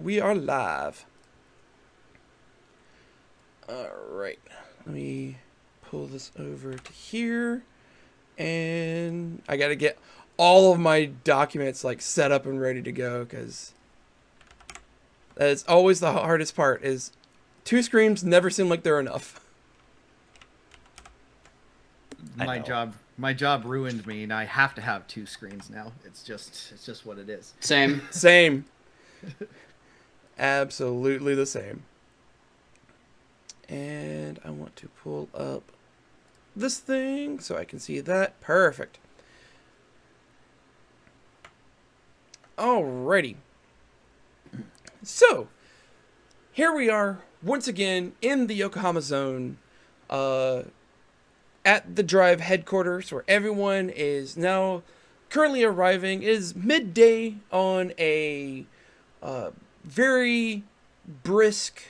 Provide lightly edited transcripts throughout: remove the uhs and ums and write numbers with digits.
We are live. Alright. Let me pull this over to here. And I gotta get all of my documents like set up and ready to go, because that's always the hardest part, is 2 screens never seem like they're enough. My job ruined me, and I have to have 2 screens now. It's just what it is. Same. Absolutely the same. And I want to pull up this thing so I can see that. Perfect. Alrighty. So, here we are once again in the Yokohama Zone, at the Drive headquarters, where everyone is now currently arriving. It is midday on a very brisk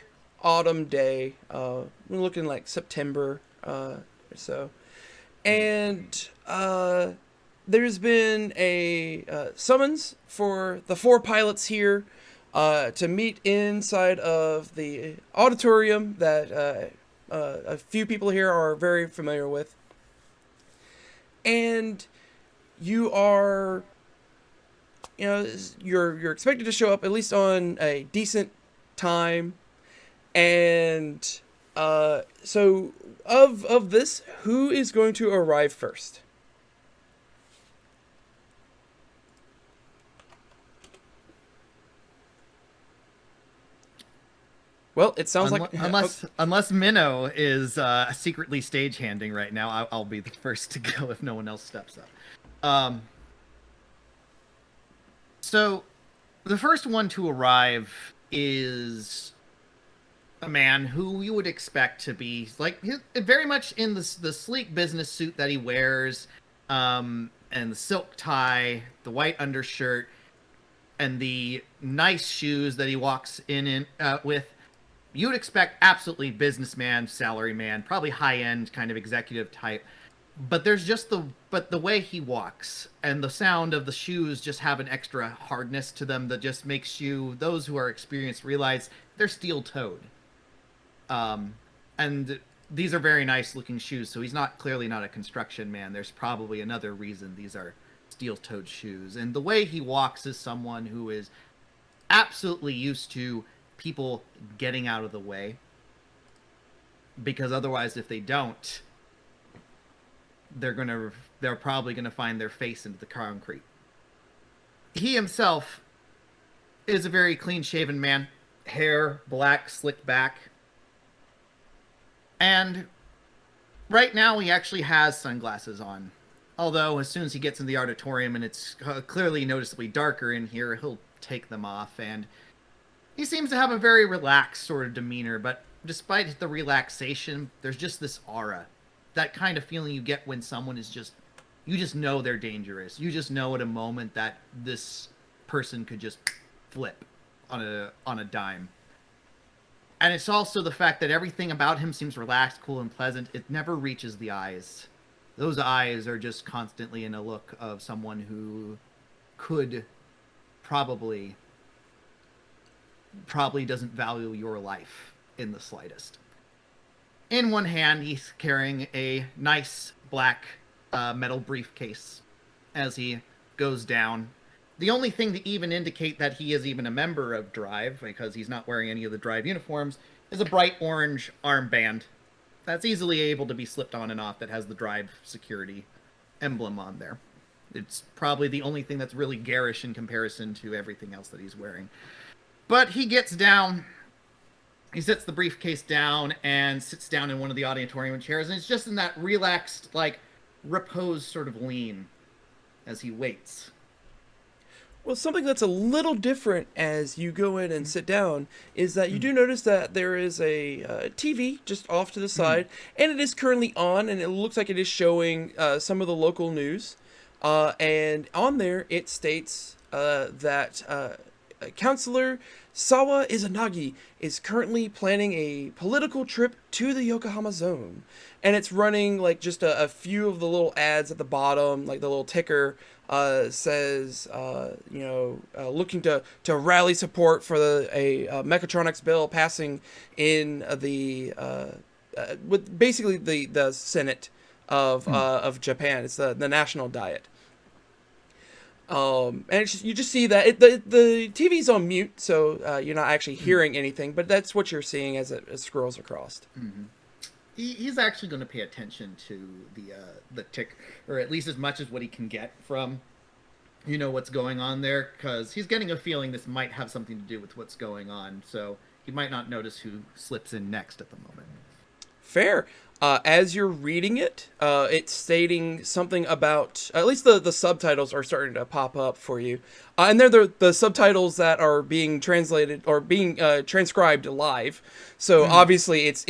autumn day. We're looking like September or so. And there's been a summons for the 4 pilots here to meet inside of the auditorium that a few people here are very familiar with. And you are, you're expected to show up at least on a decent time. And so of this, who is going to arrive first? Well, it sounds like unless Minnow is secretly stagehanding right now, I'll be the first to go if no one else steps up. So the first one to arrive is a man who you would expect to be like very much in the sleek business suit that he wears, and the silk tie, the white undershirt, and the nice shoes that he walks in with. You would expect absolutely businessman, salaryman, probably high-end kind of executive type. But there's just the way he walks and the sound of the shoes just have an extra hardness to them that just makes those who are experienced, realize they're steel-toed. And these are very nice-looking shoes, so he's clearly not a construction man. There's probably another reason these are steel-toed shoes. And the way he walks is someone who is absolutely used to people getting out of the way, because otherwise, if they don't, they're probably gonna find their face into the concrete. He himself is a very clean-shaven man, hair black, slicked back, and right now he actually has sunglasses on. Although as soon as he gets in the auditorium and it's clearly noticeably darker in here, he'll take them off. And he seems to have a very relaxed sort of demeanor, but despite the relaxation, there's just this aura. That kind of feeling you get when someone is you just know they're dangerous. You just know at a moment that this person could just flip on a dime. And it's also the fact that everything about him seems relaxed, cool, and pleasant. It never reaches the eyes. Those eyes are just constantly in a look of someone who could probably doesn't value your life in the slightest. In one hand, he's carrying a nice black metal briefcase as he goes down. The only thing to even indicate that he is even a member of Drive, because he's not wearing any of the Drive uniforms, is a bright orange armband that's easily able to be slipped on and off that has the Drive security emblem on there. It's probably the only thing that's really garish in comparison to everything else that he's wearing. But he gets down, he sets the briefcase down and sits down in one of the auditorium chairs, and it's just in that relaxed, like, repose sort of lean as he waits. Well, something that's a little different as you go in and sit down is that you do notice that there is a TV just off to the side, and it is currently on, and it looks like it is showing some of the local news. And on there, it states that Councilor Sawa Izanagi is currently planning a political trip to the Yokohama Zone. And it's running like just a few of the little ads at the bottom, like the little ticker, says, looking to rally support for a mechatronics bill passing in with basically the Senate of Japan. It's the National Diet. And you just see that the TV's on mute, so you're not actually hearing anything, but that's what you're seeing as it scrolls across. Mm-hmm. He's actually going to pay attention to the tick, or at least as much as what he can get from, what's going on there, because he's getting a feeling this might have something to do with what's going on. So he might not notice who slips in next at the moment. Fair. As you're reading it, it's stating something about, at least the subtitles are starting to pop up for you. And they're the subtitles that are being translated or being transcribed live. So obviously it's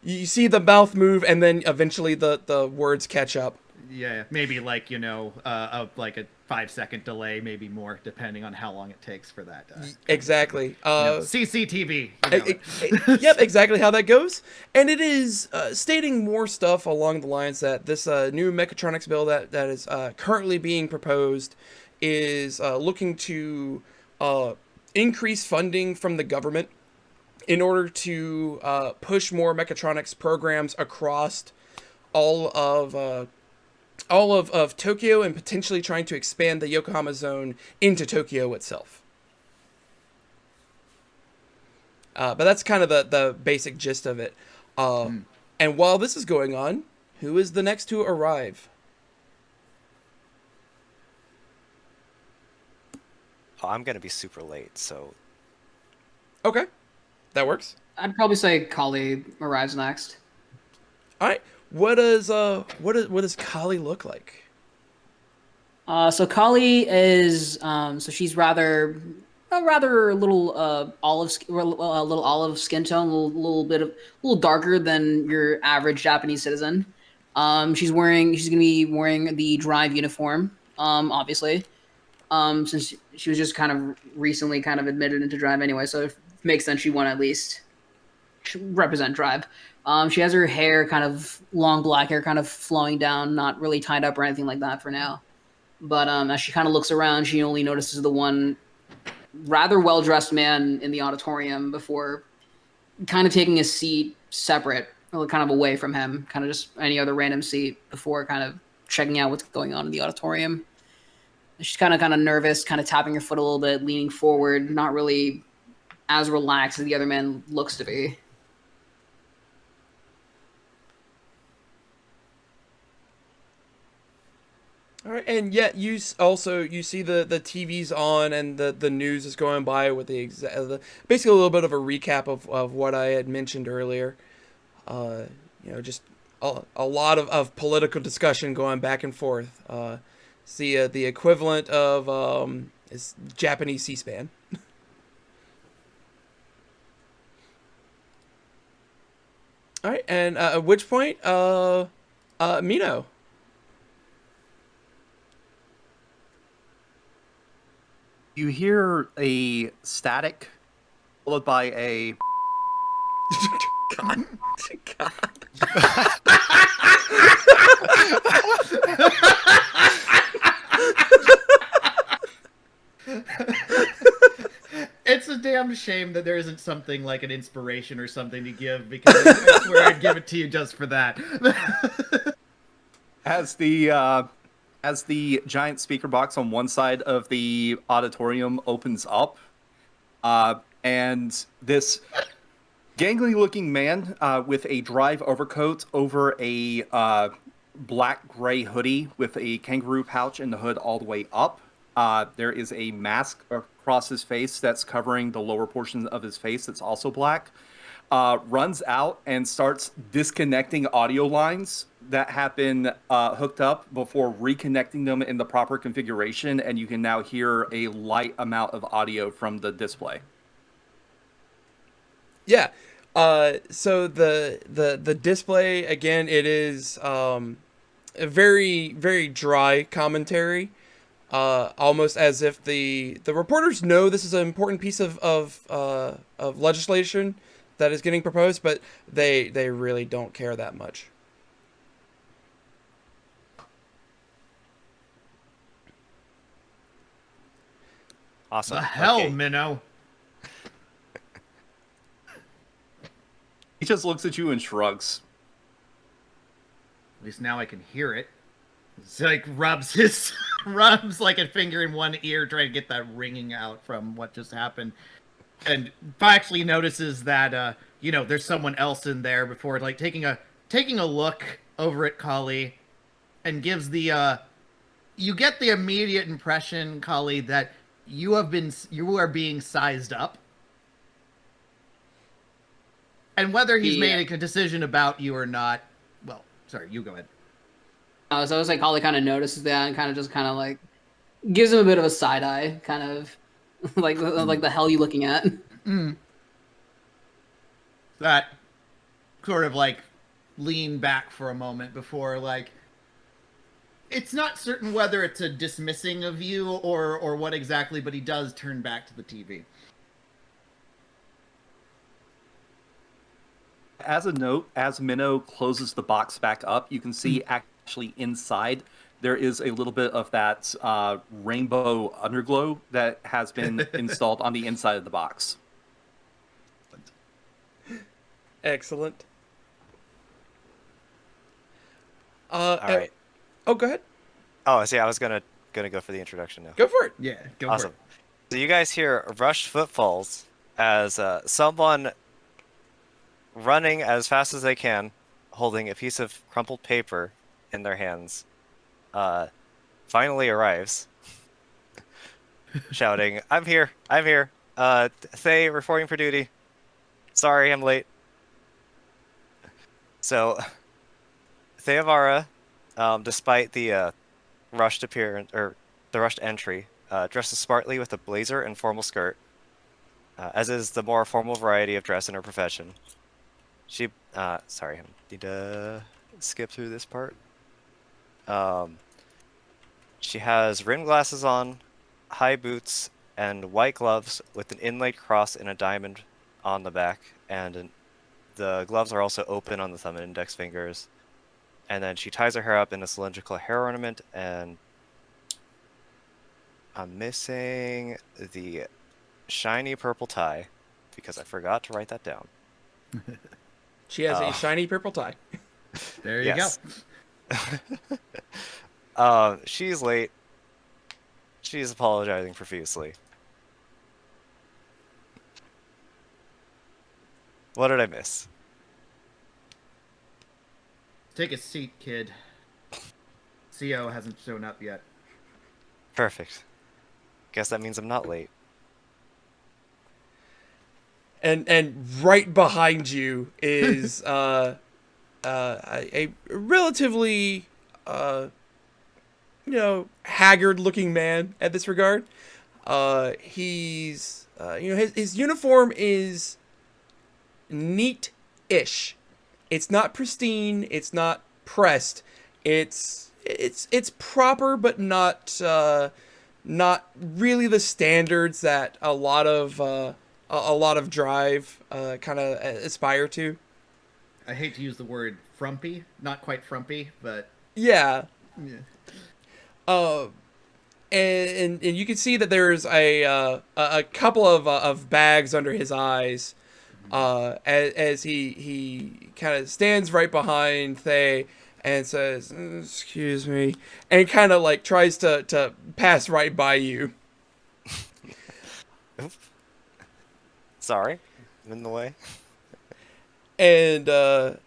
you see the mouth move and then eventually the words catch up. Yeah, maybe like, like a 5-second delay, maybe more, depending on how long it takes for that. Exactly. CCTV. Yep, exactly how that goes. And it is stating more stuff along the lines that this new mechatronics bill that is currently being proposed is looking to increase funding from the government in order to push more mechatronics programs across all of Tokyo, and potentially trying to expand the Yokohama Zone into Tokyo itself. But that's kind of the basic gist of it. And while this is going on, who is the next to arrive? Oh, I'm going to be super late, so... Okay. That works. I'd probably say Kali arrives next. All right. What does Kali look like? So Kali is so she's rather a little olive skin tone, a little darker than your average Japanese citizen. She's gonna be wearing the Drive uniform, obviously. Since she was just kind of recently kind of admitted into Drive anyway, so it makes sense she want to at least represent Drive. She has her hair kind of long black hair kind of flowing down, not really tied up or anything like that for now. But as she kind of looks around, she only notices the one rather well-dressed man in the auditorium before kind of taking a seat separate, or kind of away from him, kind of just any other random seat before kind of checking out what's going on in the auditorium. She's kind of nervous, kind of tapping her foot a little bit, leaning forward, not really as relaxed as the other man looks to be. All right, and yet you see the TV's on and the news is going by with basically a little bit of a recap of what I had mentioned earlier. Just a lot of political discussion going back and forth. See the equivalent of is Japanese C-SPAN. All right, and at which point, Mino. You hear a static followed by a God. It's a damn shame that there isn't something like an inspiration or something to give, because I swear I'd give it to you just for that. As the giant speaker box on one side of the auditorium opens up, and this gangly-looking man with a Drive overcoat over a black-gray hoodie with a kangaroo pouch in the hood all the way up. There is a mask across his face that's covering the lower portion of his face that's also black. Runs out and starts disconnecting audio lines that have been hooked up before reconnecting them in the proper configuration, and you can now hear a light amount of audio from the display. Yeah. So the display, again, it is a very, very dry commentary. Almost as if the reporters know this is an important piece of legislation that is getting proposed, but they really don't care that much. Awesome. The hell, Okay. Minnow? He just looks at you and shrugs. At least now I can hear it. It's like rubs like a finger in one ear trying to get that ringing out from what just happened. And actually notices that there's someone else in there before like taking a look over at Kali and gives the you get the immediate impression, Kali, that you are being sized up. And whether he's made a decision about you or not, well, sorry, you go ahead. So I was like, Holly kind of notices that and kind of like gives him a bit of a side eye, kind of like the hell you looking at? That sort of like lean back for a moment before like it's not certain whether it's a dismissing of you or what exactly, but he does turn back to the TV. As a note, as Minnow closes the box back up, you can see actually inside there is a little bit of that rainbow underglow that has been installed on the inside of the box. Excellent. All right. Oh, go ahead. Oh, see, I was gonna go for the introduction now. Go for it. Yeah, go Awesome. for it. So you guys hear rushed footfalls as someone running as fast as they can, holding a piece of crumpled paper in their hands, finally arrives, shouting, I'm here! Thay, reporting for duty. Sorry, I'm late." So, Theavara, despite the rushed appearance, or the rushed entry, dresses smartly with a blazer and formal skirt, as is the more formal variety of dress in her profession. She, sorry, I need to skip through this part. She has rimmed glasses on, high boots, and white gloves with an inlaid cross and a diamond on the back, and the gloves are also open on the thumb and index fingers. And then she ties her hair up in a cylindrical hair ornament, and I'm missing the shiny purple tie because I forgot to write that down. She has a shiny purple tie. There you go. She's late. She's apologizing profusely. What did I miss? Take a seat, kid. CO hasn't shown up yet. Perfect. Guess that means I'm not late. And right behind you is a relatively haggard-looking man at this regard. He's his uniform is neat-ish. It's not pristine. It's not pressed. It's proper, but not really the standards that a lot of Drive kind of aspire to. I hate to use the word frumpy. Not quite frumpy, but yeah. And you can see that there's a couple of bags under his eyes. As he kind of stands right behind Thay and says, "Excuse me," and kind of like tries to pass right by you. Sorry, I'm in the way. And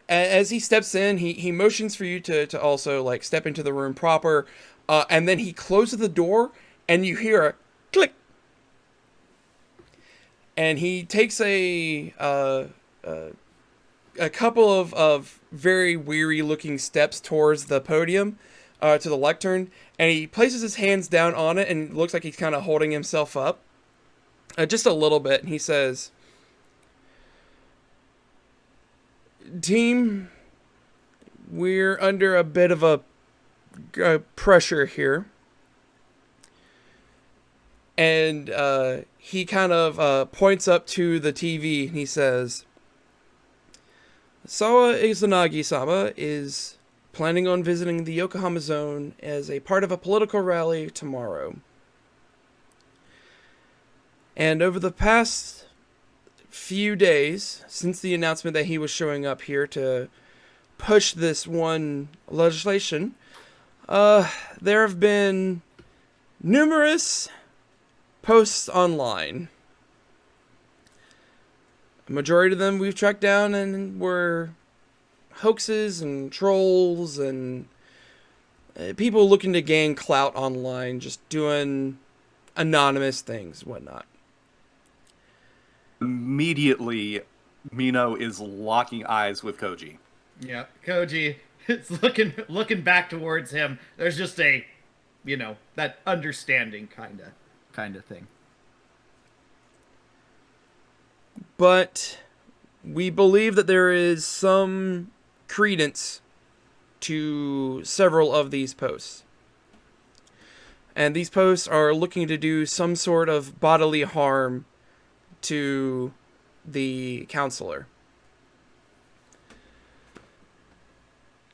as he steps in, he motions for you to also like step into the room proper, and then he closes the door, and you hear a click. And he takes a couple of very weary-looking steps towards the podium, to the lectern, and he places his hands down on it, and looks like he's kind of holding himself up, just a little bit. And he says, "Team, we're under a bit of a pressure here." And he kind of points up to the TV, and he says, "Sawa Izanagi-sama is planning on visiting the Yokohama Zone as a part of a political rally tomorrow. And over the past few days, since the announcement that he was showing up here to push this one legislation, there have been numerous posts online. A majority of them we've tracked down and were hoaxes and trolls and people looking to gain clout online, just doing anonymous things, whatnot. Immediately, Mino is locking eyes with Koji. Yeah, Koji is looking back towards him. There's just a, that understanding kind of thing. But we believe that there is some credence to several of these posts. And these posts are looking to do some sort of bodily harm to the counselor.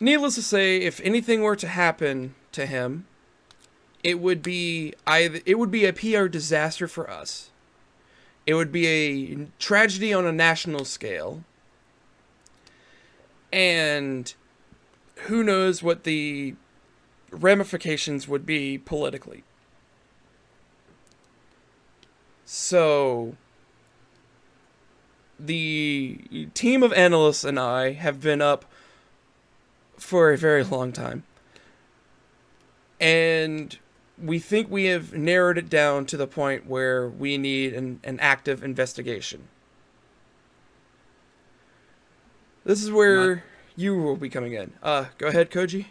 Needless to say, if anything were to happen to him, it would be a PR disaster for us. It would be a tragedy on a national scale. And who knows what the ramifications would be politically. So, the team of analysts and I have been up for a very long time. And we think we have narrowed it down to the point where we need an active investigation. This is where you will be coming in. Go ahead, Koji.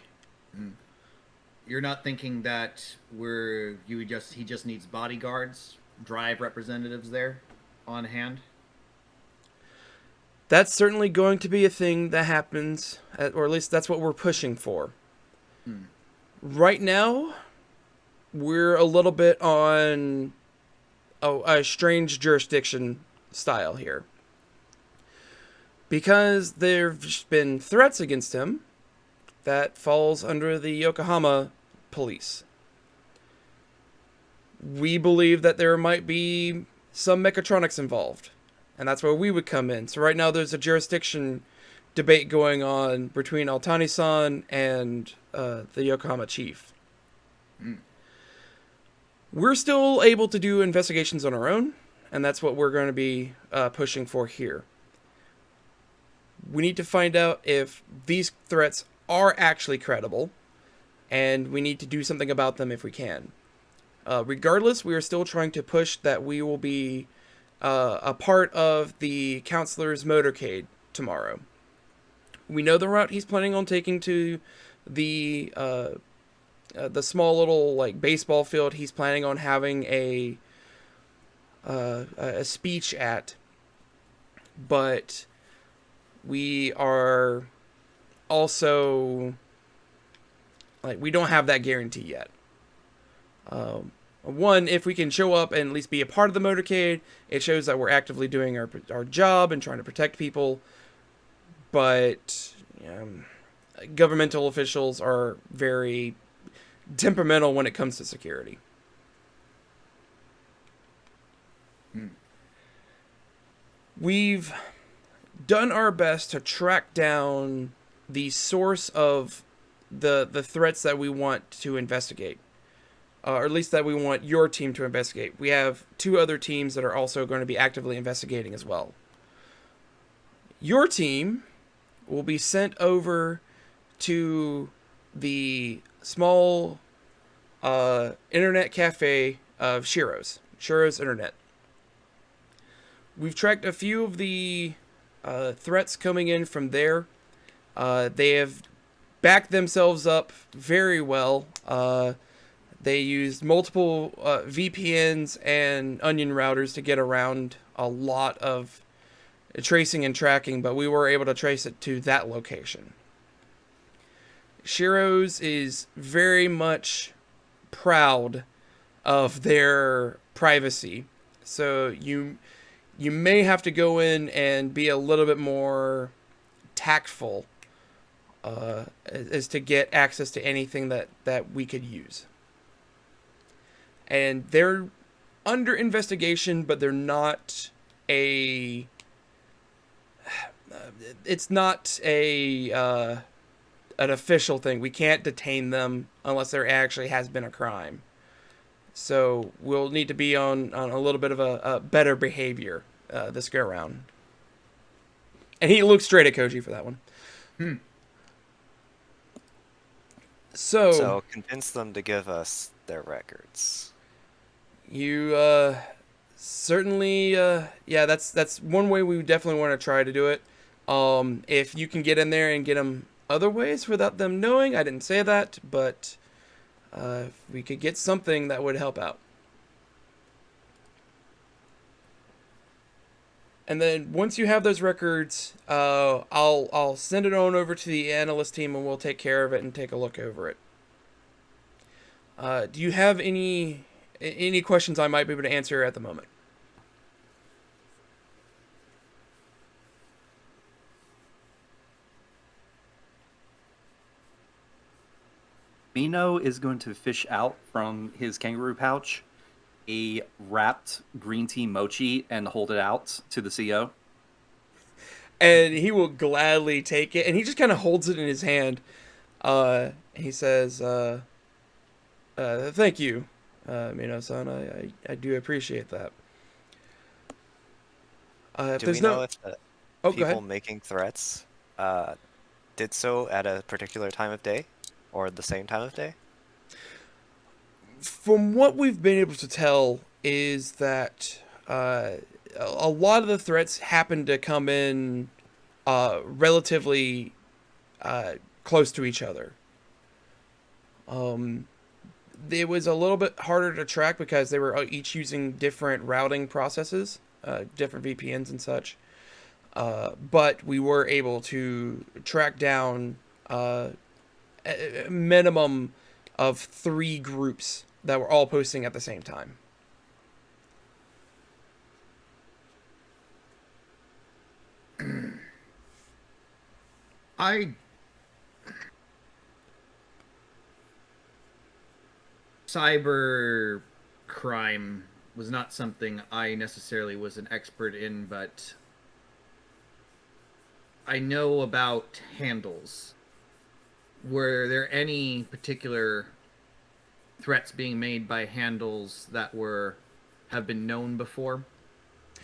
You're not thinking that he just needs bodyguards, drive representatives there on hand? That's certainly going to be a thing that happens, or at least that's what we're pushing for. Right now, we're a little bit on a strange jurisdiction style here. Because there's been threats against him that falls under the Yokohama police. We believe that there might be some mechatronics involved. And that's where we would come in. So right now there's a jurisdiction debate going on between Altani-san and the Yokohama chief. We're still able to do investigations on our own, and that's what we're going to be pushing for here. We need to find out if these threats are actually credible, and we need to do something about them if we can. Regardless, we are still trying to push that we will be a part of the counselor's motorcade tomorrow. We know the route he's planning on taking to the small little baseball field he's planning on having a speech at, but we are also we don't have that guarantee yet. One, if we can show up and at least be a part of the motorcade, it shows that we're actively doing our job and trying to protect people. But governmental officials are very temperamental when it comes to security. We've done our best to track down the source of the threats that we want to investigate. Or at least that we want your team to investigate. We have 2 other teams that are also going to be actively investigating as well. Your team will be sent over to the small internet cafe of Shiro's Internet. We've tracked a few of the threats coming in from there. They have backed themselves up very well. They used multiple VPNs and onion routers to get around a lot of tracing and tracking, but we were able to trace it to that location. Shiro's is very much proud of their privacy, so you may have to go in and be a little bit more tactful as to get access to anything that we could use. And they're under investigation, but they're not a. It's not a an official thing. We can't detain them unless there actually has been a crime. So we'll need to be on a little bit of a better behavior this go around. And he looks straight at Koji for that one. So convince them to give us their records. You certainly yeah, that's one way we definitely want to try to do it. If you can get in there and get them other ways without them knowing, I didn't say that, but if we could get something that would help out. And then once you have those records, I'll send it on over to the analyst team and we'll take care of it and take a look over it. Do you have any questions I might be able to answer at the moment? Mino is going to fish out from his kangaroo pouch a wrapped green tea mochi and hold it out to the CO. And he will gladly take it, and he just kind of holds it in his hand. He says, thank you, Mino-san. I do appreciate that. Do we know if the people making threats did so at a particular time of day or the same time of day? From what we've been able to tell is that a lot of the threats happen to come in relatively close to each other. It was a little bit harder to track because they were each using different routing processes, different VPNs and such. But we were able to track down a minimum of 3 groups that were all posting at the same time. Cyber crime was not something I necessarily was an expert in, but I know about handles. Were there any particular threats being made by handles that have been known before,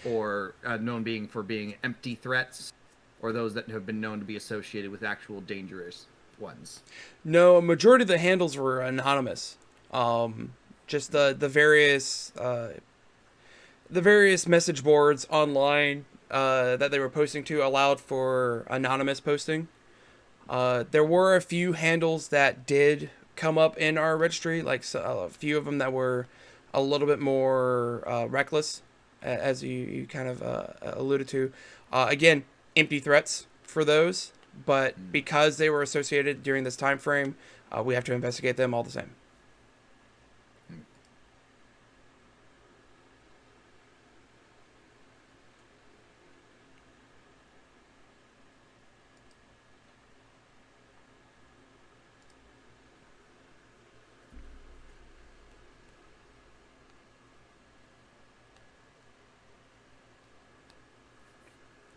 or known for being empty threats, or those that have been known to be associated with actual dangerous ones? No, a majority of the handles were anonymous. Just the various message boards online that they were posting to allowed for anonymous posting. There were a few handles that did come up in our registry, like a few of them that were a little bit more reckless, as you kind of alluded to. Again, empty threats for those, but because they were associated during this time frame, we have to investigate them all the same.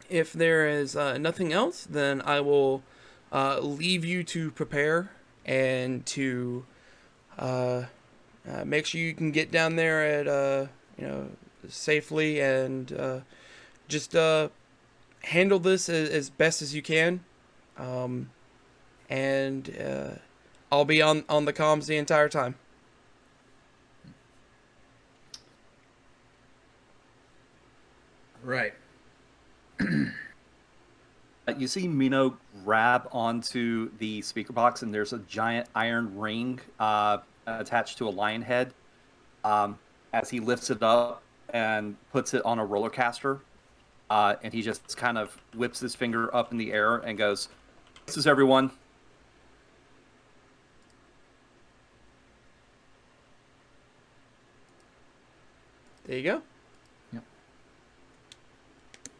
If there is nothing else, then I will leave you to prepare and to make sure you can get down there at safely and just handle this as best as you can. And I'll be on the comms the entire time. Right. You see Mino grab onto the speaker box, and there's a giant iron ring attached to a lion head. As he lifts it up and puts it on a roller caster, and he just kind of whips his finger up in the air and goes, "This is everyone." There you go.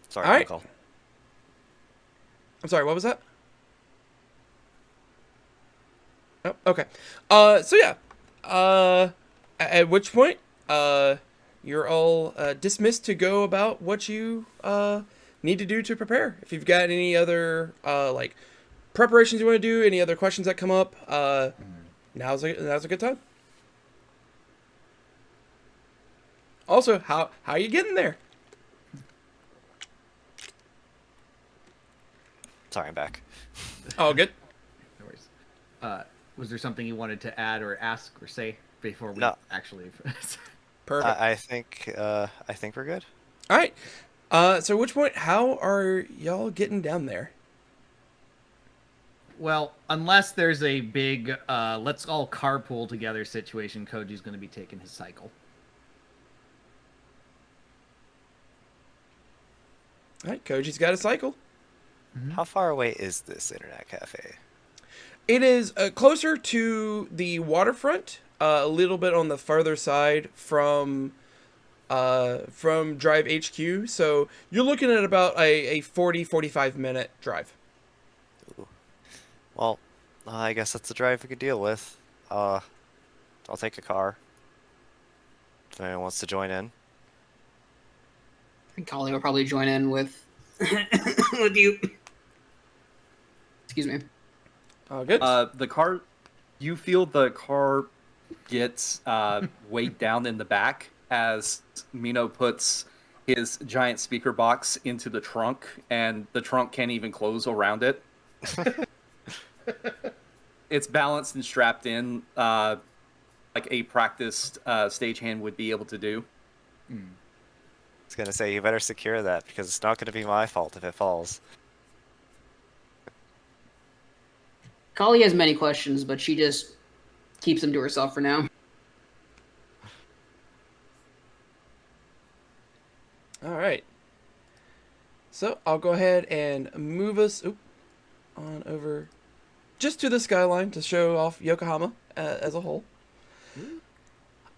Sorry, all right. Michael. I'm sorry, what was that? Oh, okay. So yeah. At which point, you're all dismissed to go about what you need to do to prepare. If you've got any other like preparations you want to do, any other questions that come up, now's a good time. Also, how are you getting there? Sorry, I'm back. Oh, good. No worries. Was there something you wanted to add or ask or say before we No. actually? Perfect. I think we're good. All right. So which point? How are y'all getting down there? Well, unless there's a big let's all carpool together situation, Koji's going to be taking his cycle. All right, Koji's got a cycle. How far away is this internet cafe? It is closer to the waterfront, a little bit on the farther side from Drive HQ. So you're looking at about a 45 minute drive. Ooh. Well, I guess that's the drive we could deal with. I'll take a car. If anyone wants to join in. I think Kali will probably join in with with you. Excuse me. Oh, good. The car, you feel the car gets weighed down in the back as Mino puts his giant speaker box into the trunk, and the trunk can't even close around it. It's balanced and strapped in like a practiced stagehand would be able to do. I was gonna say, you better secure that, because it's not gonna be my fault if it falls. Kali has many questions, but she just keeps them to herself for now. All right. So I'll go ahead and move us on over just to the skyline to show off Yokohama as a whole.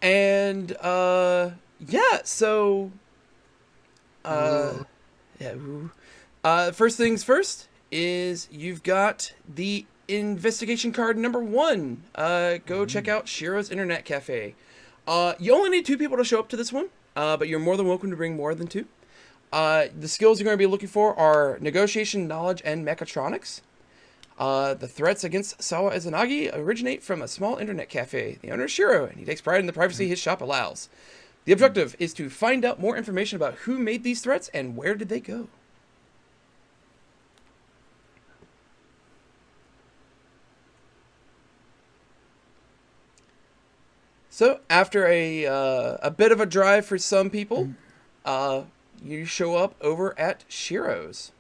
And yeah, so first things first is you've got the investigation card number 1. Go check out Shiro's Internet Cafe. You only need 2 people to show up to this one, but you're more than welcome to bring more than 2. The skills you're going to be looking for are negotiation, knowledge, and mechatronics. The threats against Sawa Izanagi originate from a small internet cafe. The owner is Shiro, and he takes pride in the privacy his shop allows. The objective is to find out more information about who made these threats and where did they go. So, after a bit of a drive for some people, you show up over at Shiro's.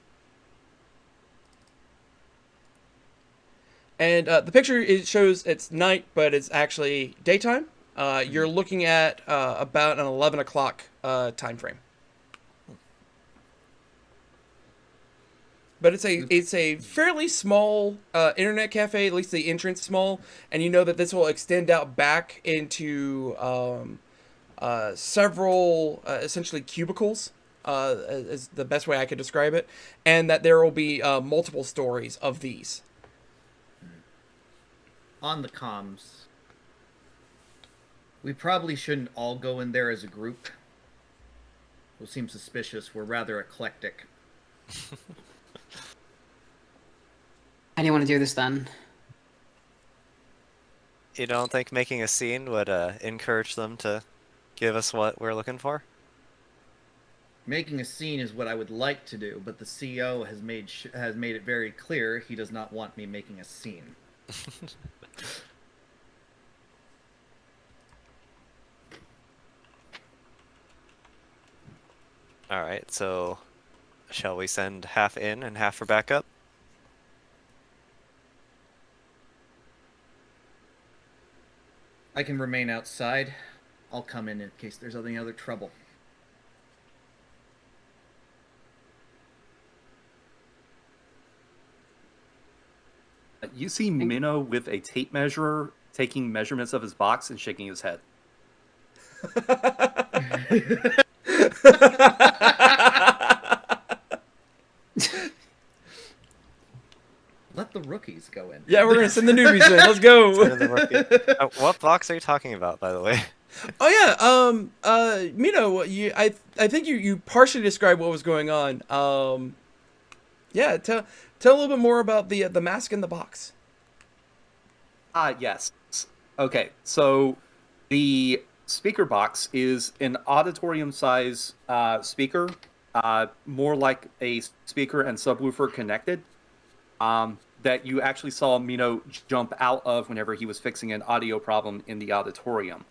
And the picture, it shows it's night, but it's actually daytime. You're looking at about an 11 o'clock time frame. But it's a fairly small internet cafe, at least the entrance small, and you know that this will extend out back into several essentially cubicles, is the best way I could describe it, and that there will be multiple stories of these. On the comms, we probably shouldn't all go in there as a group. It will seem suspicious. We're rather eclectic. How do you want to do this then? You don't think making a scene would encourage them to give us what we're looking for? Making a scene is what I would like to do, but the CEO has made it very clear he does not want me making a scene. Alright, so shall we send half in and half for backup? I can remain outside. I'll come in case there's any other trouble. You see Minnow with a tape measure taking measurements of his box and shaking his head. Let the rookies go in. Yeah, we're gonna send the newbies in. Let's go. What box are you talking about, by the way? Oh yeah. Mino, I think you partially described what was going on. Yeah. Tell a little bit more about the mask in the box. Yes. Okay, so the speaker box is an auditorium size speaker, more like a speaker and subwoofer connected, that you actually saw Mino jump out of whenever he was fixing an audio problem in the auditorium.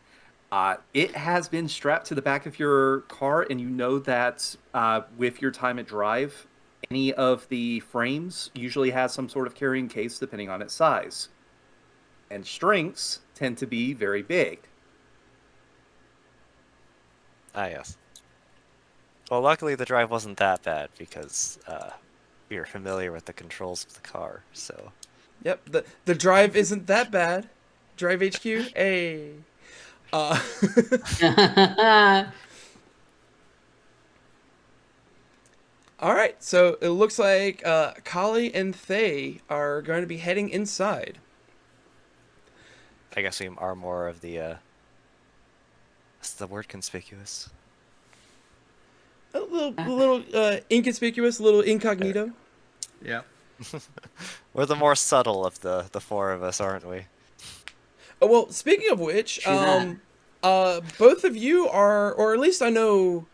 It has been strapped to the back of your car, and you know that with your time at Drive, any of the frames usually has some sort of carrying case depending on its size. And strengths tend to be very big. Yes. Well, luckily the drive wasn't that bad because we were familiar with the controls of the car, so... Yep. The drive isn't that bad. Drive HQ. Hey. Uh, all right. So it looks like Kali and Thay are going to be heading inside. I guess we are more of the, what's the word, conspicuous? A little inconspicuous, a little incognito. Yeah. We're the more subtle of the four of us, aren't we? Oh, well, speaking of which, True that. both of you are, or at least I know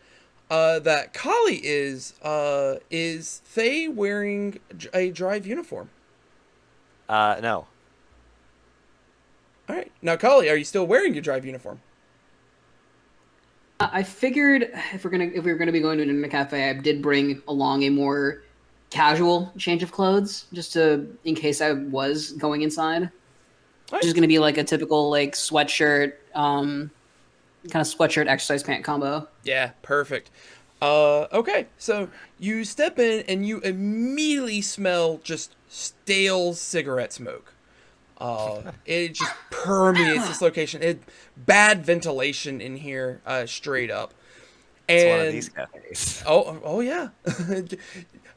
that Kali is Thay wearing a Drive uniform? No. All right. Now, Kali, are you still wearing your Drive uniform? I figured if we were gonna be going to an internet cafe, I did bring along a more casual change of clothes, just in case I was going inside. All Which is right. gonna be like a typical like sweatshirt, kind of sweatshirt exercise pant combo. Yeah, perfect. Okay, so you step in and you immediately smell just stale cigarette smoke. It just permeates this location. Bad ventilation in here, straight up. It's one of And these cafes. oh yeah,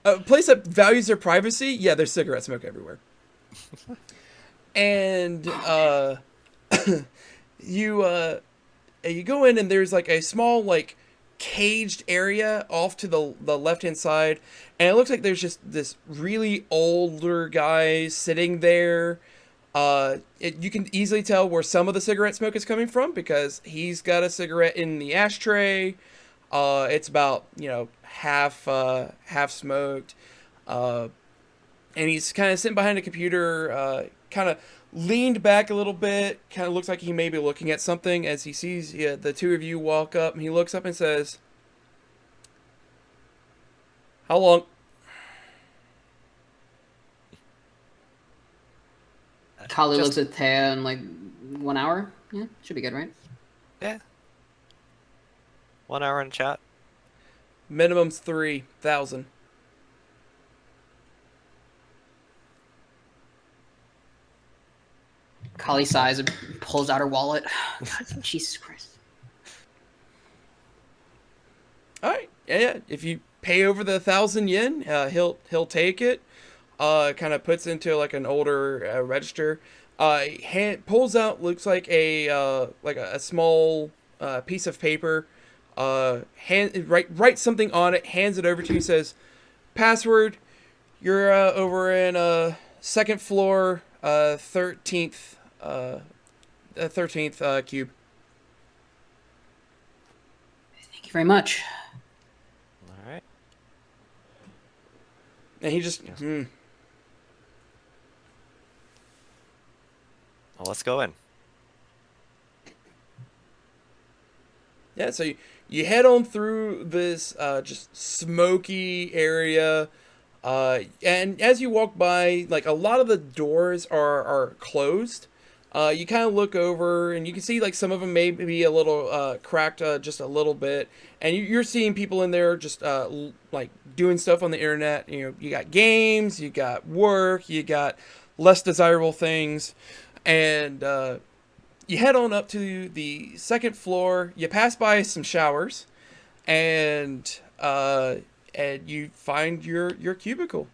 a place that values their privacy. Yeah, there's cigarette smoke everywhere. And you go in and there's like a small like caged area off to the left hand side, and it looks like there's just this really older guy sitting there. You can easily tell where some of the cigarette smoke is coming from because he's got a cigarette in the ashtray. It's about half smoked, and he's kind of sitting behind a computer, kind of leaned back a little bit. Kind of looks like he may be looking at something as he sees the two of you walk up, and he looks up and says, "How long?" Kali Just- looks at Taya in like 1 hour. Yeah, should be good, right? Yeah. 1 hour in chat. Minimum's 3,000. Kali sighs and pulls out her wallet. God, Jesus Christ. All right, yeah. If you pay over the 1,000 yen, he'll take it. Kind of puts into like an older register. Pulls out, looks like a small piece of paper. Write something on it. Hands it over to you. Says, "Password. You're over in second floor, 13th, 13th cube." Thank you very much. All right. And he just, Well, let's go in. Yeah, so you head on through this just smoky area, and as you walk by, like a lot of the doors are closed. You kind of look over, and you can see like some of them may be a little cracked, just a little bit, and you're seeing people in there just like doing stuff on the internet. You got games, you got work, you got less desirable things, and you head on up to the second floor. You pass by some showers, and you find your cubicle.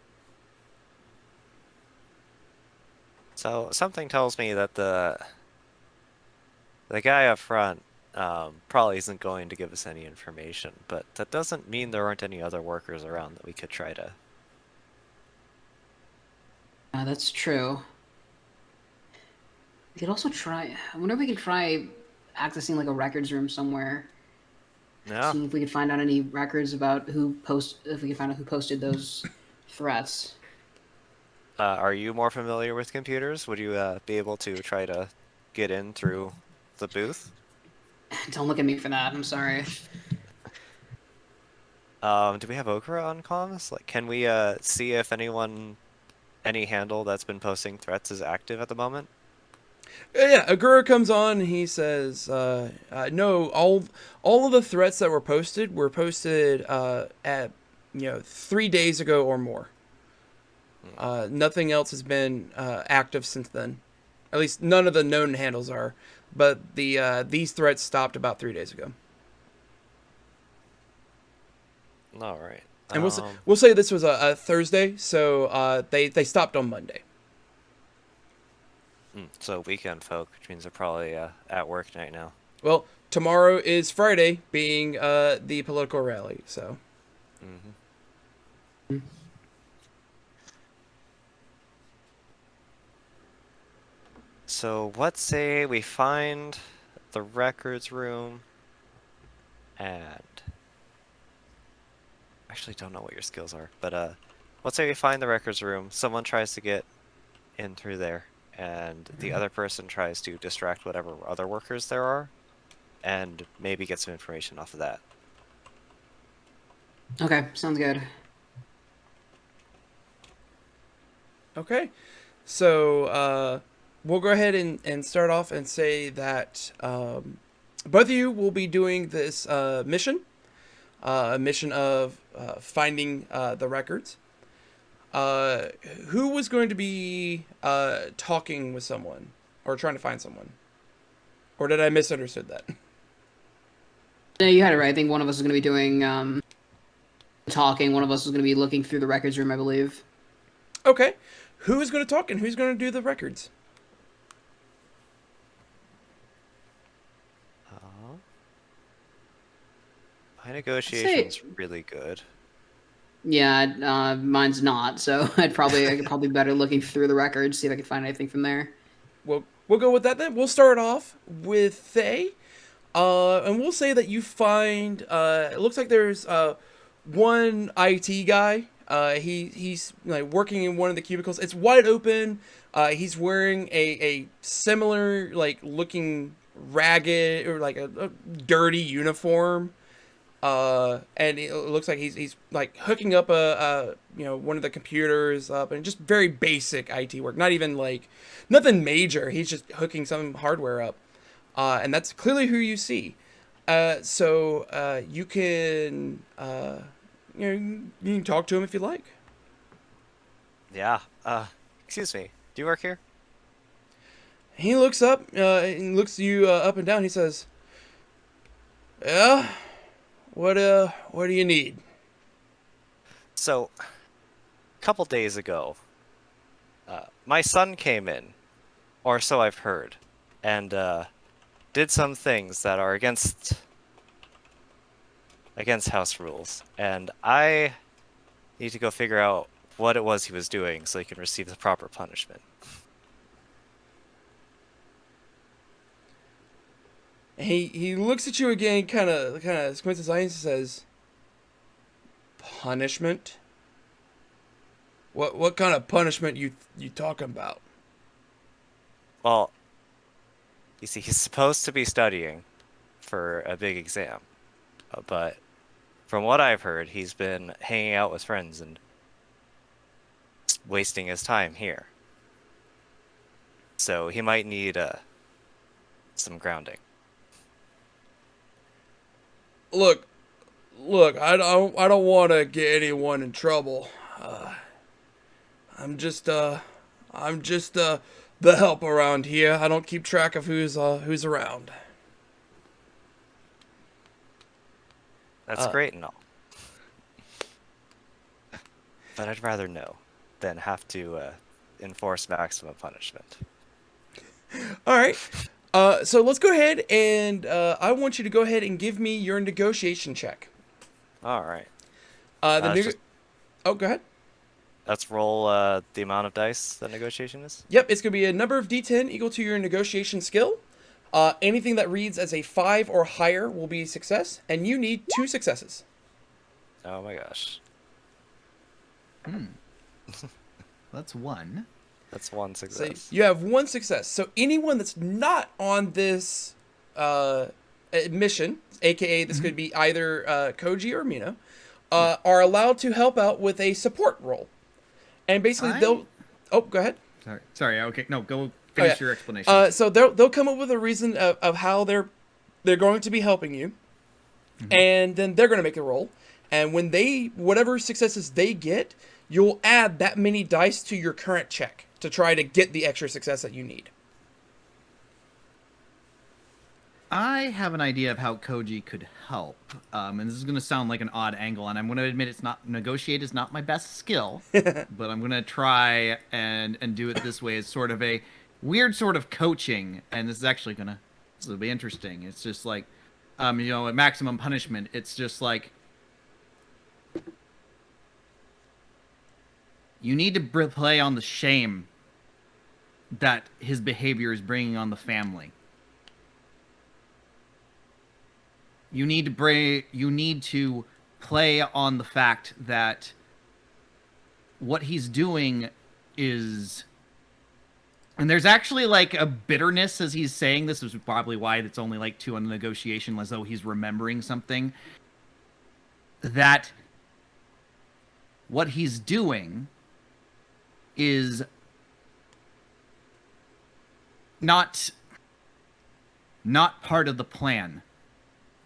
So something tells me that the guy up front probably isn't going to give us any information, but that doesn't mean there aren't any other workers around that we could try to. That's true. We could also try. I wonder if we could try accessing like a records room somewhere. Yeah. Seeing if we could find out any records about if we could find out who posted those threats. Are you more familiar with computers? Would you be able to try to get in through the booth? Don't look at me for that. I'm sorry. Do we have Ogura on comms? Like, can we see if any handle that's been posting threats is active at the moment? Yeah, Ogura comes on. He says, "No, all of the threats that were posted at 3 days ago or more. Nothing else has been active since then. At least none of the known handles are. But these threats stopped about 3 days ago. All right. And we'll say this was a Thursday, so they stopped on Monday. So weekend folk, which means they're probably at work right now. Well, tomorrow is Friday, being the political rally. So. Mm-hmm. So let's say we find the records room, and actually don't know what your skills are, but let's say we find the records room. Someone tries to get in through there, and the other person tries to distract whatever other workers there are, and maybe get some information off of that. Okay, sounds good. Okay, so we'll go ahead and start off and say that both of you will be doing this mission, a mission of finding the records. Who was going to be talking with someone or trying to find someone? Or did I misunderstood that? No, you had it right. I think one of us is going to be doing talking. One of us is going to be looking through the records room, I believe. Okay. Who's going to talk and who's going to do the records? My negotiation's really good. Yeah, mine's not. So I could probably better looking through the records, see if I can find anything from there. We'll go with that then. We'll start off with Faye. And we'll say that you find it looks like there's one IT guy. He's like working in one of the cubicles. It's wide open. He's wearing a similar like looking ragged or like a dirty uniform. And it looks like he's like hooking up one of the computers up, and just very basic IT work. Not even like nothing major. He's just hooking some hardware up. And that's clearly who you see. So you can you can talk to him if you like. Yeah. Excuse me. Do you work here? He looks up and looks you up and down. He says, "Yeah, what do you need?" So, a couple days ago, my son came in, or so I've heard, and did some things that are against house rules, and I need to go figure out what it was he was doing so he can receive the proper punishment. And he looks at you again, kind of squints his eyes and says, "Punishment? What kind of punishment you talking about?" Well, you see, he's supposed to be studying for a big exam, but from what I've heard, he's been hanging out with friends and wasting his time here. So he might need some grounding. Look, I don't want to get anyone in trouble. I'm just the help around here. I don't keep track of who's around. That's great and all. But I'd rather know than have to enforce maximum punishment. All right. So let's go ahead and I want you to go ahead and give me your negotiation check. All right. The Oh, go ahead. Let's roll the amount of dice that negotiation is. Yep, it's going to be a number of D10 equal to your negotiation skill. Anything that reads as a 5 or higher will be a success, and you need 2 successes. Oh my gosh. That's 1. That's 1 So success. you have 1 success. So anyone that's not on this mission, aka this could be either Koji or Mino, are allowed to help out with a support role. And basically they'll... Oh, go ahead. Sorry. Okay. No, go finish your explanation. So they'll come up with a reason of how they're going to be helping you, and then they're going to make a roll. And when whatever successes they get, you'll add that many dice to your current check to try to get the extra success that you need. I have an idea of how Koji could help, and this is going to sound like an odd angle, and I'm going to admit negotiate is not my best skill, but I'm going to try and do it this way as sort of a weird sort of coaching, and this will be interesting. It's just like, at maximum punishment, it's just like, you need to play on the shame that his behavior is bringing on the family. You need to play on the fact that what he's doing is, and there's actually like a bitterness as he's saying this. Is probably why it's only like 2 on the negotiation, as though he's remembering something. That what he's doing is not part of the plan.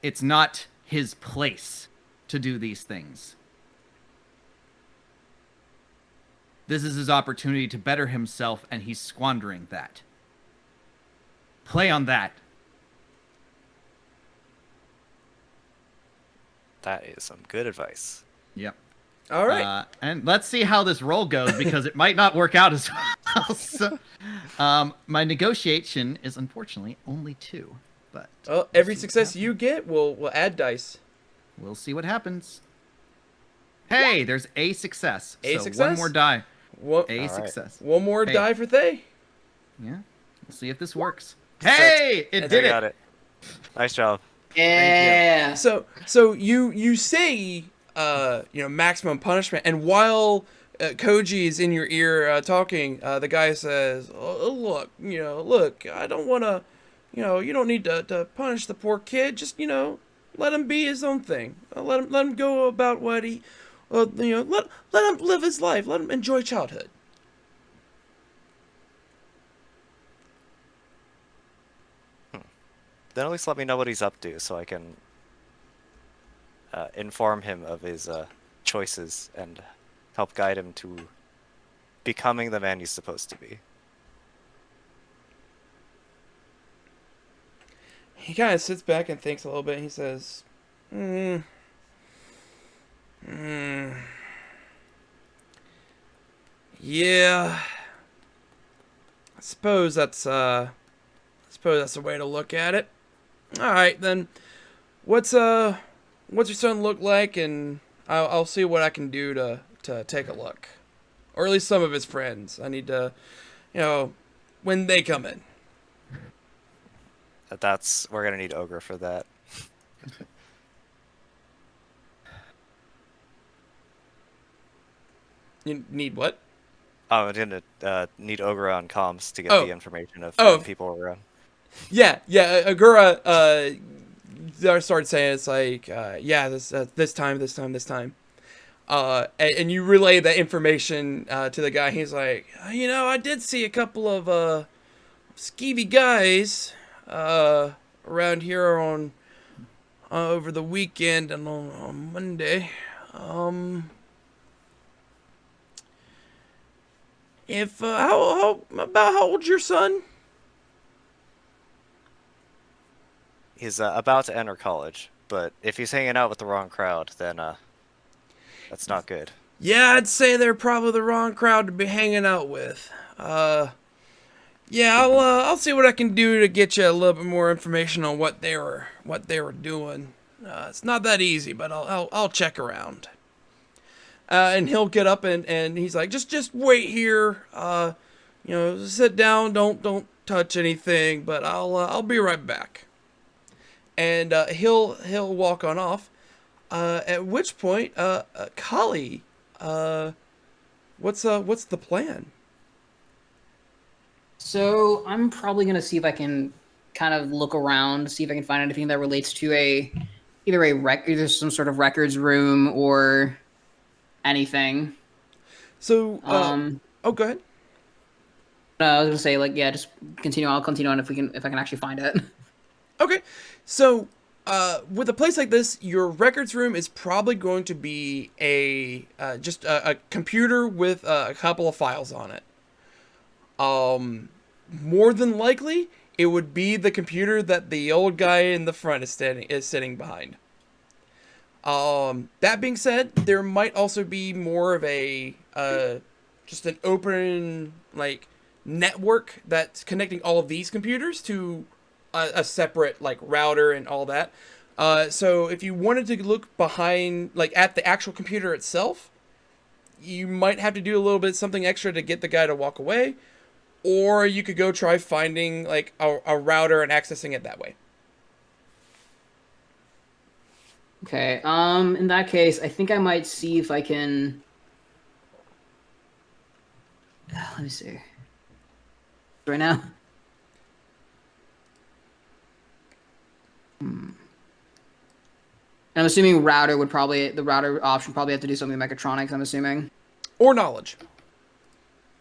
It's not his place to do these things. This is his opportunity to better himself, and he's squandering that. Play on that. That is some good advice. Yep. All right. And let's see how this roll goes, because it might not work out as well. So, my negotiation is unfortunately only 2. But every success you get will add dice. We'll see what happens. Hey, there's a success. A so success? 1 more die. A success. One more Hey. die for Thay. Yeah. We'll see if this works. Hey, it did Got it. Nice job. Yeah. So you say maximum punishment, and while Koji is in your ear talking, the guy says, look, I don't want to, you don't need to punish the poor kid. Just, let him be his own thing. Let him go about what he, let him live his life. Let him enjoy childhood. Then at least let me know what he's up to, so I can inform him of his choices and help guide him to becoming the man he's supposed to be. He kind of sits back and thinks a little bit, and he says, yeah, I suppose that's the way to look at it. All right, then, what's your son look like, and I'll see what I can do to take a look, or at least some of his friends. I need to, when they come in. We're gonna need Ogura for that. You need what? Oh, I'm gonna need Ogura on comms to get the information of when people are around. Yeah. Ogura started saying it's like, this time. And you relay that information to the guy. He's like, I did see a couple of skeevy guys around here on over the weekend and on Monday. How old's your son? He's about to enter college, but if he's hanging out with the wrong crowd, then that's not good. Yeah, I'd say they're probably the wrong crowd to be hanging out with. Yeah, I'll see what I can do to get you a little bit more information on what they were doing. It's not that easy, but I'll check around. And he'll get up and he's like, just wait here. Sit down. Don't touch anything. But I'll be right back. And he'll walk on off. At which point, Kali, what's the plan? So I'm probably gonna see if I can kind of look around, see if I can find anything that relates to either some sort of records room or anything. So, go ahead. No, I was gonna say just continue. I'll continue on if I can actually find it. Okay, so with a place like this, your records room is probably going to be just a computer with a couple of files on it. More than likely, it would be the computer that the old guy in the front is sitting behind. That being said, there might also be more of just an open network that's connecting all of these computers to a separate router and all that. So if you wanted to look behind at the actual computer itself, you might have to do a little bit something extra to get the guy to walk away, or you could go try finding a router and accessing it that way. Okay. In that case, I think I might see if I can. Let me see. Right now. And I'm assuming the router option probably have to do something with mechatronics. I'm assuming. Or knowledge.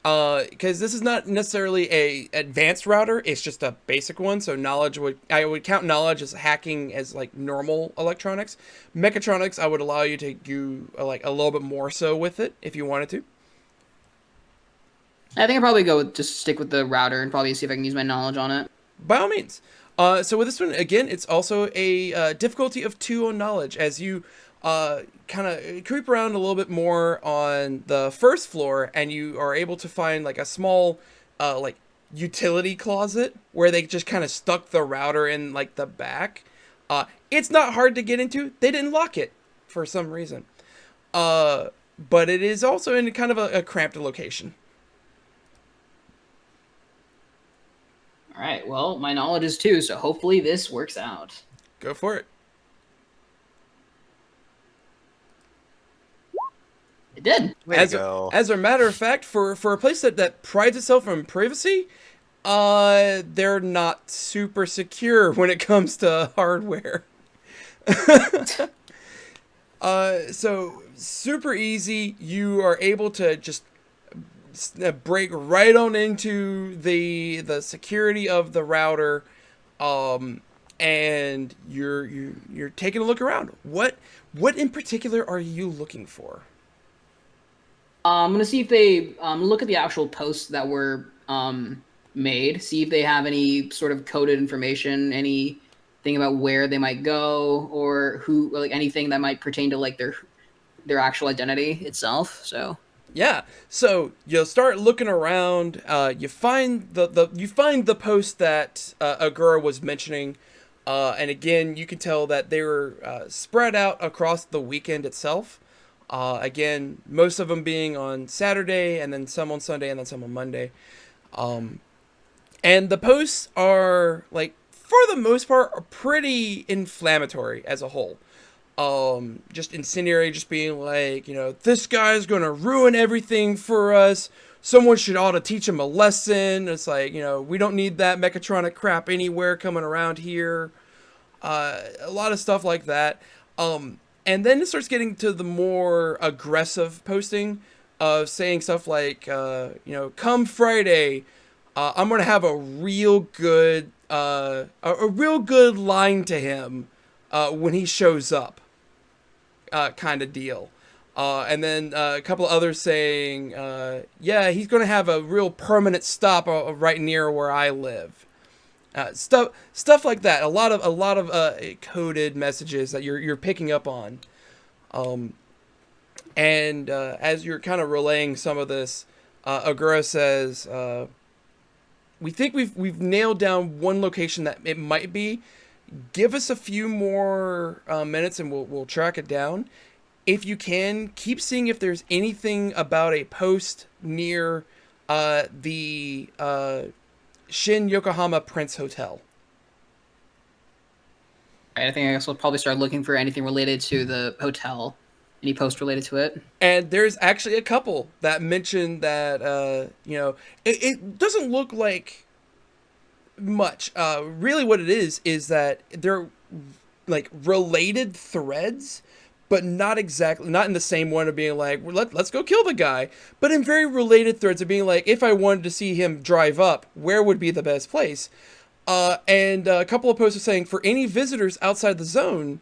Because this is not necessarily a advanced router, it's just a basic one. So I would count knowledge as hacking as normal electronics. Mechatronics, I would allow you to do a little bit more so with it if you wanted to. I think I'll probably just stick with the router and probably see if I can use my knowledge on it. By all means. So with this one, again, it's also a difficulty of 2 on knowledge, as you kind of creep around a little bit more on the first floor, and you are able to find a small utility closet where they just kind of stuck the router in the back. It's not hard to get into. They didn't lock it for some reason. But it is also in kind of a cramped location. All right. Well, my knowledge is 2, so hopefully this works out. Go for it. It did. As a matter of fact, for a place that prides itself on privacy, they're not super secure when it comes to hardware. So super easy. You are able to just break right on into the security of the router, and you're taking a look around. What in particular are you looking for? I'm gonna see if they look at the actual posts that were made. See if they have any sort of coded information, anything about where they might go, or who, anything that might pertain to their actual identity itself. So yeah, so you'll start looking around. You find the post that Ogura was mentioning, and again, you can tell that they were spread out across the weekend itself. Again, most of them being on Saturday, and then some on Sunday, and then some on Monday. And the posts are, for the most part, are pretty inflammatory as a whole. Just incendiary, just being this guy's gonna ruin everything for us. Someone ought to teach him a lesson. It's we don't need that mechatronic crap anywhere coming around here. A lot of stuff like that. And then it starts getting to the more aggressive posting of saying stuff come Friday, I'm gonna have a real good line to him when he shows up, kind of deal. And then a couple of others saying, he's gonna have a real permanent stop right near where I live. Stuff like that. A lot of coded messages that you're picking up on, and as you're kind of relaying some of this, Ogura says, we think we've nailed down one location that it might be. Give us a few more minutes and we'll track it down. If you can, keep seeing if there's anything about a post near the Shin Yokohama Prince Hotel. I think I guess we'll probably start looking for anything related to the hotel. Any post related to it? And there's actually a couple that mention that, it doesn't look like much. Really what it is that they're like related threads, but not in the same one of being like, well, let's go kill the guy, but in very related threads of being like, if I wanted to see him drive up, where would be the best place? And a couple of posts are saying, for any visitors outside the zone,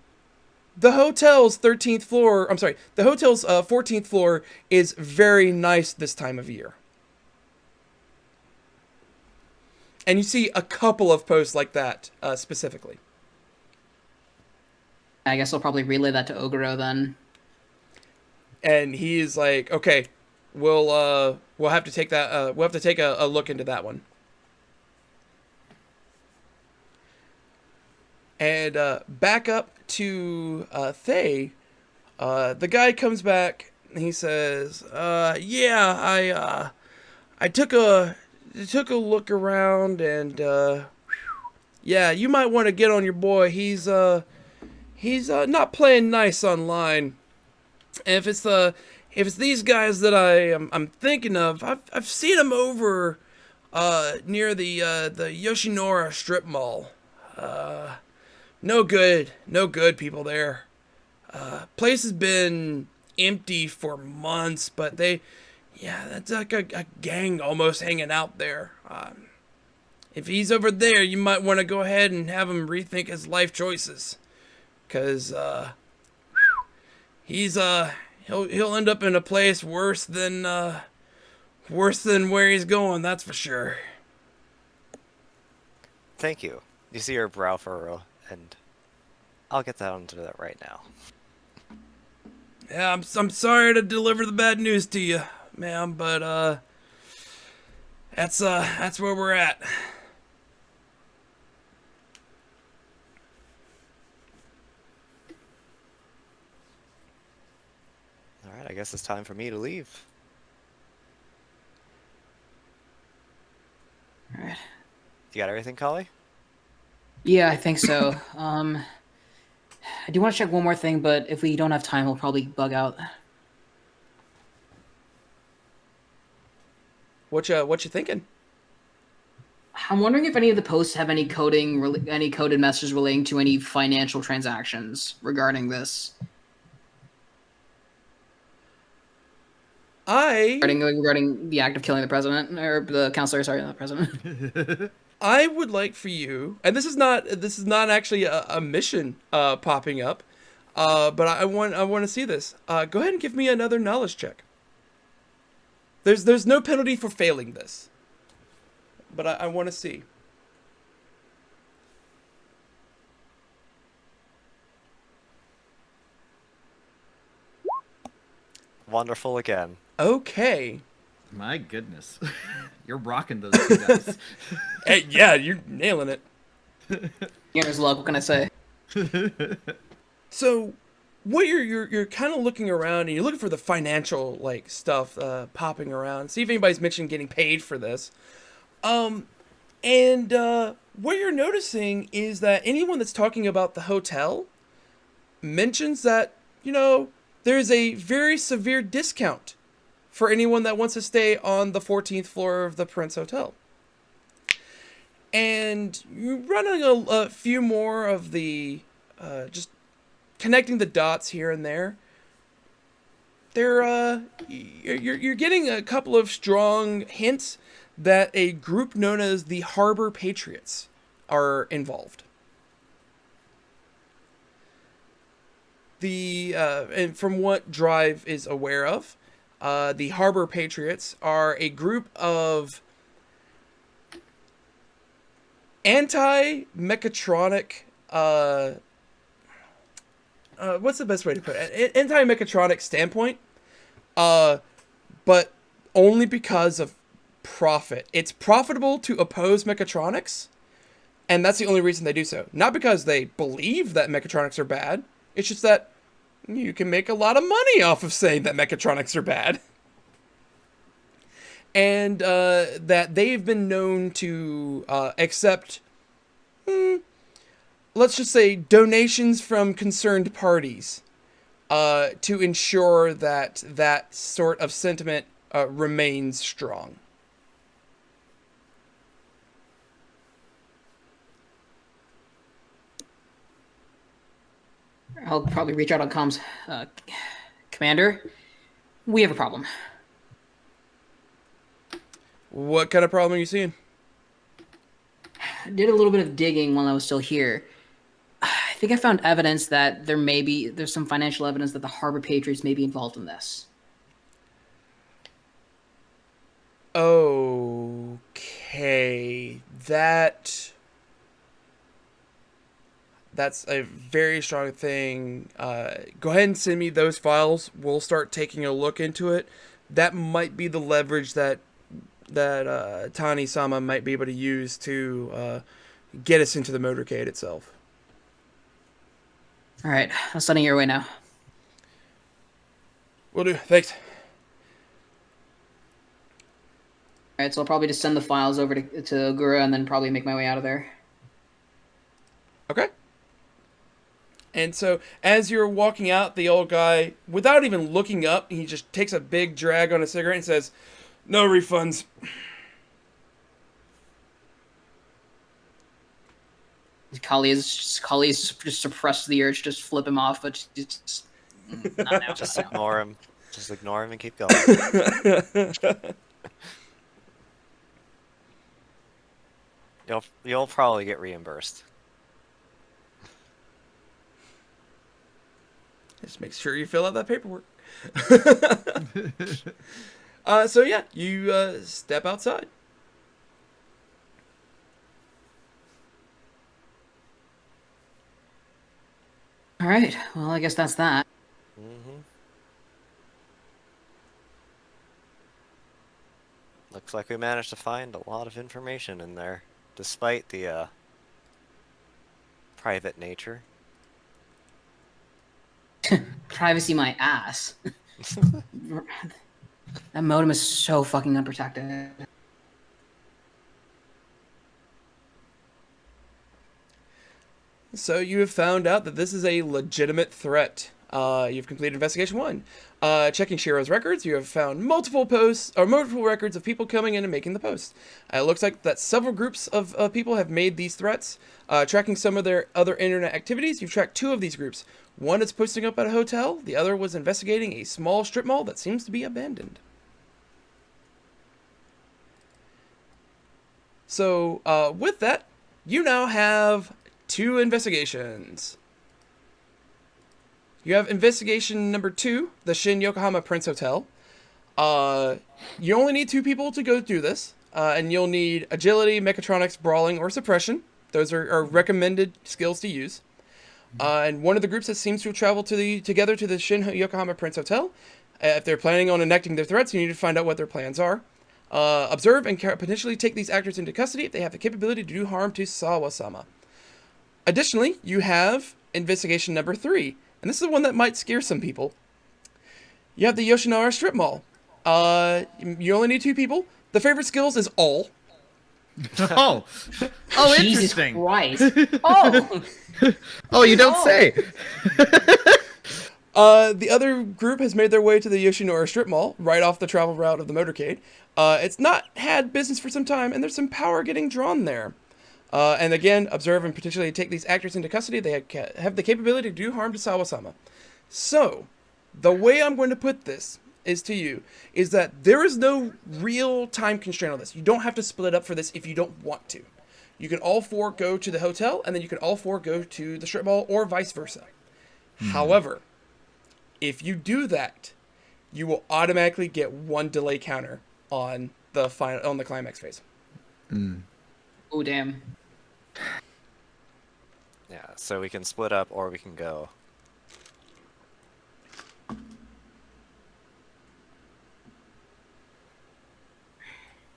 the hotel's 14th floor is very nice this time of year. And you see a couple of posts like that, specifically. I guess I'll probably relay that to Ogura then. And he's like, okay, we'll have to take that, we'll have to take a look into that one. And back up to Thay, the guy comes back and he says, yeah, I took a look around and yeah, you might want to get on your boy. He's not playing nice online. And if it's these guys that I'm thinking of, I've seen them over near the Yoshinora strip mall. No good people there. Place has been empty for months, but that's like a gang almost hanging out there. If he's over there, you might want to go ahead and have him rethink his life choices, cause he'll end up in a place worse than where he's going. That's for sure. Thank you. You see your brow furrow, and I'll get that onto that right now. Yeah, I'm sorry to deliver the bad news to you, ma'am, but that's where we're at. All right, I guess it's time for me to leave. All right. You got everything, Kali? Yeah, I think so. I do want to check one more thing, but if we don't have time, we'll probably bug out. What you thinking? I'm wondering if any of the posts have any coded messages relating to any financial transactions regarding this. Regarding the act of killing the president, or the counselor, sorry, not the president. I would like for you, and this is not actually a mission popping up, but I want to see this. Go ahead and give me another knowledge check. There's no penalty for failing this, but I want to see. Wonderful again. Okay. My goodness. You're rocking those two guys. Hey, yeah, you're nailing it. Beginner's luck, what can I say? So, what you're kind of looking around and you're looking for the financial like stuff popping around. See if anybody's mentioned getting paid for this. And what you're noticing is that anyone that's talking about the hotel mentions that, there's a very severe discount for anyone that wants to stay on the 14th floor of the Prince Hotel. And you're running a few more of the, just connecting the dots here and there. You're getting a couple of strong hints that a group known as the Harbor Patriots are involved. And from what Drive is aware of, the Harbor Patriots are a group of anti-mechatronic, what's the best way to put it? Anti-mechatronic standpoint, but only because of profit. It's profitable to oppose mechatronics, and that's the only reason they do so. Not because they believe that mechatronics are bad. It's just that you can make a lot of money off of saying that mechatronics are bad. And that they've been known to accept, let's just say, donations from concerned parties to ensure that that sort of sentiment remains strong. I'll probably reach out on comms. Commander, we have a problem. What kind of problem are you seeing? I did a little bit of digging while I was still here. I think I found evidence that there's some financial evidence that the Harbor Patriots may be involved in this. Okay, that's a very strong thing. Go ahead and send me those files. We'll start taking a look into it. That might be the leverage that Tani-sama might be able to use to get us into the motorcade itself. All right, I'm sending your way now. Will do. Thanks. All right, so I'll probably just send the files over to Ogura and then probably make my way out of there. Okay. And so, as you're walking out, the old guy, without even looking up, he just takes a big drag on a cigarette and says, "No refunds." Kali is just suppressed the urge to just flip him off, but just not now. Just ignore him. Just ignore him and keep going. You'll probably get reimbursed. Just make sure you fill out that paperwork. So yeah, you step outside. All right, well, I guess that's that. Mm-hmm. Looks like we managed to find a lot of information in there, despite the private nature. Privacy my ass. That modem is so fucking unprotected. So you have found out that this is a legitimate threat. You've completed investigation 1. Checking Shiro's records, you have found multiple posts or multiple records of people coming in and making the posts. It looks like that several groups of people have made these threats. Tracking some of their other internet activities, you've tracked 2 of these groups. One is posting up at a hotel. The other was investigating a small strip mall that seems to be abandoned. So with that, you now have 2 investigations. You have investigation number 2, the Shin Yokohama Prince Hotel. You only need 2 people to go through this, and you'll need agility, mechatronics, brawling, or suppression. Those are recommended skills to use. And one of the groups that seems to have traveled together to the Shin Yokohama Prince Hotel. If they're planning on enacting their threats, you need to find out what their plans are. Observe and potentially take these actors into custody if they have the capability to do harm to Sawa-sama. Additionally, you have investigation number 3, and this is the one that might scare some people. You have the Yoshinara Strip Mall. You only need 2 people. The favorite skills is all. Oh, Jesus interesting. Christ. Oh, Oh, you don't say. The other group has made their way to the Yoshinora Strip Mall, right off the travel route of the motorcade. It's not had business for some time, and there's some power getting drawn there. And again, observe and potentially take these actors into custody. They have the capability to do harm to Sawa-sama. So, the way I'm going to put this is that there is no real time constraint on this. You don't have to split up for this if you don't want to. You can all 4 go to the hotel, and then you can all 4 go to the strip mall, or vice versa. However, if you do that, you will automatically get 1 delay counter on the climax phase. oh damn. Yeah, so we can split up or we can go.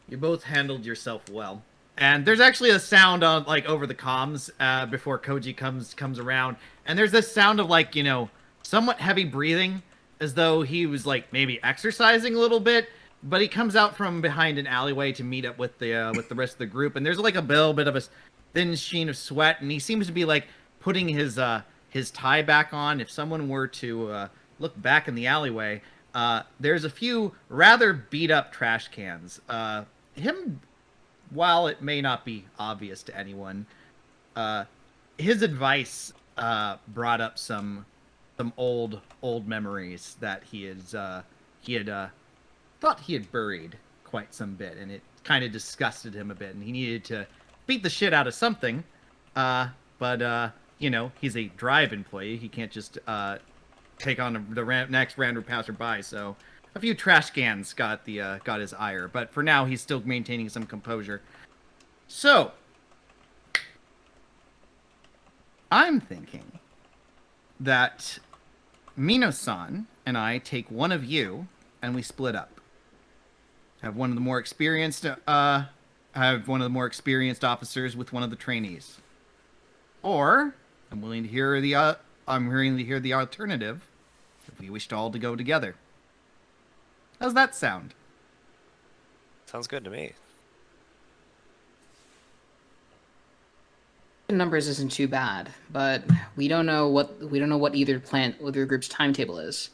You both handled yourself well. And there's actually a sound on like over the comms before Koji comes around, and there's this sound of like, you know, somewhat heavy breathing, as though he was like maybe exercising a little bit. But he comes out from behind an alleyway to meet up with the rest of the group, and there's like a little bit of a thin sheen of sweat, and he seems to be like putting his tie back on. If someone were to look back in the alleyway, there's a few rather beat up trash cans. Him, while it may not be obvious to anyone, his advice brought up some old memories that he had thought he had buried quite some bit, and it kind of disgusted him a bit, and he needed to beat the shit out of something. But you know, he's a Drive employee. He can't just take on the next random passerby. So a few trash cans got his ire, but for now he's still maintaining some composure. So I'm thinking that Mino-san and I take one of you and we split up. Have one of the more experienced officers with one of the trainees. Or I'm willing to hear the alternative if we wished all to go together. How's that sound? Sounds good to me. Numbers isn't too bad, but we don't know what either group's timetable is.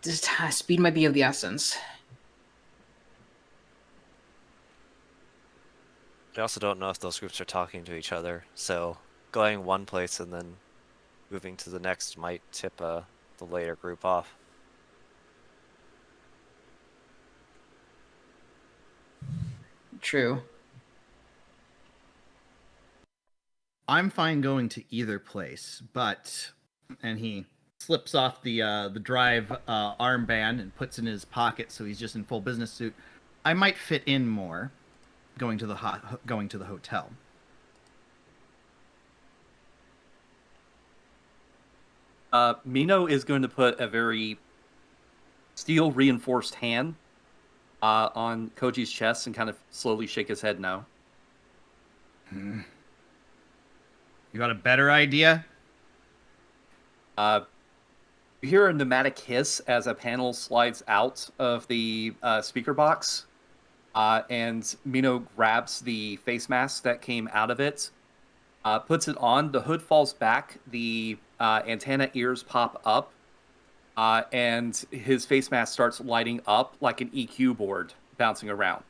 Just speed might be of the essence. I also don't know if those groups are talking to each other, so going one place and then moving to the next might tip the later group off. True. I'm fine going to either place, but... And he slips off the Drive armband and puts it in his pocket so he's just in full business suit. I might fit in more going to the hotel. Mino is going to put a very steel reinforced hand on Koji's chest and kind of slowly shake his head no. You got a better idea? You hear a pneumatic hiss as a panel slides out of the speaker box, and Mino grabs the face mask that came out of it, puts it on, the hood falls back, the antenna ears pop up, and his face mask starts lighting up like an EQ board bouncing around.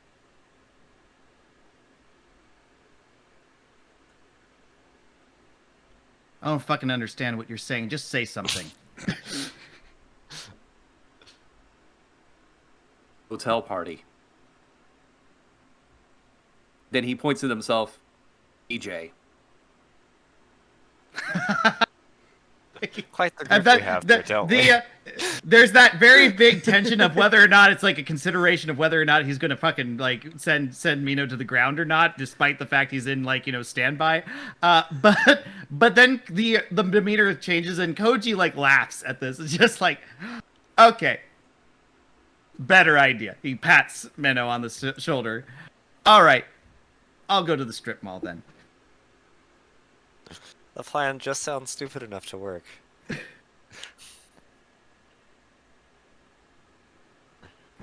I don't fucking understand what you're saying. Just say something. Hotel party. Then he points at himself, EJ. Quite the group we have there, don't we? There's that very big tension of whether or not it's like a consideration of whether or not he's gonna fucking like send Mino to the ground or not, despite the fact he's in like, you know, standby. But then the demeanor changes and Koji like laughs at this. It's just like, okay, better idea. He pats Mino on the shoulder. All right, I'll go to the strip mall then. The plan just sounds stupid enough to work.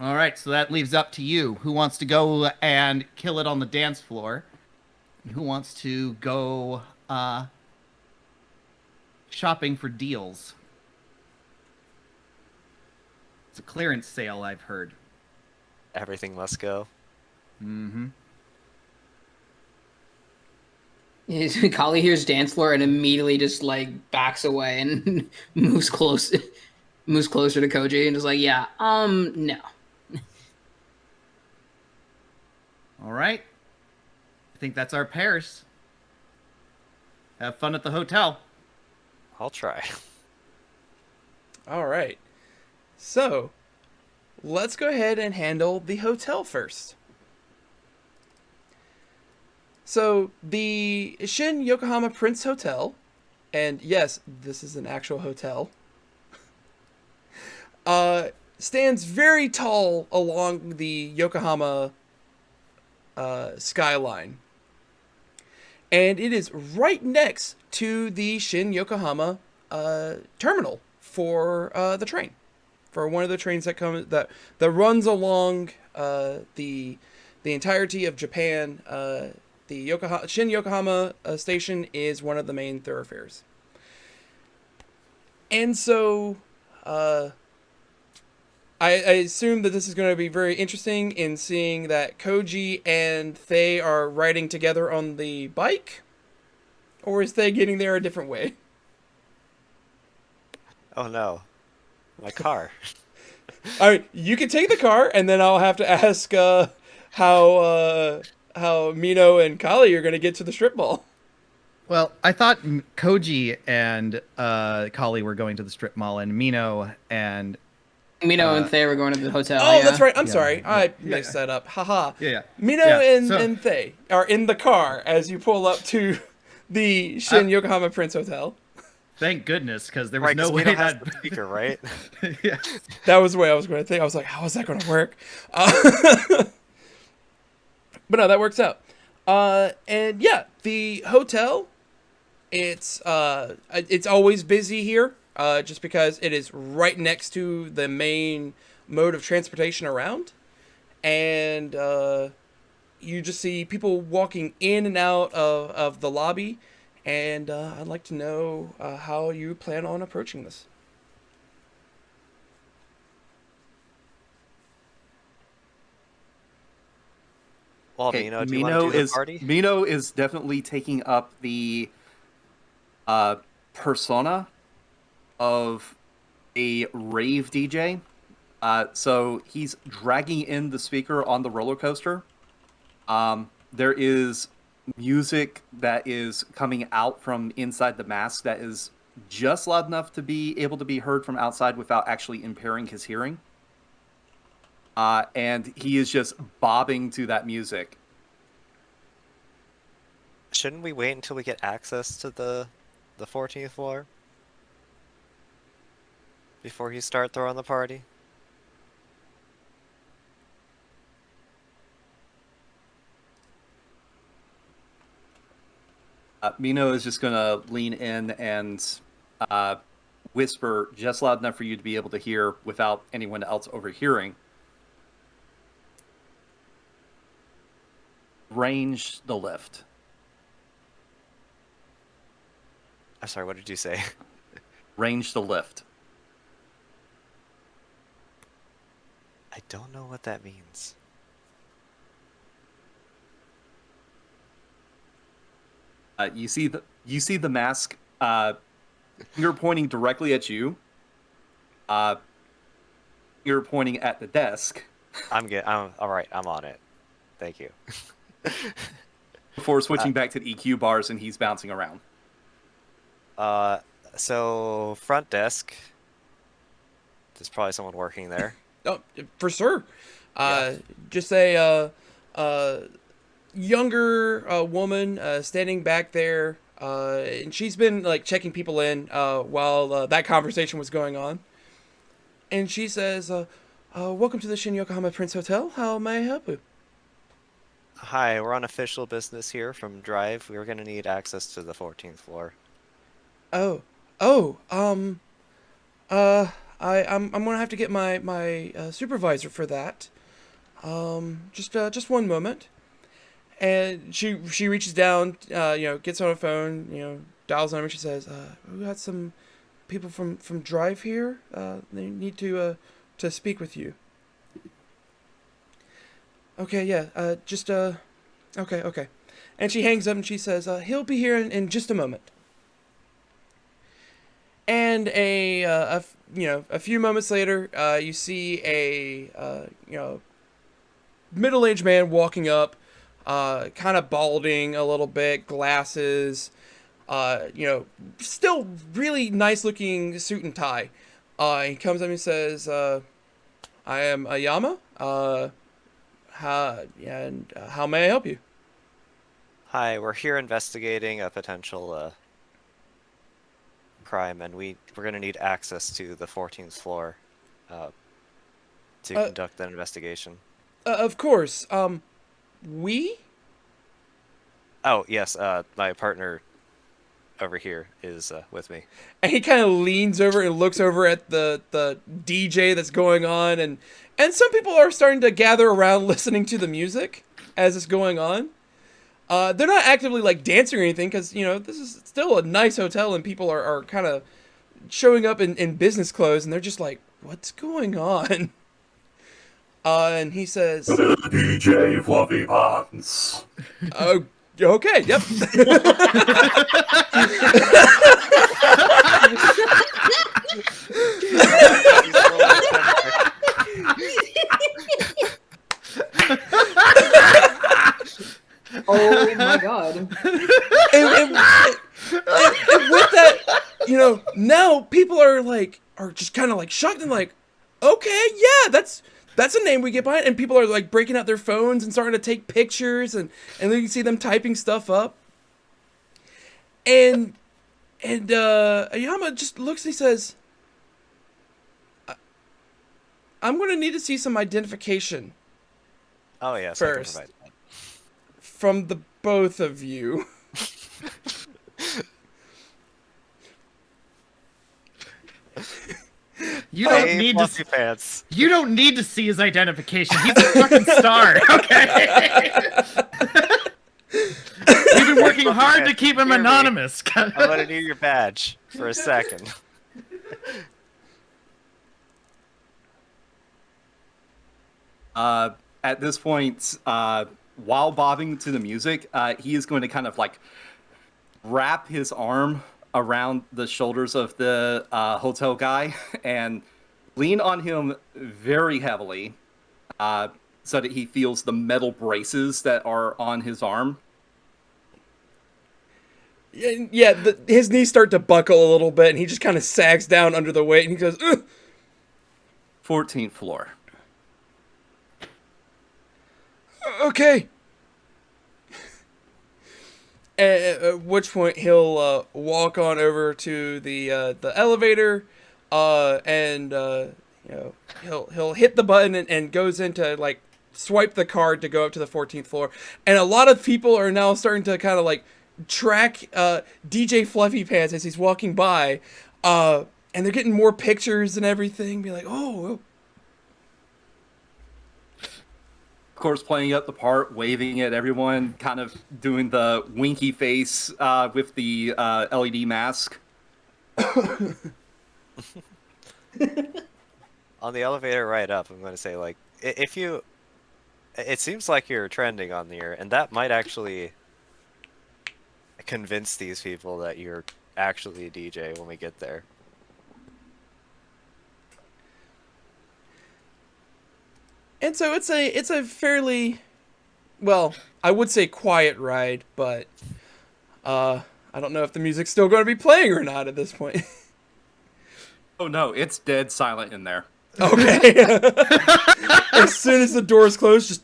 All right, so that leaves up to you. Who wants to go and kill it on the dance floor? And who wants to go shopping for deals? It's a clearance sale, I've heard. Everything must go. Mm-hmm. Kali hears dance floor and immediately just like backs away and moves closer to Koji and is like, yeah, no. All right. I think that's our pairs. Have fun at the hotel. I'll try. All right. So, let's go ahead and handle the hotel first. So, the Shin Yokohama Prince Hotel, and yes, this is an actual hotel, stands very tall along the Yokohama skyline. And it is right next to the Shin Yokohama terminal for the train, for one of the trains that runs along the entirety of Japan. The Shin Yokohama station is one of the main thoroughfares. And so I assume that this is going to be very interesting in seeing that Koji and Thay are riding together on the bike, or is Thay getting there a different way? Oh no, my car. All right, you can take the car, and then I'll have to ask how Mino and Kali are going to get to the strip mall. Well, I thought Koji and Kali were going to the strip mall, and Mino and Thay were going to the hotel. Oh, yeah. that's right. I'm Yeah, sorry. yeah, I mixed that up. Haha. Yeah. Mino Yeah, and, so- and Thay are in the car as you pull up to the Shin Yokohama Prince Hotel. Thank goodness, because there was Right, no 'cause way Mino has that. the speaker, right? Yeah. That was the way I was going to think. I was like, how is that going to work? But no, that works out. And yeah, the hotel, it's always busy here, just because it is right next to the main mode of transportation around. And you just see people walking in and out of the lobby. And I'd like to know how you plan on approaching this. Well, Okay, Mino, do you want to do the party? Mino is definitely taking up the persona of a rave DJ. So he's dragging in the speaker on the roller coaster. There is music that is coming out from inside the mask that is just loud enough to be able to be heard from outside without actually impairing his hearing. And he is just bobbing to that music. Shouldn't we wait until we get access to the 14th floor before you start throwing the party? Mino is just going to lean in and whisper just loud enough for you to be able to hear without anyone else overhearing. Range the lift. I'm sorry, what did you say? Range the lift. I don't know what that means. You see the mask finger pointing directly at you. Finger pointing at the desk. I'm all right. I'm on it. Thank you. Before switching back to the EQ bars, and he's bouncing around. So front desk. There's probably someone working there. Oh, for sure. Yeah. Just a younger woman standing back there, and she's been like checking people in while that conversation was going on. And she says, "Welcome to the Shin Yokohama Prince Hotel. How may I help you?" Hi, we're on official business here from Drive. We were gonna need access to the 14th floor. I'm gonna have to get my supervisor for that. Just one moment. And she reaches down, gets on her phone, dials number. She says, "We got some people from Drive here. They need to speak with you." Okay, yeah. Okay. And she hangs up and she says, "He'll be here in just a moment." And a few moments later, you see a middle-aged man walking up, kind of balding a little bit, glasses, still really nice-looking suit and tie. He comes up and says, "I am Ayama. How may I help you?" Hi, we're here investigating a potential crime, and we're gonna need access to the 14th floor to conduct that investigation. Of course. we? Oh, yes, my partner over here is with me. And he kind of leans over and looks over at the DJ that's going on, and some people are starting to gather around listening to the music as it's going on. They're not actively like dancing or anything because this is still a nice hotel and people are kind of showing up in business clothes and they're just like, what's going on? And he says, DJ Fluffy Pants. Oh, okay, yep. Oh my god. And with that, now people are just kind of like shocked and like, okay, yeah, that's a name we get behind. And people are like breaking out their phones and starting to take pictures, and then you can see them typing stuff up. And Ayama just looks and he says, I'm going to need to see some identification Oh, yes, First. I can provide that. from the both of you. You don't Hey, need to. Fluffy Pants. You don't need to see his identification. He's a fucking star. Okay. We've been working hard to keep him Hear me. anonymous. I'm gonna need your badge for a second. At this point, while bobbing to the music, he is going to kind of like wrap his arm around the shoulders of the hotel guy and lean on him very heavily so that he feels the metal braces that are on his arm. Yeah, his knees start to buckle a little bit, and he just kind of sags down under the weight, and he goes, ugh. 14th floor. Okay. At which point he'll walk on over to the elevator, and he'll hit the button and goes into like swipe the card to go up to the 14th floor. And a lot of people are now starting to kind of like track DJ Fluffy Pants as he's walking by, and they're getting more pictures and everything. Be like, oh. Of course, playing up the part, waving at everyone, kind of doing the winky face with the LED mask. On the elevator ride up, I'm going to say, like, if you... It seems like you're trending on the air, and that might actually convince these people that you're actually a DJ when we get there. And so it's a fairly, well, I would say quiet ride, but I don't know if the music's still going to be playing or not at this point. Oh no, it's dead silent in there. Okay. As soon as the doors close, just...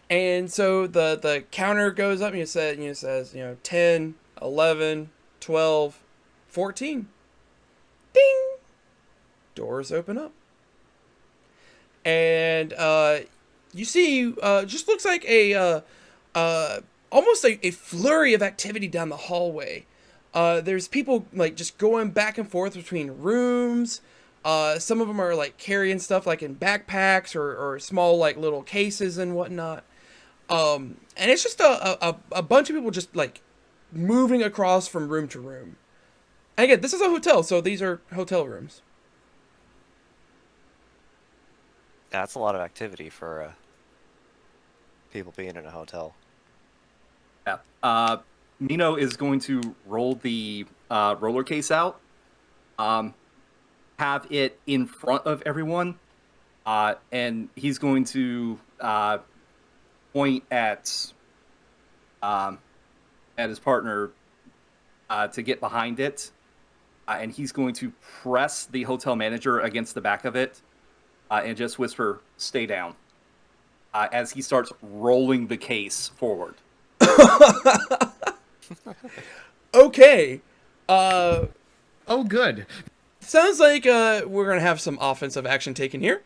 And so the counter goes up and it says 10, 11, 12, 14. Ding! Doors open up. And you see just looks like a almost a flurry of activity down the hallway. There's people like just going back and forth between rooms. Some of them are like carrying stuff like in backpacks or small like little cases and whatnot. And it's just a bunch of people just like moving across from room to room. And again, this is a hotel, so these are hotel rooms. That's a lot of activity for people being in a hotel. Yeah. Mino is going to roll the roller case out, have it in front of everyone, and he's going to point at his partner to get behind it, and he's going to press the hotel manager against the back of it and just whisper, "Stay down," as he starts rolling the case forward. Okay. Oh, good. sounds like we're gonna have some offensive action taken here.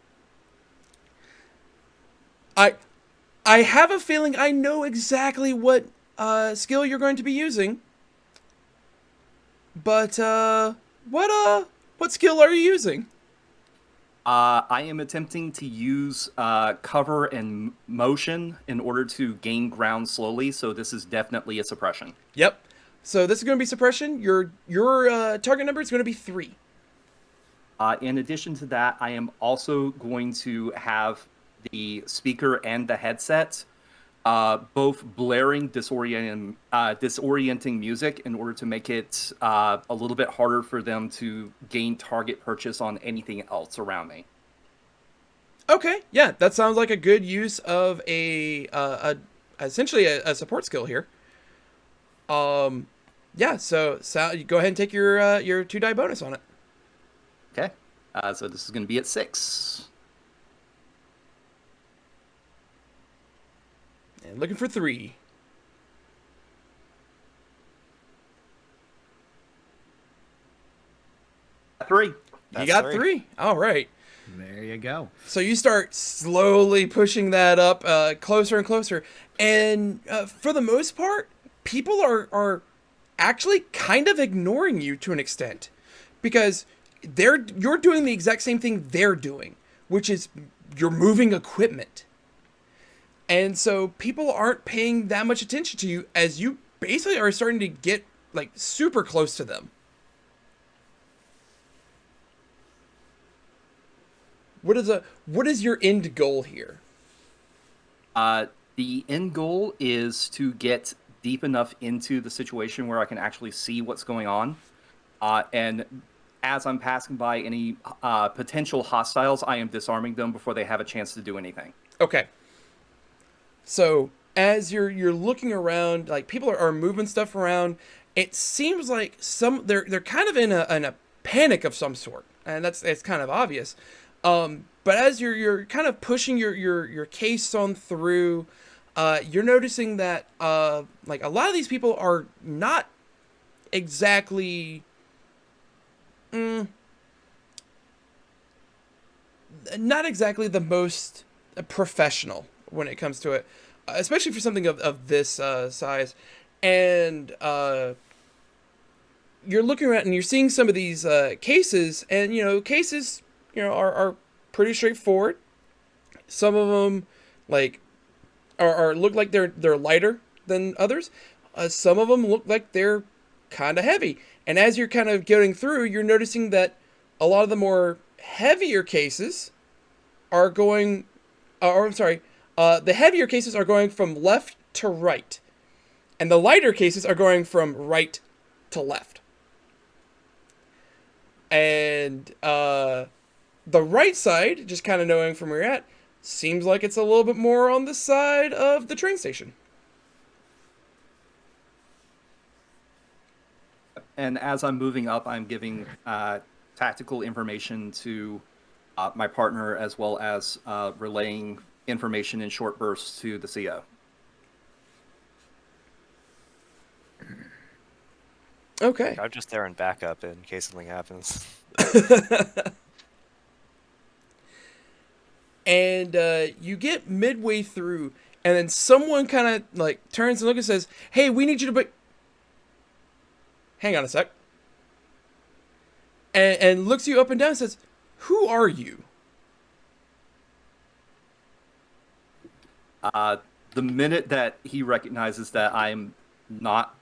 I have a feeling I know exactly what skill you're going to be using. But what skill are you using? I am attempting to use cover and motion in order to gain ground slowly, so this is definitely a suppression. Yep. So this is going to be suppression. Your target number is going to be 3. In addition to that, I am also going to have the speaker and the headset both blaring disorienting music in order to make it a little bit harder for them to gain target purchase on anything else around me. Okay, yeah, that sounds like a good use of essentially a support skill here. Yeah, so you go ahead and take your 2 die bonus on it. Okay, so this is going to be at 6. And looking for 3. Three. You got 3. All right. There you go. So you start slowly pushing that up closer and closer. And for the most part, people are actually kind of ignoring you to an extent. Because you're doing the exact same thing they're doing, which is you're moving equipment. And so people aren't paying that much attention to you as you basically are starting to get like super close to them. What is your end goal here? The end goal is to get deep enough into the situation where I can actually see what's going on. And as I'm passing by any potential hostiles, I am disarming them before they have a chance to do anything. Okay. So as you're looking around, like people are moving stuff around, it seems like they're kind of in a panic of some sort, and it's kind of obvious. But as you're kind of pushing your case on through, you're noticing that like a lot of these people are not exactly the most professional when it comes to it, especially for something of this size. And you're looking around and you're seeing some of these cases, and cases are pretty straightforward. Some of them like are look like they're lighter than others. Some of them look like they're kind of heavy. And as you're kind of getting through, you're noticing that a lot of the more heavier cases are going, the heavier cases are going from left to right, and the lighter cases are going from right to left. And the right side, just kind of knowing from where you're at, seems like it's a little bit more on the side of the train station. And as I'm moving up, I'm giving tactical information to my partner, as well as relaying information in short bursts to the CO. Okay. I'm just there in backup in case something happens. And you get midway through, and then someone kind of like turns and looks and says, "Hey, we need you to hang on a sec." And looks you up and down and says, "Who are you?" The minute that he recognizes that I'm not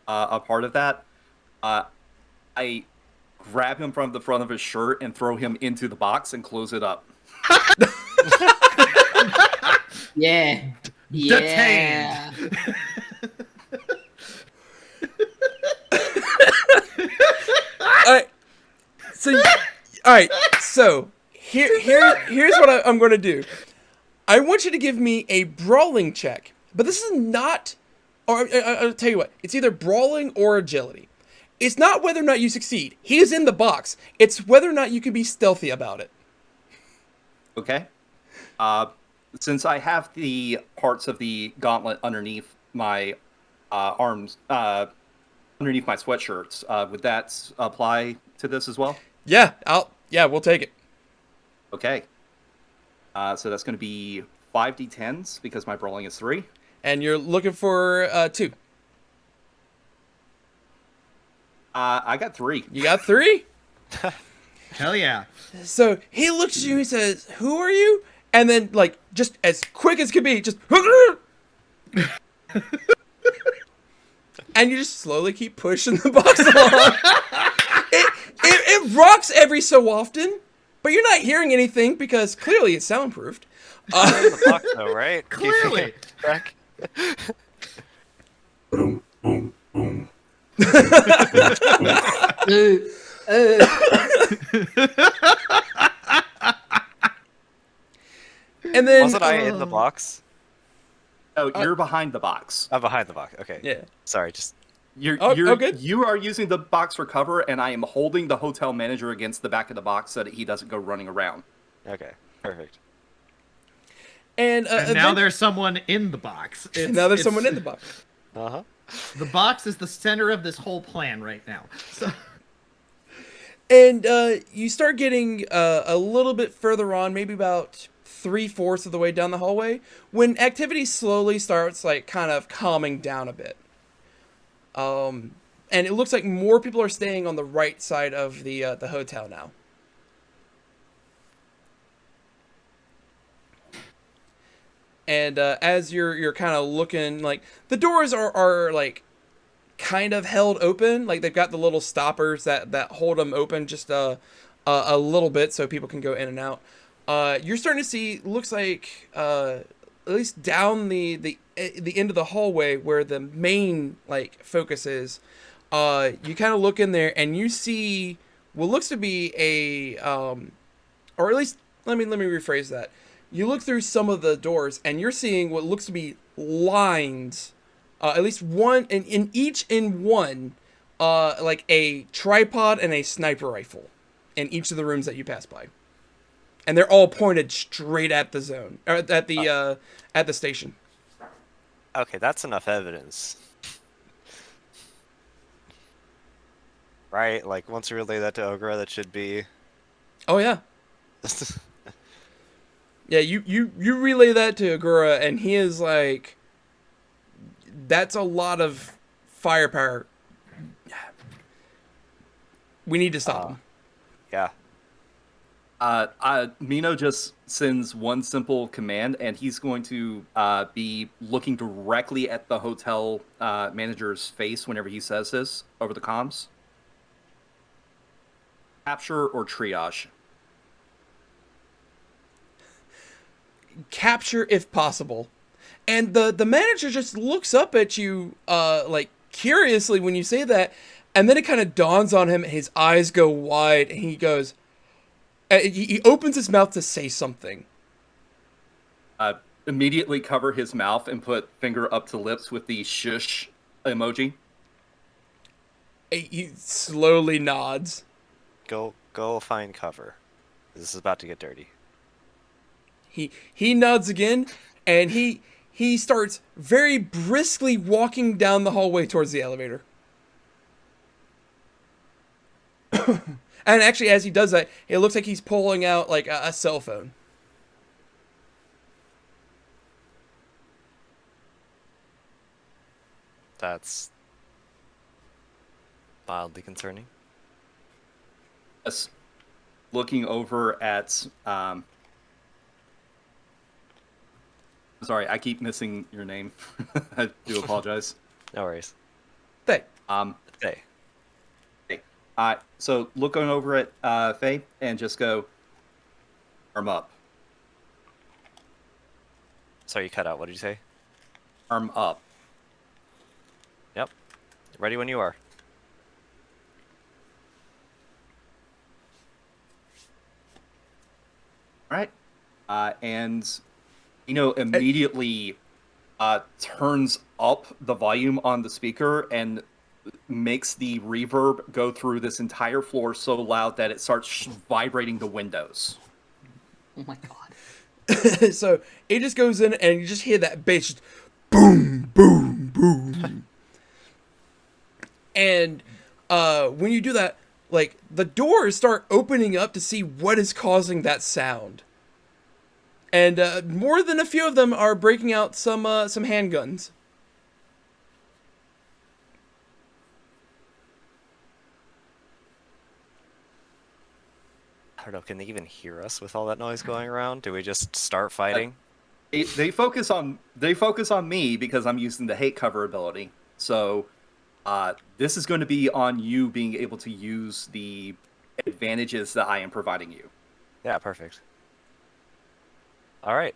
a part of that, I grab him from the front of his shirt and throw him into the box and close it up. Yeah. Detained. All right. So here's what I'm going to do. I want you to give me a brawling check, but this is not. Or I'll tell you what. It's either brawling or agility. It's not whether or not you succeed. He is in the box. It's whether or not you can be stealthy about it. Okay. Since I have the parts of the gauntlet underneath my arms, underneath my sweatshirts, would that apply to this as well? Yeah, we'll take it. Okay. So that's going to be 5d10s because my brawling is 3. And you're looking for 2. I got 3. You got 3? Hell yeah. So he looks at you, he says, "Who are you?" And then, like, just as quick as could be, just... and you just slowly keep pushing the box along. It rocks every so often, but you're not hearing anything because clearly it's soundproofed. The box, though, right? Clearly. Back. Boom, boom, boom. And then... Wasn't I in the box? Oh, you're behind the box. I'm behind the box. Okay. Yeah. Sorry, just... Good. You are using the box for cover, and I am holding the hotel manager against the back of the box so that he doesn't go running around. Okay, perfect. And now there's someone in the box. Someone in the box. Uh-huh. The box is the center of this whole plan right now. So. And you start getting a little bit further on, maybe about 3/4 of the way down the hallway, when activity slowly starts, like, kind of calming down a bit. And it looks like more people are staying on the right side of the hotel now. And as you're kind of looking, like, the doors are like kind of held open, like they've got the little stoppers that hold them open just a little bit so people can go in and out. You're starting to see, looks like at least down the end of the hallway where the main, like, focus is, you kind of look in there and you see what looks to be a or at least let me rephrase that. You look through some of the doors and you're seeing what looks to be lines, at least one in one, like a tripod and a sniper rifle in each of the rooms that you pass by. And they're all pointed straight at the zone, or at the station. Okay, that's enough evidence. Right? Like, once we relay that to Ogura, that should be... Oh, yeah. Yeah, you relay that to Ogura, and he is like, that's a lot of firepower. We need to stop him. Yeah. Mino just sends one simple command, and he's going to be looking directly at the hotel manager's face whenever he says this over the comms. Capture or triage? Capture if possible. And the manager just looks up at you like curiously when you say that, and then it kind of dawns on him, his eyes go wide, and he goes, he opens his mouth to say something. Immediately cover his mouth and put finger up to lips with the shush emoji. He slowly nods. Go find cover. This is about to get dirty. He nods again, and he starts very briskly walking down the hallway towards the elevator. And actually, as he does that, it looks like he's pulling out, like, a cell phone. That's mildly concerning. Yes. Looking over at... Sorry, I keep missing your name. I do apologize. No worries. Hey. Hey. So looking over at Faye and just go, arm up. Sorry, you cut out. What did you say? Arm up. Yep. Ready when you are. All right. And, immediately turns up the volume on the speaker and makes the reverb go through this entire floor so loud that it starts vibrating the windows. Oh my god. So it just goes in and you just hear that bass just boom, boom, boom. And when you do that, like the doors start opening up to see what is causing that sound. And more than a few of them are breaking out some handguns. I don't know. Can they even hear us with all that noise going around? Do we just start fighting? They focus on me because I'm using the hate cover ability. So this is going to be on you being able to use the advantages that I am providing you. Yeah, perfect. All right.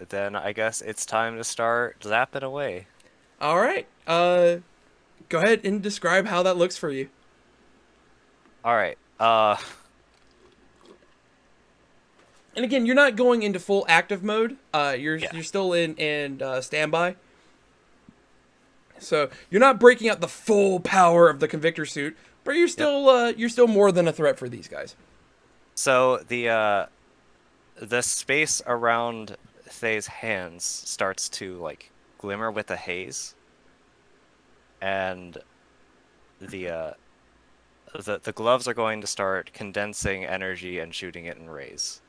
Then I guess it's time to start zapping away. All right. Go ahead and describe how that looks for you. All right. And again, you're not going into full active mode. You're still in standby. So you're not breaking out the full power of the Convictor suit, but you're still more than a threat for these guys. So the space around Thay's hands starts to like glimmer with the haze, and the gloves are going to start condensing energy and shooting it in rays.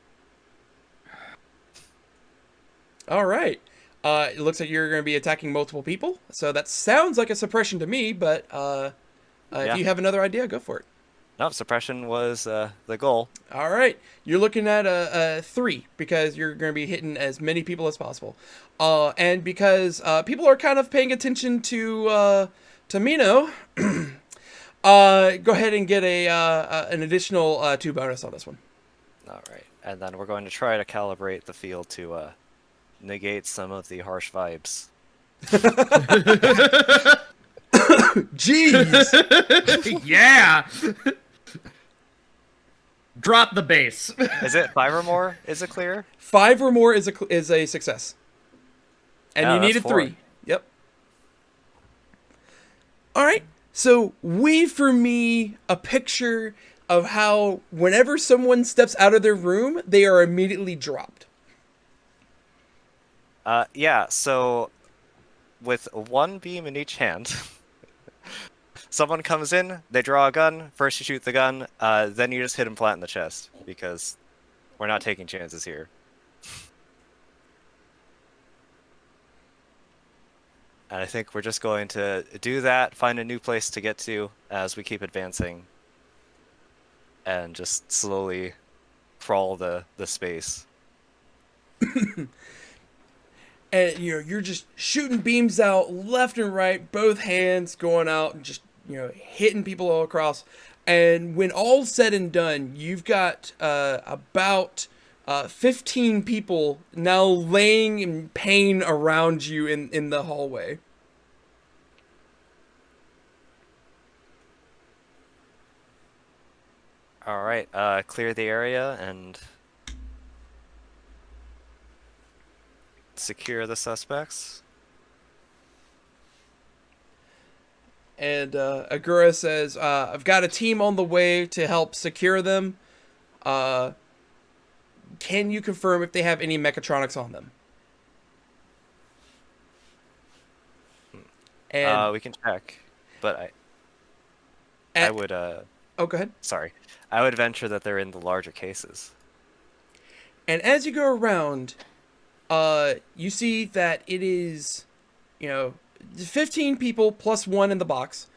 All right. It looks like you're going to be attacking multiple people, so that sounds like a suppression to me. But if you have another idea, go for it. No, suppression was the goal. All right, you're looking at a 3 because you're going to be hitting as many people as possible, and because people are kind of paying attention to Mino. Go ahead and get an additional 2 bonus on this one. All right, and then we're going to try to calibrate the field to negate some of the harsh vibes. Jeez. Yeah. Drop the bass. Is it 5 or more? Is it clear? 5 or more is a success, and Yeah, you that's needed 4. 3. Yep. All right. So weave for me a picture of how whenever someone steps out of their room, they are immediately dropped. Yeah, so with 1 beam in each hand, someone comes in, they draw a gun, first you shoot the gun, then you just hit him flat in the chest, because we're not taking chances here. And I think we're just going to do that, find a new place to get to as we keep advancing, and just slowly crawl the space. And you're just shooting beams out left and right, both hands going out and just hitting people all across. And when all's said and done, you've got about 15 people now laying in pain around you in the hallway. All right, clear the area and secure the suspects. And Ogura says, I've got a team on the way to help secure them. Can you confirm if they have any mechatronics on them? And We can check, but I would oh, go ahead. sorry, I would venture that they're in the larger cases. And as you go around, you see that it is, 15 people plus 1 in the box.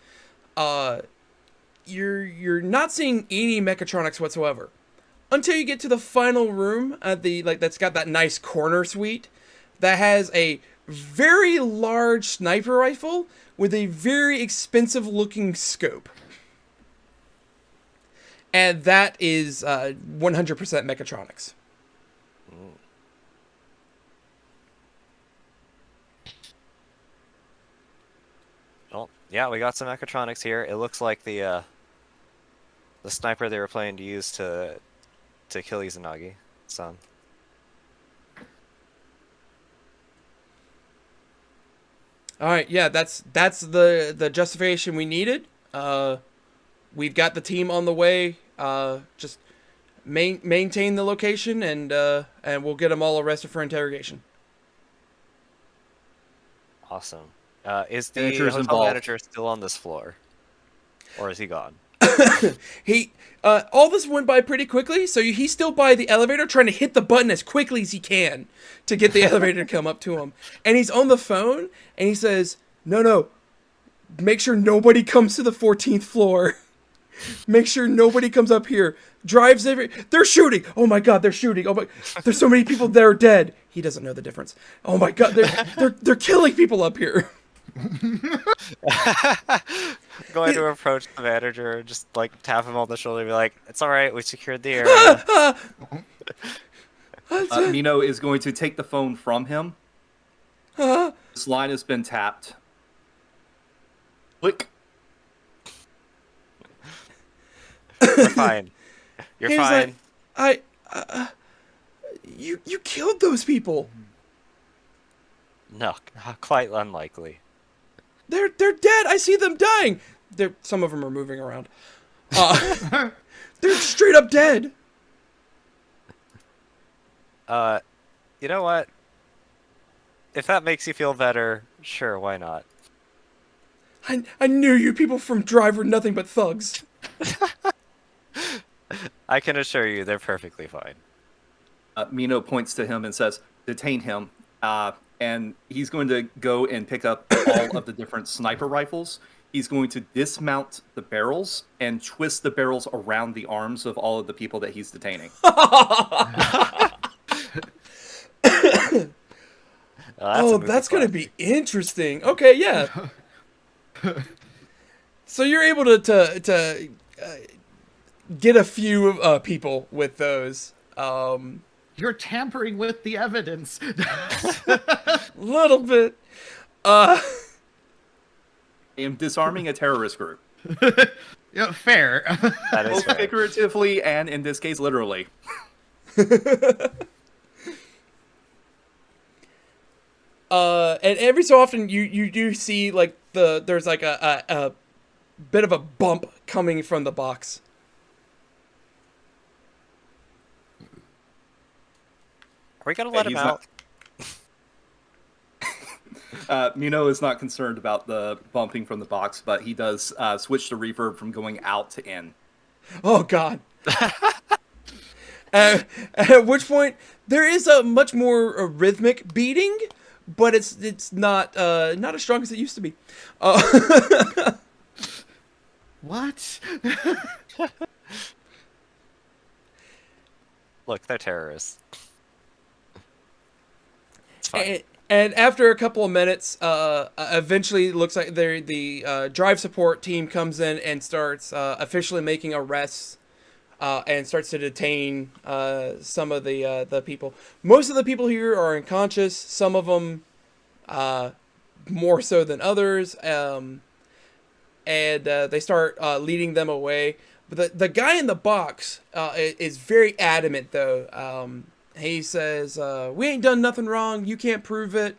You're not seeing any mechatronics whatsoever until you get to the final room at that's got that nice corner suite that has a very large sniper rifle with a very expensive looking scope. And that is 100% mechatronics. Well, yeah, we got some mechatronics here. It looks like the sniper they were planning to use to kill Izanagi-san. All right, yeah, that's the justification we needed. We've got the team on the way. Just maintain the location, and we'll get them all arrested for interrogation. Awesome. Is the Managers hotel involved. manager still on this floor, or is he gone? He all this went by pretty quickly, so he's still by the elevator trying to hit the button as quickly as he can to get the elevator to come up to him. And he's on the phone and he says, "No. Make sure nobody comes to the 14th floor. Make sure nobody comes up here. Drives every. They're shooting. Oh my god, they're shooting. Oh my, there's so many people that are dead." He doesn't know the difference. Oh my god, they're killing people up here. Going to approach the manager and just like tap him on the shoulder and be like, "It's all right, we secured the area." Mino is going to take the phone from him. This line has been tapped. Click. You're fine. You're He's fine. like, you killed those people. No, quite unlikely. They're dead. I see them dying. Some of them are moving around. They're straight up dead. You know what? If that makes you feel better, sure, why not? I knew you people from Drive were nothing but thugs. I can assure you they're perfectly fine. Mino points to him and says, "Detain him." And he's going to go and pick up all of the different sniper rifles. He's going to dismount the barrels and twist the barrels around the arms of all of the people that he's detaining. That's going to be interesting. Okay, yeah. So you're able to get a few people with those. You're tampering with the evidence. Little bit. I am disarming a terrorist group. Yeah, fair. That is Both fair. figuratively and, in this case, literally. And every so often you do see like there's like a bit of a bump coming from the box. Are we gonna let him out? Mino is not concerned about the bumping from the box, but he does switch the reverb from going out to in. Oh God. At which point there is a much more rhythmic beating, but it's not as strong as it used to be. What? Look, they're terrorists. It's fine. And after a couple of minutes, eventually it looks like the drive support team comes in and starts officially making arrests and starts to detain some of the people. Most of the people here are unconscious. Some of them more so than others. And they start leading them away. But the guy in the box is very adamant, though. He says, "We ain't done nothing wrong. You can't prove it."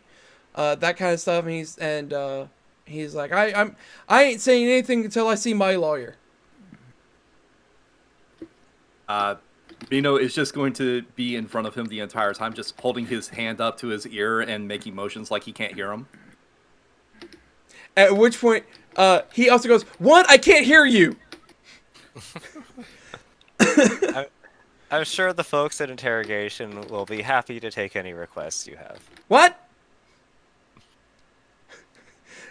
That kind of stuff. And he's like, I ain't saying anything until I see my lawyer." Mino is just going to be in front of him the entire time, just holding his hand up to his ear and making motions like he can't hear him. At which point, he also goes, "One, I can't hear you." I'm sure the folks at interrogation will be happy to take any requests you have. What?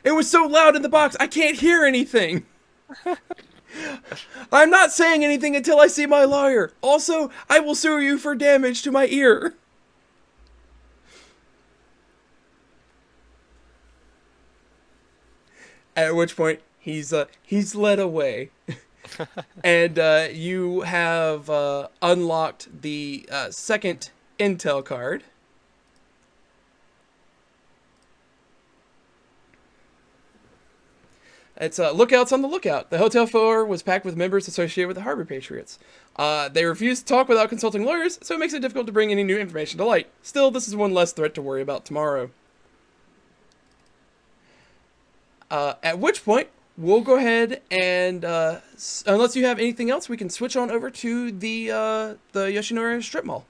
It was so loud in the box, I can't hear anything. I'm not saying anything until I see my lawyer. Also, I will sue you for damage to my ear. At which point, he's led away. And you have unlocked the second intel card. It's lookouts on the lookout. The hotel floor was packed with members associated with the Harbor Patriots. They refuse to talk without consulting lawyers, so it makes it difficult to bring any new information to light. Still, this is one less threat to worry about tomorrow. At which point, we'll go ahead and, unless you have anything else, we can switch on over to the Yoshinori Strip Mall.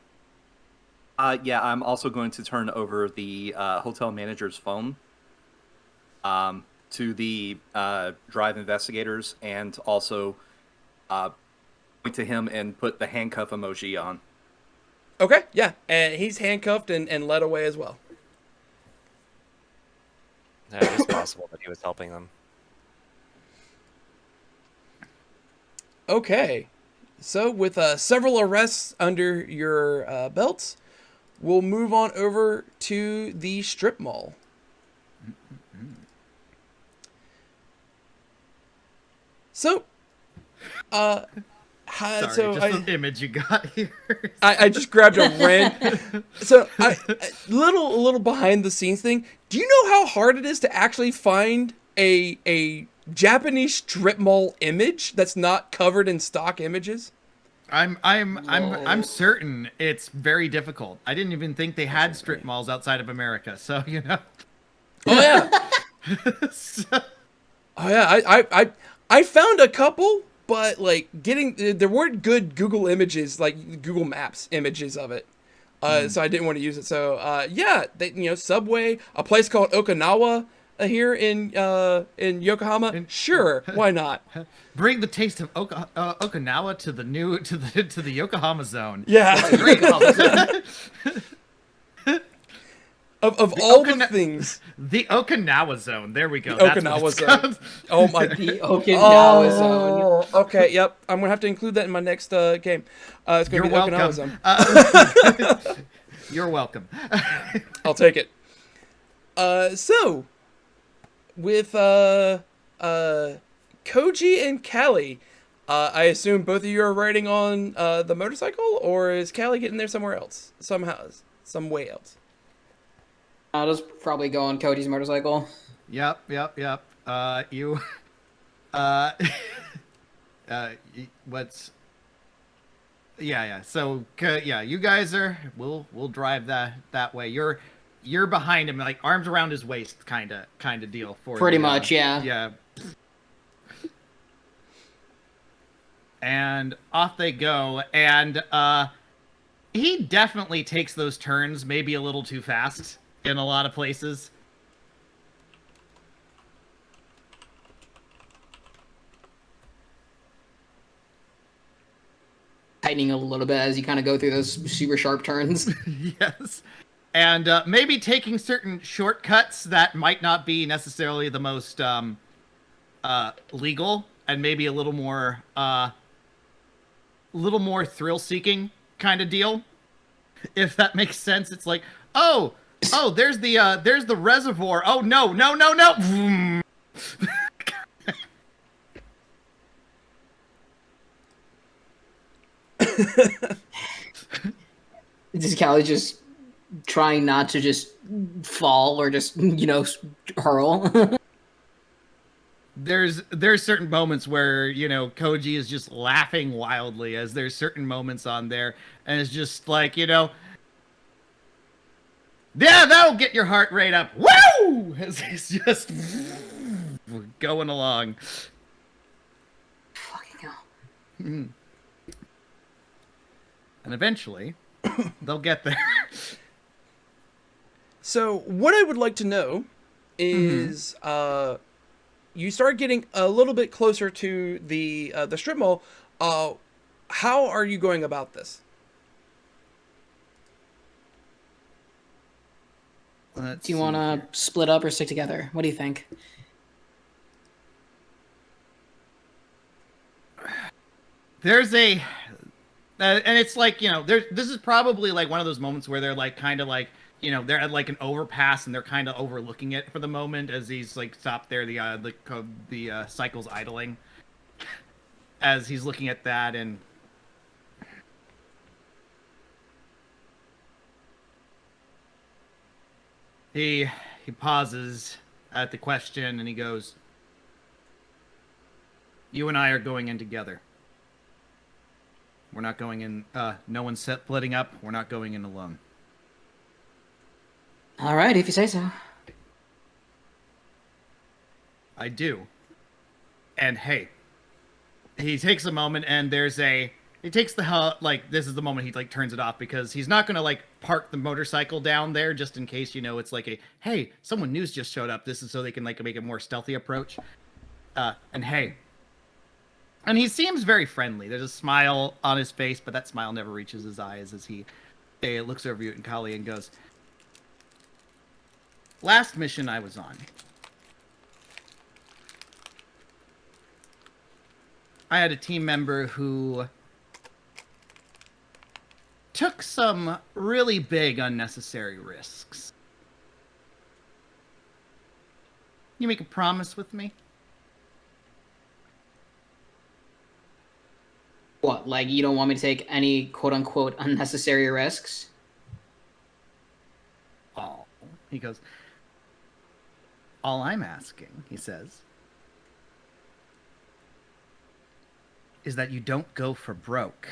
Yeah, I'm also going to turn over the hotel manager's phone to the drive investigators, and also point to him and put the handcuff emoji on. Okay, yeah, and he's handcuffed and led away as well. Yeah, it is possible that he was helping them. Okay, so with several arrests under your belts, we'll move on over to the strip mall. So, Sorry, so just the image you got here. I just grabbed a random. So a little behind the scenes thing. Do you know how hard it is to actually find a Japanese strip mall image that's not covered in stock images? I'm certain it's very difficult. I didn't even think they had strip malls outside of America, so you know. Oh yeah. So, Oh yeah. I found a couple, but like there weren't good Google images, like Google Maps images of it. So I didn't want to use it. So yeah, Subway, a place called Okinawa here in Yokohama. Sure, why not? bring the taste of Okinawa to the Yokohama Zone. Yeah. Great. Of all the things. The Okinawa Zone. There we go. The That's Okinawa what it's Zone. called. Oh my. The Okinawa Zone. Okay, yep. I'm gonna have to include that in my next game. It's gonna You're be the Okinawa welcome. Zone. You're welcome. I'll take it. So with Koji and Callie, I assume both of you are riding on the motorcycle, or is Callie getting there somewhere else? Somehow, some way else. I'll just probably go on Cody's motorcycle. Yep. What's? Yeah. So yeah, you guys we'll drive that way. You're behind him, like arms around his waist, kind of deal. Pretty much, yeah. Yeah. And off they go, and he definitely takes those turns maybe a little too fast in a lot of places. Tightening a little bit as you kind of go through those super sharp turns. Yes. And maybe taking certain shortcuts that might not be necessarily the most legal, and maybe a little more thrill-seeking kind of deal, if that makes sense. It's like, oh, there's the reservoir. Oh no. This Callie just trying not to just fall or just hurl. There's certain moments where Koji is just laughing wildly, as there's certain moments on there, and it's just like yeah, that'll get your heart rate up. Woo! As he's just going along. Fucking hell. And eventually, they'll get there. So what I would like to know is, you start getting a little bit closer to the strip mall. How are you going about this? Do you want to split up or stick together? What do you think? There's a, and it's like this is probably like one of those moments where they're like kind of like they're at like an overpass and they're kind of overlooking it for the moment as he's like stopped there. The cycle's idling as he's looking at that, and he pauses at the question and he goes, "You and I are going in together. We're not going in. No one's splitting up. We're not going in alone." All right, if you say so. I do. And hey, he takes a moment, and he takes this is the moment he like turns it off, because he's not gonna like park the motorcycle down there just in case it's like hey, someone new's just showed up. This is so they can like make a more stealthy approach. And hey, And he seems very friendly. There's a smile on his face, but that smile never reaches his eyes as he looks over you and Kali and goes, last mission I was on, I had a team member who took some really big unnecessary risks. You make a promise with me? What, like you don't want me to take any quote-unquote unnecessary risks? Oh. He goes, all I'm asking, he says, is that you don't go for broke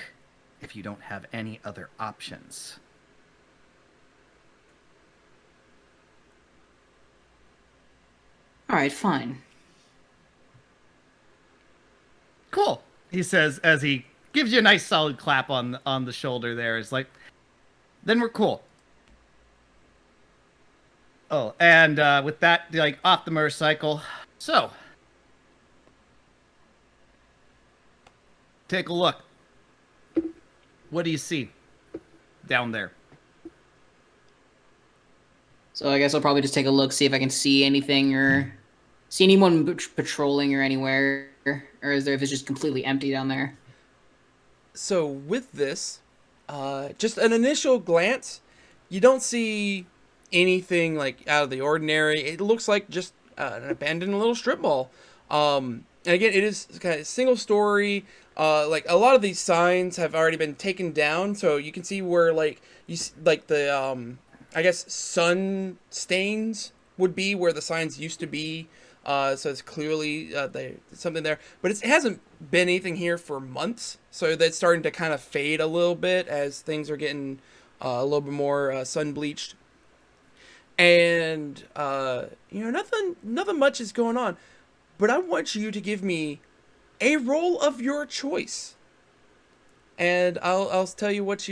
if you don't have any other options. All right, fine. Cool, he says as he gives you a nice solid clap on the shoulder there. It's like, then we're cool. Oh, and with that, like, off the motorcycle. So, take a look. What do you see down there? So I guess I'll probably just take a look, see if I can see anything or see anyone patrolling or anywhere, or is there if it's just completely empty down there? So with this, just an initial glance, you don't see anything like out of the ordinary. It looks like just an abandoned little strip mall. And again, it is kind of single story. Like a lot of these signs have already been taken down, so you can see where like like the I guess sun stains would be where the signs used to be. So it's clearly there's something there, but it hasn't been anything here for months. So that's starting to kind of fade a little bit as things are getting a little bit more sun bleached. And nothing much is going on. But I want you to give me a roll of your choice, and I'll tell you what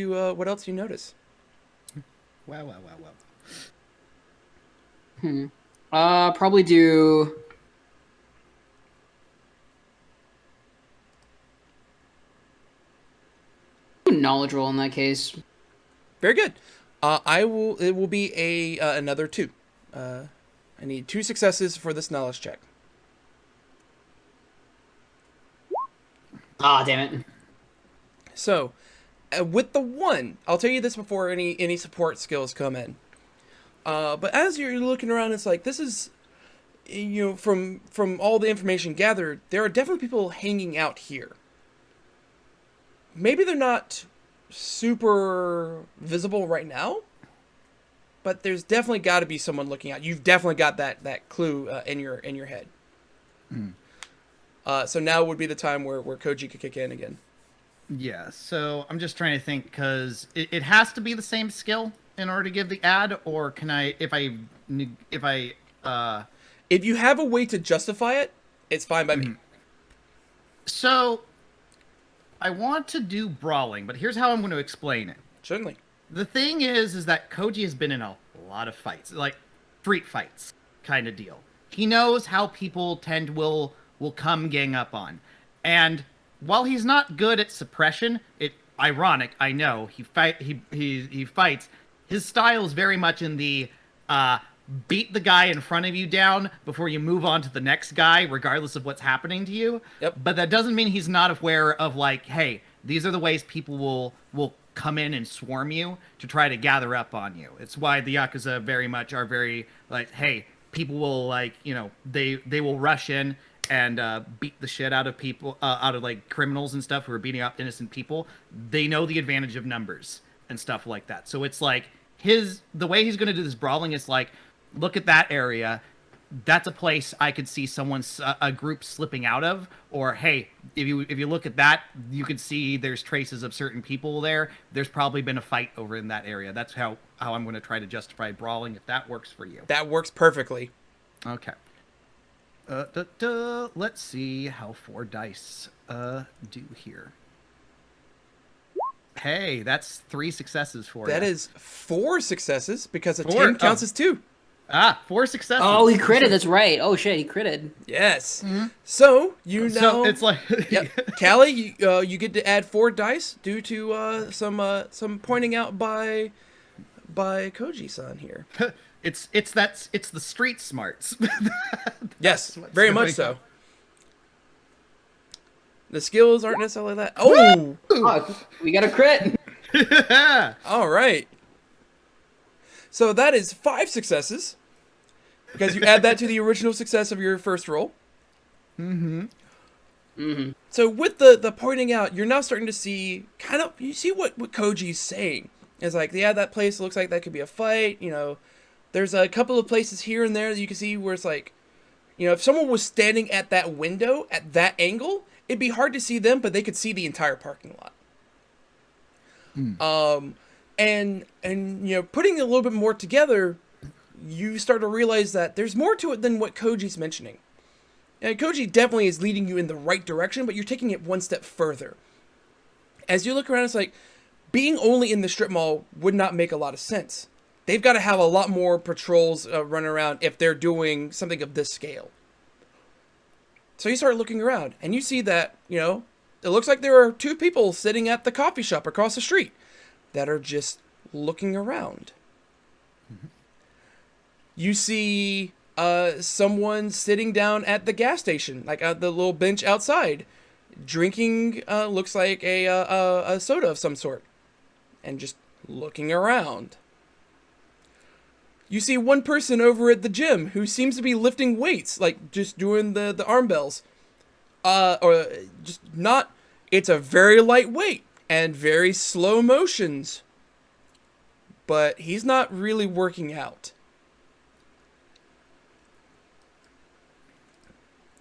else you notice. Wow. Probably do. Knowledge roll in that case. Very good. It will be another 2. I need 2 successes for this knowledge check. Ah, damn it. So, with the 1, I'll tell you this before any support skills come in. But as you're looking around, it's like this is, from all the information gathered, there are definitely people hanging out here. Maybe they're not super visible right now, but there's definitely got to be someone looking out. You've definitely got that clue in your head. So now would be the time where Koji could kick in again. Yeah, so I'm just trying to think, because it has to be the same skill in order to give the ad, or can I, if you have a way to justify it, it's fine by me. So, I want to do brawling, but here's how I'm going to explain it. Certainly. The thing is that Koji has been in a lot of fights, like street fights kind of deal. He knows how people will come gang up on. And while he's not good at suppression, ironic, I know, he fights. His style is very much in the beat the guy in front of you down before you move on to the next guy, regardless of what's happening to you. Yep. But that doesn't mean he's not aware of, like, hey, these are the ways people will come in and swarm you to try to gather up on you. It's why the Yakuza are very like, hey, people will, like, they will rush in and beat the shit out of people, out of like criminals and stuff who are beating up innocent people. They know the advantage of numbers and stuff like that. So it's like the way he's going to do this brawling is like, look at that area. That's a place I could see a group slipping out of. Or, hey, if you look at that, you can see there's traces of certain people there. There's probably been a fight over in that area. That's how I'm going to try to justify brawling, if that works for you. That works perfectly. Okay. Let's see how 4 dice do here. Hey, that's 3 successes for you. That is 4 successes, because a 4? 10 counts as 2. 4 successes. Oh, he critted. That's right. Oh shit, he critted. Yes. So you know. So it's like, Yep. Callie, you get to add 4 dice due to some pointing out by Koji-san here. it's the street smarts. Yes, what's very going much on. so. The skills aren't necessarily that. Oh, Oh, we got a crit. all right. So that is 5 successes because you add that to the original success of your first roll. So with the pointing out, you're now starting to see you see what Koji's saying. It's like, yeah, that place looks like that could be a fight. You know, there's a couple of places here and there that you can see where it's like, you know, if someone was standing at that window at that angle, it'd be hard to see them, but they could see the entire parking lot. And you know, putting a little bit more together, you start to realize that there's more to it than what Koji's mentioning. And Koji definitely is leading you in the right direction, but you're taking it one step further. As you look around, it's like, being only in the strip mall would not make a lot of sense. They've got to have a lot more patrols running around if they're doing something of this scale. So you start looking around, and you see that, you know, it looks like there are 2 people sitting at the coffee shop across the street that are just looking around. You see someone sitting down at the gas station, like at the little bench outside, drinking looks like a soda of some sort, and just looking around. You see one person over at the gym who seems to be lifting weights, like just doing the arm bells, or just not. It's a very light weight and very slow motions, but he's not really working out.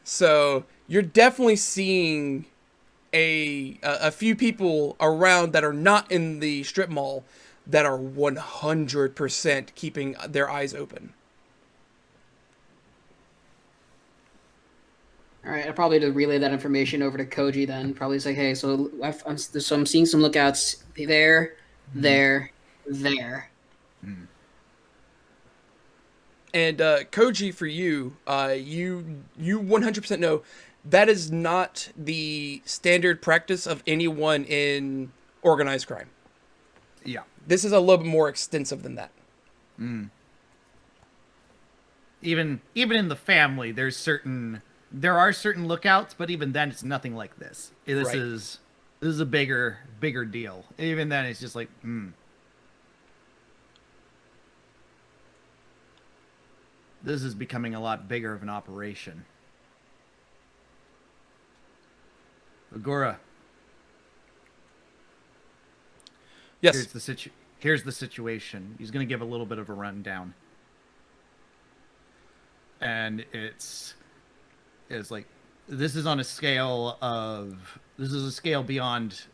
So you're definitely seeing a few people around that are not in the strip mall that are 100% keeping their eyes open. All right, I probably to relay that information over to Koji then. Probably say, hey, so I'm seeing some lookouts there. And Koji, for you, you 100% know that is not the standard practice of anyone in organized crime. Yeah. This is a little bit more extensive than that. Even in the family, there are certain lookouts, but even then, it's nothing like this. This Right. is a bigger deal. Even then, it's just like, this is becoming a lot bigger of an operation. Ogura. Yes. Here's the situation. He's going to give a little bit of a rundown. And it's like, this is a scale beyond.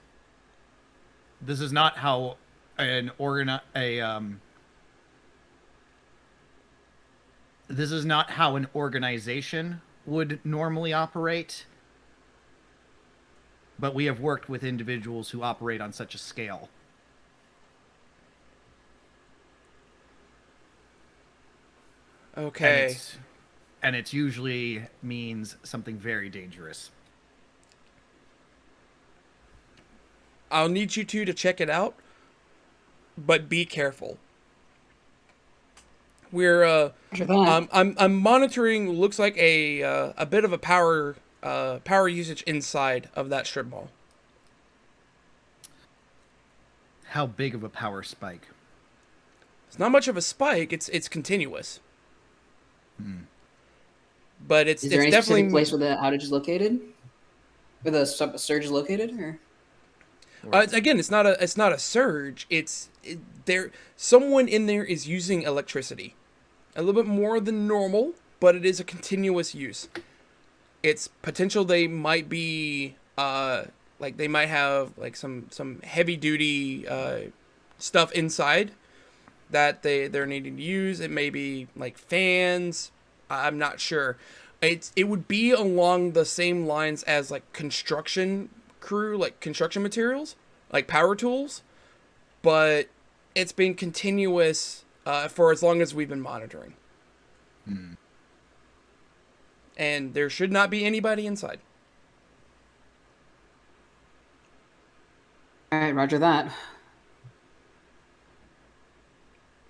This is not how this is not how an organization would normally operate. But we have worked with individuals who operate on such a scale. Okay. And it usually means something very dangerous. I'll need you two to check it out, but be careful. We're I'm monitoring. Looks like a bit of a power usage inside of that strip mall. How big of a power spike? It's not much of a spike. It's continuous. But it's Is there any definitely specific place where the outage is located? Where the surge is located, or? Again, it's not a surge. Someone in there is using electricity, a little bit more than normal, but it is a continuous use. It's potential they might be they might have like some heavy duty stuff inside that they're needing to use. It may be like fans. I'm not sure. It would be along the same lines as like construction crew, like construction materials, like power tools, but it's been continuous for as long as we've been monitoring. And there should not be anybody inside. All right, roger that.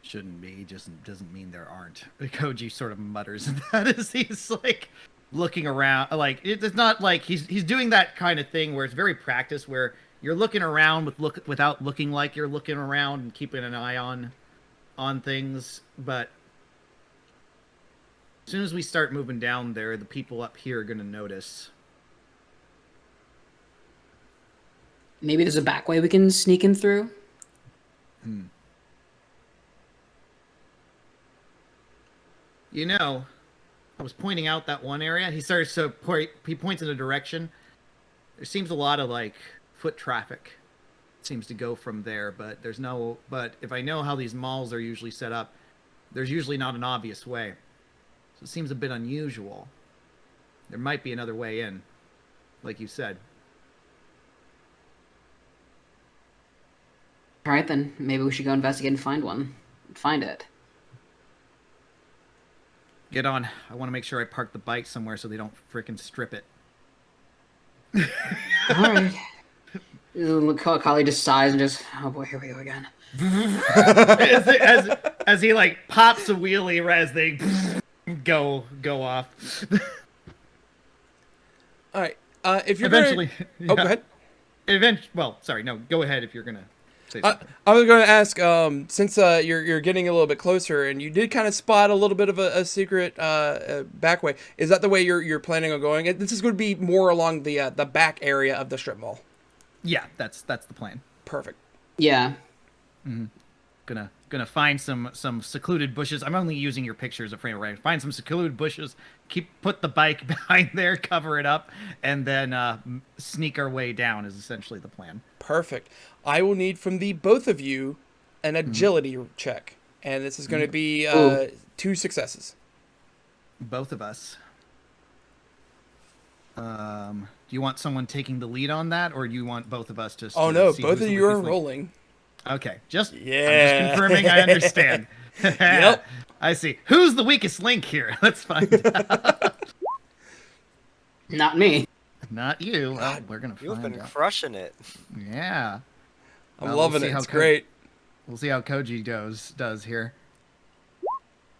Shouldn't be, just doesn't mean there aren't. Koji sort of mutters that as he's like looking around. Like it's not like he's doing that kind of thing where it's very practiced, where you're looking around without looking like you're looking around and keeping an eye on things. But as soon as we start moving down there, the people up here are gonna notice. Maybe there's a back way we can sneak in through. You know, I was pointing out that one area. He starts to he points in a direction. There seems a lot of like foot traffic. It seems to go from there, but there's no. But if I know how these malls are usually set up, there's usually not an obvious way. So it seems a bit unusual. There might be another way in, like you said. All right, then maybe we should go investigate and find it. Get on. I want to make sure I park the bike somewhere so they don't frickin' strip it. All right. Kali just sighs and just, oh boy, here we go again. as he like pops a wheelie as they go off. All right. If you're Eventually. gonna... Oh, go ahead. Well, sorry. No, go ahead if you're gonna say I something. was going to ask, since you're getting a little bit closer, and you did kind of spot a little bit of a secret back way. Is that the way you're planning on going? This is going to be more along the back area of the strip mall. Yeah, that's the plan. Perfect. Yeah. Gonna find some secluded bushes. I'm only using your picture as a frame of reference. Find some secluded bushes. Put the bike behind there, cover it up, and then sneak our way down is essentially the plan. Perfect. I will need from the both of you an agility check, and this is going to be 2 successes. Both of us. Do you want someone taking the lead on that, or do you want both of us to? Oh no, see both who's of the you are weakest link? rolling. Okay, I'm just Yeah. confirming I understand. Yep. I see. Who's the weakest link here? Let's find out. Not me. Not you. Well, we're gonna You've find been out. crushing it. Yeah. I'm Well, loving we'll it. see It's how great. We'll see how Koji does here.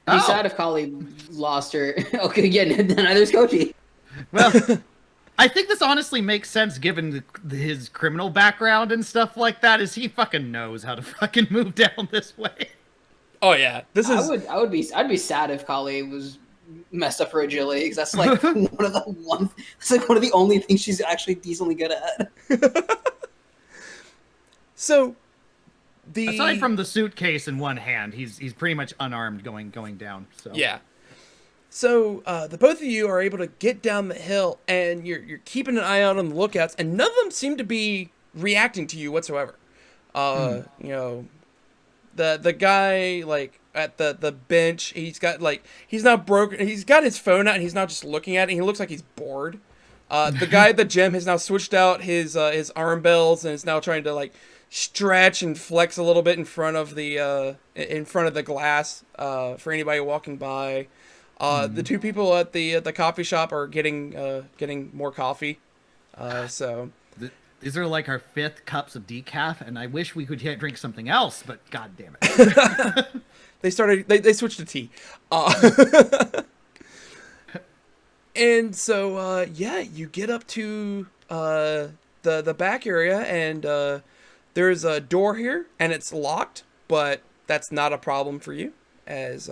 Be sad if Kali lost her. Okay, yeah, neither's Koji. Well, I think this honestly makes sense given his criminal background and stuff like that. Is he fucking knows how to fucking move down this way? Oh yeah, this is. I'd be sad if Kali was messed up her agility, because that's like one of the only things she's actually decently good at. So, Aside from the suitcase in one hand, he's pretty much unarmed going down. So yeah. So the both of you are able to get down the hill, and you're keeping an eye out on the lookouts, and none of them seem to be reacting to you whatsoever. You know, the guy like at the bench, he's not broken. He's got his phone out, and he's not just looking at it. He looks like he's bored. The guy at the gym has now switched out his arm bells and is now trying to like stretch and flex a little bit in front of the glass for anybody walking by. The 2 people at the coffee shop are getting more coffee. So these are like our 5th cups of decaf, and I wish we could drink something else, but god damn it. they switched to tea. And so yeah, you get up to the back area, and there's a door here, and it's locked, but that's not a problem for you, as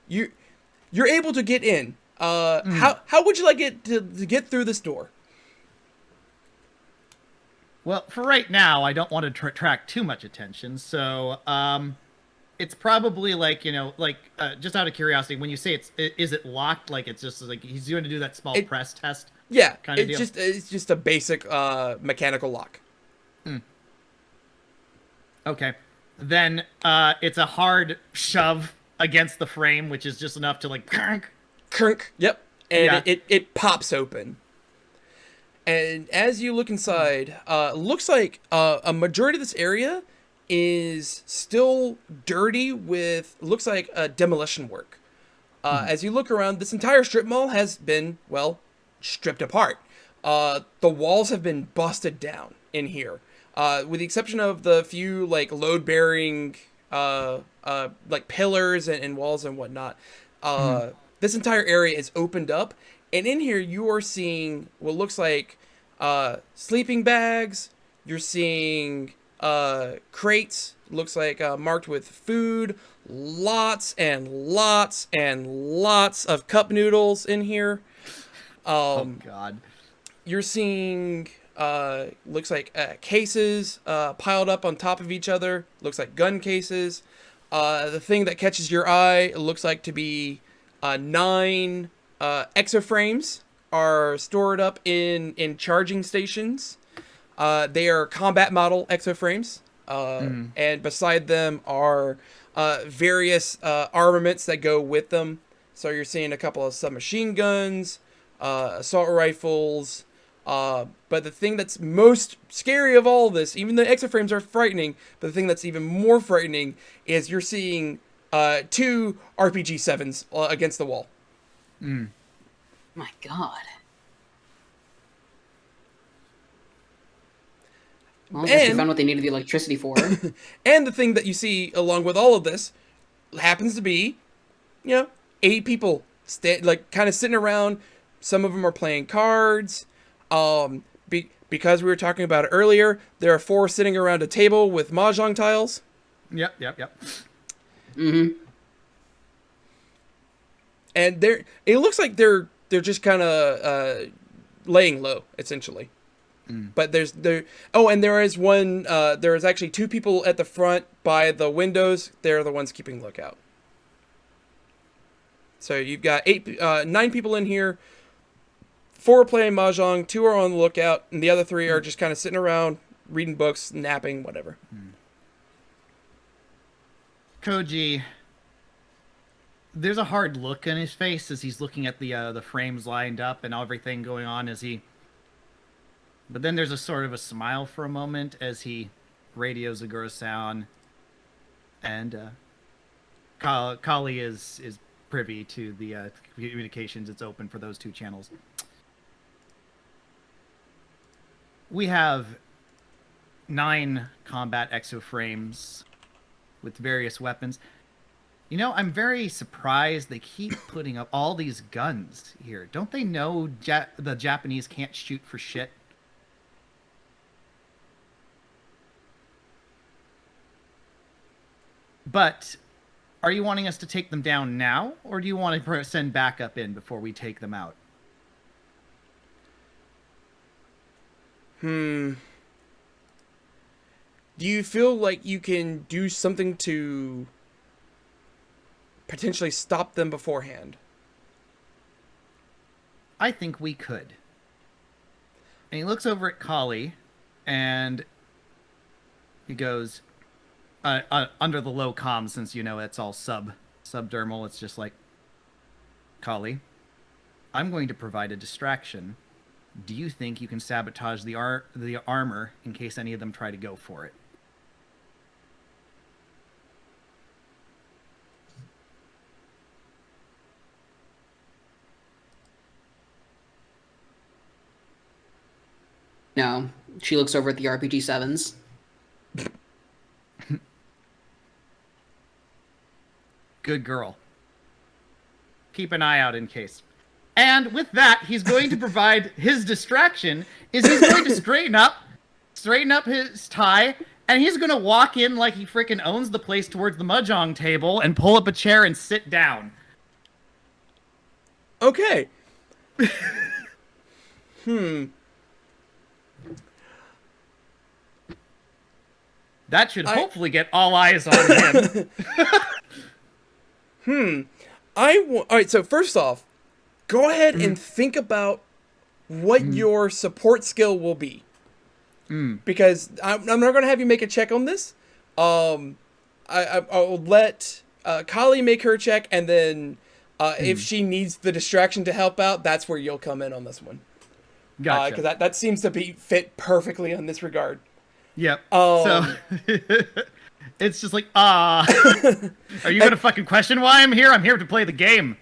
you're able to get in. How would you like it to get through this door? Well, for right now, I don't want to attract too much attention, so it's probably like, just out of curiosity, when you say is it locked? Like it's just like he's going to do that small press test. Yeah, kind of deal. It's just a basic mechanical lock. Okay, then it's a hard shove against the frame, which is just enough to like Krunk. Yep, and Yeah. it pops open. And as you look inside, looks like a majority of this area is still dirty with, looks like demolition work. As you look around, this entire strip mall has been, well, stripped apart. The walls have been busted down in here, with the exception of the few like load-bearing like pillars and walls and whatnot. This entire area is opened up, and in here you are seeing what looks like sleeping bags. You're seeing crates, looks like marked with food. Lots and lots and lots of cup noodles in here. Oh God. You're seeing looks like cases piled up on top of each other. Looks like gun cases. The thing that catches your eye looks like to be 9 exoframes are stored up in charging stations. They are combat model exoframes. And beside them are various armaments that go with them. So you're seeing a couple of submachine guns, assault rifles. But the thing that's most scary of all this, even the exoframes are frightening, but the thing that's even more frightening is you're seeing 2 RPG 7s against the wall. My God. Well, I guess they found what they needed the electricity for. And the thing that you see along with all of this happens to be, 8 people kind of sitting around. Some of them are playing cards. Because we were talking about it earlier, there are 4 sitting around a table with mahjong tiles. Yep. And it looks like they're just kind of laying low, essentially. But there is one. There is actually 2 people at the front by the windows. They're the ones keeping lookout. So you've got 9 people in here. 4 are playing mahjong, 2 are on the lookout, and the other 3 are just kind of sitting around, reading books, napping, whatever. Koji, there's a hard look on his face as he's looking at the frames lined up and everything going on but then there's a sort of a smile for a moment as he radios Ogura-san, and Kali is privy to the communications. It's open for those 2 channels. We have 9 combat exoframes with various weapons. I'm very surprised they keep putting up all these guns here. Don't they know the Japanese can't shoot for shit? But are you wanting us to take them down now, or do you want to send backup in before we take them out? Do you feel like you can do something to potentially stop them beforehand? I think we could. And he looks over at Kali, and he goes, under the low comm, since it's all subdermal, it's just like, Kali, I'm going to provide a distraction. Do you think you can sabotage the armor in case any of them try to go for it? No. She looks over at the RPG 7s. Good girl. Keep an eye out in case. And with that, he's going to provide his distraction. He's going to straighten up his tie, and he's going to walk in like he freaking owns the place towards the mahjong table and pull up a chair and sit down. Okay. That should hopefully get all eyes on him. All right, so first off, go ahead and think about what your support skill will be. Because I'm not going to have you make a check on this. I'll let Kali make her check, and then if she needs the distraction to help out, that's where you'll come in on this one. Gotcha. Because that seems to be fit perfectly in this regard. Yep. So it's just like, are you going to fucking question why I'm here? I'm here to play the game.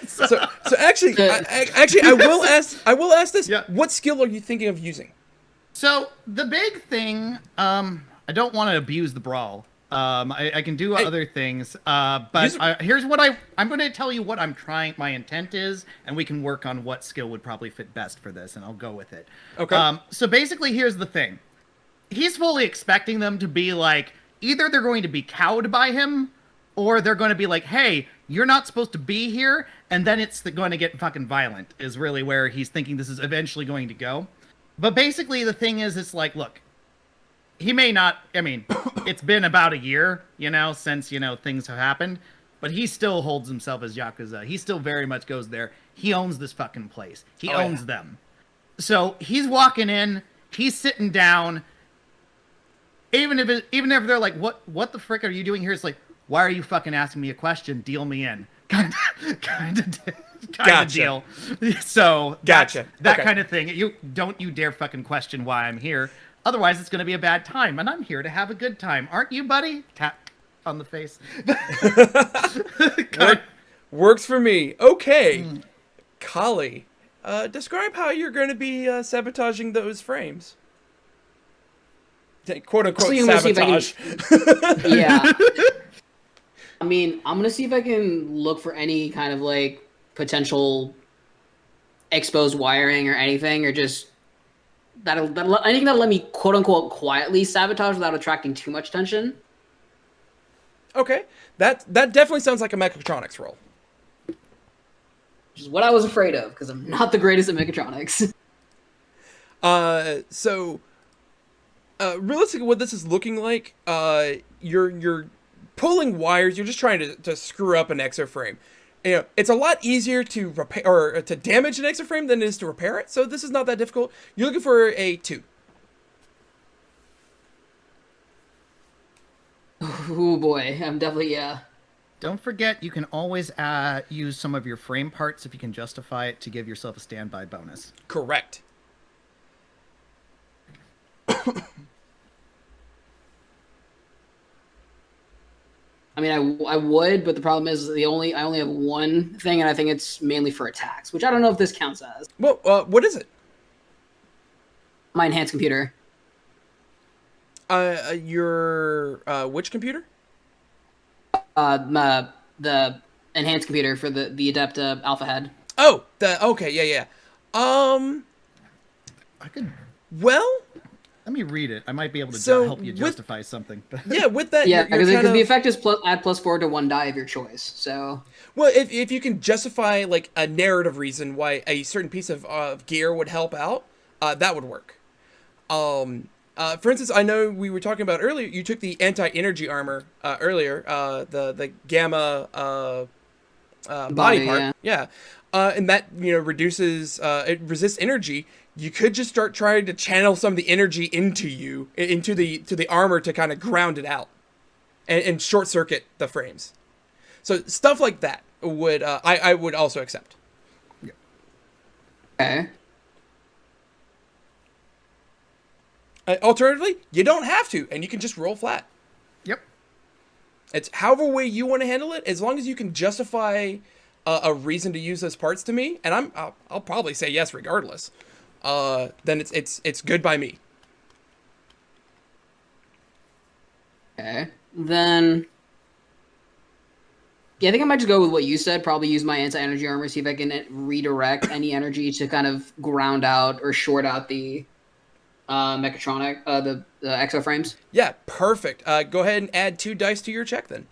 So actually, I will ask this. Yeah. What skill are you thinking of using? So the big thing, I don't want to abuse the brawl. I can do other things, but here's what I'm going to tell you what I'm trying. My intent is, and we can work on what skill would probably fit best for this, and I'll go with it. Okay. So basically, here's the thing. He's fully expecting them to be like, either they're going to be cowed by him, or they're going to be like, hey, you're not supposed to be here, and then it's going to get fucking violent, is really where he's thinking this is eventually going to go. But basically, the thing is, it's like, look, he may not, I mean, it's been about a year, since, things have happened, but he still holds himself as Yakuza. He still very much goes there. He owns this fucking place. He owns them. So he's walking in, he's sitting down. Even if they're like, what the frick are you doing here? It's like, why are you fucking asking me a question? Deal me in. Kind of deal. So Gotcha. That kind of thing. You dare fucking question why I'm here. Otherwise, it's going to be a bad time, and I'm here to have a good time, aren't you, buddy? Tap on the face. Works for me. Okay, Kali, describe how you're going to be sabotaging those frames. "Quote unquote" sabotage. Yeah. I mean, I'm gonna see if I can look for any kind of like potential exposed wiring or anything, or just anything that'll let me quote unquote quietly sabotage without attracting too much attention. Okay, that definitely sounds like a mechatronics roll. Which is what I was afraid of, because I'm not the greatest at mechatronics. Realistically, what this is looking like, you're pulling wires. You're just trying to screw up an exoframe. It's a lot easier to repair or to damage an exoframe than it is to repair it. So this is not that difficult. You're looking for a 2. Oh boy, I'm definitely Don't forget, you can always use some of your frame parts if you can justify it to give yourself a standby bonus. Correct. I mean, I would, but the problem is I only have one thing, and I think it's mainly for attacks, which I don't know if this counts as. Well, what is it? My enhanced computer. Your which computer? The enhanced computer for the Adept Alpha Head. Oh, okay, yeah. I could. Well, Let me read it. I might be able to So, help you justify something. yeah, with that, Yeah, you're because kind the of, effect is add +4 to one die of your choice. So well, if you can justify like a narrative reason why a certain piece of gear would help out, that would work. For instance, I know we were talking about earlier. You took the anti-energy armor earlier, the gamma body part, yeah, and that reduces it resists energy. You could just start trying to channel some of the energy into the armor to kind of ground it out, and short circuit the frames. So stuff like that would I would also accept. okay. Alternatively, you don't have to, and you can just roll flat. Yep. It's however way you want to handle it, as long as you can justify a reason to use those parts to me, and I'll probably say yes regardless. Then it's good by me. Okay. Then yeah, I think I might just go with what you said. Probably use my anti-energy armor, see if I can redirect any energy to kind of ground out or short out the mechatronic, the exoframes. Yeah, perfect. Go ahead and add 2 dice to your check then.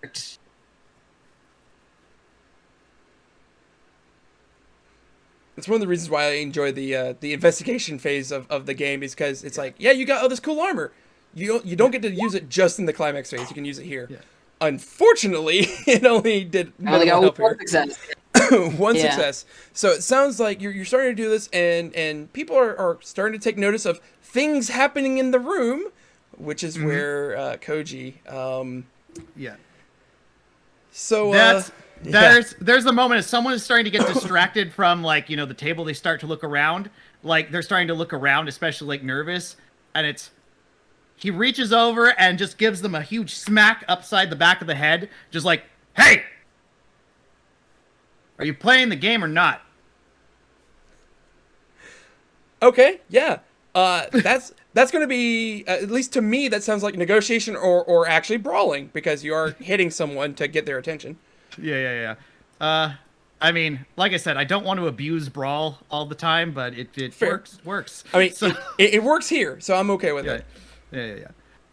It's one of the reasons why I enjoy the investigation phase of the game, is because it's like, yeah, you got all this cool armor. You don't get to use it just in the climax phase. You can use it here. Yeah. Unfortunately, it only did one success. One success. So it sounds like you're starting to do this, and people are starting to take notice of things happening in the room, which is where Koji. Yeah. So there's the moment as someone is starting to get distracted from the table. They start to look around, they're starting to look around, especially nervous, and he reaches over and just gives them a huge smack upside the back of the head, just Hey! Are you playing the game or not? Okay, yeah. That's going to be, at least to me, that sounds like negotiation or actually brawling, because you are hitting someone to get their attention. Yeah. I mean, like I said, I don't want to abuse brawl all the time, but it Fair. works. I mean, so, it works here, so I'm okay with it. yeah.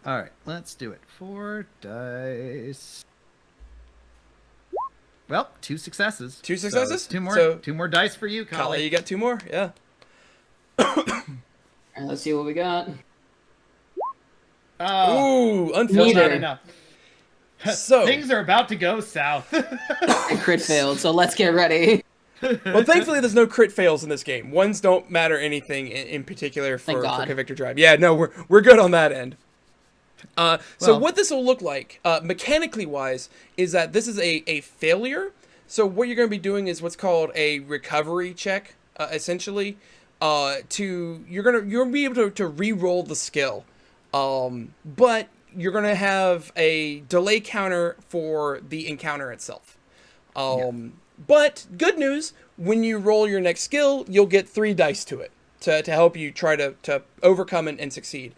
All right, let's do it. 4 dice. Well, 2 successes. 2 successes? So two more dice for you, Kali, Kali. you got 2 more? Yeah. All right, let's see what we got. Oh, Ooh, unfortunate. not enough. So, Things are about to go south. I crit failed, so let's get ready. well, thankfully, there's no crit fails in this game. Ones don't matter anything in particular Thank for God. Convictor Drive. Yeah, no, we're good on that end. So Well- what this will look like, mechanically wise, is that this is a failure. So what you're going to be doing is what's called a recovery check, essentially. You're gonna be able to re-roll the skill, but you're gonna have a delay counter for the encounter itself. But good news, when you roll your next skill, you'll get 3 dice to it to help you try to overcome and succeed.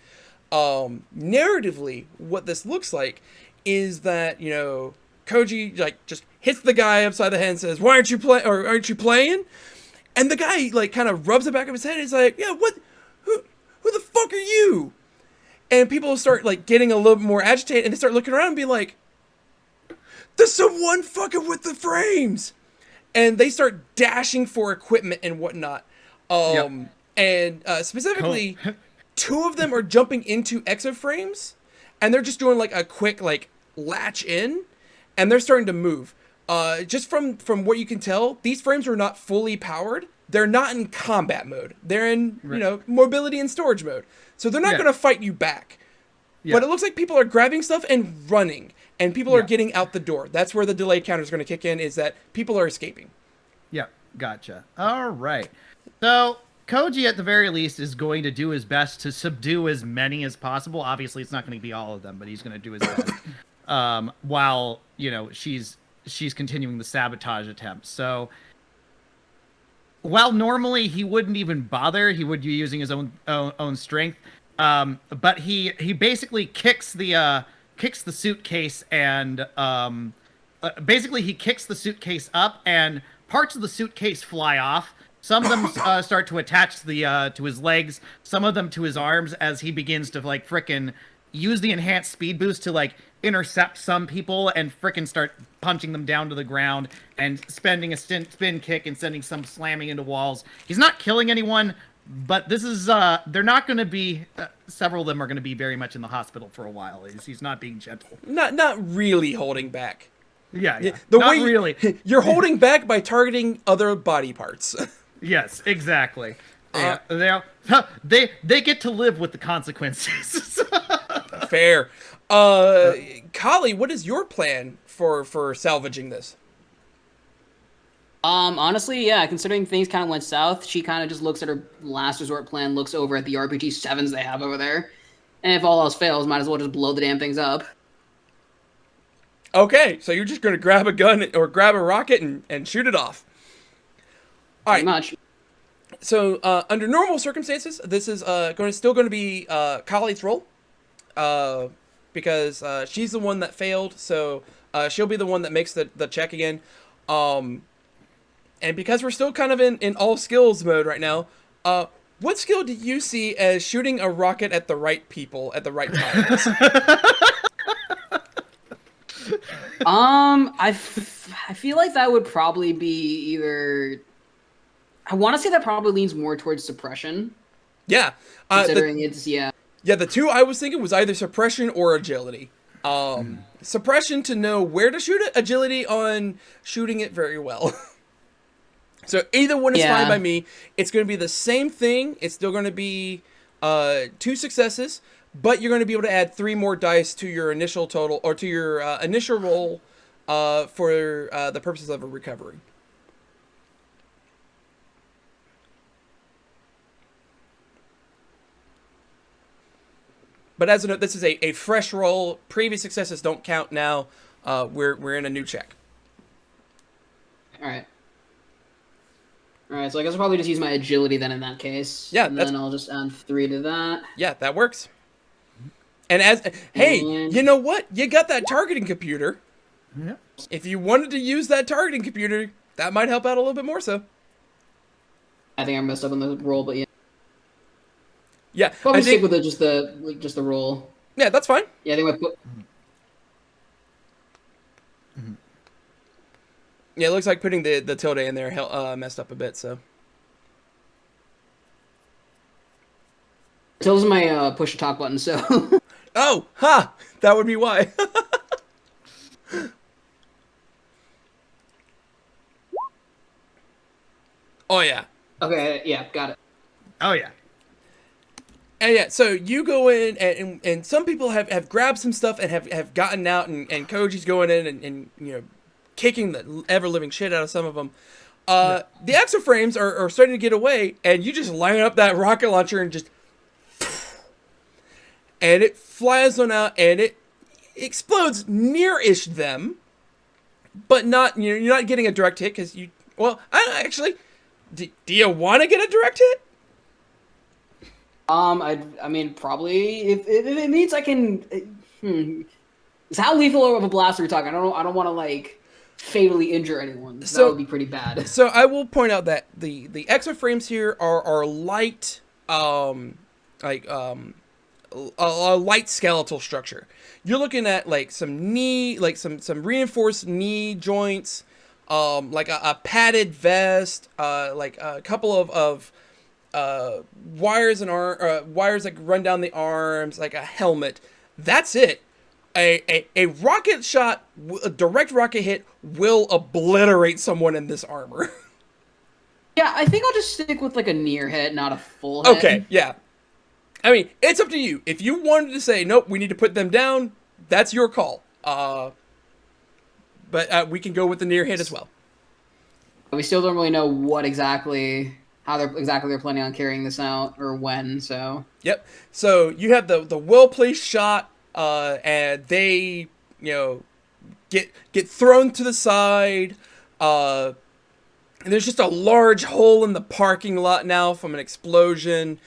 Narratively, what this looks like is that, you know, Koji like just hits the guy upside the head and says, "Why aren't you aren't you playing?" And the guy like kind of rubs the back of his head and he's like, "Yeah, what? Who the fuck are you?" And people start like getting a little more agitated and they start looking around and be like, "There's someone fucking with the frames." And they start dashing for equipment and whatnot. And specifically, 2 of them are jumping into Exoframes, and they're just doing like a quick like latch in, and they're starting to move. Just from what you can tell, these frames are not fully powered. They're not in combat mode. They're in you know, mobility and storage mode. So they're not going to fight you back. But it looks like people are grabbing stuff and running, and people are getting out the door. That's where the delay counter is going to kick in, is that people are escaping. Yeah, gotcha. All right. So Koji, at the very least, is going to do his best to subdue as many as possible. Obviously, it's not going to be all of them, but he's going to do his best. While, you know, she's continuing the sabotage attempt. So while normally he wouldn't even bother, he would be using his own strength. But he basically kicks the suitcase and basically he kicks the suitcase up and parts of the suitcase fly off. Some of them start to attach to his legs, some of them to his arms as he begins to like frickin' use the enhanced speed boost to like intercept some people and frickin' start punching them down to the ground and spending a spin kick and sending some slamming into walls. He's not killing anyone, but this is they're not going to be several of them are going to be very much in the hospital for a while. He's not being gentle. Not really holding back. Yeah. The not way really. You're holding back by targeting other body parts. Yes, exactly. They get to live with the consequences. Fair. Kali, what is your plan for salvaging this? Honestly, yeah, considering things kind of went south, she kind of just looks at her last resort plan, looks over at the RPG 7s they have over there, and if all else fails, might as well just blow the damn things up. Okay, so you're just going to grab a gun or grab a rocket and shoot it off. All right. Pretty much. So under normal circumstances, this is still going to be Kali's role, because she's the one that failed. So she'll be the one that makes the check again. And because we're still kind of in all skills mode right now, what skill do you see as shooting a rocket at the right people at the right times? I feel like that would probably be either. I want to say that probably leans more towards suppression. Yeah. Considering it's Yeah, the 2 I was thinking was either suppression or agility. Suppression to know where to shoot it, agility on shooting it very well. So either one is fine by me. It's going to be the same thing. It's still going to be 2 successes, but you're going to be able to add 3 more dice to your initial total, or to your initial roll for the purposes of a recovery. But as a note, this is a fresh roll. Previous successes don't count now. We're in a new check. Alright. Alright, so I guess I'll probably just use my agility then in that case. Yeah, And then I'll just add 3 to that. Yeah, that works. And hey, And- you know what? You got that targeting computer. Yeah. If you wanted to use that targeting computer, that might help out a little bit more so. I think I messed up on the roll, but yeah. Yeah, Probably I stick think, with just the roll. yeah, that's fine. Yeah, I think I put... Yeah, it looks like putting the tilde in there messed up a bit, so. Tilde's my push to talk button, so... Oh, ha! That would be why. Oh, yeah. Okay, yeah, got it. Oh yeah. And yeah, so you go in, and some people have grabbed some stuff and have gotten out, and Koji's going in and you know, kicking the ever-living shit out of some of them. The Exoframes are starting to get away, and you just line up that rocket launcher and just... And it flies on out, and it explodes near-ish them, but not, you know, you're not getting a direct hit, because you... Well, actually, do you want to get a direct hit? I mean, probably if it means I can. It's how lethal of a blast are we talking? I don't want to like fatally injure anyone. So that would be pretty bad. So I will point out that the exoframes here are light, a light skeletal structure. You're looking at like some knee, like some reinforced knee joints, like a padded vest, like a couple of wires and wires that run down the arms, like a helmet. That's it. A rocket shot, a direct rocket hit will obliterate someone in this armor. Yeah, I think I'll just stick with like a near hit, not a full hit. Okay, yeah. I mean, it's up to you. If you wanted to say, nope, we need to put them down, that's your call. But we can go with the near hit as well. We still don't really know what exactly, how they're planning on carrying this out or when. So Yep. So you have the well-placed shot, and they, you know, get thrown to the side. And there's just a large hole in the parking lot now from an explosion.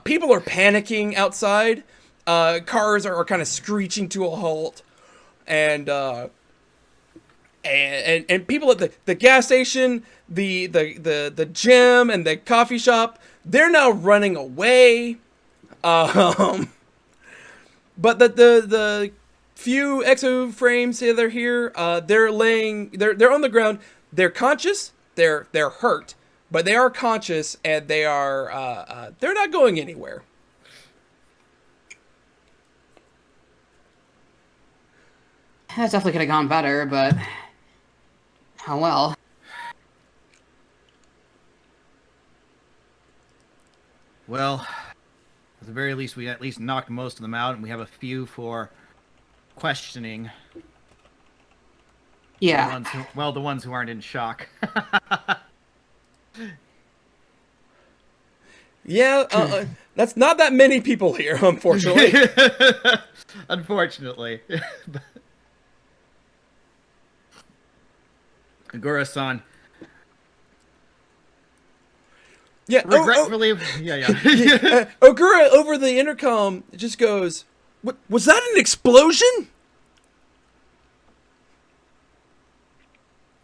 People are panicking outside. Cars are kind of screeching to a halt, and people at the gas station, the gym, and the coffee shop, they're now running away. But the few exoframes that are here, they're on the ground. They're conscious. They're hurt, but they are conscious, and they're not going anywhere. that's definitely could have gone better, but oh well. Well, at the very least, we at least knocked most of them out, and we have a few for questioning. Yeah. The ones who aren't in shock. Yeah, that's not that many people here, unfortunately. Unfortunately. Ogura-san. Yeah, regretfully, yeah. Ogura over the intercom just goes, "What was that? An explosion?"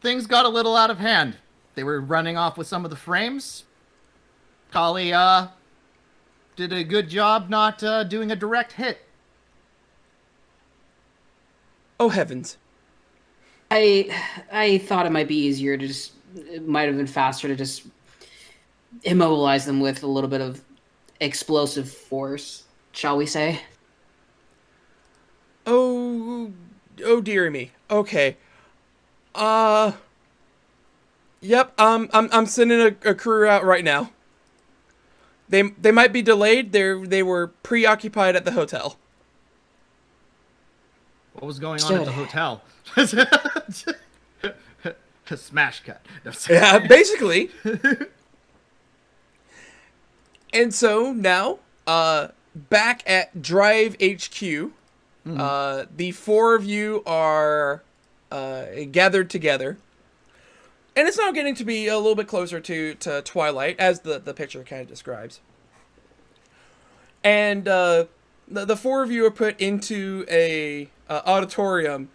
Things got a little out of hand. They were running off with some of the frames. Kali did a good job not doing a direct hit. Oh heavens! I thought it might be easier to just. It might have been faster to just immobilize them with a little bit of explosive force, shall we say? Oh dearie me. Okay. Yep. I'm sending a crew out right now. They might be delayed. They were preoccupied at the hotel. What was going on at the hotel? A smash cut. Yeah, basically. And so now, back at Drive HQ, the four of you are gathered together. And it's now getting to be a little bit closer to twilight, as the picture kind of describes. And the four of you are put into a auditorium,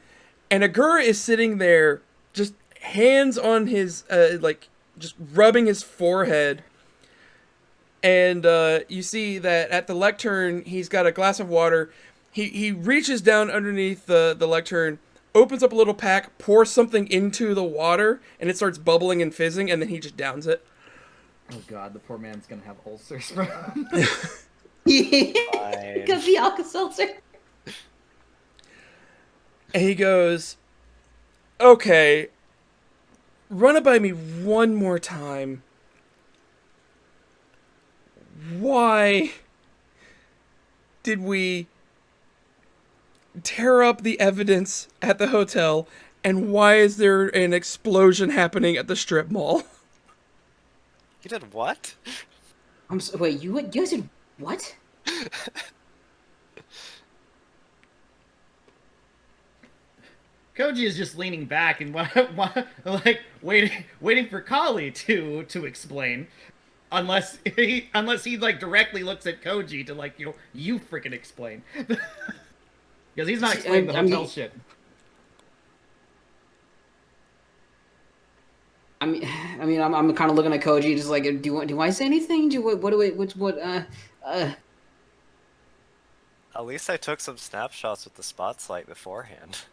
and Ogura is sitting there, just hands on his just rubbing his forehead. And you see that at the lectern, he's got a glass of water. He reaches down underneath the lectern, opens up a little pack, pours something into the water, and it starts bubbling and fizzing, and then he just downs it. Oh god, the poor man's gonna have ulcers, bro. Because the Alka-Seltzer. And he goes, okay, run it by me one more time. Why did we tear up the evidence at the hotel, and why is there an explosion happening at the strip mall? You did what? Wait, you guys did what? Koji is just leaning back and like waiting for Kali to explain, unless he like directly looks at Koji to like you freaking explain, because he's not explaining the hotel shit. I'm kind of looking at Koji, just like, do I say anything? At least I took some snapshots with the spotlight beforehand.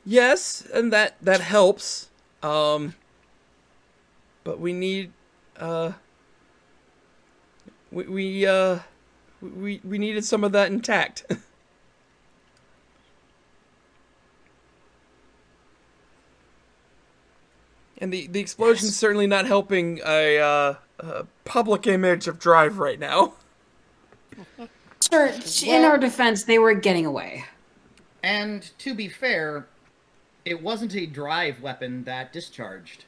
Yes, and that helps. But we need we needed some of that intact. And the explosion's certainly not helping a public image of Drive right now. Sir, in our defense, they were getting away. And to be fair, it wasn't a Drive weapon that discharged.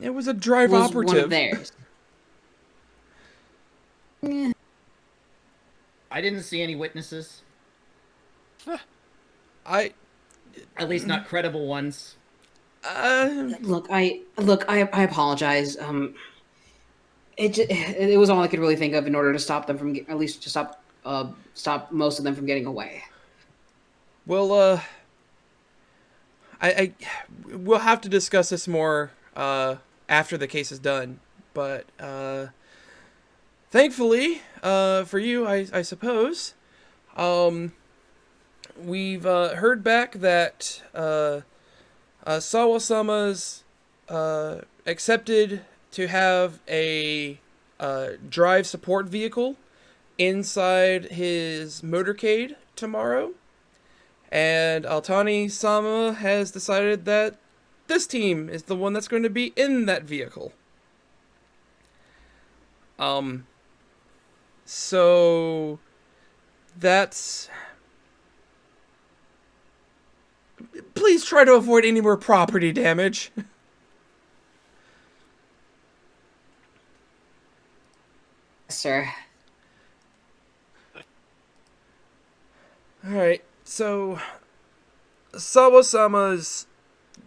It was a Drive It was operative. one of theirs. I didn't see any witnesses. At At least not credible ones. Look, I apologize. It was all I could really think of in order to stop them from at least to stop most of them from getting away. Well, we'll have to discuss this more after the case is done. But thankfully, for you, I suppose, we've heard back that Sawa-sama's accepted to have a drive support vehicle inside his motorcade tomorrow. And Altani-sama has decided that this team is the one that's going to be in that vehicle. So that's... Please try to avoid any more property damage. Sir. Alright, so Sawa-sama's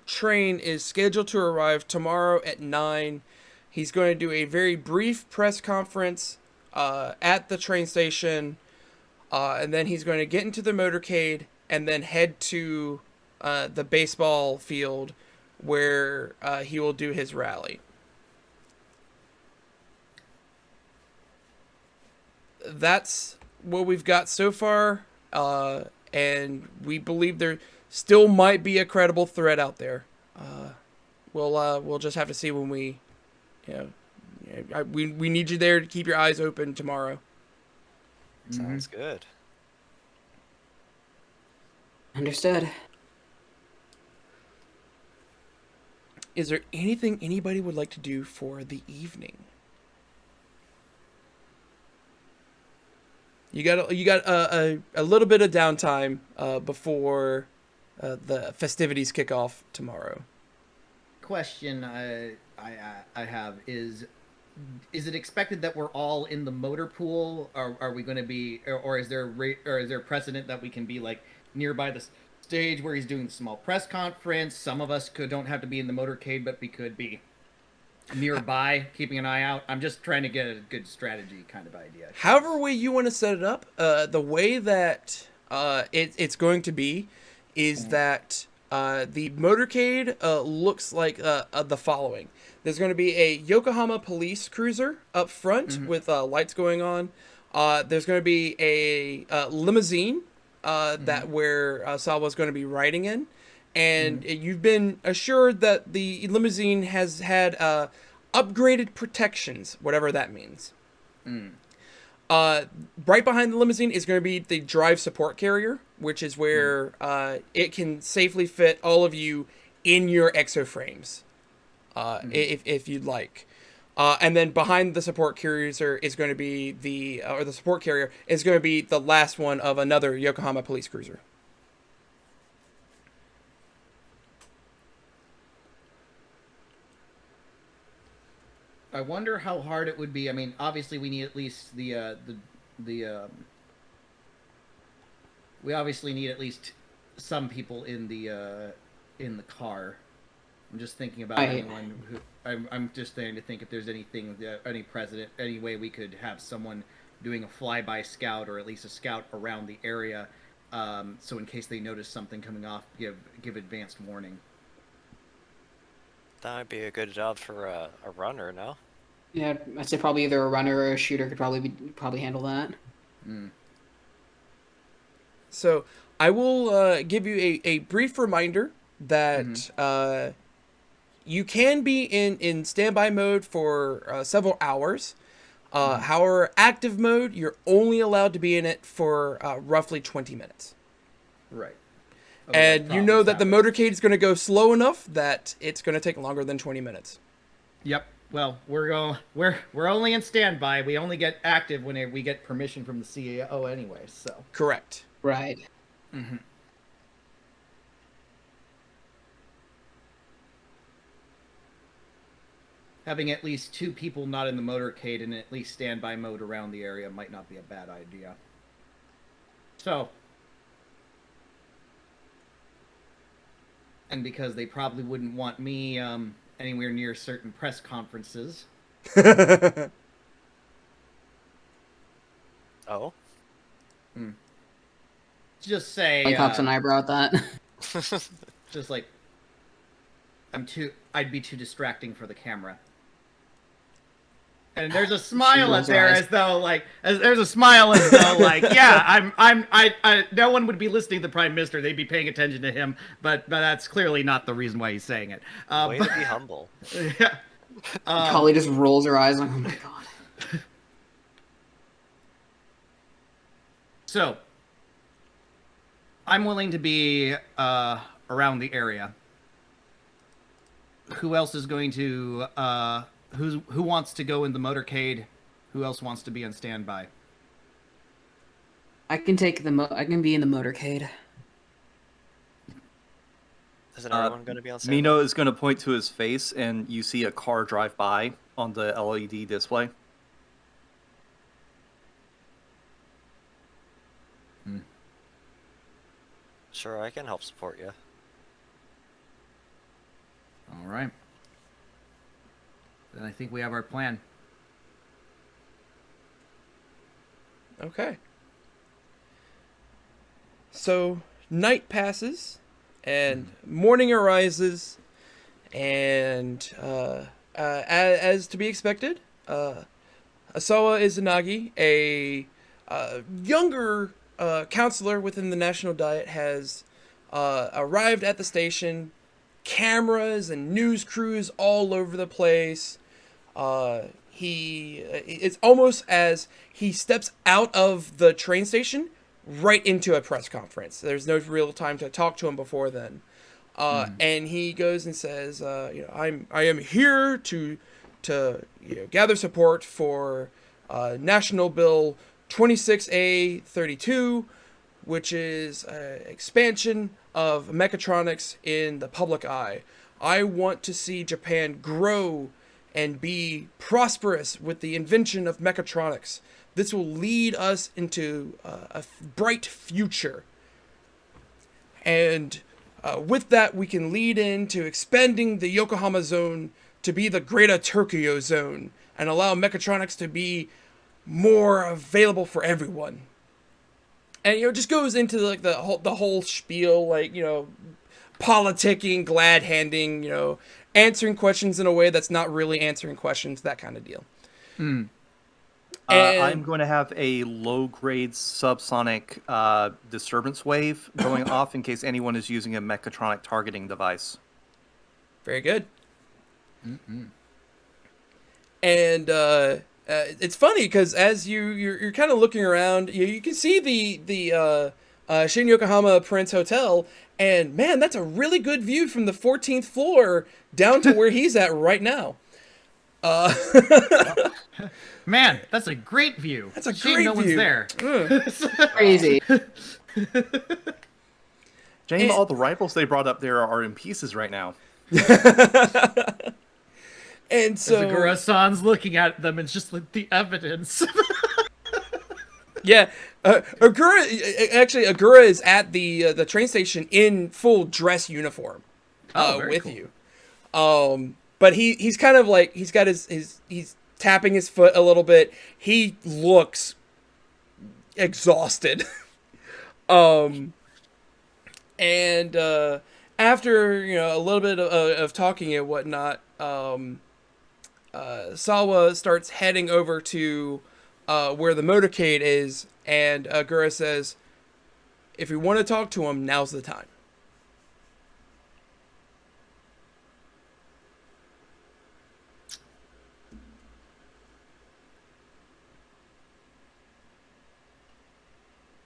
train is scheduled to arrive tomorrow at 9. He's going to do a very brief press conference at the train station, and then he's going to get into the motorcade and then head to the baseball field where he will do his rally. That's what we've got so far, and we believe there still might be a credible threat out there. We'll just have to see when we need you there to keep your eyes open tomorrow. Sounds good. Understood. Is there anything anybody would like to do for the evening? You got a little bit of downtime before the festivities kick off tomorrow. Question I have is it expected that we're all in the motor pool? Are we going to be, or is there precedent that we can be like nearby the stage where he's doing a small press conference. Some of us don't have to be in the motorcade, but we could be nearby, keeping an eye out. I'm just trying to get a good strategy kind of idea. However way you want to set it up, the way that it's going to be is that the motorcade looks like the following. There's going to be a Yokohama police cruiser up front with lights going on. There's going to be a limousine that where Sawa's going to be riding in. And you've been assured that the limousine has had upgraded protections, whatever that means. Right behind the limousine is going to be the drive support carrier, which is where it can safely fit all of you in your exoframes, if you'd like. And then behind the support carrier is going to be the support carrier is going to be the last one of another Yokohama police cruiser. I wonder how hard it would be. I mean, obviously we need at least we obviously need at least some people in the car. I'm just thinking about anyone who. I'm just starting to think if there's anything, any way we could have someone doing a flyby scout or at least a scout around the area, so in case they notice something coming off, give advanced warning. That would be a good job for a runner, no? Yeah, I'd say probably either a runner or a shooter could probably handle that. So I will give you a brief reminder that you can be in standby mode for several hours. However, active mode, you're only allowed to be in it for roughly 20 minutes. Right. And you know that the motorcade is going to go slow enough that it's going to take longer than 20 minutes. Yep. Well, we're only in standby. We only get active when we get permission from the CAO anyway. So. Correct. Right. Having at least 2 people not in the motorcade and at least standby mode around the area might not be a bad idea. So. And because they probably wouldn't want me anywhere near certain press conferences. Oh? Just say... Like cocks an eyebrow at that. Just like... I'd be too distracting for the camera. And there's a smile up there as though, like... there's a smile as though, like, yeah, no one would be listening to the Prime Minister. They'd be paying attention to him. But that's clearly not the reason why he's saying it. Way to be humble. Yeah. Kali just rolls her eyes like, oh my god. So, I'm willing to be around the area. Who else is going to... Who wants to go in the motorcade? Who else wants to be on standby? I can take I can be in the motorcade. Isn't everyone going to be on standby? Mino is going to point to his face, and you see a car drive by on the LED display. Sure, I can help support you. All right. Then I think we have our plan. Okay. So, night passes, and morning arises, and as to be expected, Sawa Izanagi, a younger counselor within the National Diet, has arrived at the station. Cameras and news crews all over the place. It's almost as he steps out of the train station right into a press conference. There's no real time to talk to him before then. And he goes and says, I am here to gather support for National Bill 26A32, which is expansion of mechatronics in the public eye. I want to see Japan grow and be prosperous with the invention of mechatronics. This will lead us into a bright future. And with that, we can lead into expanding the Yokohama Zone to be the Greater Tokyo Zone and allow mechatronics to be more available for everyone. And it just goes into like the whole spiel, like, politicking, glad handing, answering questions in a way that's not really answering questions, that kind of deal. I'm going to have a low-grade subsonic disturbance wave going off in case anyone is using a mechatronic targeting device. Very good. And it's funny because as you're kind of looking around, you can see the Shin Yokohama Prince Hotel, and man, that's a really good view from the 14th floor down to where he's at right now. Man, that's a great view. That's a Shame great no view. one's there. Crazy. James, all the rifles they brought up there are in pieces right now. And so Ogura-san's looking at them, and it's just like the evidence. yeah, Ogura is at the train station in full dress uniform, with cool. you. But he's kind of like he's got he's tapping his foot a little bit. He looks exhausted. And after a little bit of talking and whatnot, Sawa starts heading over to where the motorcade is, and Ogura says, "If you want to talk to him, now's the time."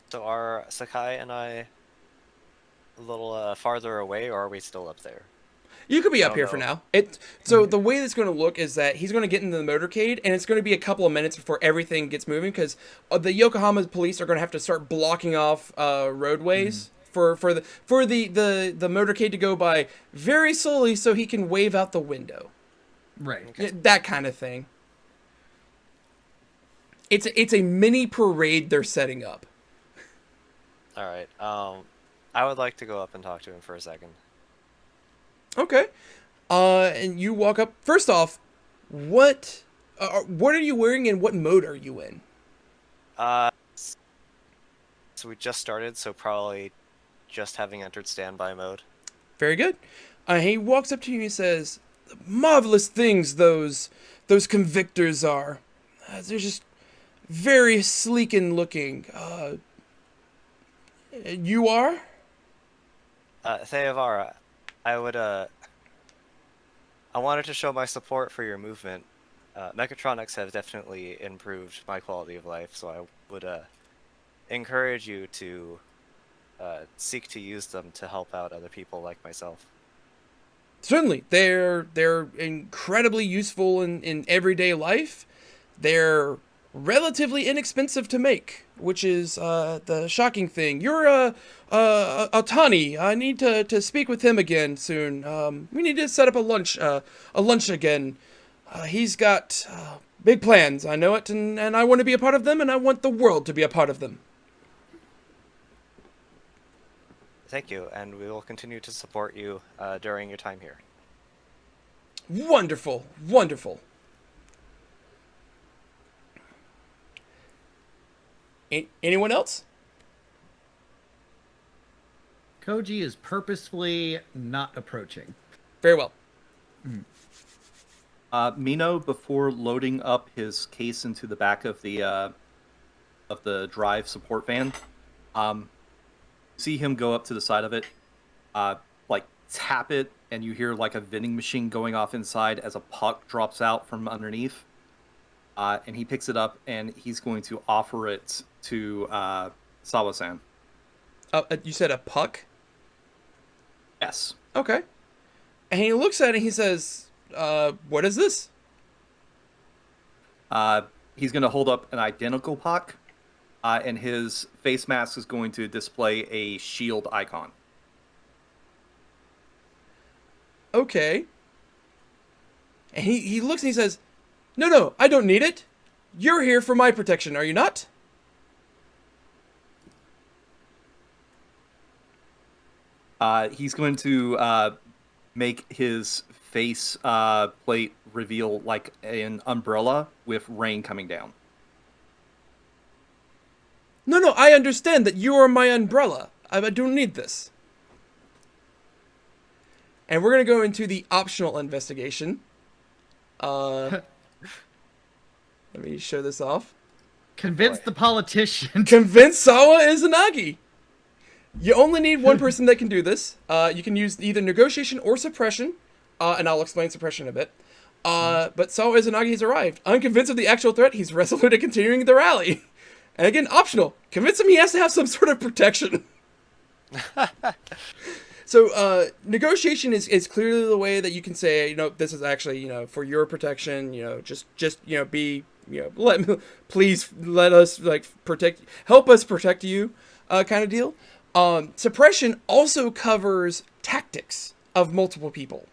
So are Sakai and I a little farther away, or are we still up there? You could be up Oh, here no. for now. So the way it's going to look is that he's going to get into the motorcade, and it's going to be a couple of minutes before everything gets moving, because the Yokohama police are going to have to start blocking off roadways for the motorcade to go by very slowly, so he can wave out the window. Right. That kind of thing. It's a mini parade they're setting up. All right. I would like to go up and talk to him for a second. Okay. And you walk up. First off, what are you wearing and what mode are you in? So we just started, so probably just having entered standby mode. Very good. He walks up to you and he says, "Marvelous things those convictors are. They're just very sleek and looking. You are?" Theavara, I wanted to show my support for your movement. Mechatronics have definitely improved my quality of life, so I would encourage you to seek to use them to help out other people like myself. Certainly. They're incredibly useful in everyday life. They're relatively inexpensive to make, which is the shocking thing. You're Otani. I need to speak with him again soon. We need to set up a lunch again. He's got big plans. I know it, and I want to be a part of them, and I want the world to be a part of them. Thank you, and we will continue to support you during your time here. Wonderful, wonderful. Anyone else? Koji is purposefully not approaching. Very well. Mino, before loading up his case into the back of the drive support van, see him go up to the side of it, like tap it, and you hear like a vending machine going off inside as a puck drops out from underneath. And he picks it up, and he's going to offer it to Sawa-san. You said a puck? Yes. Okay. And he looks at it and he says, what is this? He's going to hold up an identical puck, and his face mask is going to display a shield icon. Okay. And he looks and he says, No, I don't need it. You're here for my protection, are you not? He's going to make his face plate reveal like an umbrella with rain coming down. No, I understand that you are my umbrella. I don't need this. And we're going to go into the optional investigation. Let me show this off. Convince the politician. Convince Sawa Izanagi. You only need one person that can do this. You can use either negotiation or suppression, and I'll explain suppression in a bit. But Sawa Izanagi has arrived. Unconvinced of the actual threat, he's resolute at continuing the rally. And again, optional. Convince him he has to have some sort of protection. So, negotiation is clearly the way that you can say, you know, this is actually, you know, for your protection, you know, just you know, be, you know, please let us, like, help us protect you, kind of deal. Suppression also covers tactics of multiple people.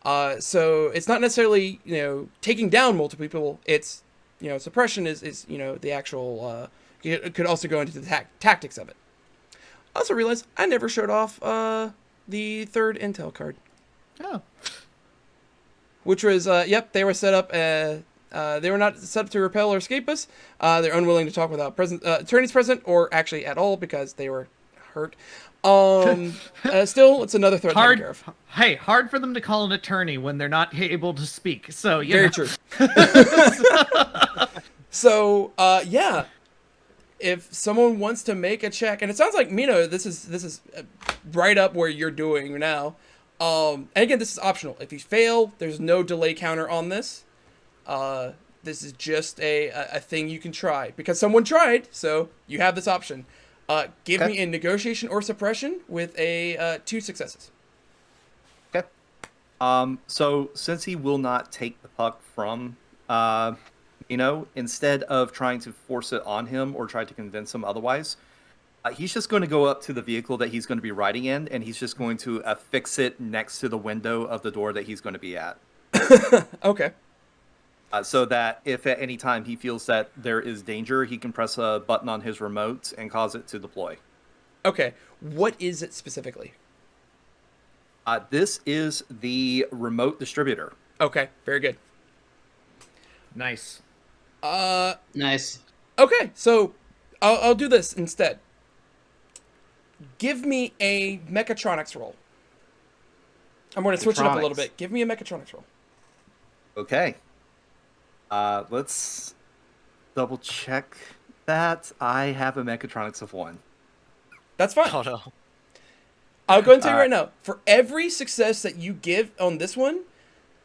So it's not necessarily, you know, taking down multiple people. It's, you know, suppression is you know, the actual, it could also go into the tactics of it. I also realized I never showed off the third intel card. Oh. Which was, yep, they were set up, they were not set up to repel or escape us. They're unwilling to talk without attorneys present, or actually at all, because they were hurt. Still, it's another threat to take care of. Hey, hard for them to call an attorney when they're not able to speak. So, you Very know. true. So, yeah. If someone wants to make a check, and it sounds like, Mino, this is right up where you're doing now. And again, this is optional. If you fail, there's no delay counter on this. This is just a thing you can try, because someone tried, so you have this option. Give me a negotiation or suppression with a 2 successes. Okay. So since he will not take the puck from you know, instead of trying to force it on him or try to convince him otherwise, he's just going to go up to the vehicle that he's going to be riding in, and he's just going to affix it next to the window of the door that he's going to be at. Okay. So that if at any time he feels that there is danger, he can press a button on his remote and cause it to deploy. Okay. What is it specifically? This is the remote distributor. Okay. Very good. Nice. Nice. Okay, so I'll do this instead. Give me a mechatronics roll. I'm going to switch it up a little bit. Give me a mechatronics roll. Okay. Let's double check that. I have a mechatronics of 1. That's fine. Oh no. I'll go and tell you right now. For every success that you give on this one,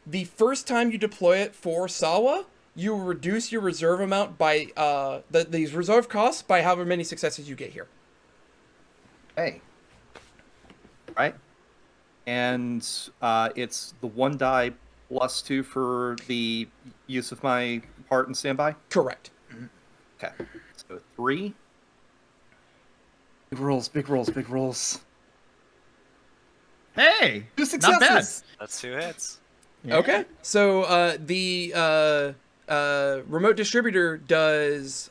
the first time you deploy it for Sawa, you will reduce your reserve amount by these reserve costs by however many successes you get here. Hey. Right. And it's the 1 die plus 2 for the use of my part and standby? Correct. Okay. So 3. Big rolls, big rolls, big rolls. Hey, 2 not bad. successes. That's 2 hits. Yeah. Okay. So the remote distributor does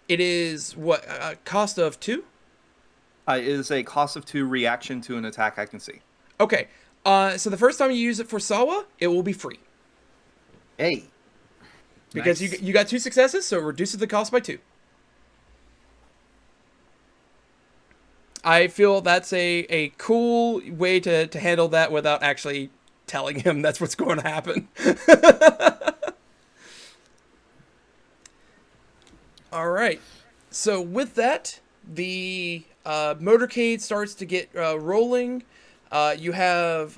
it is what cost of 2? It is a cost of 2 reaction to an attack I can see. Okay. So the first time you use it for Sawa, it will be free. Hey. Because Nice. you got 2 successes, so it reduces the cost by 2. I feel that's a cool way to handle that without actually telling him that's what's going to happen. All right. So with that, the motorcade starts to get rolling. You have...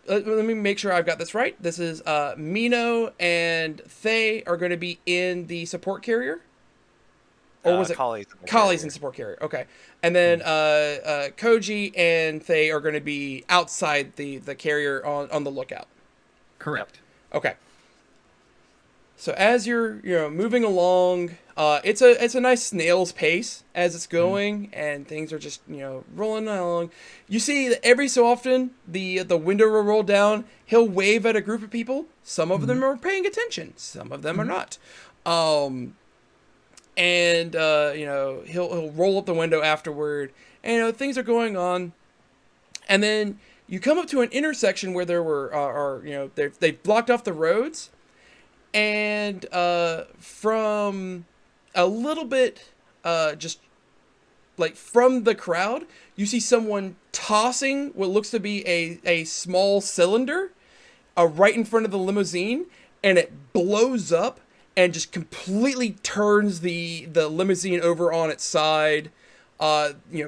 let me make sure I've got this right. This is Mino and Thay are going to be in the support carrier. Or was it Kali's in support carrier? Okay, and then Koji and Thay are going to be outside the carrier on the lookout. Correct. Okay. So as you're moving along, it's a nice snail's pace as it's going, and things are just rolling along. You see that every so often the window will roll down. He'll wave at a group of people. Some of them are paying attention. Some of them are not. and he'll roll up the window afterward, and things are going on, and then you come up to an intersection where there were they've blocked off the roads, and from a little bit just like from the crowd, you see someone tossing what looks to be a small cylinder right in front of the limousine, and it blows up and just completely turns the limousine over on its side.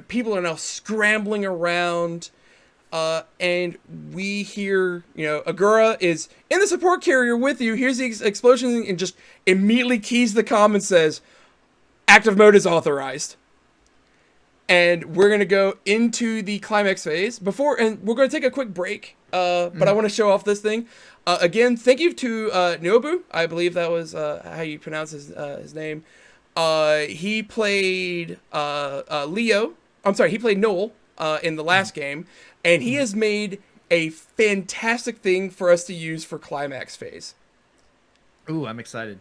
People are now scrambling around, and we hear, Ogura is in the support carrier with you, hears the explosion, and just immediately keys the comm and says, active mode is authorized. And we're going to go into the climax phase and we're going to take a quick break, but I want to show off this thing. Again, thank you to Nobu. I believe that was how you pronounce his name. He played Leo. I'm sorry, he played Noel in the last game, and he has made a fantastic thing for us to use for climax phase. Ooh, I'm excited.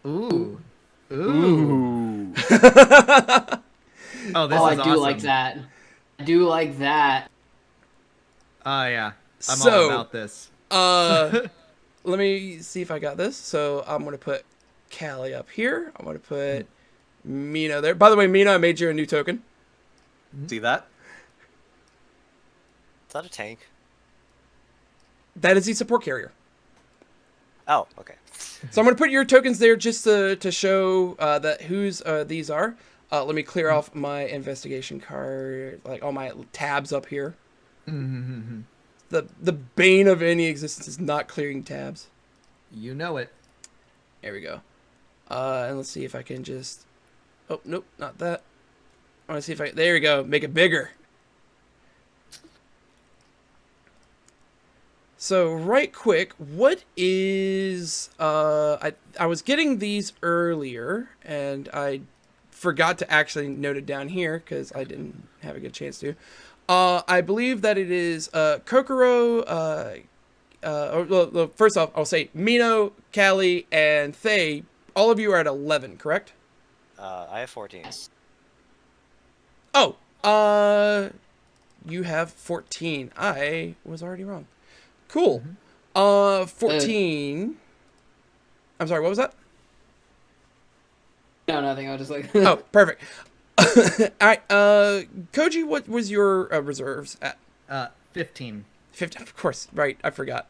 Ooh. Oh, this is I do awesome. like that. I do like that. Oh, yeah. I'm all about this. Let me see if I got this. So I'm going to put Callie up here. I'm going to put Mina there. By the way, Mina, I made you a new token. See that? Is that a tank? That is the support carrier. Oh, okay. So I'm going to put your tokens there just to show that whose these are. Let me clear off my investigation card, like all my tabs up here. Mm-hmm. The bane of any existence is not clearing tabs. You know it. There we go. And let's see if I can just... Oh, nope, not that. I want to see if I... There we go. Make it bigger. So, right quick, what is... I was getting these earlier, and I forgot to actually note it down here, because I didn't have a good chance to. I believe that it is Kokoro... well, first off, I'll say Mino, Callie, and Thay. All of you are at 11, correct? I have 14. Oh, you have 14. I was already wrong. Cool. 14. I'm sorry, what was that? No, nothing. I was just like... Oh, perfect. All right, Koji, what was your reserves at? 15. 15, of course, right, I forgot.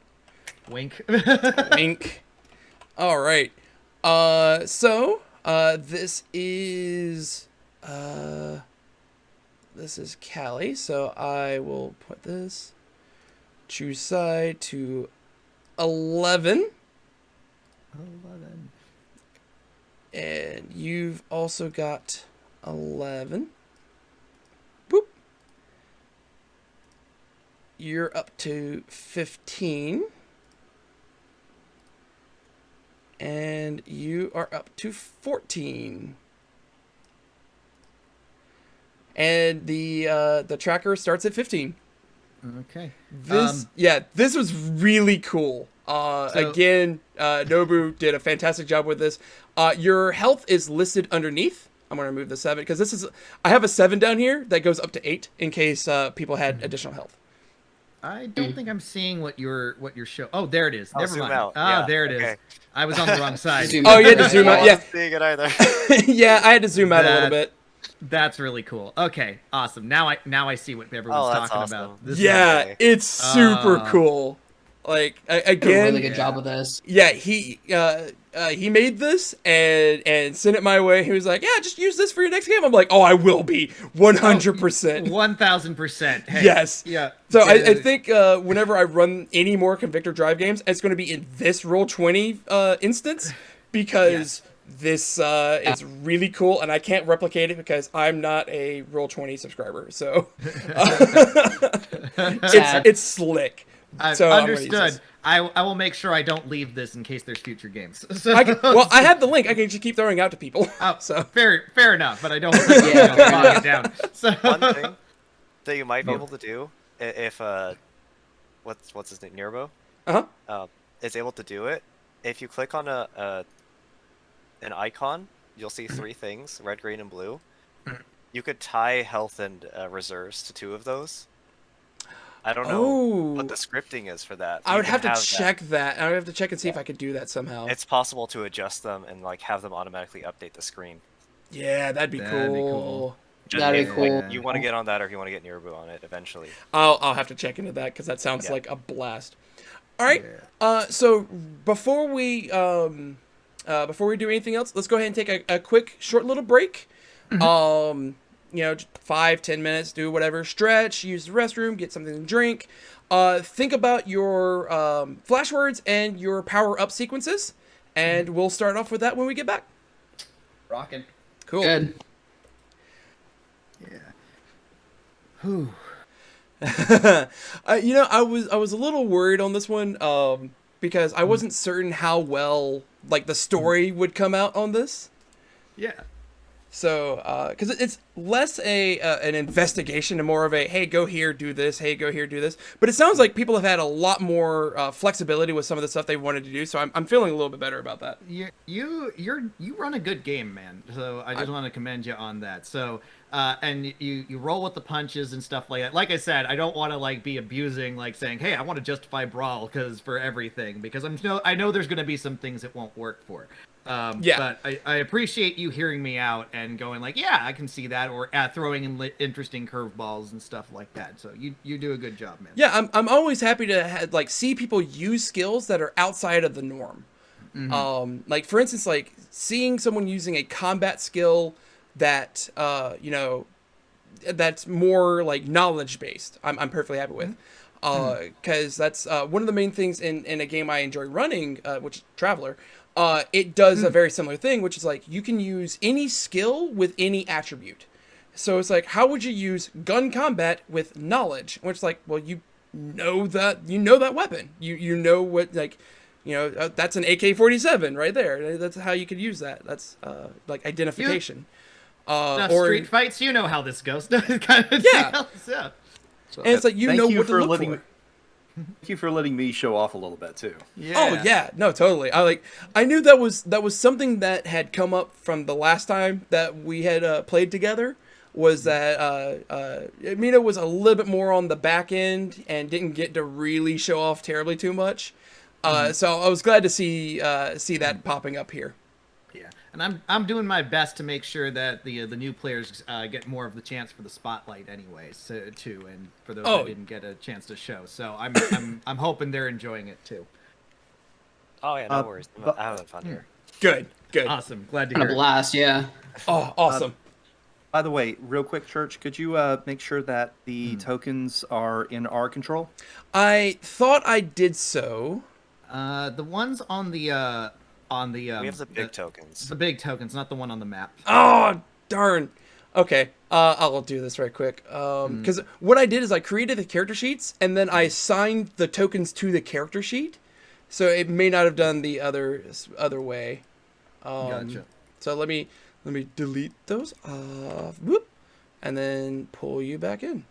Wink. Wink. All right. So, this is Callie, so I will put this, choose side to 11. 11. And you've also got 11. Boop. You're up to 15. And you are up to 14. And the tracker starts at 15. Okay. This was really cool. Again, Nobu did a fantastic job with this. Your health is listed underneath. I'm going to remove the 7 because I have a 7 down here that goes up to 8 in case people had additional health. I don't think I'm seeing what your show. Oh, there it is. Never zoom mind. out. Ah, Yeah, there it is. okay. I was on the wrong side. Oh, you had to zoom out. I Yeah, wasn't seeing it either. yeah, I had to zoom out a little bit. That's really cool. Okay, awesome. Now I see what everyone's that's talking awesome. about. This Yeah, okay. it's super cool. Like Did a again, really good job with this. yeah, he made this and sent it my way. He was like, "Yeah, just use this for your next game." I'm like, "Oh, I will be 100%." 1000%. Hey, Yes. Yeah. So I think whenever I run any more Convictor Drive games, it's going to be in this Roll20 instance because this is really cool, and I can't replicate it because I'm not a Roll20 subscriber. So it's slick. I've So I'm gonna use understood. this. I will make sure I don't leave this in case there's future games. So, I have the link. I can just keep throwing out to people. oh, So fair enough. But I don't log it down. So One thing that you might be able to do if what's his name, Nirbo, uh-huh. is able to do it. If you click on an icon, you'll see 3 things: red, green, and blue. You could tie health and reserves to 2 of those. I don't know what the scripting is for that. I You would can have to have check that. I would have to check and see if Yeah. I could do that somehow. It's possible to adjust them and like have them automatically update the screen. Yeah, that'd be That'd be cool. cool. Just That'd if, be like, cool. you want to get on that, or if you want to get Nirabu on it eventually. I'll have to check into that because that sounds Yeah. like a blast. All right. Yeah. So before we do anything else, let's go ahead and take a quick, short little break. Just 5-10 minutes, do whatever, stretch, use the restroom, get something to drink. Think about your flashwords and your power up sequences, and we'll start off with that when we get back. Rockin'. Cool. Good. Yeah. Whew. I was a little worried on this one because I wasn't certain how well like the story would come out on this. Yeah. So, because it's less an investigation and more of a, hey, go here, do this, hey, go here, do this. But it sounds like people have had a lot more flexibility with some of the stuff they wanted to do. So I'm feeling a little bit better about that. You run a good game, man. So I just want to commend you on that. So and you roll with the punches and stuff like that. Like I said, I don't want to like be abusing, like saying, hey, I want to justify brawl because for everything, because I know there's going to be some things it won't work for. But I appreciate you hearing me out and going like, yeah, I can see that, or throwing in interesting curveballs and stuff like that. So you do a good job, man. Yeah, I'm always happy to see people use skills that are outside of the norm. Like for instance, like seeing someone using a combat skill that that's more like knowledge based. I'm perfectly happy with. Because that's one of the main things in a game I enjoy running, which is Traveler. It does a very similar thing, which is like you can use any skill with any attribute. So it's like, how would you use gun combat with knowledge? Which is like, well, you know that weapon. You know what, like, that's an AK-47 right there. That's how you could use that. That's like identification. Or street fights, you know how this goes. kind of Yeah. Yeah. And it's like you know what to look for. Thank you for letting me show off a little bit too. Yeah. Oh yeah, no, totally. I knew that was something that had come up from the last time that we had played together. Was that Mina was a little bit more on the back end and didn't get to really show off terribly too much. So I was glad to see that popping up here. Yeah, and I'm doing my best to make sure that the new players get more of the chance for the spotlight, anyways, too, and for those that didn't get a chance to show. So I'm hoping they're enjoying it too. Oh yeah, no worries. I'm having fun here. Good. Awesome, glad to Kind hear. of blast, yeah. Oh, awesome. By the way, real quick, Church, could you make sure that the tokens are in our control? I thought I did so. The ones on the We have the big tokens. The big tokens, not the one on the map. Oh, darn. Okay, I'll do this right quick. Because what I did is I created the character sheets, and then I assigned the tokens to the character sheet. So it may not have done the other way. Gotcha. So let me delete those off. Whoop. And then pull you back in.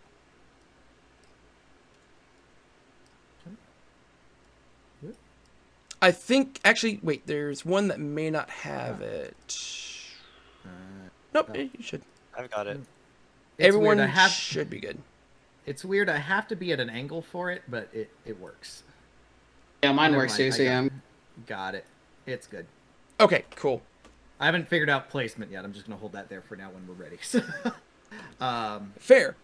I think, actually, wait, there's one that may not have it. Nope, you should. I've got it. Everyone should be good. It's weird. I have to be at an angle for it, but it works. Yeah, mine Never works mind, too, so yeah. Got it. It's good. Okay, cool. I haven't figured out placement yet. I'm just gonna hold that there for now when we're ready. Fair.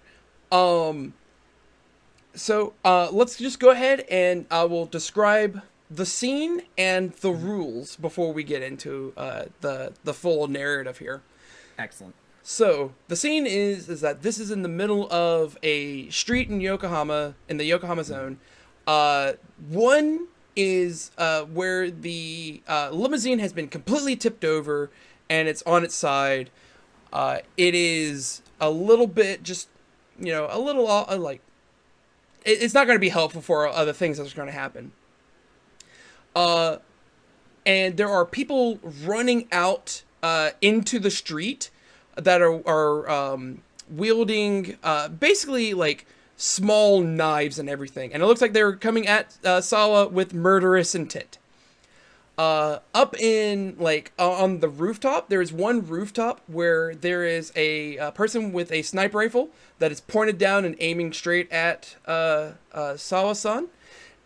So let's just go ahead and I will describe the scene and the rules before we get into the full narrative here. Excellent. So the scene is that this is in the middle of a street in Yokohama, in the Yokohama Zone. One is where the limousine has been completely tipped over and it's on its side. It is a little bit just, a little like, it's not going to be helpful for other things that's going to happen. And there are people running out into the street that are wielding basically like small knives and everything. And it looks like they're coming at Sawa with murderous intent. up in on the rooftop, there is one rooftop where there is a person with a sniper rifle that is pointed down and aiming straight at Sawa-san.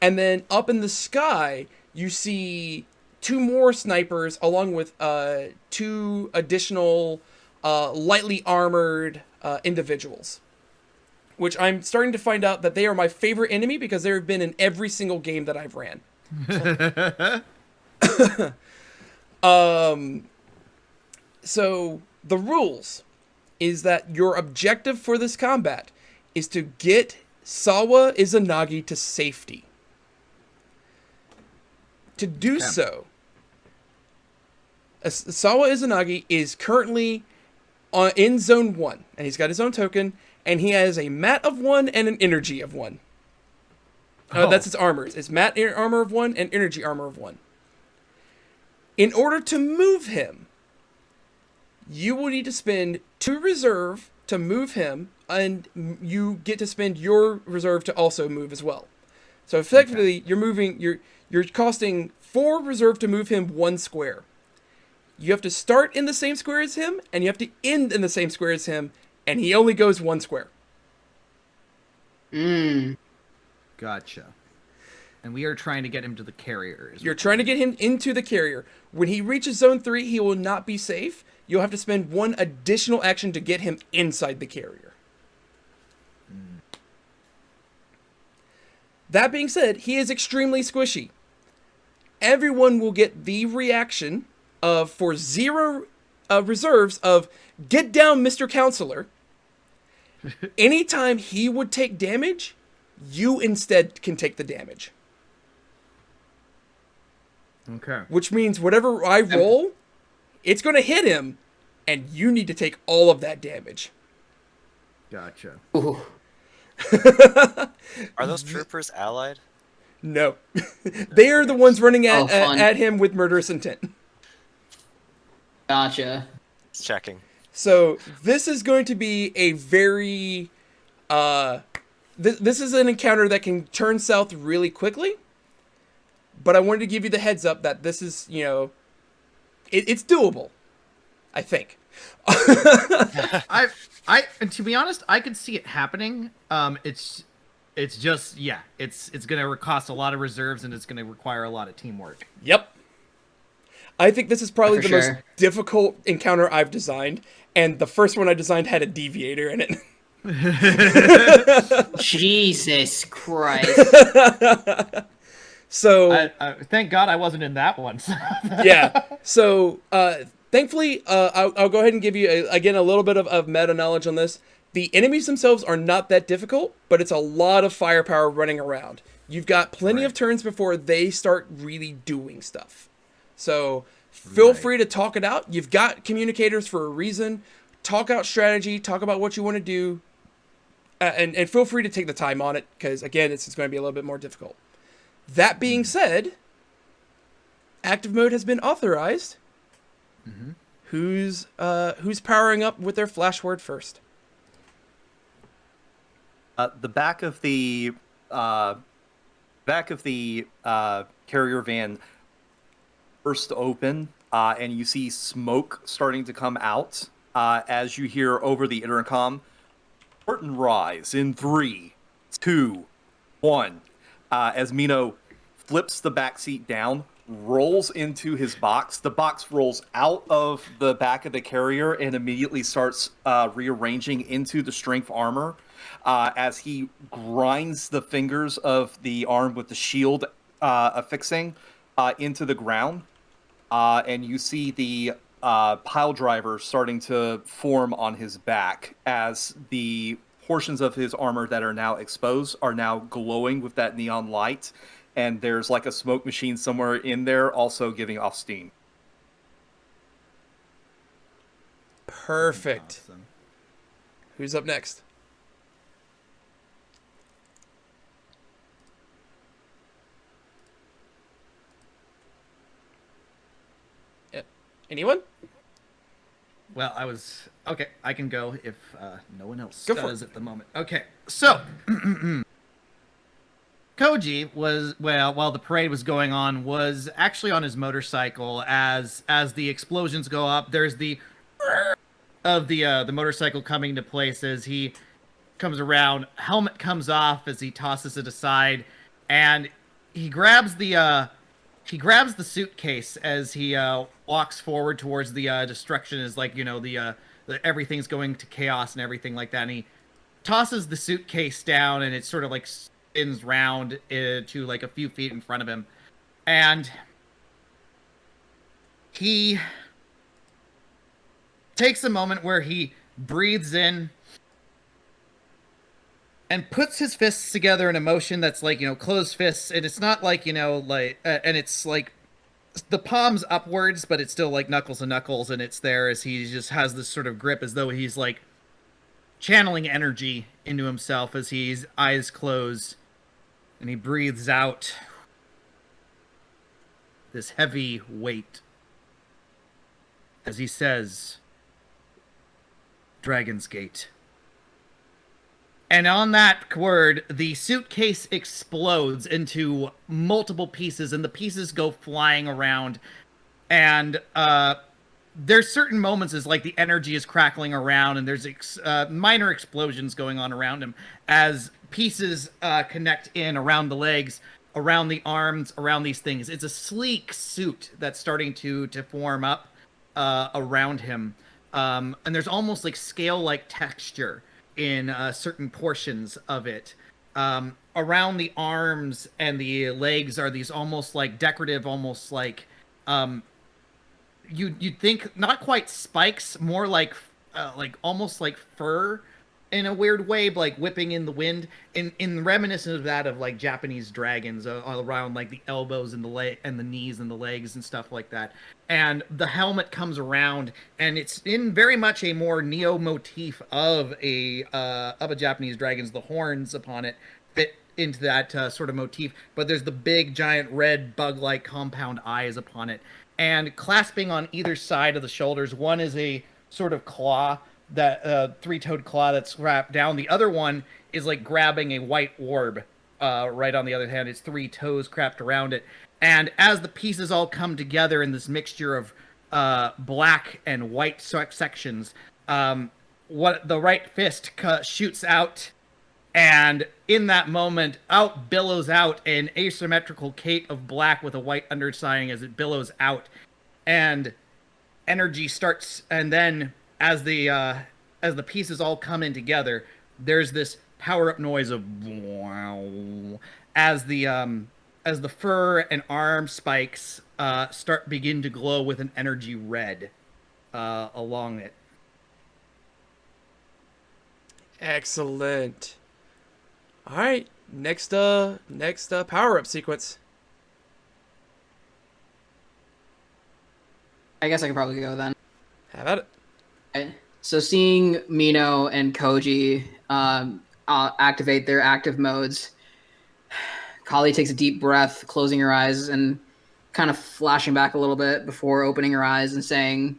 And then up in the sky, you see two more snipers along with two additional lightly armored individuals. Which I'm starting to find out that they are my favorite enemy because they have been in every single game that I've ran. So the rules is that your objective for this combat is to get Sawa Izanagi to safety. To do so, Sawa Izanagi is currently in Zone 1, and he's got his own token, and he has a mat of 1 and an energy of 1. That's his armors. It's mat armor of 1 and energy armor of 1. In order to move him, you will need to spend 2 reserve to move him, and you get to spend your reserve to also move as well. So effectively, you're costing 4 reserve to move him 1 square. You have to start in the same square as him, and you have to end in the same square as him, and he only goes 1 square. Gotcha. And we are trying to get him to the carrier. You're trying to get him into the carrier. When he reaches Zone 3, he will not be safe. You'll have to spend 1 additional action to get him inside the carrier. That being said, he is extremely squishy. Everyone will get the reaction of, for 0 reserves, of, get down, Mr. Counselor. Anytime he would take damage, you instead can take the damage. Okay. Which means whatever I roll, it's going to hit him, and you need to take all of that damage. Gotcha. Ooh. Are those troopers allied? No. They are the ones running fun. at him with murderous intent. Gotcha. Just checking. So this is going to be a very... This is an encounter that can turn south really quickly. But I wanted to give you the heads up that this is, it's doable. I think. And to be honest, I could see it happening. It's just, it's gonna cost a lot of reserves, and it's gonna require a lot of teamwork. Yep. I think this is probably the most sure. difficult encounter I've designed, and the first one I designed had a deviator in it. Jesus Christ. So thank God I wasn't in that one. yeah. So thankfully, I'll go ahead and give you again a little bit of meta knowledge on this. The enemies themselves are not that difficult, but it's a lot of firepower running around. You've got plenty of turns before they start really doing stuff. So feel free to talk it out. You've got communicators for a reason. Talk out strategy. Talk about what you want to do. And feel free to take the time on it, because, again, it's going to be a little bit more difficult. That being said, active mode has been authorized. Mm-hmm. Who's powering up with their flash word first? The back of the carrier van burst open, and you see smoke starting to come out as you hear over the intercom, "Curtain rise in 3, 2, 1." As Mino flips the back seat down, rolls into his box. The box rolls out of the back of the carrier and immediately starts rearranging into the strength armor as he grinds the fingers of the arm with the shield affixing into the ground. And you see the pile driver starting to form on his back as the portions of his armor that are now exposed are now glowing with that neon light, and there's like a smoke machine somewhere in there also giving off steam. Perfect. Awesome. Who's up next? Anyone? Well, okay. I can go if no one else Go for does at the moment. Okay, so Koji was, well, while the parade was going on, was actually on his motorcycle as the explosions go up. There's the of the motorcycle coming to place as he comes around. Helmet comes off as he tosses it aside, and he grabs the suitcase as he walks forward towards the destruction. Is like, the everything's going to chaos and everything like that. And he tosses the suitcase down, and it sort of like spins round to like a few feet in front of him, and he takes a moment where he breathes in and puts his fists together in a motion that's like, closed fists, and it's not like, and it's like the palms upwards, but it's still like knuckles and knuckles, and it's there as he just has this sort of grip as though he's like channeling energy into himself as he's eyes closed, and he breathes out this heavy weight as he says, Dragon's Gate. And on that word, the suitcase explodes into multiple pieces, and the pieces go flying around. And there's certain moments as like the energy is crackling around, and there's minor explosions going on around him as pieces connect in around the legs, around the arms, around these things. It's a sleek suit that's starting to form up around him. And there's almost like scale-like texture in certain portions of it. Around the arms and the legs are these almost like decorative, almost like you'd think not quite spikes, more like almost like fur in a weird way, like whipping in the wind, in reminiscent of that of like Japanese dragons all around like the elbows and the knees and the legs and stuff like that. And the helmet comes around, and it's in very much a more neo motif of a Japanese dragon's. The horns upon it fit into that sort of motif, but there's the big giant red bug-like compound eyes upon it. And clasping on either side of the shoulders, one is a sort of claw, that three-toed claw that's wrapped down. The other one is like grabbing a white orb right on the other hand. It's three toes wrapped around it. And as the pieces all come together in this mixture of black and white sections, what the right fist shoots out, and in that moment, out billows out an asymmetrical cape of black with a white underside as it billows out, and energy starts. And then as the pieces all come in together, there's this power-up noise of wow as the fur and arm spikes begin to glow with an energy red along it. Excellent. All right, next power-up sequence. I guess I could probably go then. Have at it. Okay. So seeing Mino and Koji activate their active modes, Kali takes a deep breath, closing her eyes and kind of flashing back a little bit before opening her eyes and saying,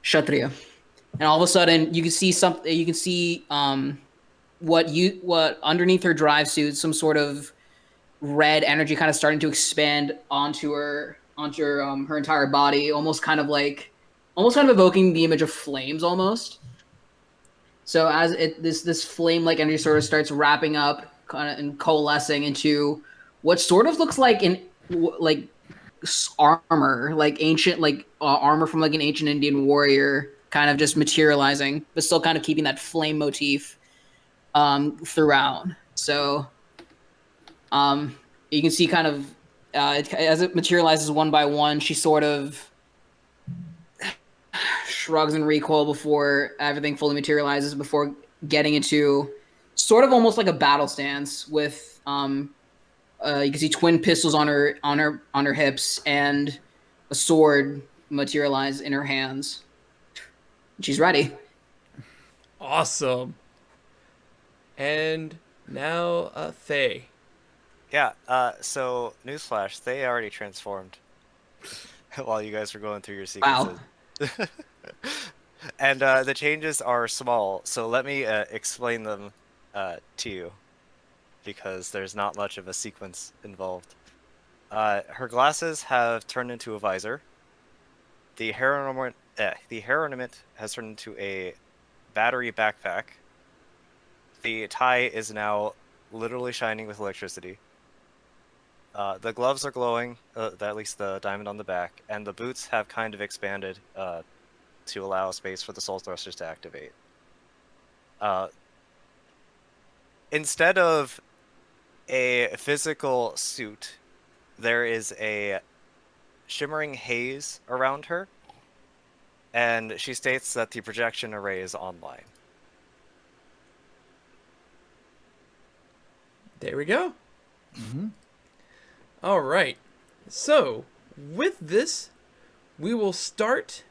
Kshatriya. And all of a sudden, you can see something. You can see what underneath her drive suit, some sort of red energy kind of starting to expand onto her entire body, almost kind of evoking the image of flames, almost. So as this flame-like energy sort of starts wrapping up and coalescing into what sort of looks like armor, like ancient armor from like an ancient Indian warrior, kind of just materializing, but still kind of keeping that flame motif throughout. So you can see kind of as it materializes one by one, she sort of shrugs and recoil before everything fully materializes, before getting into sort of almost like a battle stance with you can see twin pistols on her hips and a sword materialize in her hands. She's ready. Awesome. And now Thay. Yeah, so newsflash, they already transformed while you guys were going through your sequences. Wow. And the changes are small, so let me explain them to you. because there's not much of a sequence involved. Her glasses have turned into a visor. The hair ornament has turned into a battery backpack. The tie is now literally shining with electricity. The gloves are glowing, at least the diamond on the back, and the boots have kind of expanded to allow space for the soul thrusters to activate. Instead of a physical suit, there is a shimmering haze around her, and she states that the projection array is online. There we go. All right. So, with this, we will start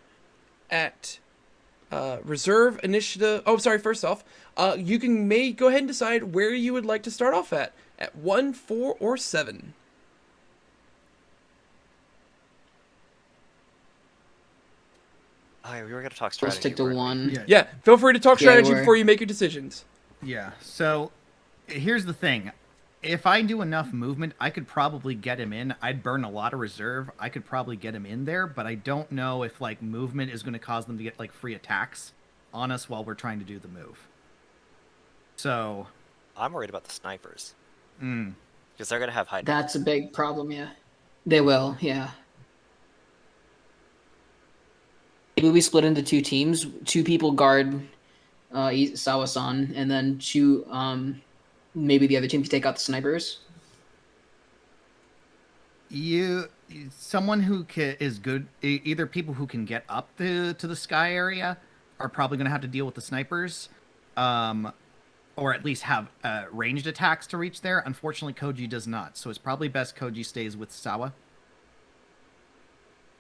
at reserve initiative. Oh, sorry. First off, you can go ahead and decide where you would like to start off at 1, 4, or 7. Oh, yeah, we were going to talk We'll strategy. stick to weren't we? 1. Yeah, feel free to talk Yeah, strategy we're- before you make your decisions. Yeah. So here's the thing. If I do enough movement, I could probably get him in. I'd burn a lot of reserve. I could probably get him in there, but I don't know if like movement is going to cause them to get like free attacks on us while we're trying to do the move. So, I'm worried about the snipers. mm, Because they're going to have high... That's a big problem, yeah. They will, yeah. Maybe we split into 2 teams. 2 people guard Sawa-san, and then 2, maybe the other team can take out the snipers. someone who is good, either people who can get up to the sky area are probably going to have to deal with the snipers, or at least have ranged attacks to reach there. Unfortunately, Koji does not, so it's probably best Koji stays with Sawa.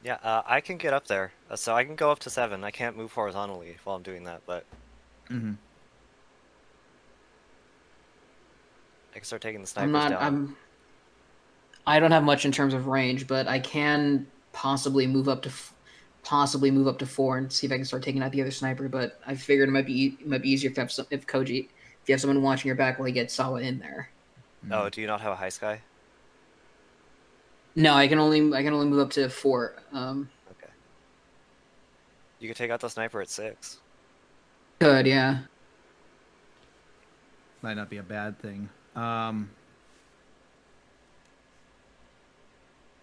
Yeah, I can get up there, so I can go up to 7. I can't move horizontally while I'm doing that, but Mm-hmm. I can start taking the snipers down. I don't have much in terms of range, but I can possibly move up to 4 and see if I can start taking out the other sniper. But I figured it might be easier if you have someone watching your back while you get Sawa in there. Oh, do you not have a high sky? No, I can only move up to 4. Okay. You could take out the sniper at 6. Good, yeah. Might not be a bad thing.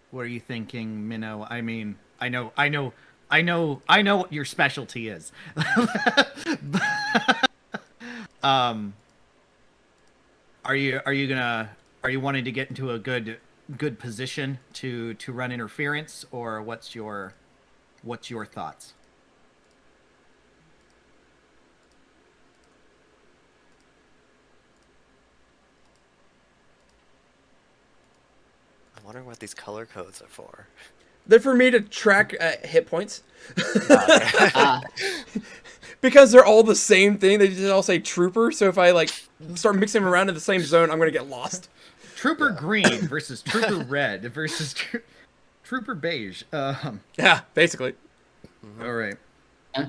What are you thinking, Minnow? I mean, I know what your specialty is. Are you wanting to get into a good position to run interference, or what's your thoughts? I'm wondering what these color codes are for. They're for me to track hit points. Ah, Because they're all the same thing. They just all say trooper. So if I like start mixing them around in the same zone, I'm gonna get lost. Trooper green versus Trooper red versus Trooper beige. Yeah, basically. All right. Huh?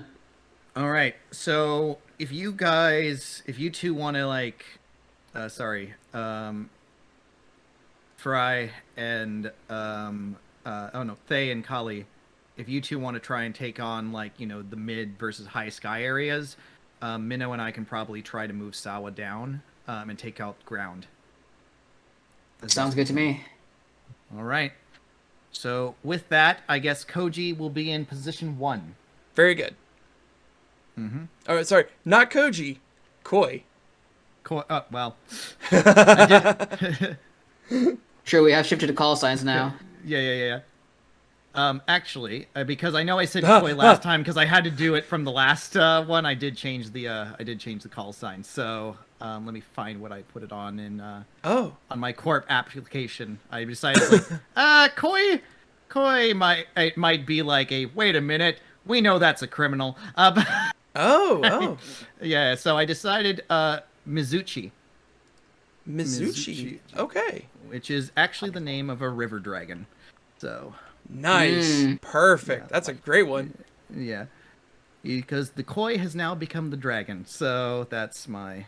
All right. So if you two want to like, Fry and Thay and Kali, if you two want to try and take on like the mid versus high sky areas, Minnow and I can probably try to move Sawa down and take out ground. sounds good to me. All right. So with that, I guess Koji will be in position 1. Very good. Mm-hmm. Oh, sorry, not Koji, Koi. Well. Sure, we have shifted to call signs now. Yeah. Actually, because I know I said Koi last time because I had to do it from the last one. I did change the call sign. So let me find what I put it on in on my corp application. I decided like, Koi might be like a wait a minute. We know that's a criminal. Oh. Yeah. So I decided Mizuchi. Mizuchi. Okay. Which is actually the name of a river dragon. So Nice. Perfect. Yeah. That's a great one. yeah, because the koi has now become the dragon. So that's my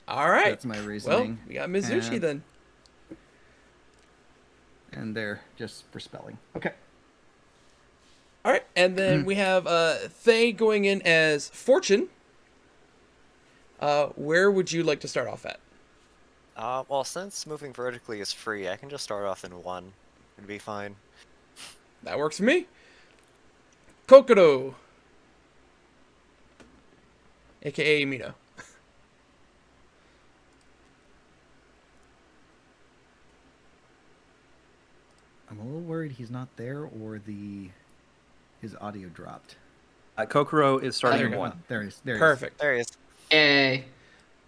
All right. That's my Well, reasoning. we got Mizuchi And- then. And they're just for spelling. Okay. All right, and then we have Thay going in as Fortune. Where would you like to start off at? Well, since moving vertically is free, I can just start off in 1. It'd be fine. That works for me. Kokoro. AKA Mino. I'm a little worried he's not there or his audio dropped. Kokoro is starting There in you go. 1. There he is. There he is. Perfect. There he is. Yay.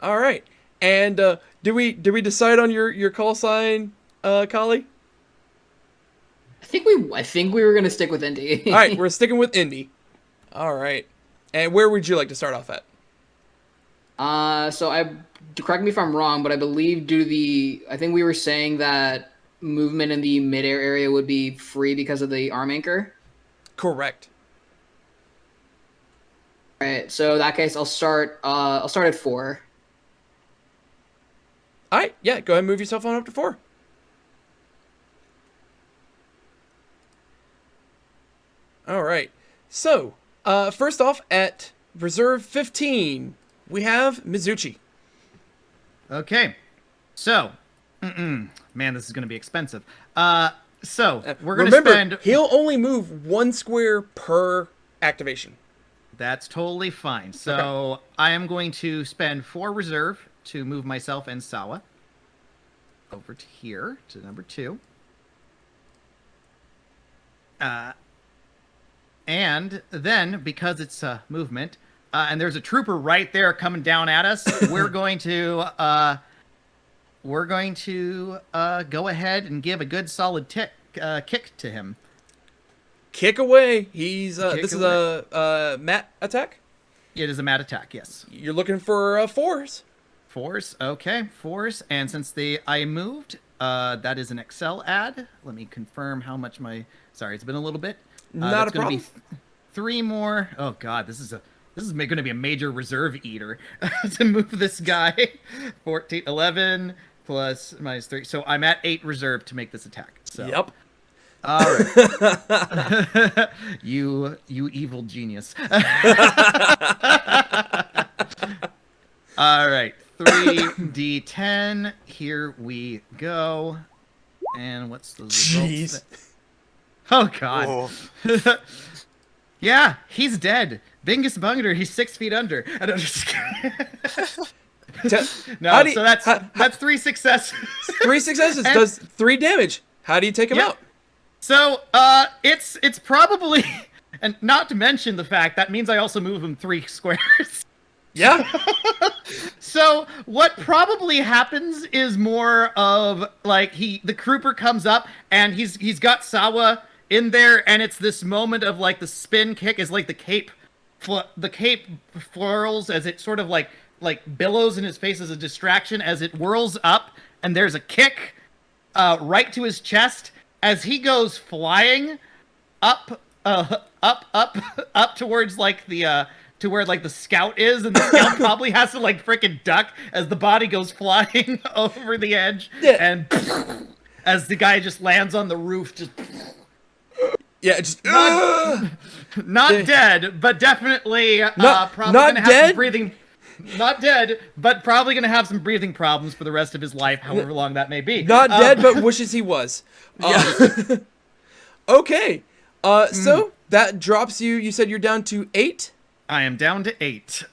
All right. And did we decide on your call sign, Kali? I think we were gonna stick with Indy. All right, we're sticking with Indy. All right. And where would you like to start off at? Correct me if I'm wrong, but I believe I think we were saying that movement in the midair area would be free because of the arm anchor. Correct. All right, so in that case, I'll start at 4. All right, yeah, go ahead and move yourself on up to 4. All right. So, first off, at Reserve 15, we have Mizuchi. Okay. So, man, this is going to be expensive. So we're going to Remember, spend. he'll only move 1 square per activation. That's totally fine. So I am going to spend 4 reserve to move myself and Sawa over to here to number 2. And then because it's movement, and there's a trooper right there coming down at us, we're going to go ahead and give a good solid kick to him. Kick away. He's Kick this away. is a mat attack. It is a mad attack, yes. You're looking for 4s. 4s, okay, 4s. And since I moved, that is an Excel add. Let me confirm how much sorry, it's been a little bit. Not a gonna problem. Be 3 more. Oh god, this is going to be a major reserve eater to move this guy. 14, 11 plus minus 3. So I'm at 8 reserve to make this attack. So. Yep. All right. you evil genius. All right. 3d10. Here we go. And what's the results? Jeez. Oh god. Yeah, he's dead. Bingus Bunger, he's 6 feet under. I don't just No, so that's 3 successes. 3 successes does 3 damage. How do you take him out? So, it's probably, and not to mention the fact that means I also move him 3 squares. Yeah. So what probably happens is more of like the Crooper comes up and he's got Sawa in there, and it's this moment of like the spin kick is like the cape whirls as it sort of like billows in his face as a distraction as it whirls up, and there's a kick right to his chest as he goes flying up towards like the to where like the scout is, and the scout probably has to like frickin' duck as the body goes flying over the edge, and as the guy just lands on the roof, just just not dead, but definitely probably not gonna have dead? some breathing. Not dead, but probably gonna have some breathing problems for the rest of his life, however long that may be. not dead, but wishes he was. Okay. So that drops you. You said you're down to 8. I am down to 8.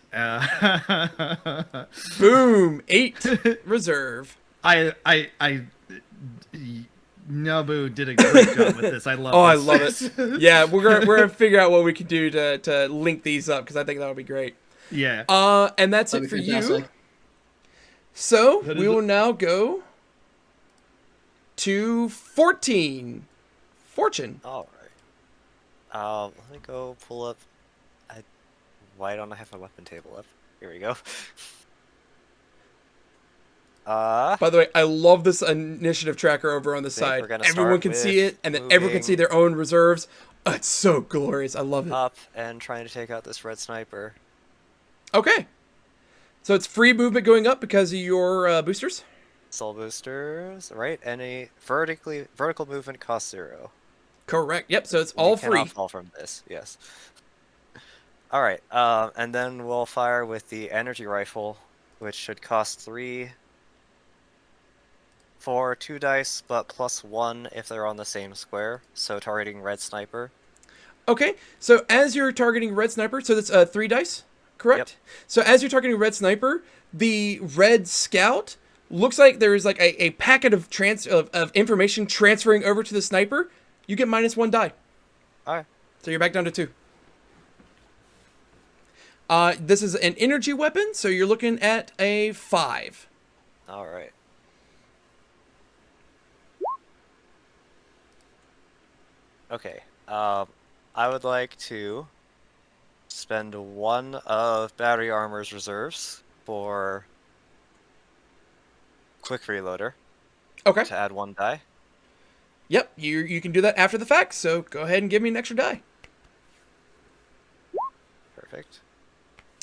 Boom, 8 reserve. Nobu did a great job with this. I love. Oh, this. I love it. Yeah, we're gonna figure out what we can do to link these up, because I think that would be great. Yeah. And that's That'd it for be you. fantastic. So That we is will it. now go to 14. Fortune. All right. Let me go pull up. Why don't I have my weapon table up? Here we go. By the way, I love this initiative tracker over on the think side. we're gonna Everyone start can see with it, and then everyone can moving see their own reserves. Oh, it's so glorious. I love it. up and trying to take out this red sniper. Okay. So it's free movement going up because of your boosters? Soul boosters, right? Any vertical movement costs 0. Correct. Yep, so it's You all cannot free. fall from this, yes. Alright, and then we'll fire with the energy rifle, which should cost 3 for 2 dice, but +1 if they're on the same square, so targeting red sniper. Okay, so as you're targeting red sniper, so that's 3 dice, correct? Yep. So as you're targeting red sniper, the red scout looks like there is like a packet of information transferring over to the sniper. You get -1 die. Alright. So you're back down to 2. This is an energy weapon, so you're looking at a 5. Alright. Okay, I would like to spend 1 of Battery Armor's reserves for Quick Reloader Okay. to add 1 die. Yep, you can do that after the fact, so go ahead and give me an extra die. Perfect.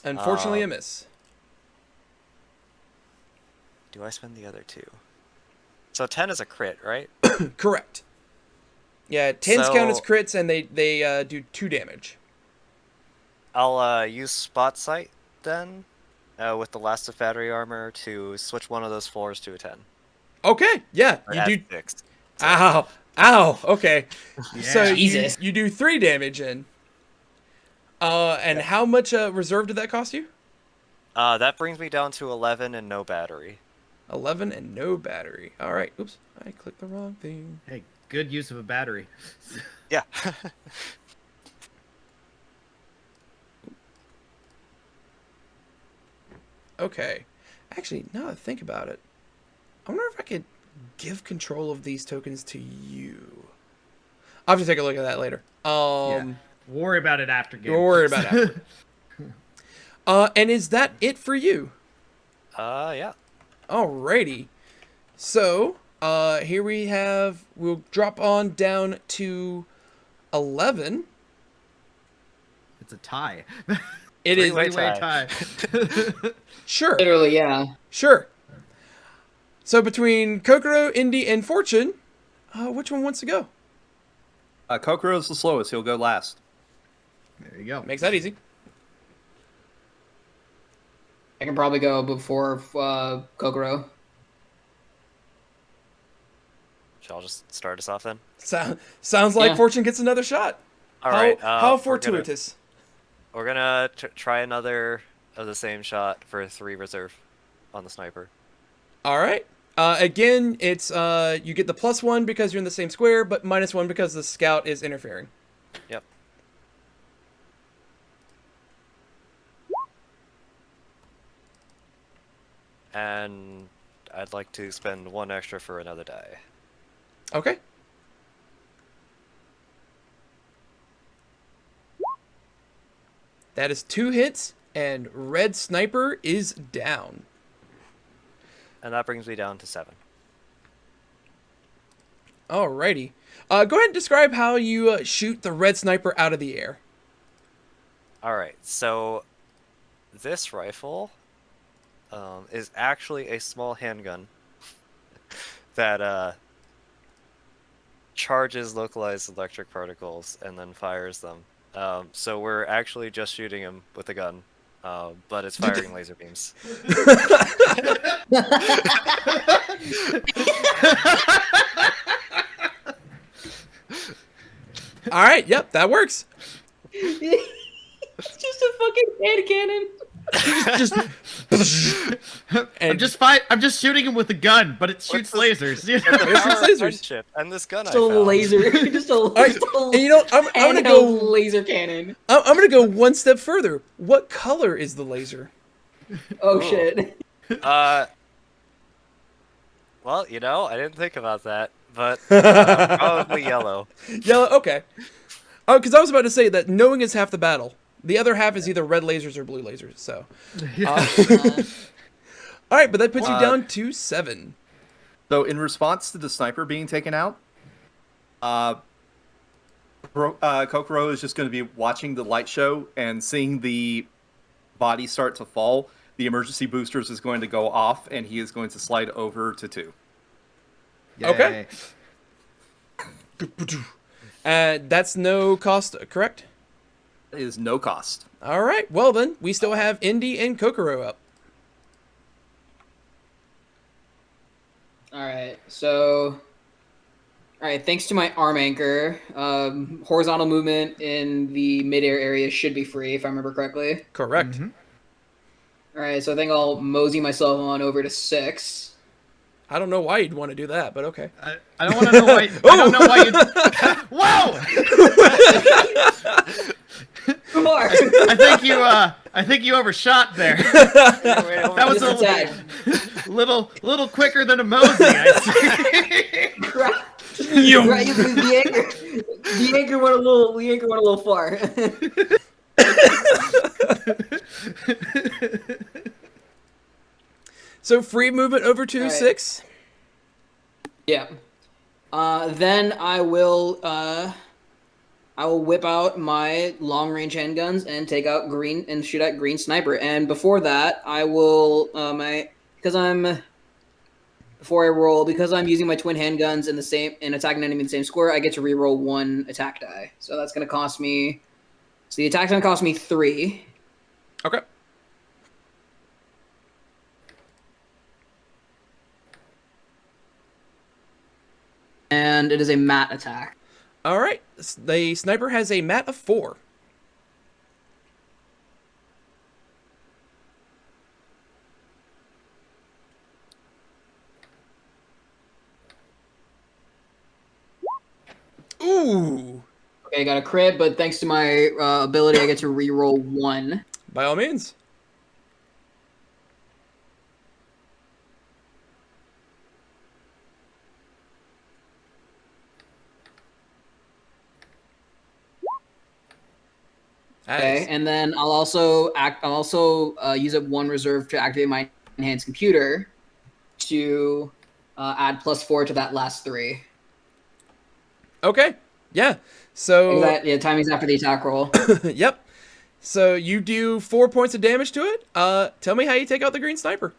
Unfortunately, a miss. Do I spend the other 2? So 10 is a crit, right? Correct. Yeah, 10s count as So- crits, and they do 2 damage. I'll use Spot Sight then, with the last of Battery Armor to switch one of those 4s to a 10. Okay, yeah, Or you add do. 6. Ow, ow. Okay, so Yeah. Jesus. you do 3 damage in. And how much reserve did that cost you? That brings me down to 11 and no battery. 11 and no battery. All right. Oops, I clicked the wrong thing. Hey, good use of a battery. Yeah. Okay. Actually, now that I think about it, I wonder if I could give control of these tokens to you. I'll have to take a look at that later. Worry about it after game. We'll worry about it after. And is that it for you? Yeah. Alrighty. So, here we'll drop on down to 11. It's a tie. It is. Three-way Three-way tie. tie. Sure. Literally, yeah. Sure. So between Kokoro, Indy, and Fortune, which one wants to go? Kokoro is the slowest. He'll go last. There you go. Makes that easy. I can probably go before Kokoro. Shall I just start us off then? Sounds like Yeah. Fortune gets another shot. All right. How we're fortuitous. We're gonna try another of the same shot for 3 reserve on the sniper. All right. Again, it's you get the +1 because you're in the same square, but -1 because the scout is interfering. Yep. And I'd like to spend 1 extra for another die. Okay. That is 2 hits, and Red Sniper is down. And that brings me down to 7. Alrighty. Go ahead and describe how you shoot the Red Sniper out of the air. Alright, so this rifle is actually a small handgun that charges localized electric particles and then fires them. So we're actually just shooting him with a gun, but it's firing laser beams. Alright, yep, that works. It's just a fucking hand cannon. Just I'm just shooting him with a gun, but it shoots lasers. You know? The It's power just of lasers. friendship and this gun Just I a found. laser. Just a, right, and you know, I'm gonna go. laser cannon. I'm gonna go one step further. What color is the laser? Oh Ooh. shit. Well, you know, I didn't think about that, but probably yellow. Yellow. Okay. Oh, because I was about to say that knowing is half the battle. The other half is either red lasers or blue lasers. So. All right, but that puts you down to 7. So in response to the sniper being taken out, Kokoro is just going to be watching the light show and seeing the body start to fall. the emergency boosters is going to go off, and he is going to slide over to 2. Okay. That's no cost, correct? It is no cost. All right. Well, then, we still have Indy and Kokoro up. All right, so, all right, thanks to my arm anchor, horizontal movement in the midair area should be free, if I remember correctly. Correct. All right, so I think I'll mosey myself on over to 6. I don't know why you'd want to do that, but okay. I don't want to know why. I don't know why you. Whoa! I think you overshot there. That was a little quicker than a mosey. I see. Right, the anchor went a little far. So free movement over to 6. Yeah. Then I will whip out my long range handguns and take out green and shoot at green sniper. And before that, I will because I'm using my twin handguns and attacking an enemy in the same square, I get to reroll 1 attack die. So that's gonna cost me. So the attack's gonna cost me 3. Okay. And it is a mat attack. All right. The sniper has a mat of 4. Ooh. Okay, I got a crit, but thanks to my ability, I get to reroll 1. By all means. Okay, and then I'll also use up 1 reserve to activate my enhanced computer to add +4 to that last 3. Okay. Yeah. So timing's after the attack roll. Yep. So you do 4 points of damage to it. Tell me how you take out the green sniper.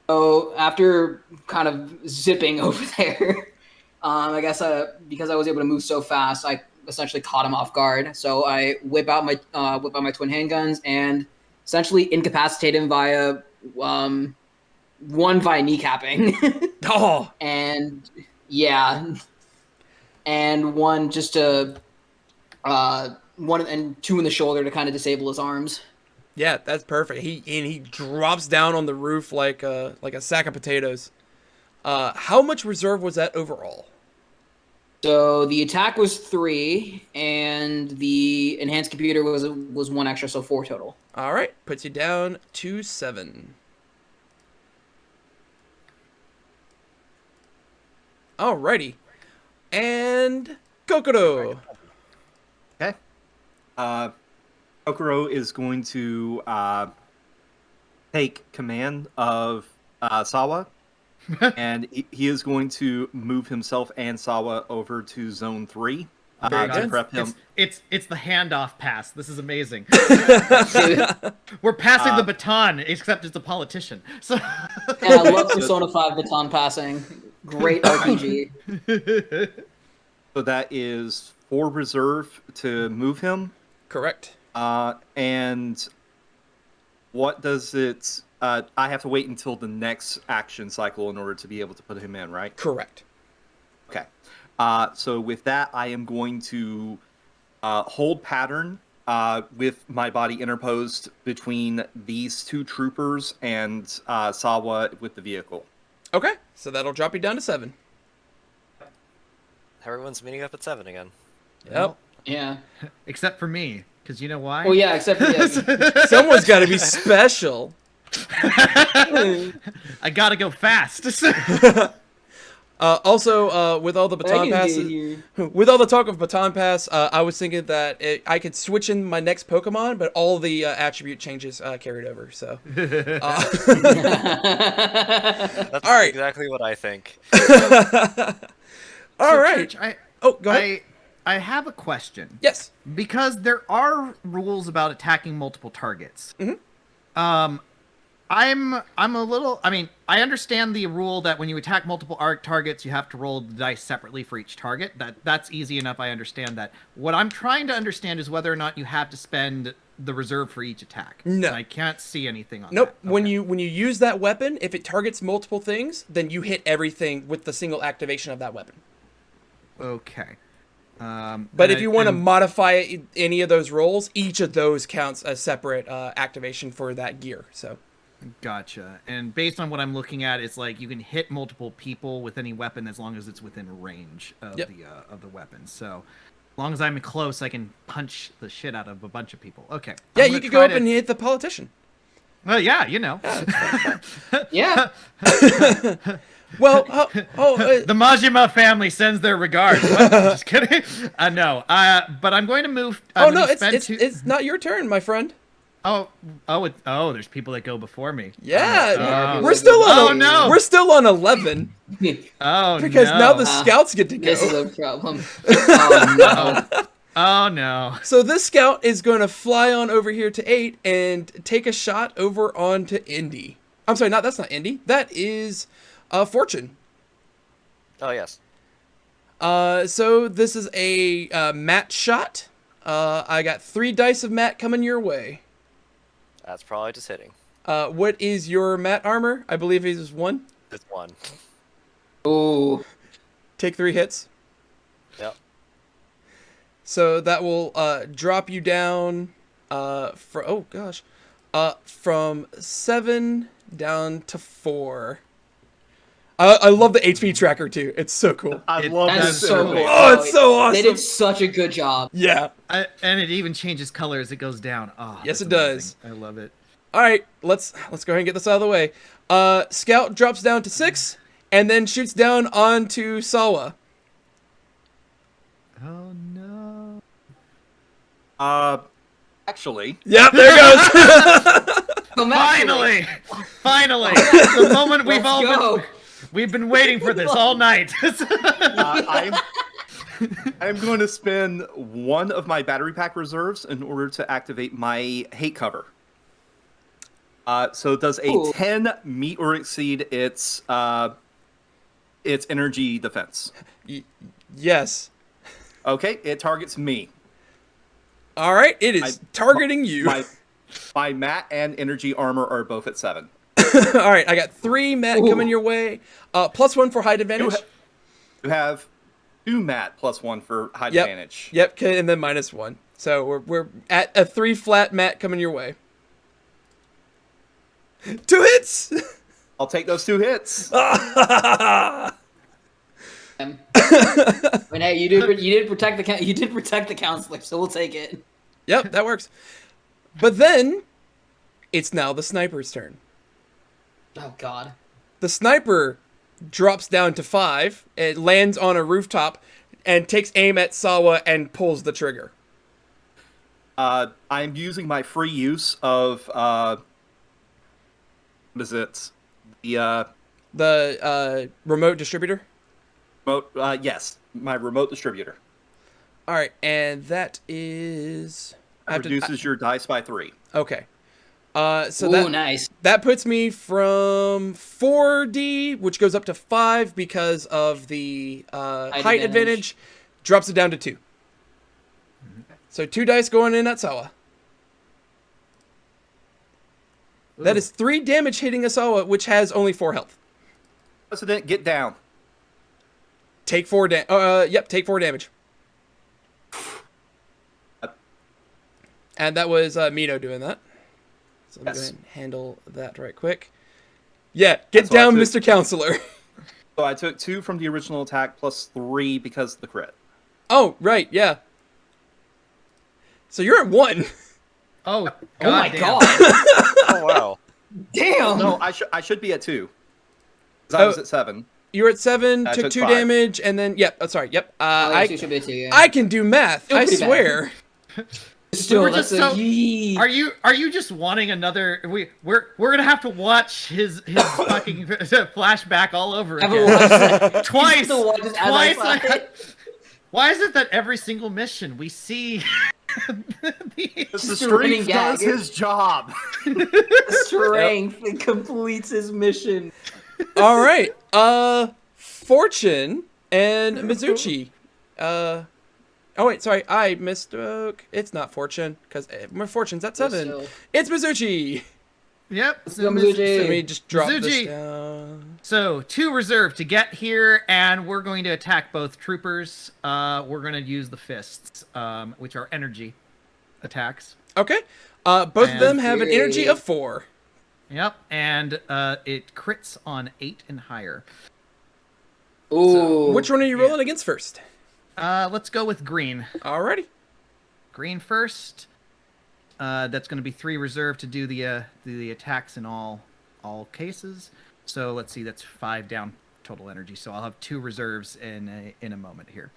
So after kind of zipping over there, I guess because I was able to move so fast, I essentially caught him off guard. So I whip out my twin handguns and essentially incapacitate him via 1 via kneecapping. Oh. And yeah, and 1 just to 1 and 2 in the shoulder to kind of disable his arms. Yeah, that's perfect. He drops down on the roof like a sack of potatoes. How much reserve was that overall? So the attack was 3, and the enhanced computer was 1 extra, so 4 total. All right, puts you down to 7. Alrighty, and Kokoro. Okay. Kokoro is going to take command of Sawa, and he is going to move himself and Sawa over to Zone 3 to prep him. It's the handoff pass. This is amazing. We're passing the baton, except it's a politician. So yeah, I love Persona 5 baton passing. Great RPG. So that is 4 reserve to move him. Correct. And what does it... I have to wait until the next action cycle in order to be able to put him in, right? Correct. Okay. So with that, I am going to hold pattern with my body interposed between these 2 troopers and Sawa with the vehicle. Okay, so that'll drop you down to 7. Everyone's meeting up at 7 again. Yep. Yeah. except for me, because you know why? Oh yeah, except for Someone's got to be special. I gotta go fast. Also, with all the baton passes, with all the talk of baton pass, I was thinking that I could switch in my next Pokemon, but all the attribute changes carried over. So, That's all right. exactly what I think. All right. Church, Go ahead. I have a question. Yes. Because there are rules about attacking multiple targets. Mm-hmm. I'm a little. I mean, I understand the rule that when you attack multiple arc targets, you have to roll the dice separately for each target. That's easy enough. I understand that. What I'm trying to understand is whether or not you have to spend the reserve for each attack. No. And I can't see anything on Nope. that. When you use that weapon, if it targets multiple things, then you hit everything with the single activation of that weapon. Okay. But if you want to modify any of those rolls, each of those counts as separate activation for that gear. So. Gotcha. And based on what I'm looking at, it's like you can hit multiple people with any weapon as long as it's within range of the weapon. So, as long as I'm close, I can punch the shit out of a bunch of people. Okay. Yeah, you could go up and hit the politician. Well, yeah, you know. Yeah. Well, the Majima family sends their regards. What? Just kidding. No. But I'm going to move. It's not your turn, my friend. There's people that go before me. Yeah, we're still on. We're still on 11. Because now the scouts get to go. This is a problem. Oh no. Oh no. So this scout is going to fly on over here to 8 and take a shot over onto Indy. I'm sorry, that's not Indy. That is Fortune. Oh yes. So this is a Matt shot. I got 3 dice of Matt coming your way. That's probably just hitting. What is your Matt armor? I believe it is 1. It's 1. Oh. Take 3 hits. Yep. So that will drop you down from 7 down to 4. I love the HP tracker too. It's so cool. I love that. So cool. Oh, it's so awesome. They did such a good job. Yeah. And it even changes color as it goes down. Oh, yes, it amazing. does. I love it. All right, let's go ahead and get this out of the way. Scout drops down to 6 and then shoots down onto Sawa. Oh no. Actually. Yep, there it goes. Finally! The moment we've been waiting for this all night. I'm going to spend 1 of my battery pack reserves in order to activate my hate cover. So does a 10 meet or exceed its energy defense? Yes. Okay, it targets me. All right, it is targeting you. My mat and energy armor are both at 7. All right, I got 3 mat coming your way. +1 for height advantage. You have 2 mat +1 for height advantage. Yep, and then -1. So we're at a 3 flat mat coming your way. 2 hits. I'll take those 2 hits. I mean, hey, you did protect the counselor, so we'll take it. Yep, that works. But then, it's now the sniper's turn. Oh God. The sniper drops down to 5. It lands on a rooftop and takes aim at Sawa and pulls the trigger. I'm using my free use of what is it? The remote distributor. Yes, my remote distributor. All right, and that is Reduces your dice by 3. Okay. So nice. That puts me from 4D, which goes up to 5 because of the height advantage. Drops it down to 2. Mm-hmm. So 2 dice going in at Sawa. Ooh. That is 3 damage hitting Asawa, which has only 4 health. President, get down. Take 4 damage. Take 4 damage. And that was Mino doing that. So let me go ahead and handle that right quick. Yeah, get down, Mr. Counselor. So I took 2 from the original attack plus 3 because of the crit. Oh, right, yeah. So you're at 1. Oh my God. Oh, wow. Damn. No, I should be at 2. Because I was at 7. You were at 7, took 2 5. damage, and then, sorry, yep. You should be at 2, yeah. I can do math, I swear. Still, we're just so. Are you just wanting another? We're gonna have to watch his fucking flashback all over again. Twice. Why is it that every single mission we see The- The Just a running strength does gag. his job. Strength it completes his mission. All right. Fortune and Mizuchi. Oh wait, sorry, I misspoke. It's not Fortune because my Fortune's at 7. So- It's Mizuchi. Yep. Let's go, Mizuchi. Let me just drop this Mizuchi. down. So 2 reserve to get here, and we're going to attack both troopers. We're going to use the fists, which are energy attacks. Okay. Both of And them have an energy Fury. of 4. Yep, and it crits on 8 and higher. Ooh. Which one are you rolling against first? Let's go with green. Alrighty. Green first. That's going to be 3 reserve to do the attacks in all cases. So let's see, that's 5 down total energy. So I'll have 2 reserves in a moment here.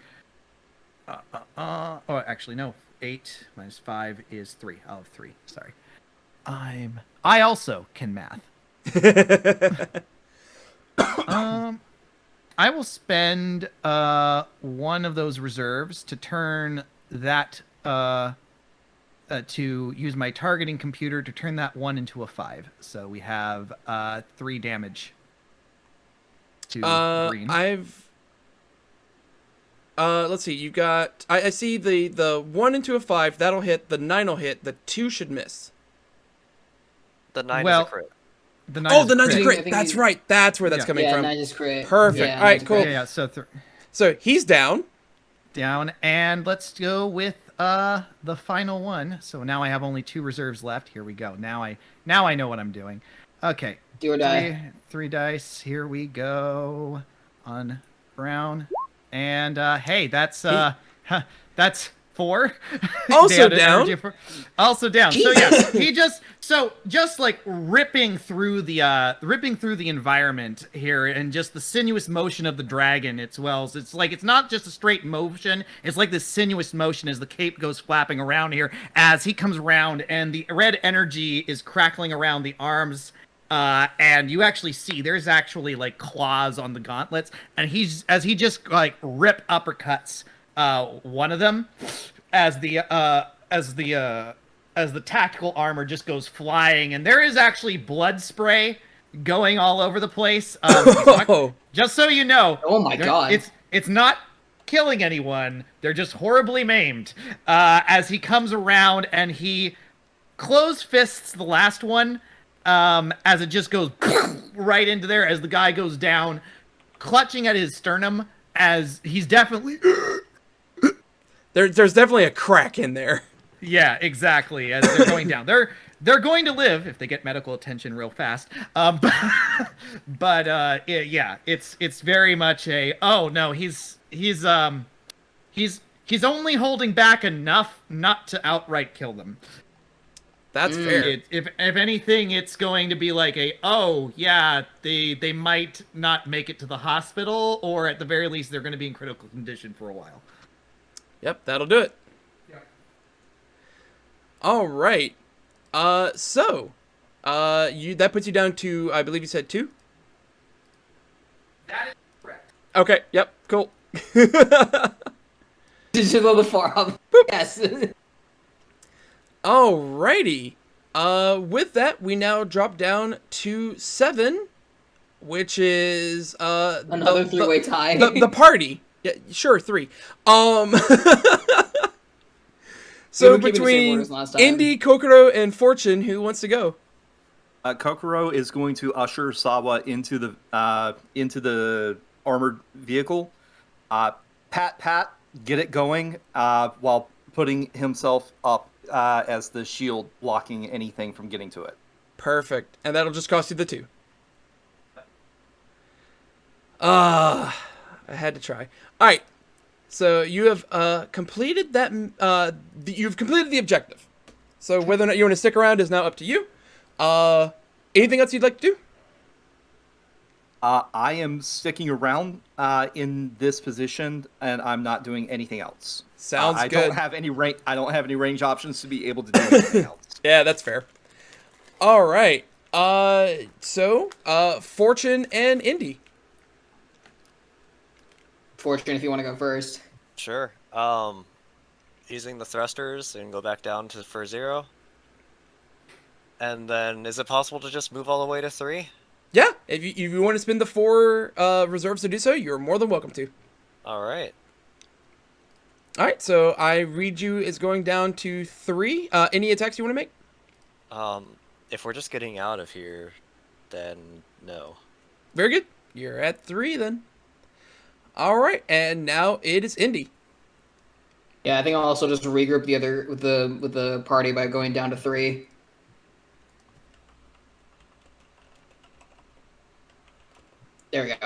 Oh, actually no. 8 minus 5 is 3. I'll have 3. Sorry. I also can math. I will spend 1 of those reserves to turn that to use my targeting computer to turn that 1 into a 5. So we have 3 damage to green. Let's see. You got. I see the 1 into a 5. That'll hit. The 9 will hit. The 2 should miss. The 9 Well, is a crit. The 9 Oh, is the 9's a crit. crit. I think That's you- right. That's where that's Yeah. coming Yeah, from. I just crit. Perfect. Yeah, All right, Nigel cool. crit. Yeah, so So he's down. down, and let's go with the final one. So now I have only 2 reserves left. Here we go. Now I know what I'm doing. Okay. Do or die. 3 dice. Here we go. On brown. And hey, that's 4. Also Down down. energy for- Also down. So yeah, he just like ripping through the environment here, and just the sinuous motion of the dragon. It's like it's not just a straight motion. It's like this sinuous motion as the cape goes flapping around here as he comes around, and the red energy is crackling around the arms. And you actually see there's actually like claws on the gauntlets, and he just like rip uppercuts one of them as the tactical armor just goes flying, and there is actually blood spray going all over the place. Oh. Just so you know. Oh my God. It's not killing anyone. They're just horribly maimed. As he comes around and he close fists the last one, as it just goes right into there as the guy goes down, clutching at his sternum as he's definitely... There's definitely a crack in there. Yeah, exactly. As they're going down, they're going to live if they get medical attention real fast. Yeah, it's very much a he's only holding back enough not to outright kill them. That's fair. If anything, it's going to be like they might not make it to the hospital, or at the very least, they're going to be in critical condition for a while. Yep, that'll do it. All right. So, that puts you down to, I believe you said 2? That is correct. Okay, yep, cool. Just a little bit far off. Yes. Alrighty. With that, we now drop down to 7, which is Another three-way tie. The party. Yeah, sure, 3. We So were keeping the same between orders last time. Indy, Kokoro, and Fortune, who wants to go? Kokoro is going to usher Sawa into the armored vehicle. Pat, get it going while putting himself up as the shield, blocking anything from getting to it. Perfect. And that'll just cost you the 2. I had to try. All right. So you have completed that. You've completed the objective. So whether or not you want to stick around is now up to you. Anything else you'd like to do? I am sticking around in this position, and I'm not doing anything else. Sounds I good. don't have any range options to be able to do anything else. Yeah, that's fair. All right. So Fortune and Indy. Fortune, if you want to go first. Sure. using the thrusters and go back down for 0. And then, is it possible to just move all the way to 3? Yeah, if you want to spend the 4 reserves to do so, you're more than welcome to. All right. All right, so I read you is going down to 3. Any attacks you want to make? If we're just getting out of here, then no. Very good. You're at 3 then. All right, and now it is Indy. Yeah, I think I'll also just regroup with the party by going down to 3. There we go.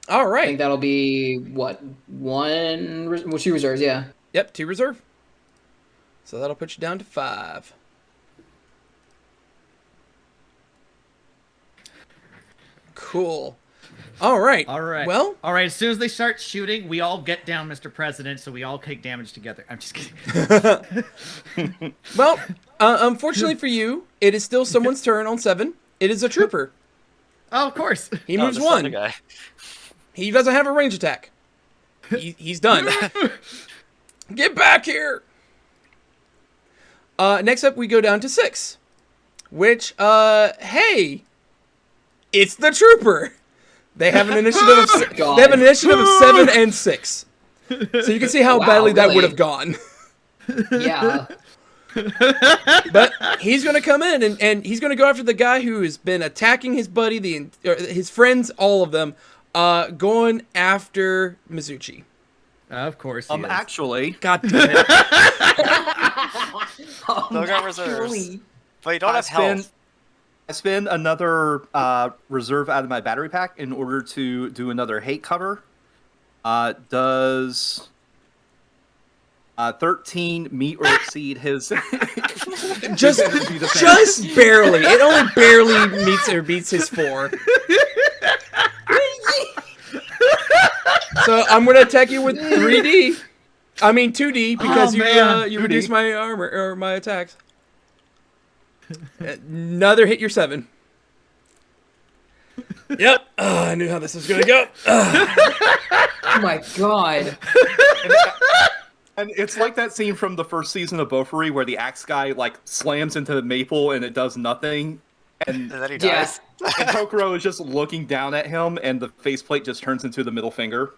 All I right. think that'll be what 2 reserves. Yeah. Yep, 2 reserve. So that'll put you down to 5. Cool. All right. All right. Well, all right. As soon as they start shooting, we all get down, Mr. President, so we all take damage together. I'm just kidding. well, unfortunately for you, it is still someone's turn on 7. It is a trooper. Oh, of course. He moves the 1. guy. He doesn't have a range attack. He's done. Get back here. Next up, we go down to 6, which, hey, it's the trooper. They have an initiative of they have an initiative of 7 and 6. So you can see how badly that would have gone. Yeah. But he's going to come in and he's going to go after the guy who has been attacking his buddy, his friends, all of them, going after Mizuchi. Of course. He is. Actually, God damn it. Still got reserves. But you don't have health. I spend another reserve out of my battery pack in order to do another hate cover. Does 13 meet or exceed his? just barely. It only barely meets or beats his 4. So I'm gonna attack you with 3D. I mean 2D because you reduce my armor or my attacks. Another hit your 7. Yep. I knew how this was gonna go. Oh my god. And it's like that scene from the first season of Bofuri where the axe guy like slams into the maple and it does nothing, and And then he dies. Yes. and Kokoro is just looking down at him, and the faceplate just turns into the middle finger.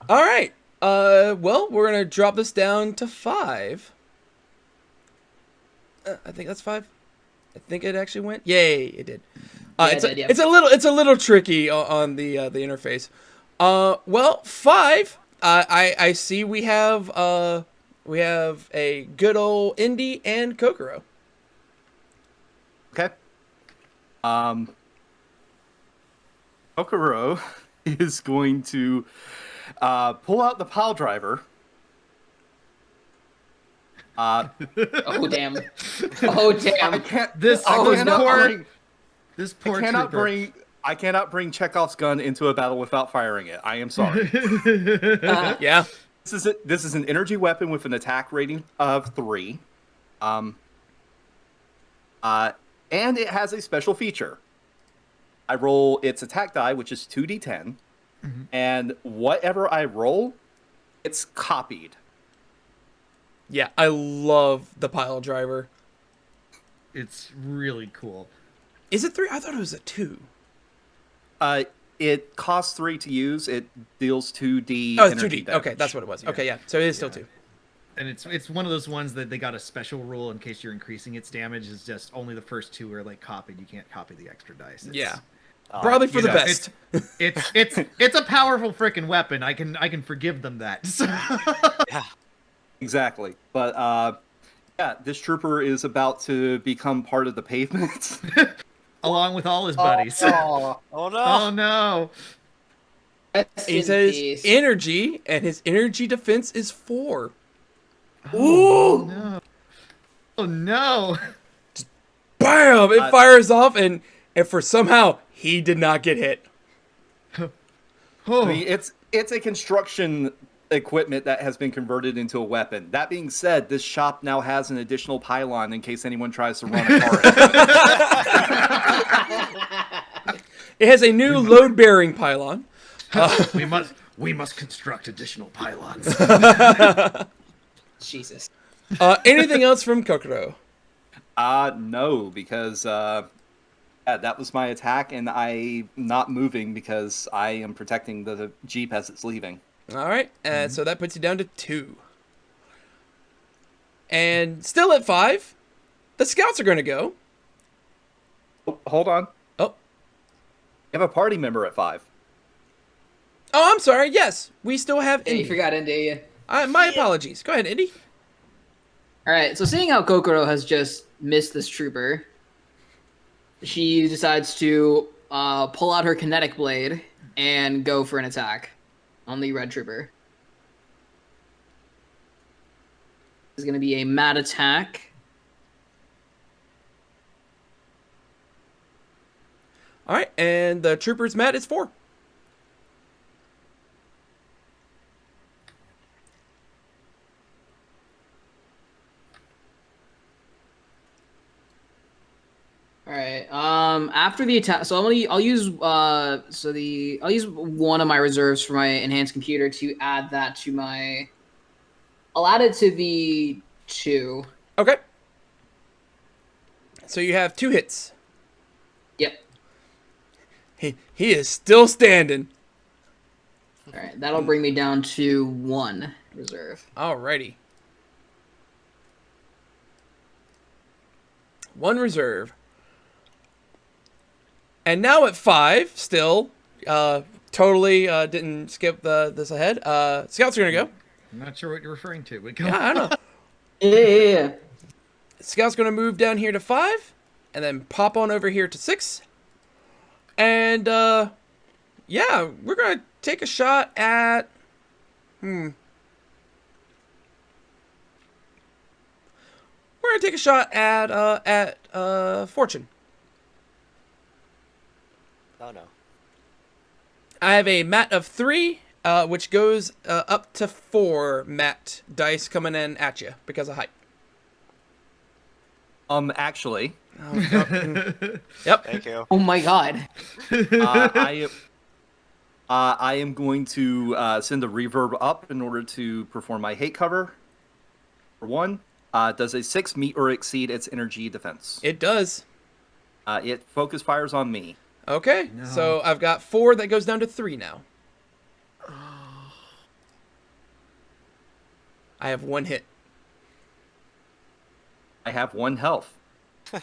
All right. Well, we're gonna drop this down to 5. I think that's 5. I think it actually went. Yay! It did. It's a little tricky on the interface. Well, 5. I see we have a good old Indy and Kokoro. Okay. Kokoro is going to pull out the pile driver. Oh damn. Oh damn. This poor trooper. I cannot bring Chekhov's gun into a battle without firing it. I am sorry. Yeah. This is an energy weapon with an attack rating of 3. And it has a special feature. I roll its attack die, which is 2d10, and whatever I roll, it's copied. Yeah, I love the pile driver. It's really cool. Is it 3? I thought it was a 2. It costs 3 to use. It deals 2d. Oh, it's energy 2D. damage. Okay, that's what it was. Okay, yeah. So it is still 2. And it's one of those ones that they got a special rule in case you're increasing its damage. Is just only the first 2 are like copied. You can't copy the extra dice. Yeah. Probably for the best. It's a powerful freaking weapon. I can forgive them that. So. Yeah. Exactly. But yeah, this trooper is about to become part of the pavement. Along with all his buddies. Oh no. Oh no. He says energy, and his energy defense is 4. Oh no. Oh no. Bam! It fires off, and for somehow he did not get hit. I mean, it's a construction equipment that has been converted into a weapon. That being said, this shop now has an additional pylon in case anyone tries to run a car into it. It has a new load-bearing pylon. We must construct additional pylons. Jesus. Anything else from Kokoro? No, because yeah, that was my attack, and I'm not moving because I am protecting the Jeep as it's leaving. All right, so that puts you down to 2. And still at 5, the scouts are going to go. Oh, hold on. Oh. You have a party member at 5. Oh, I'm sorry. Yes, we still have Hey, you Indy. forgot Indy. My apologies. Go ahead, Indy. All right, so seeing how Kokoro has just missed this trooper, she decides to pull out her kinetic blade and go for an attack on the red trooper. This is going to be a mad attack. All right, and the trooper's mat is 4. All right. After the attack, so I'll use one of my reserves for my enhanced computer to add that to my. I'll add it to the 2. Okay. So you have 2 hits. Yep. He is still standing. All right. That'll bring me down to 1 reserve. Alrighty. 1 reserve. And now at 5, still, totally didn't skip this ahead. Scouts are going to go. I'm not sure what you're referring to, but go. Yeah, I know. Yeah. Scout's going to move down here to 5, and then pop on over here to 6. And, yeah, we're going to take a shot at... We're going to take a shot at Fortune. Oh no. I have a mat of 3, which goes up to 4 mat dice coming in at you because of height. Actually, Yep. Thank you. Oh my god. I am going to send a reverb up in order to perform my hate cover. For 1, does a 6 meet or exceed its energy defense? It does. It focus fires on me. Okay, so I've got 4 that goes down to 3 now. I have 1 hit. I have 1 health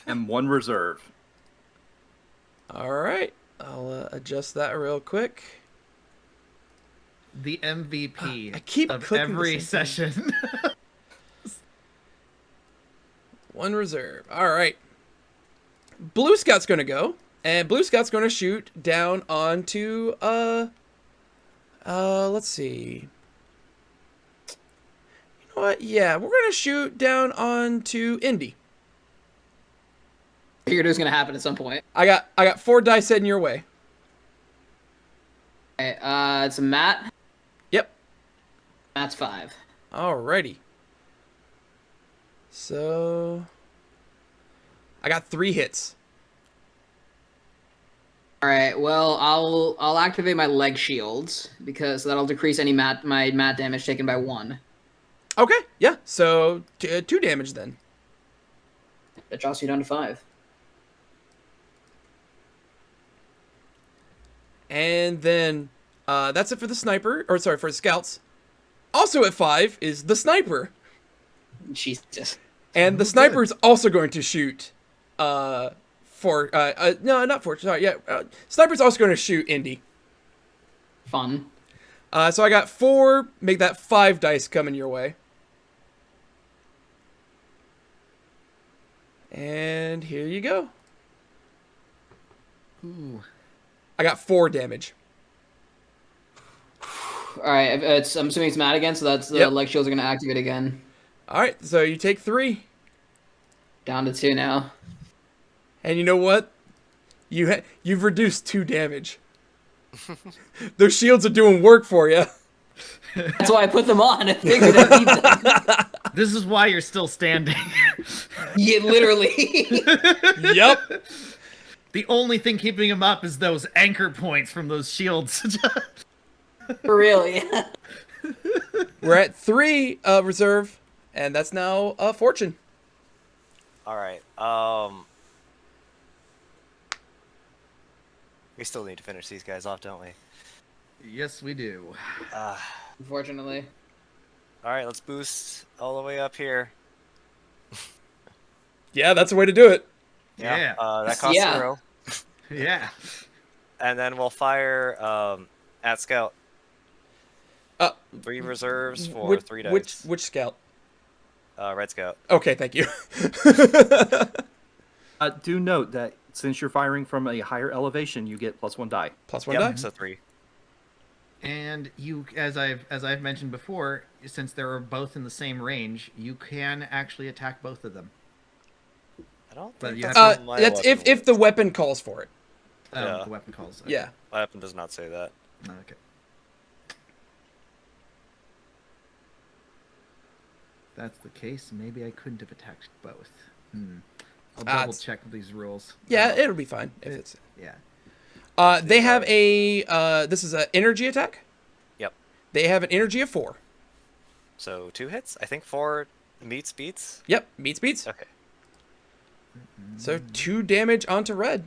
and 1 reserve. All right, I'll adjust that real quick. The MVP I keep of clicking the every same session. 1 reserve. All right. Blue Scout's going to go, and Blue Scout's going to shoot down onto, let's see. You know what? Yeah, we're going to shoot down onto Indy. Figured it was gonna happen at some point. I got 4 dice heading your way. Okay, it's a mat. Yep. Mat's 5. Alrighty. So I got 3 hits. All right. Well, I'll activate my leg shields because that'll decrease any my mat damage taken by 1. Okay, yeah. So 2 damage then. That drops you down to 5. And then that's it for the sniper. Or sorry, for the scouts. Also at 5 is the sniper. Jesus. And the sniper's also going to shoot no, not for, sorry, yeah. Sniper's also going to shoot Indy. Fun. So I got 4, make that 5 dice coming your way. And here you go. Ooh. I got 4 damage. All right. I'm assuming it's mat again, so that's the leg shields are gonna activate again. All right, so you take 3. Down to 2 now. And you know what? You've reduced 2 damage. Those shields are doing work for you. That's why I put them on. I figured I'd need them. This is why you're still standing. Yeah, literally. Yep. The only thing keeping him up is those anchor points from those shields. For real, yeah. We're at 3 reserve, and that's now fortune. All right. We still need to finish these guys off, don't we? Yes, we do. Unfortunately. All right, let's boost all the way up here. Yeah, that's the way to do it. Yeah. That costs Yeah. 0. Yeah. And then we'll fire at scout. Uh, 3 reserves for 3 dice. Which scout? Red scout. Okay, thank you. Do note that since you're firing from a higher elevation, you get +1 die. +1 Yep, die. so 3. And you, as I've mentioned before, since they're both in the same range, you can actually attack both of them. I don't But think you that's have how my That's weapon if the works. weapon calls for it. Yeah. The weapon calls. Yeah. My weapon does not say that. Okay. If that's the case, maybe I couldn't have attacked both. I'll double it's- check these rules. Yeah, it'll be fine if it's. Yeah. They have a. This is an energy attack. Yep. They have an energy of 4. So 2 hits? I think 4 meets beats? Yep, beats. Okay. So 2 damage onto red.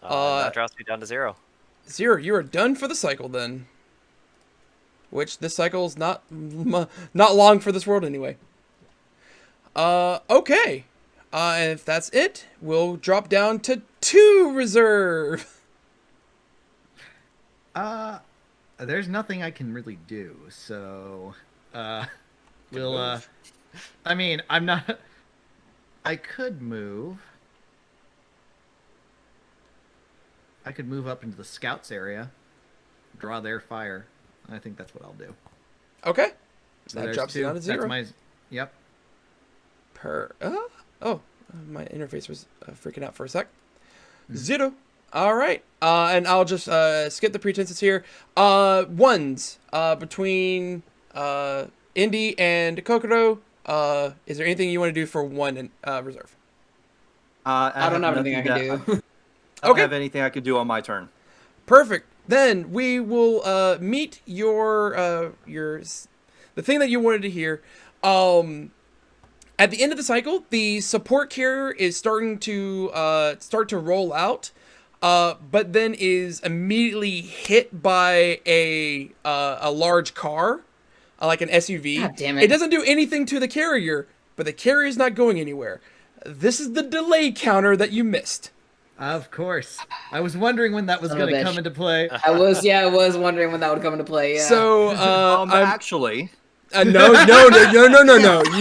That drops me down to 0. 0, you are done for the cycle then. Which this cycle is not long for this world anyway. Okay. And if that's it, we'll drop down to 2 reserve. There's nothing I can really do, so we'll I mean, I'm not I could move. I could move up into the scouts area, draw their fire. I think that's what I'll do. Okay. So That there's drops you 2. down to 0. That's my Yep. My interface was freaking out for a sec. 0. All right. And I'll just skip the pretenses here. 1s between Indy and Kokoro. Is there anything you want to do for 1 in reserve? I don't have anything I can do. I don't Okay. have anything I could do on my turn. Perfect. Then we will meet your the thing that you wanted to hear. At the end of the cycle, the support carrier is starting to roll out, but then is immediately hit by a large car, like an SUV. God damn it. It doesn't do anything to the carrier, but the carrier is not going anywhere. This is the delay counter that you missed. Of course. I was wondering when that was Son of a going to bitch. come into play. I was wondering when that would come into play. Yeah. So Actually, no. You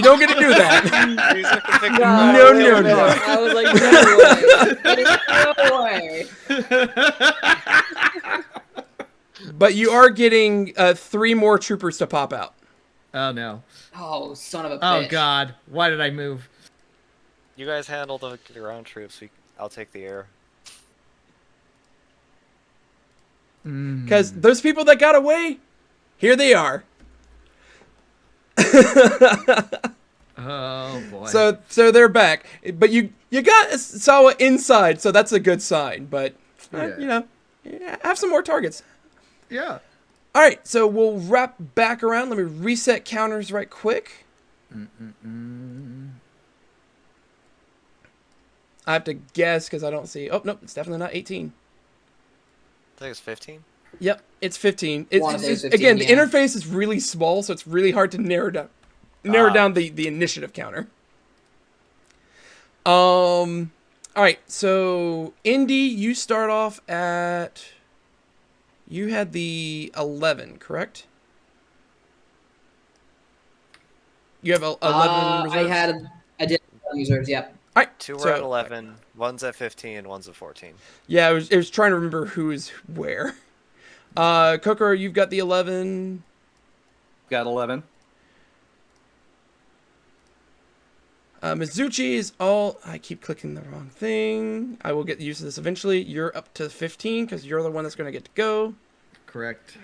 don't get to do that. These are Convictor No, Drive. no. I was like, no way. But you are getting 3 more troopers to pop out. Oh no. Oh, son of a Oh bitch. god. Why did I move? You guys handle the ground troops. I'll take the air. Because those people that got away, here they are. Oh boy. So they're back. But you got Sawa inside, so that's a good sign. But, Yeah. have some more targets. yeah. All right, so we'll wrap back around. Let me reset counters right quick. I have to guess because I don't see. Oh, nope, it's definitely not 18. I think it's 15. Yep, it's 15. Wanna say it's 15, again, yeah. the interface is really small, so it's really hard to narrow down the initiative counter. All right, so Indy, you start off at. You had the 11, correct? You have 11 reserves? I did reserves. Yep. All right, 2 were so- at 11, 1's at 15, and 1's at 14. Yeah, it was trying to remember who is where. Kokoro, you've got the 11. got 11. Mizuchi is all. I keep clicking the wrong thing. I will get used to this eventually. You're up to 15 because you're the one that's going to get to go. Correct.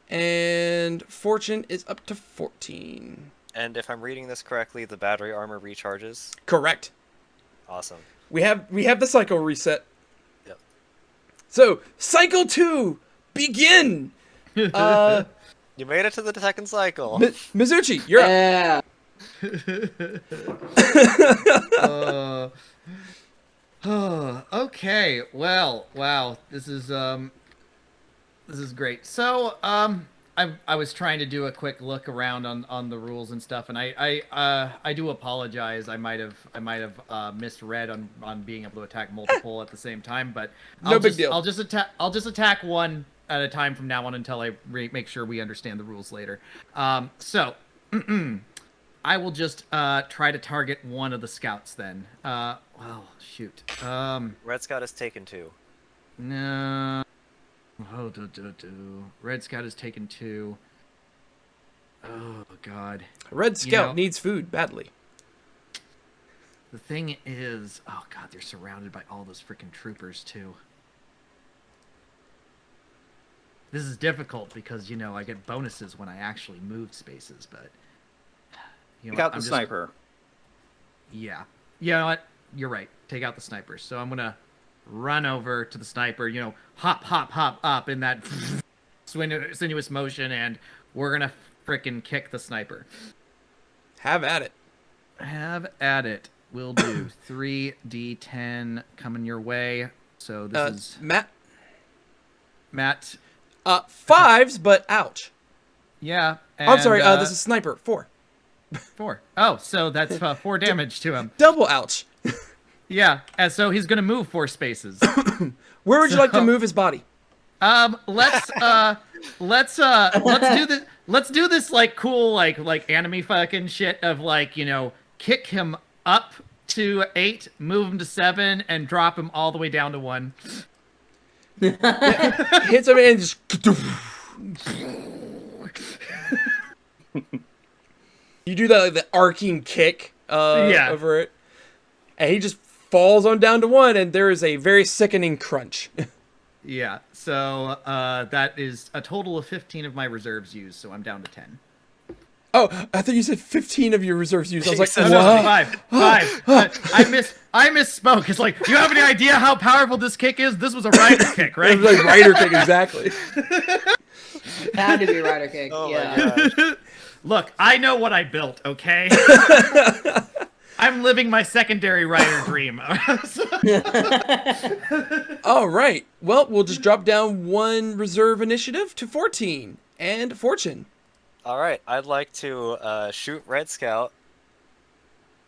And Fortune is up to 14. And if I'm reading this correctly, the battery armor recharges. Correct. Awesome. We have the cycle reset. Yep. So, cycle 2, begin! You made it to the second cycle. Mizuchi, you're up. Yeah. Okay. Well, wow. This is great. So, I was trying to do a quick look around on the rules and stuff, and I do apologize. I might have misread on being able to attack multiple at the same time, but No big deal. I'll just attack one at a time from now on until I make sure we understand the rules later. So I will just try to target one of the scouts then. Well, shoot. Red Scout has taken 2. No. Oh, Red Scout has taken 2. Oh, God. Red Scout needs food badly. The thing is... Oh, God, they're surrounded by all those freaking troopers, too. This is difficult because, I get bonuses when I actually move spaces, but... Take out the sniper. Yeah. You know what? You're right. Take out the sniper. So I'm going to run over to the sniper, hop up in that sinuous motion, and we're going to frickin' kick the sniper. Have at it. Have at it. Will do. 3d10 coming your way. So this is... Matt? 5s, but ouch. Yeah. I'm sorry, this is sniper. 4. 4. Oh, so that's 4 damage to him. Double ouch. Yeah, and so he's gonna move 4 spaces. Where would you like to move his body? Let's do this. Let's do this like cool like anime fucking shit of kick him up to 8, move him to 7, and drop him all the way down to 1. Hits him and just. You do that the arcing kick over it, and he just falls on down to 1, and there is a very sickening crunch. Yeah, so that is a total of 15 of my reserves used, so I'm down to 10. Oh, I thought you said 15 of your reserves used. I was like, no, what? 5. I misspoke. It's like, do you have any idea how powerful this kick is? This was a rider kick, right? It was like rider kick, exactly. It had to be rider kick. Oh yeah. Look, I know what I built, okay? I'm living my secondary rider dream. All right. Well, we'll just drop down 1 reserve initiative to 14. And Fortune. All right, I'd like to shoot Red Scout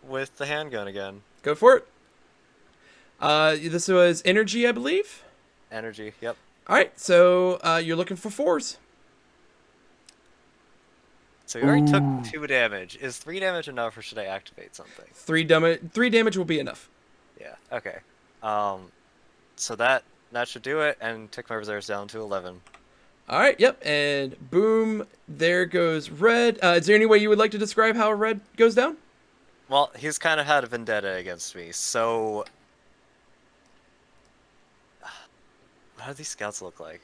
with the handgun again. Go for it. This was energy, I believe. Energy, yep. All right, so you're looking for 4s. So you already took 2 damage. Is 3 damage enough, or should I activate something? 3 damage will be enough. Yeah. Okay. So that should do it, and take my reserves down to 11. All right. Yep. And boom, there goes Red. Is there any way you would like to describe how Red goes down? Well, he's kind of had a vendetta against me, so what do these scouts look like?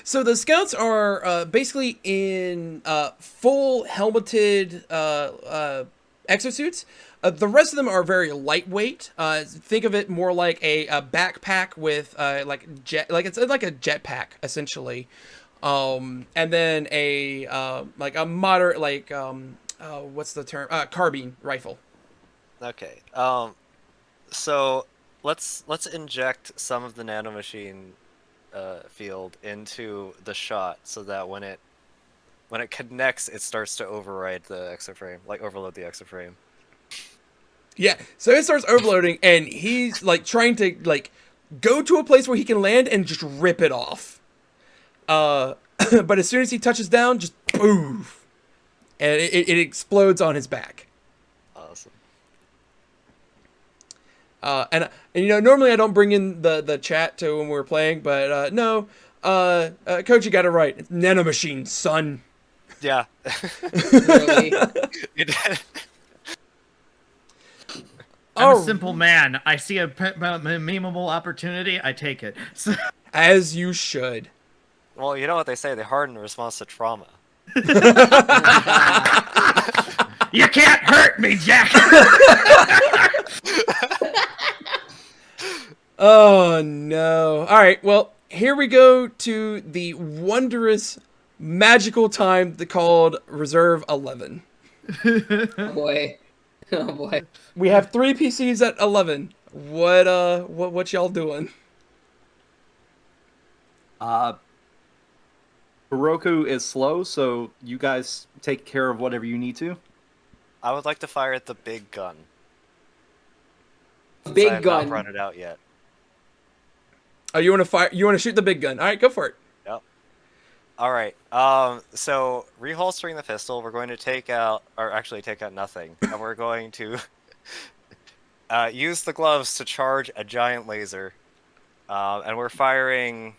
So the scouts are basically in full helmeted exosuits. The rest of them are very lightweight. Think of it more like a backpack with it's like a jetpack essentially, and then a moderate what's the term? Carbine rifle. Okay. So let's inject some of the nanomachine field into the shot so that when it connects, it starts to override the exoframe, overload the exoframe. Yeah, so it starts overloading, and he's trying to go to a place where he can land and just rip it off. But as soon as he touches down, just poof, and it explodes on his back. Awesome. And normally I don't bring in the chat to when we're playing, but no, Coach, you got it right. It's nanomachine, son. Yeah. Really? I'm a simple man. I see a memeable opportunity. I take it. As you should. Well, you know what they say, they harden in response to trauma. You can't hurt me, Jack! Oh, no. All right, well, here we go to the wondrous, magical time called Reserve 11. Oh boy. Oh boy. We have 3 PCs at 11. What y'all doing? Heroku is slow, so you guys take care of whatever you need to. I would like to fire at the big gun. Since I Big have gun. not run it out yet. Oh, you want to fire? You want to shoot the big gun? All right, go for it. Yep. All right. So reholstering the pistol, we're going to take out nothing, and we're going to use the gloves to charge a giant laser, and we're firing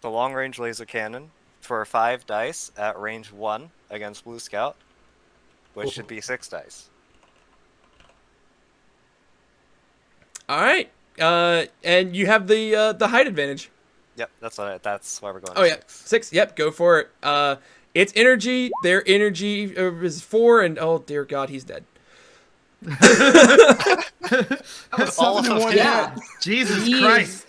the long-range laser cannon for 5 dice at range 1 against Blue Scout, which should be 6 dice. All right. And you have the height advantage. Yep, that's why we're going. Oh yeah, 6. Yep, go for it. It's energy. Their energy is 4, and oh dear God, he's dead. That was all of 7 in them. one Yeah. hit. Jesus He is- Christ.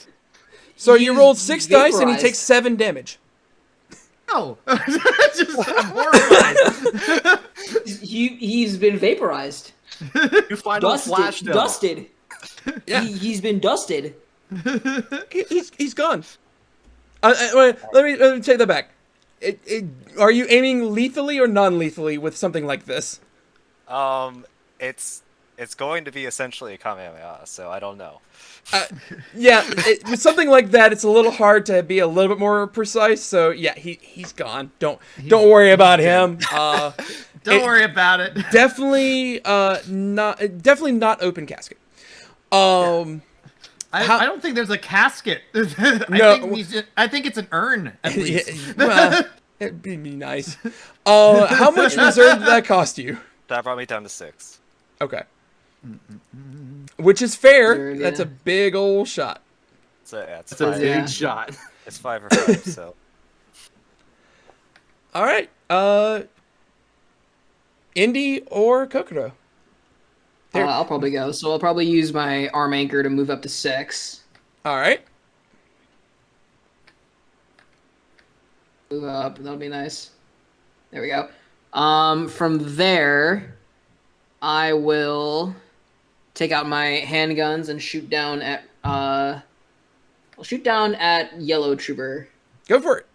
So you He's rolled 6 dice, and he vaporized. takes 7 damage. No. Just I'm horrified. He's been vaporized. You find a flash down. Dusted. Yeah. He's been dusted. He's gone. Let me take that back. Are you aiming lethally or non-lethally with something like this? It's going to be essentially a Kamehameha, so I don't know. Yeah, with something like that, it's a little hard to be a little bit more precise. So yeah, he's gone. Don't worry about him. Don't worry about it. Definitely not open casket. I don't think there's a casket. I think it's an urn, at least. Well, it'd be nice. How much reserve did that cost you? That brought me down to 6. Okay. Which is fair. Reserve, That's yeah. a big old shot. So yeah, it's It's a 5. big Yeah. shot. It's 5 or 5. So All right. Indy or Kokoro? There. I'll probably go. So I'll probably use my arm anchor to move up to 6. All right. Move up. That'll be nice. There we go. From there, I will take out my handguns and shoot down at I'll shoot down at Yellow Trooper. Go for it.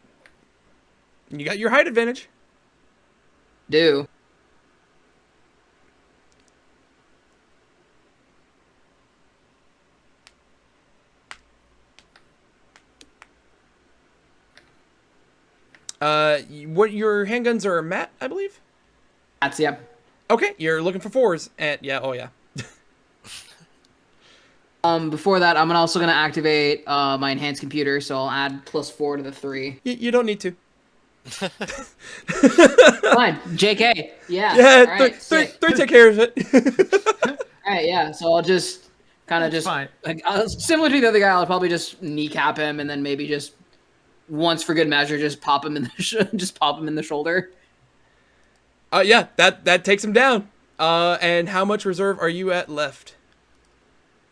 You got your height advantage. Do. What your handguns are matte, I believe. That's yeah. Okay, you're looking for 4s, and yeah, oh yeah. Before that, I'm also gonna activate my enhanced computer, so I'll add +4 to the 3. You don't need to. Fine, JK. Yeah. Yeah, All right. sick. three take care of it. All right. Yeah. So I'll just kind of That's just fine. like similar to the other guy. I'll probably just kneecap him, and then maybe just once for good measure, just pop him in the shoulder. Yeah, that takes him down. And how much reserve are you at left?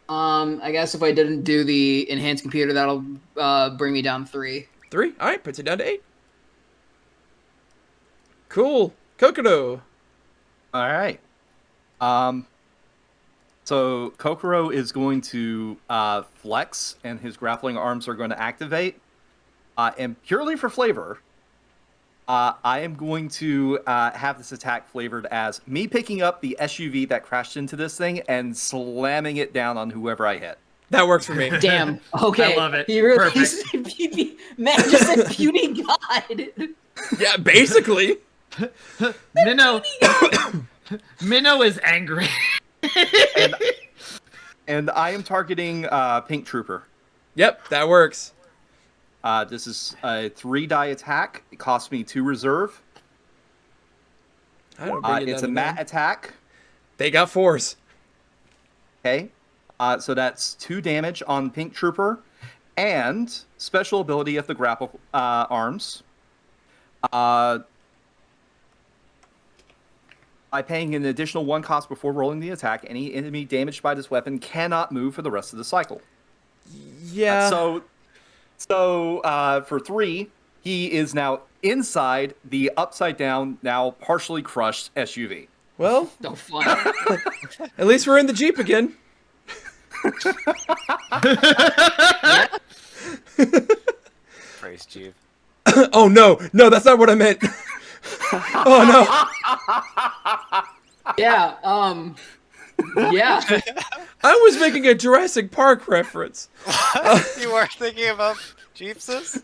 I guess if I didn't do the enhanced computer, that'll bring me down 3. 3. All right, puts you down to 8. Cool. Kokoro. All right. So Kokoro is going to flex, and his grappling arms are going to activate. And purely for flavor, I am going to have this attack flavored as me picking up the SUV that crashed into this thing and slamming it down on whoever I hit. That works for me. Damn. Okay. I love it. He really Perfect. man just said beauty god. Yeah, basically. Minnow is angry. And I am targeting Pink Trooper. Yep, that works. This is a 3-die attack. It costs me 2 reserve. I don't bring it It's a down to mat 9. attack. They got 4s. Okay. So that's 2 damage on Pink Trooper. And special ability of the grapple arms. By paying an additional 1 cost before rolling the attack, any enemy damaged by this weapon cannot move for the rest of the cycle. Yeah. So So for 3, he is now inside the upside down, now partially crushed SUV. Well, So fun. at least we're in the Jeep again. Praise Jeep. Oh no, that's not what I meant. Oh no. Yeah. Yeah. I was making a Jurassic Park reference. You are thinking about Jeepses?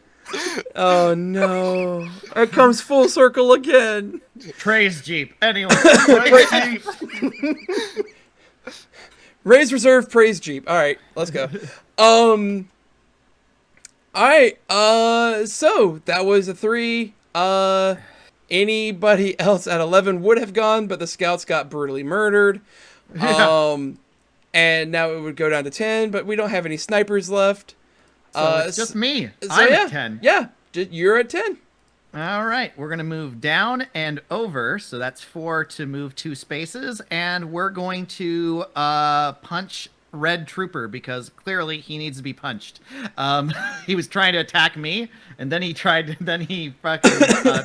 Oh no. It comes full circle again. Praise Jeep. Anyway, praise Jeep. Raise reserve, praise Jeep. Alright, let's go. Alright, so that was a 3. Anybody else at 11 would have gone, but the scouts got brutally murdered. Yeah. And now it would go down to 10, but we don't have any snipers left. So it's just me. So I'm yeah, at 10. Yeah, you're at 10. All right, we're going to move down and over. So that's 4 to move 2 spaces. And we're going to punch Red Trooper because clearly he needs to be punched. He was trying to attack me, and then he fucking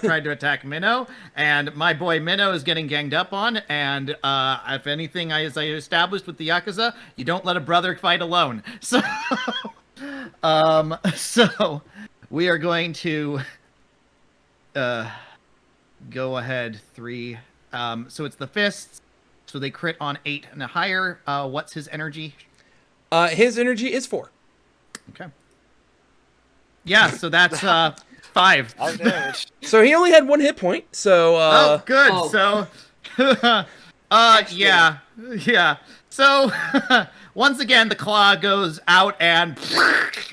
tried to attack Minnow. And my boy Minnow is getting ganged up on. And if anything, as I established with the Yakuza, you don't let a brother fight alone. So, so we are going to go ahead 3. So it's the fists. So they crit on 8 and higher. What's his energy? His energy is 4. Okay. Yeah, so that's 5. I'm damaged. So he only had 1 hit point. So Oh, good. Oh. So, yeah. So, once again, the claw goes out and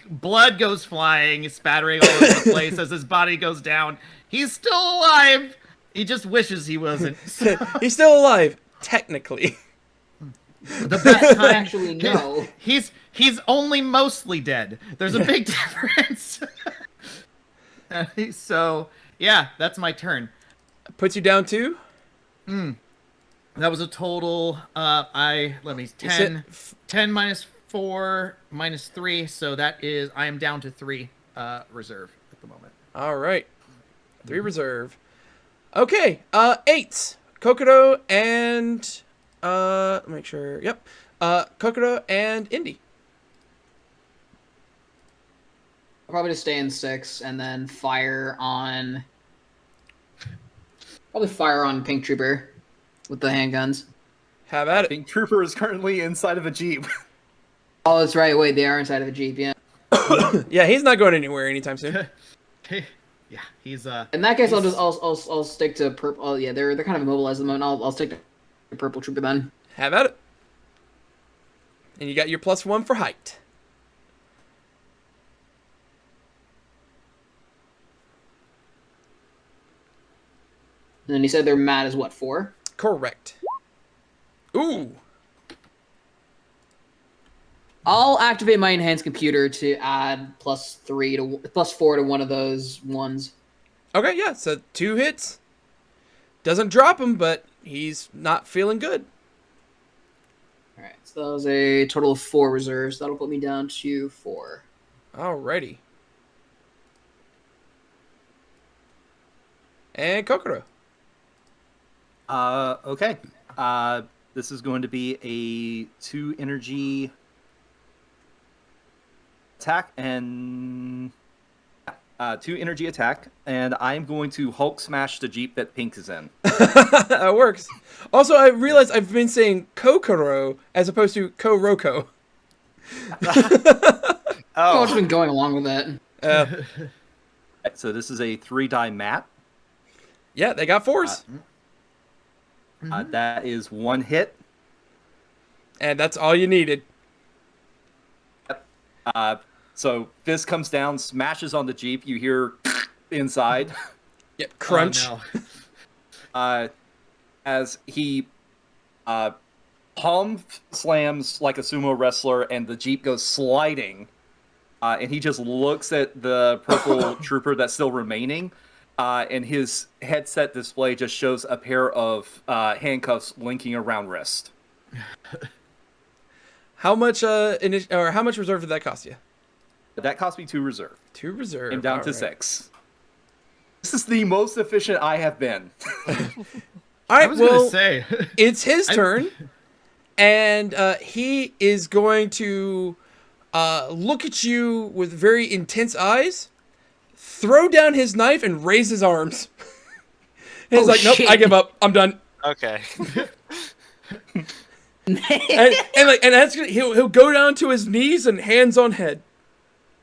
blood goes flying, spattering all over the place as his body goes down. He's still alive. He just wishes he wasn't. he's still alive, technically. The best time. Actually, no. He's only mostly dead. There's a big difference. So, yeah, that's my turn. Puts you down to? That was a total, 10 minus 4 minus 3, so that is, I am down to 3 reserve at the moment. All right. 3 reserve. Okay, 8. Kokodo and, let me make sure, yep. Kokodo and Indy. I'll probably just stay in 6 and then fire on Pink Trooper with the handguns. Have at it. Pink Trooper is currently inside of a Jeep. Oh, that's right. Wait, they are inside of a Jeep, yeah. Yeah, he's not going anywhere anytime soon. Yeah, he's In that case, I'll stick to purple. Oh, yeah, they're kind of immobilized at the moment. I'll stick to Purple Trooper then. Have at it. And you got your +1 for height. And then he said their mat is what, 4? Correct. Ooh. I'll activate my enhanced computer to add +4 to one of those ones. Okay, yeah, so 2 hits. Doesn't drop him, but he's not feeling good. All right, so that was a total of 4 reserves. That'll put me down to 4. Alrighty. And Kokoro. Okay. This is going to be a 2 energy attack and 2 energy attack, and I'm going to Hulk smash the Jeep that Pink is in. That works. Also, I realized I've been saying Kokoro as opposed to Koroko. I've just been going along with that. So this is a 3-die map. Yeah, they got 4s. That is 1 hit. And that's all you needed. So fist comes down, smashes on the Jeep. You hear inside. Yep, crunch. Oh, no. As he palm slams like a sumo wrestler, and the Jeep goes sliding. And he just looks at the purple trooper that's still remaining. And his headset display just shows a pair of handcuffs linking around wrist. How much reserve did that cost you? But that cost me 2 reserve. 2 reserve. I'm down to All right. 6. This is the most efficient I have been. All I right, was well, gonna say. it's his turn, and he is going to look at you with very intense eyes, throw down his knife, and raise his arms. And he's like, nope, shit. I give up. I'm done. Okay. And that's gonna, he'll go down to his knees and hands on head.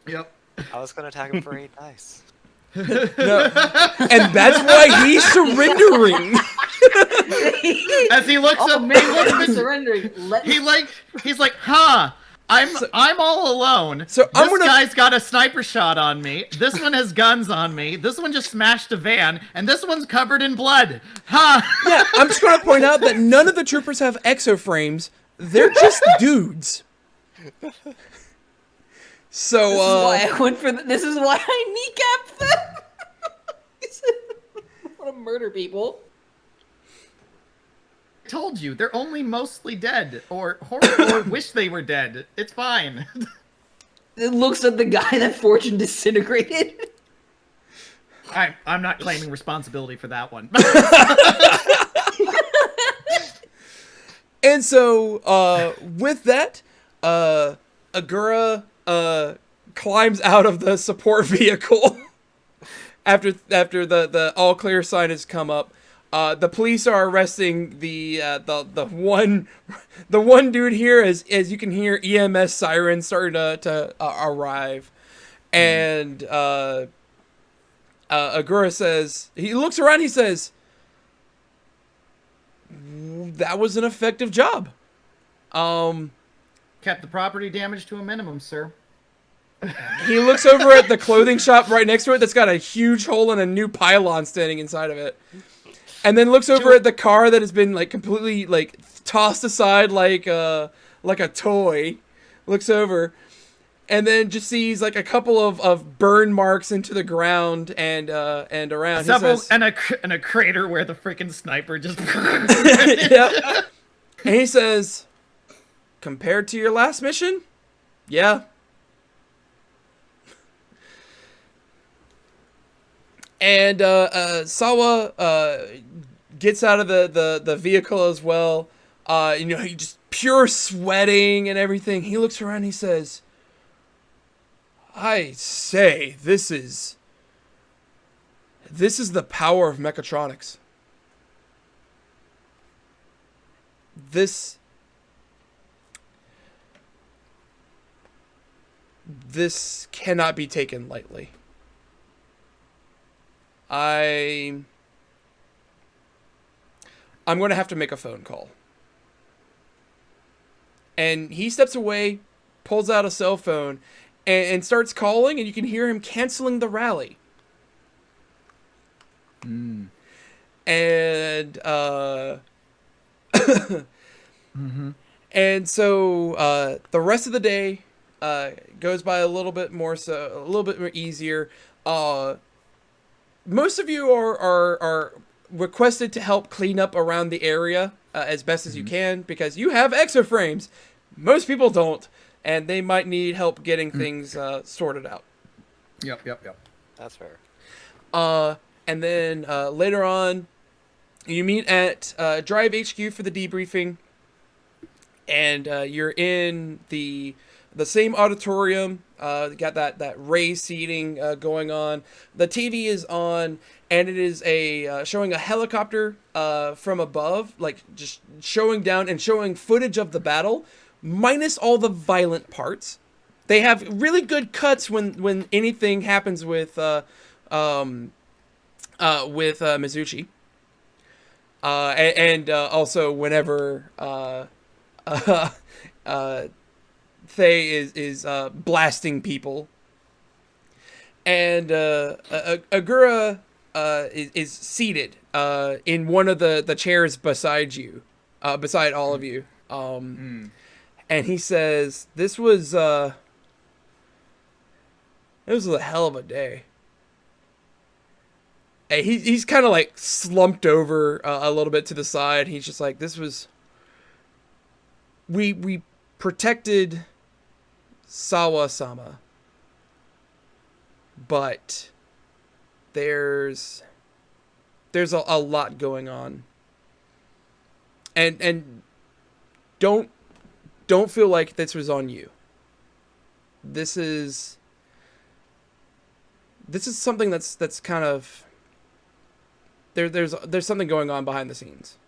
Yep. I was gonna attack him for 8 dice. No. And that's why he's surrendering. As he looks Oh up, man, I'm surrendering. he's like, huh? I'm all alone. So I'm this gonna- guy's got a sniper shot on me. This one has guns on me. This one just smashed a van, and this one's covered in blood. Huh? Yeah, I'm just going to point out that none of the troopers have exoframes. They're just dudes. So, This is why I went for. This is why I kneecapped them. I want to murder people. I told you, they're only mostly dead, or wish they were dead. It's fine. It looks at the guy that fortune disintegrated. I'm not claiming responsibility for that one. and so, with that, Ogura climbs out of the support vehicle after the all clear sign has come up. The police are arresting the one dude here as you can hear EMS sirens starting to arrive, and Ogura says, he looks around, he says, that was an effective job. Kept the property damage to a minimum, sir. He looks over at the clothing shop right next to it that's got a huge hole and a new pylon standing inside of it. And then looks over at the car that has been like completely like tossed aside like a toy. Looks over, and then just sees like a couple of burn marks into the ground and around. Several, He says, and a crater where the freaking sniper just. yep. And he says, compared to your last mission, yeah. And Sawa gets out of the vehicle as well. He just pure sweating and everything. He looks around and he says, I say, this is the power of mechatronics. This cannot be taken lightly. I'm going to have to make a phone call. And he steps away, pulls out a cell phone, and starts calling, and you can hear him canceling the rally. And and so the rest of the day goes by a little bit more easier. Most of you are requested to help clean up around the area as best as you can, because you have exoframes. Most people don't, and they might need help getting things sorted out. Yep. That's fair. And then later on, you meet at Drive HQ for the debriefing, and you're in the same auditorium. Got that raised seating going on. The TV is on, and it is showing a helicopter from above, like just showing down and showing footage of the battle, minus all the violent parts. They have really good cuts when anything happens with Mizuchi, and also whenever Faye is blasting people, and Ogura is seated in one of the chairs beside you, beside all of you, and he says, "This was a hell of a day." And he's kind of like slumped over a little bit to the side. He's just like, "This was we protected Sawa-sama. but there's a lot going on. And don't feel like this was on you. This is something that's kind of there's something going on behind the scenes.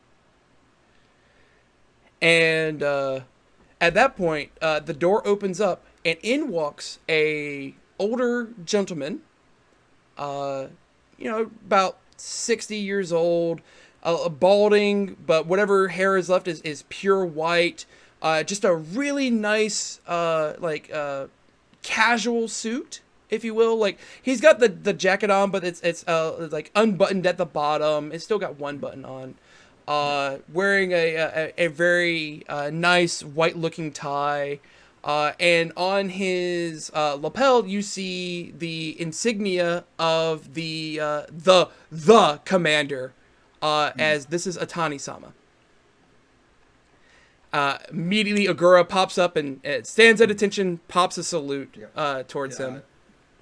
And at that point, the door opens up, and in walks a older gentleman, about 60 years old, balding, but whatever hair is left is pure white. Just a really nice, casual suit, if you will. Like, he's got the jacket on, but it's like unbuttoned at the bottom. It's still got one button on. Wearing a very nice white looking tie. And on his lapel, you see the insignia of the commander, as this is Atani-sama. Immediately, Ogura pops up and stands at attention, pops a salute towards him.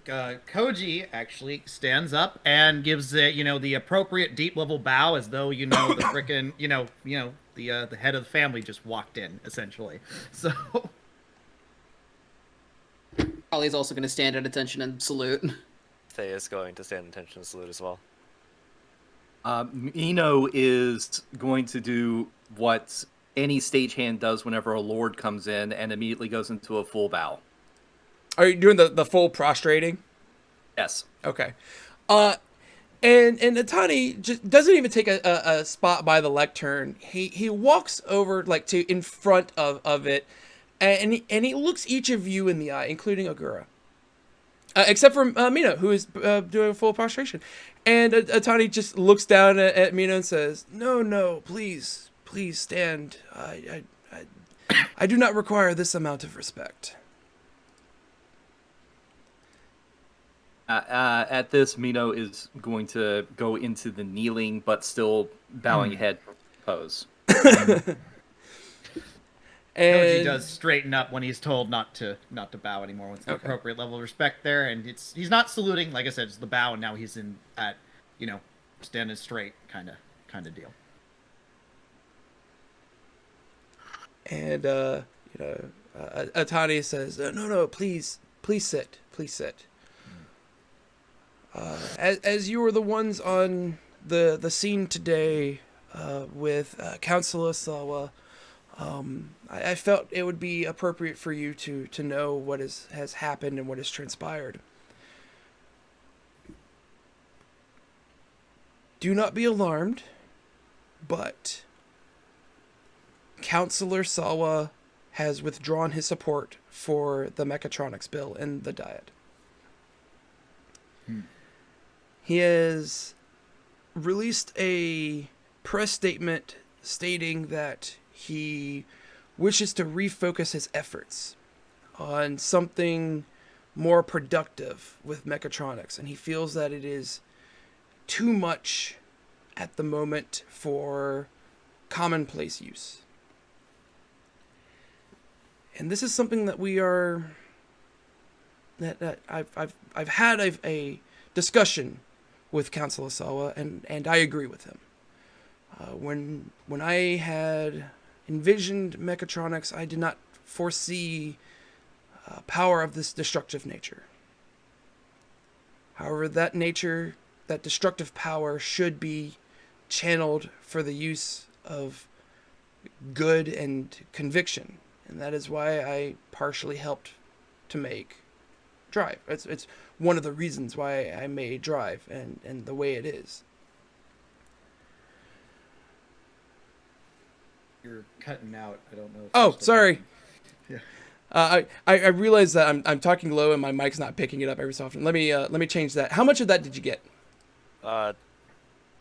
Koji actually stands up and gives the appropriate deep level bow, as though the frickin' the head of the family just walked in, essentially. So Ollie's also going to stand at attention and salute. Thay is going to stand at attention and salute as well. Mino is going to do what any stagehand does whenever a lord comes in, and immediately goes into a full bow. Are you doing the full prostrating? Yes. Okay. And Atani just doesn't even take a spot by the lectern. He walks over to in front of it, and he looks each of you in the eye, including Ogura. Except for Mina, who is doing a full prostration. And Atani just looks down at Mina and says, No, please stand. I do not require this amount of respect. At this, Mino is going to go into the kneeling but still bowing head pose. Koji does straighten up when he's told not to bow anymore. With the appropriate level of respect there, and he's not saluting. Like I said, it's the bow, and now he's standing straight kind of deal. And Atani says, "No, please sit. As you were the ones on the scene today with Councilor Sawa, I felt it would be appropriate for you to know what has happened and what has transpired. Do not be alarmed, but Councilor Sawa has withdrawn his support for the mechatronics bill in the Diet. He has released a press statement stating that he wishes to refocus his efforts on something more productive with mechatronics, and he feels that it is too much at the moment for commonplace use. And this is something that I've had a discussion with Councilor Sawa, and I agree with him. When I had envisioned mechatronics, I did not foresee power of this destructive nature. However, that destructive power should be channeled for the use of good and conviction. And that is why I partially helped to make Drive. It's one of the reasons why I made Drive and the way it is. You're cutting out. I don't know. Oh, sorry. Yeah. I realize that I'm talking low and my mic's not picking it up every so often. Let me change that. How much of that did you get?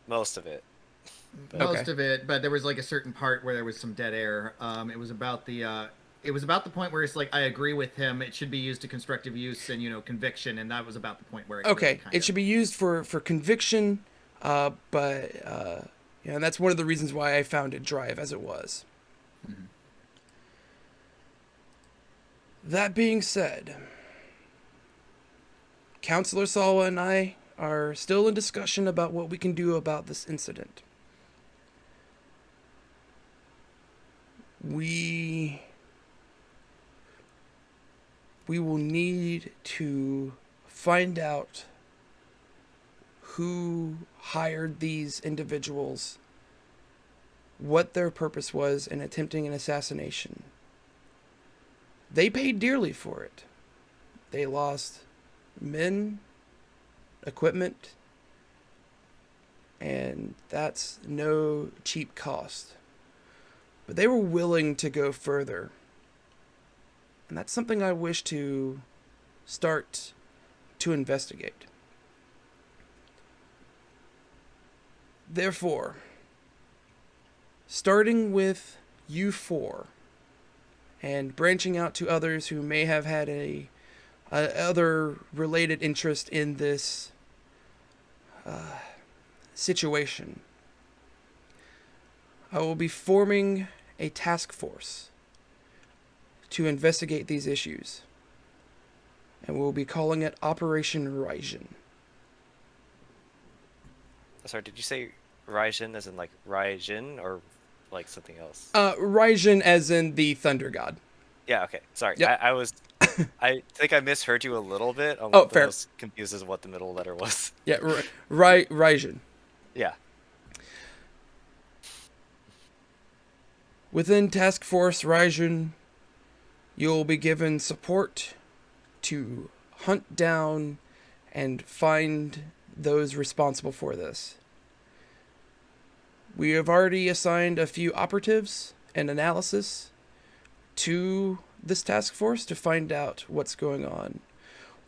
Most of it. Most of it, but there was a certain part where there was some dead air. It was about the point where it's I agree with him. It should be used to constructive use and conviction, and that was about the point where it should be used for conviction, but and that's one of the reasons why I founded Drive as it was. Mm-hmm. That being said, Councilor Sawa and I are still in discussion about what we can do about this incident. We will need to find out who hired these individuals, what their purpose was in attempting an assassination. They paid dearly for it. They lost men, equipment, and that's no cheap cost. But they were willing to go further. And that's something I wish to start to investigate. Therefore, starting with you four and branching out to others who may have had a other related interest in this situation, I will be forming a task force to investigate these issues, and we'll be calling it Operation Raijin. Sorry, did you say Raijin as in like Raijin or like something else? Raijin as in the thunder god. Yeah, okay. Sorry. Yep. I was I think I misheard you a little bit. Oh, fair. I was confused as what the middle letter was. Yeah, Raijin. Yeah. Within Task Force Raijin, you'll be given support to hunt down and find those responsible for this. We have already assigned a few operatives and analysis to this task force to find out what's going on.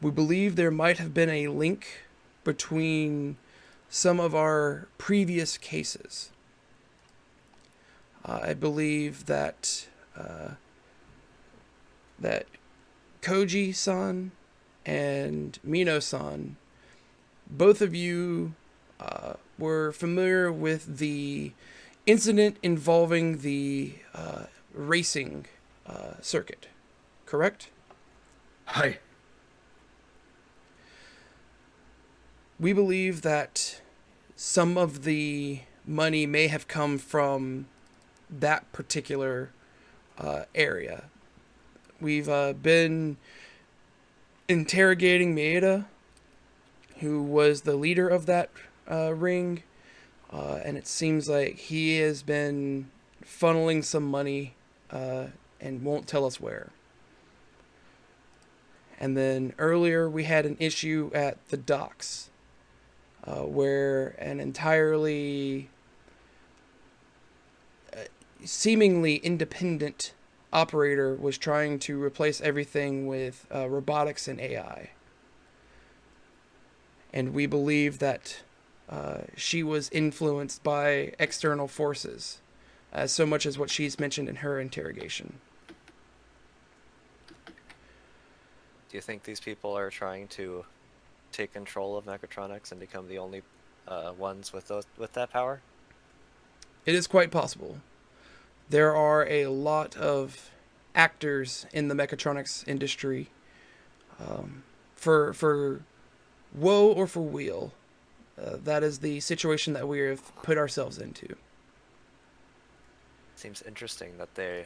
We believe there might have been a link between some of our previous cases. I believe that that Koji-san and Mino-san, both of you were familiar with the incident involving the racing circuit, correct? Hi. We believe that some of the money may have come from that particular area. We've been interrogating Maeda, who was the leader of that ring, and it seems like he has been funneling some money and won't tell us where. And then earlier we had an issue at the docks where an entirely seemingly independent operator was trying to replace everything with robotics and AI. And we believe that she was influenced by external forces, so much as what she's mentioned in her interrogation. Do you think these people are trying to take control of mechatronics and become the only ones with that power? It is quite possible. There are a lot of actors in the mechatronics industry, for woe or for weal. That is the situation that we have put ourselves into. Seems interesting that they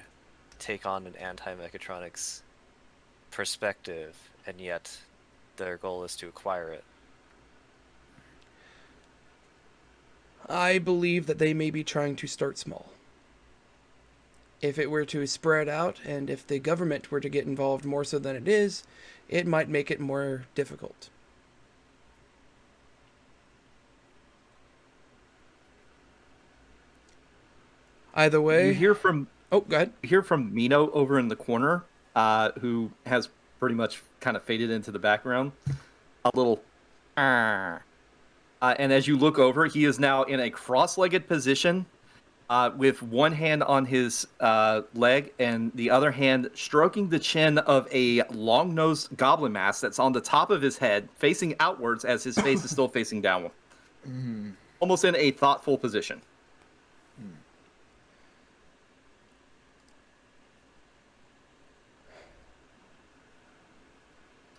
take on an anti-mechatronics perspective, and yet their goal is to acquire it. I believe that they may be trying to start small. If it were to spread out, and if the government were to get involved more so than it is, it might make it more difficult. Either way... You hear from Oh, go ahead. you hear from Mino over in the corner, who has pretty much kind of faded into the background. A little, and as you look over, he is now in a cross-legged position, with one hand on his leg and the other hand stroking the chin of a long-nosed goblin mask that's on the top of his head, facing outwards as his face is still facing downward. Almost in a thoughtful position.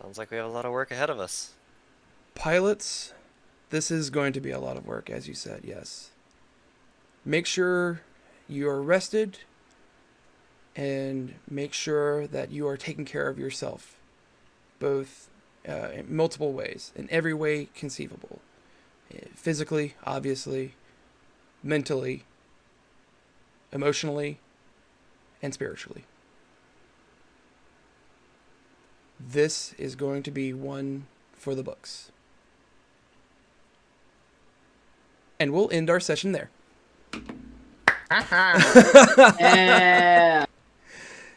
Sounds like we have a lot of work ahead of us. pilots, this is going to be a lot of work, as you said, yes. Make sure you are rested and make sure that you are taking care of yourself, both in multiple ways, in every way conceivable. Physically, obviously, mentally, emotionally, and spiritually. This is going to be one for the books. And we'll end our session there. Yeah.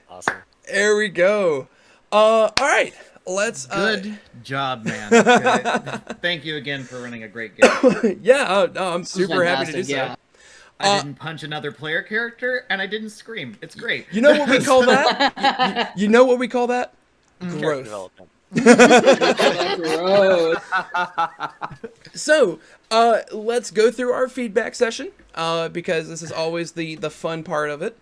Awesome. There we go. All right. Let's. Good job, man. Good. Thank you again for running a great game. Yeah, I'm super happy to do fantastic, so. yeah. I didn't punch another player character, and I didn't scream. It's great. You know what we call that? You know what we call that? Growth. Development. Gross. So, let's go through our feedback session, because this is always the fun part of it.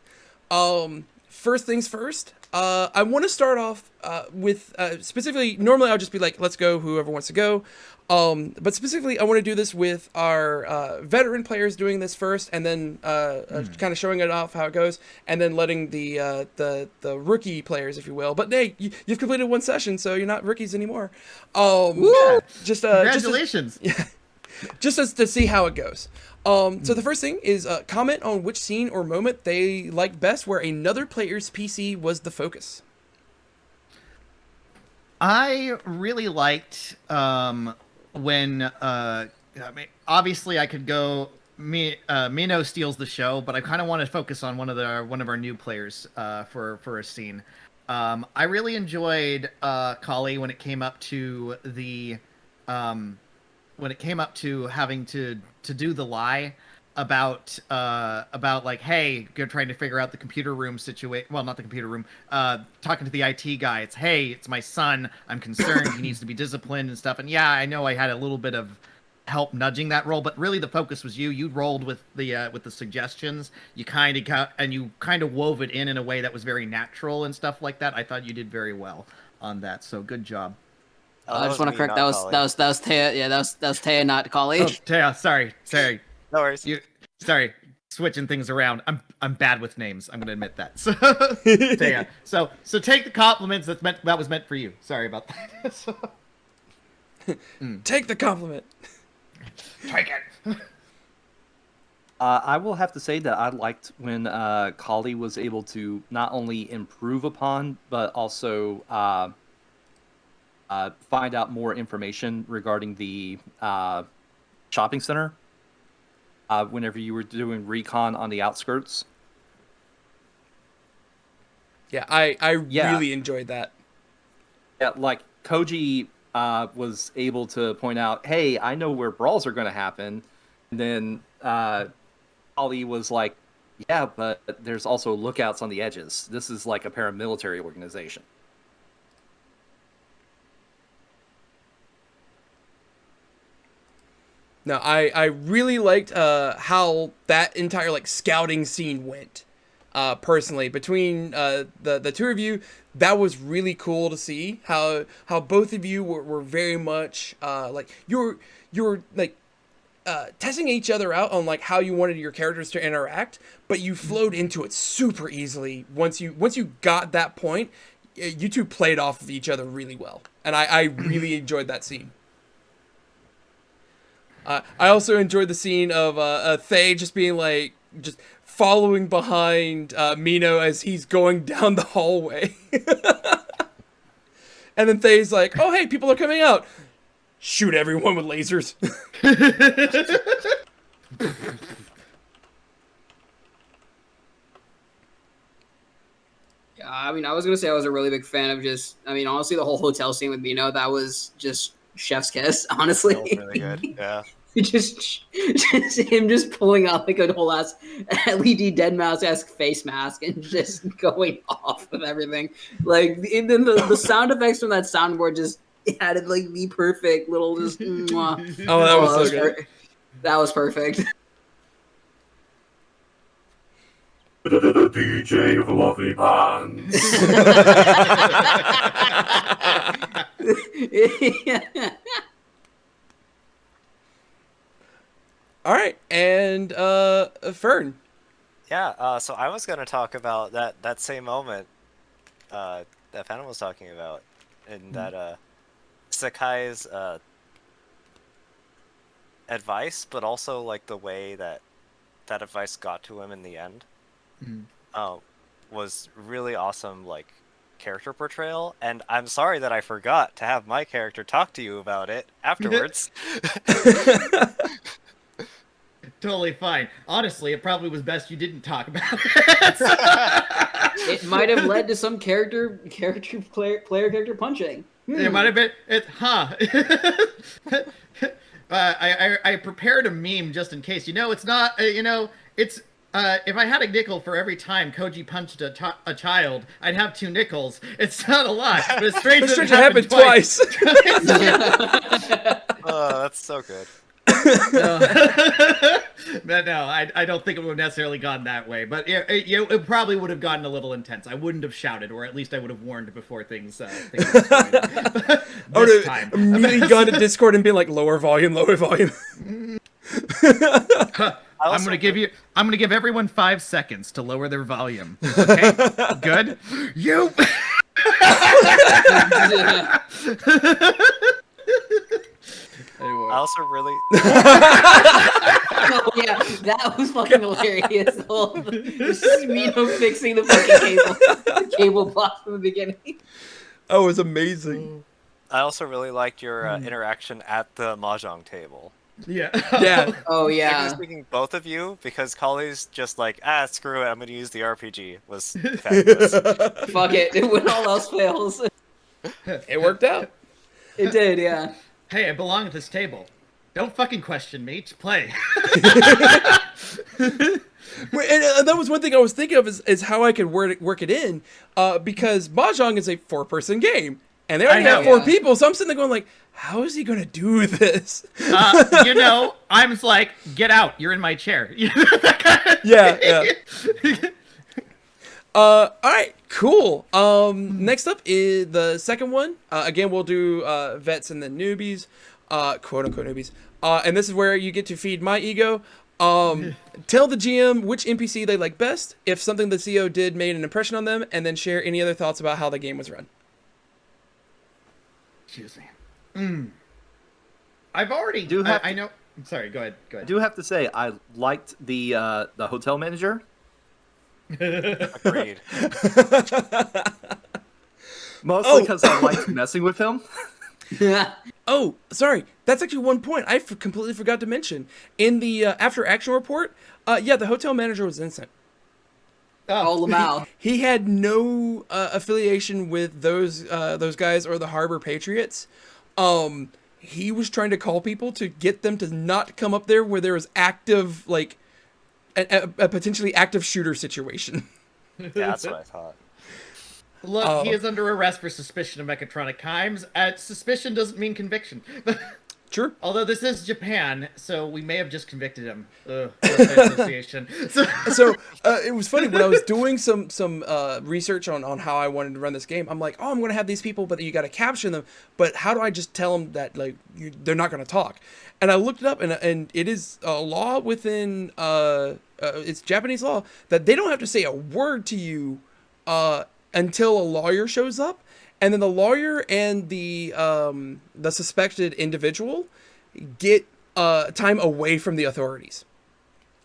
First things first, I want to start off with specifically, normally I'll just be like, let's go, whoever wants to go. But specifically, I want to do this with our veteran players doing this first, and then kind of showing it off how it goes, and then letting the rookie players, if you will. But hey, you've completed one session, so you're not rookies anymore. Just Congratulations. just as to see how it goes. So the first thing is comment on which scene or moment they liked best where another player's PC was the focus. I really liked when I mean, obviously I could go Mino steals the show, but I kind of want to focus on one of our new players for a scene. I really enjoyed Kali when it came up to the having to do the lie about like, hey, you're trying to figure out the computer room situation. Well, not the computer room. Talking to the IT guy. It's, hey, it's my son. I'm concerned. He needs to be disciplined and stuff. And yeah, I know I had a little bit of help nudging that role, but really the focus was you. You rolled with the suggestions. You kind of wove it in a way that was very natural and stuff like that. I thought you did very well on that. So good job. Oh, I just want to correct that was Taya. Yeah, that was Taya, not Kali. Oh, Taya, sorry. No worries. Sorry, switching things around. I'm bad with names. I'm gonna admit that. So, Taya. So take the compliments. That was meant for you. Sorry about that. Take the compliment. Take it. I will have to say that I liked when Kali was able to not only improve upon, but also find out more information regarding the shopping center. Whenever you were doing recon on the outskirts. Yeah, I really enjoyed that. Yeah, like Koji was able to point out, hey, I know where brawls are going to happen. And then Ali was like, yeah, but there's also lookouts on the edges. This is like a paramilitary organization. No, I really liked how that entire like scouting scene went. Personally, between the two of you, that was really cool to see how both of you were very much like you're like testing each other out on like how you wanted your characters to interact, but you flowed into it super easily once you got that point. You two played off of each other really well, and I really enjoyed that scene. I also enjoyed the scene of Thay just being like, just following behind Mino as he's going down the hallway. And then Thay's like, oh, hey, people are coming out. Shoot everyone with lasers. Yeah, I mean, I was gonna say I was a really big fan of honestly, the whole hotel scene with Mino. That was just chef's kiss, honestly. That was really good. Yeah. just him just pulling out like a whole ass LED dead mouse-esque face mask and just going off of everything. Like, and then the sound effects from that soundboard just added like the perfect little just. Mwah. Oh, that was so good. That was perfect. DJ Fluffy Pants. All right, and Fern. Yeah, so I was gonna talk about that same moment that Phantom was talking about, and that Sakai's advice, but also like the way that advice got to him in the end, was really awesome. Like character portrayal, and I'm sorry that I forgot to have my character talk to you about it afterwards. Totally fine. Honestly, it probably was best you didn't talk about it. It might have led to some player character punching. It might have been. I prepared a meme just in case. It's not. It's. If I had a nickel for every time Koji punched a child, I'd have 2 nickels. It's not a lot, but it's strange that it happened twice. Oh, that's so good. No, I don't think it would have necessarily gone that way, but it probably would have gotten a little intense. I wouldn't have shouted, or at least I would have warned before things this time. Immediately gone to Discord and been like, lower volume, lower volume. I'm gonna give everyone 5 seconds to lower their volume. Okay, good. You. Anyway. I also really. Oh yeah, that was fucking hilarious. This is Mino fixing the fucking cable box from the beginning. Oh, it was amazing. I also really liked your interaction at the mahjong table. Yeah. Yeah. Oh I yeah. was thinking both of you, because Collie's just like, screw it, I'm gonna use the RPG. Was fabulous. Fuck it. When all else fails. It worked out. It did, yeah. Hey, I belong at this table. Don't fucking question me. Just play. And that was one thing I was thinking of is how I could work it in, because Mahjong is a 4-person game, and they only have 4 people, so I'm sitting there going like, how is he going to do this? I'm just like, get out. You're in my chair. Yeah. All right, cool. Next up is the second one. Again, we'll do vets and then newbies, quote unquote newbies. And this is where you get to feed my ego. Tell the GM which NPC they like best, if something the CO did made an impression on them, and then share any other thoughts about how the game was run. Excuse me. I've already. I know. I'm sorry. Go ahead. I do have to say I liked the hotel manager. Agreed. Mostly because I liked messing with him. Oh, sorry. That's actually one point I completely forgot to mention. In the after action report, the hotel manager was innocent. Oh, Lamau. He had no affiliation with those guys or the Harbor Patriots. He was trying to call people to get them to not come up there where there was active, like, a potentially active shooter situation. Yeah, that's what I thought. Look, he is under arrest for suspicion of mechatronic crimes. Suspicion doesn't mean conviction. Sure. Although this is Japan, so we may have just convicted him. Association. So it was funny when I was doing some research on how I wanted to run this game. I'm like, I'm going to have these people, but you got to capture them. But how do I just tell them that they're not going to talk? And I looked it up, and it is a law within it's Japanese law that they don't have to say a word to you until a lawyer shows up. And then the lawyer and the suspected individual get time away from the authorities.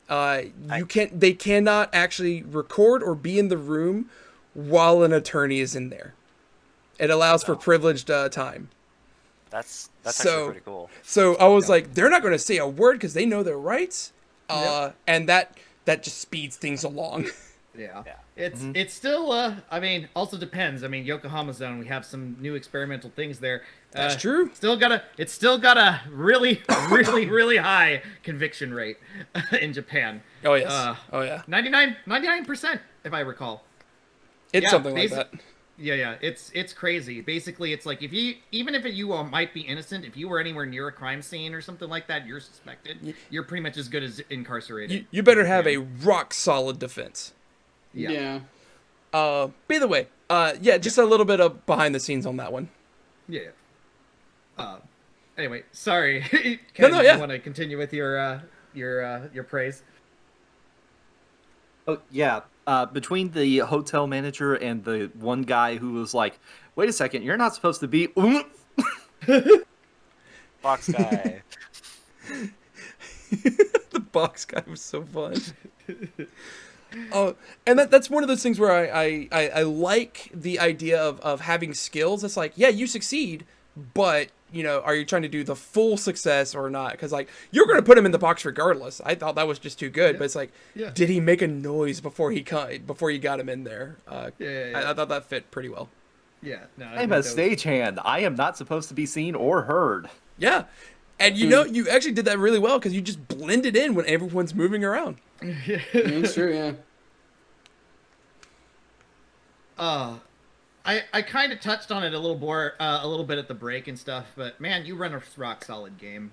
They cannot actually record or be in the room while an attorney is in there. It allows for privileged time. That's actually pretty cool. So I was like, they're not going to say a word because they know their rights, and that just speeds things along. Yeah. It's still also depends. Yokohama Zone, we have some new experimental things there. That's true. It's still got a really really high conviction rate in Japan. Oh yes. 99% if I recall. It's something like that. Yeah, it's crazy. Basically, it's like even if you might be innocent, if you were anywhere near a crime scene or something like that, you're suspected. You're pretty much as good as incarcerated. You better have a rock solid defense. Yeah. By the way, just a little bit of behind the scenes on that one. Yeah. Anyway, sorry. No, you want to continue with your your praise. Oh yeah. Between the hotel manager and the one guy who was like, "Wait a second, you're not supposed to be." Box guy. The box guy was so fun. Oh, and that's one of those things where I like the idea of having skills. It's like, yeah, you succeed, but are you trying to do the full success or not? Because like you're going to put him in the box regardless. I thought that was just too good, but it's like, did he make a noise before you got him in there? I thought that fit pretty well. Yeah, no, I'm a stagehand. I am not supposed to be seen or heard. Yeah, and you actually did that really well because you just blended in when everyone's moving around. That's true. Yeah. I kind of touched on it a little bit at the break and stuff, but man, you run a rock solid game.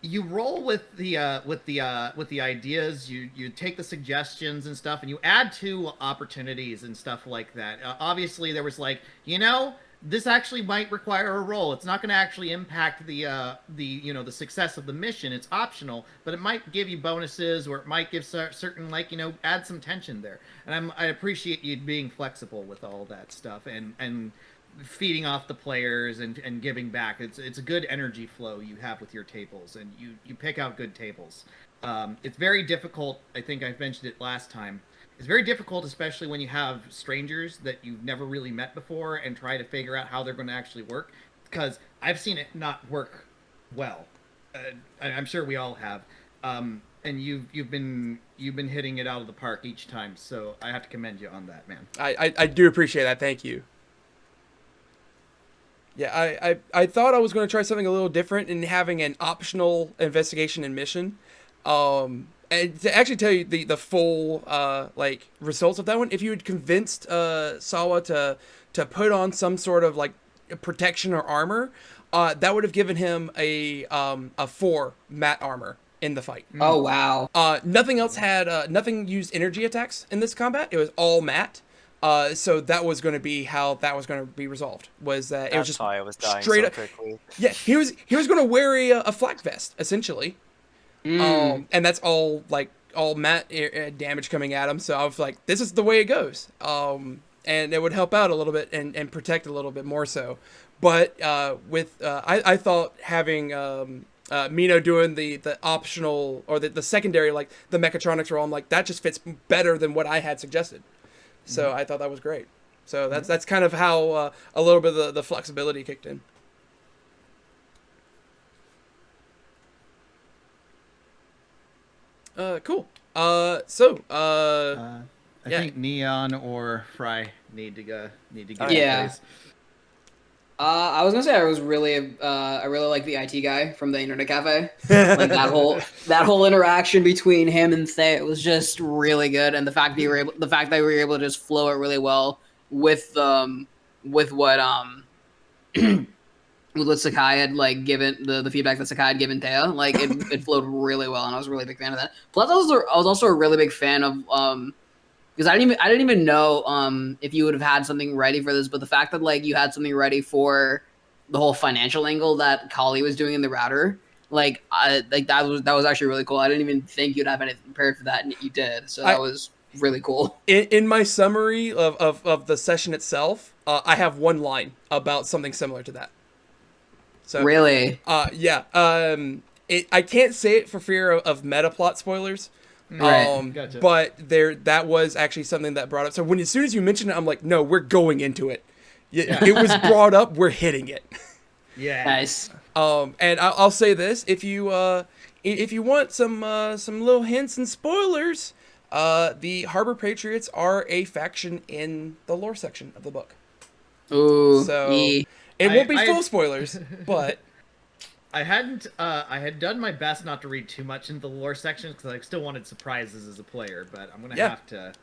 You roll with the ideas. You take the suggestions and stuff, and you add to opportunities and stuff like that. Obviously, there was like, this actually might require a roll. It's not going to actually impact the success of the mission. It's optional, but it might give you bonuses, or it might give certain add some tension there. And I appreciate you being flexible with all that stuff and feeding off the players and giving back. It's a good energy flow you have with your tables, and you pick out good tables. It's very difficult. I think I mentioned it last time. It's very difficult, especially when you have strangers that you've never really met before and try to figure out how they're going to actually work, because I've seen it not work well. I'm sure we all have. And you've been hitting it out of the park each time, so I have to commend you on that, man. I do appreciate that. Thank you. Yeah, I thought I was going to try something a little different in having an optional investigation and mission. And to actually tell you the full results of that one, if you had convinced Sawa to put on some sort of like protection or armor, that would have given him a 4 matte armor in the fight. Oh wow. Nothing else had nothing used energy attacks in this combat. It was all matte. So that was going to be how that was going to be resolved. Was that it was just why I was dying straight so up quickly. Yeah, he was going to wear a flak vest essentially. And that's all matte damage coming at him. So I was like, this is the way it goes. And it would help out a little bit and protect a little bit more so. But I thought having Mino doing the optional or the secondary, like the mechatronics role, I'm like, that just fits better than what I had suggested. So I thought that was great. So that's kind of how a little bit of the flexibility kicked in. Cool. I think Neon or Fry need to get Yeah. I was gonna say I really like the IT guy from the internet cafe. Like that whole interaction between him and Thay was just really good, and the fact that we were able to just flow it really well with what Sakai had given the feedback that Sakai had given Thea, it flowed really well, and I was a really big fan of that. Plus, I was also a really big fan of because I didn't even know if you would have had something ready for this, but the fact that you had something ready for the whole financial angle that Kali was doing in the router, that was actually really cool. I didn't even think you'd have anything prepared for that, and you did. So that was really cool. In my summary of the session itself, I have one line about something similar to that. So really, yeah. I can't say it for fear of meta plot spoilers. Right. Gotcha. But that was actually something that brought up. So as soon as you mentioned it, I'm like, no, we're going into it. It was brought up. We're hitting it. Yeah. Nice. And I'll say this: if you want some little hints and spoilers, the Harbor Patriots are a faction in the lore section of the book. Ooh. So yeah. it won't be full spoilers, but. I had done my best not to read too much into the lore section because I still wanted surprises as a player, but I'm gonna have to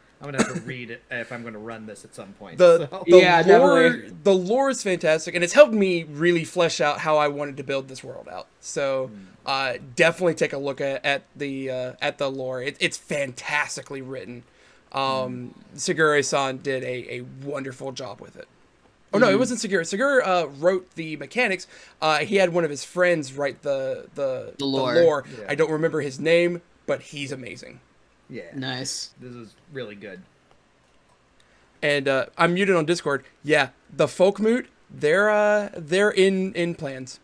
read it if I'm gonna run this at some point. The definitely. The lore is fantastic, and it's helped me really flesh out how I wanted to build this world out. So definitely take a look at the lore. It's fantastically written. Segure-san did a wonderful job with it. Oh no, it wasn't Segura. Segura wrote the mechanics. He had one of his friends write the lore. Yeah. I don't remember his name, but he's amazing. Yeah. Nice. This is really good. And I'm muted on Discord. Yeah, the folk moot, they're in plans.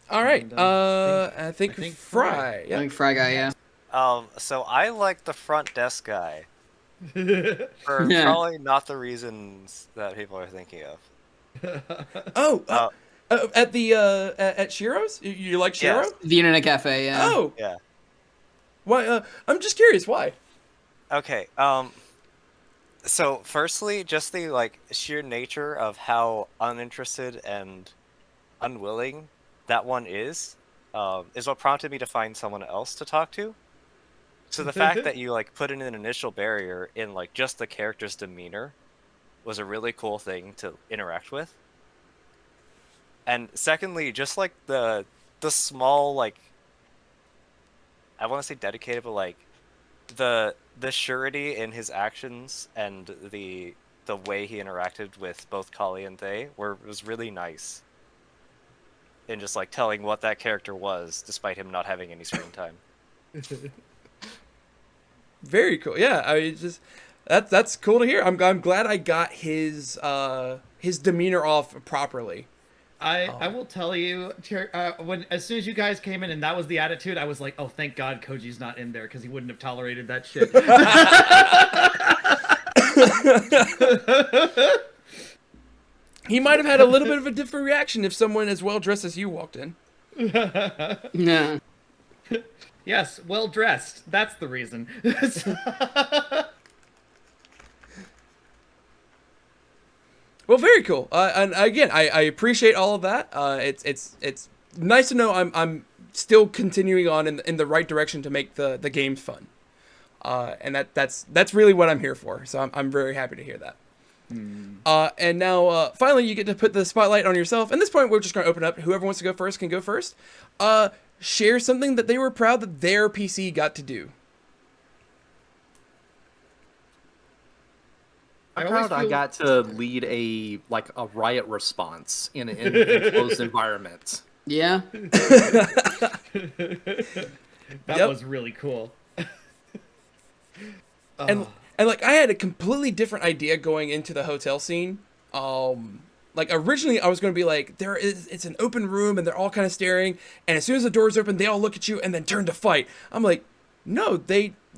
All right. And, I think think Fry. Fry. I Yeah. think Fry Guy, yeah. So I like the front desk guy for Yeah. probably not the reasons that people are thinking of. Oh, at the at Shiro's? You like Shiro? Yes. The Internet Cafe, yeah. Oh, Yeah. why? I'm just curious. Why? Okay. So firstly, just the like sheer nature of how uninterested and unwilling that one is what prompted me to find someone else to talk to. So the fact that you like put in an initial barrier in like just the character's demeanor was a really cool thing to interact with. And secondly, just like the small like I want to say dedicated, but like the surety in his actions and the way he interacted with both Kali and Thay was really nice. In just like telling what that character was, despite him not having any screen time. Very cool. Yeah, I mean, just that's cool to hear. I'm glad I got his demeanor off properly. I will tell you, when as soon as you guys came in and that was the attitude, I was like, oh, thank God Koji's not in there because he wouldn't have tolerated that shit. He might have had a little bit of a different reaction if someone as well dressed as you walked in. Yeah. Yes, well dressed. That's the reason. Well, very cool. And again, I appreciate all of that. It's nice to know I'm still continuing on in the right direction to make the games fun. And that's really what I'm here for. So I'm very happy to hear that. And now finally you get to put the spotlight on yourself. At this point, we're just going to open up. Whoever wants to go first can go first. Share something that they were proud that their PC got to do. I'm I always proud I feel- got to lead a riot response in an enclosed environment. Yeah. That Yep. was really cool. And like I had a completely different idea going into the hotel scene. Like originally I was going to be like, it's an open room and they're all kind of staring, and as soon as the doors open they all look at you and then turn to fight. I'm like, no,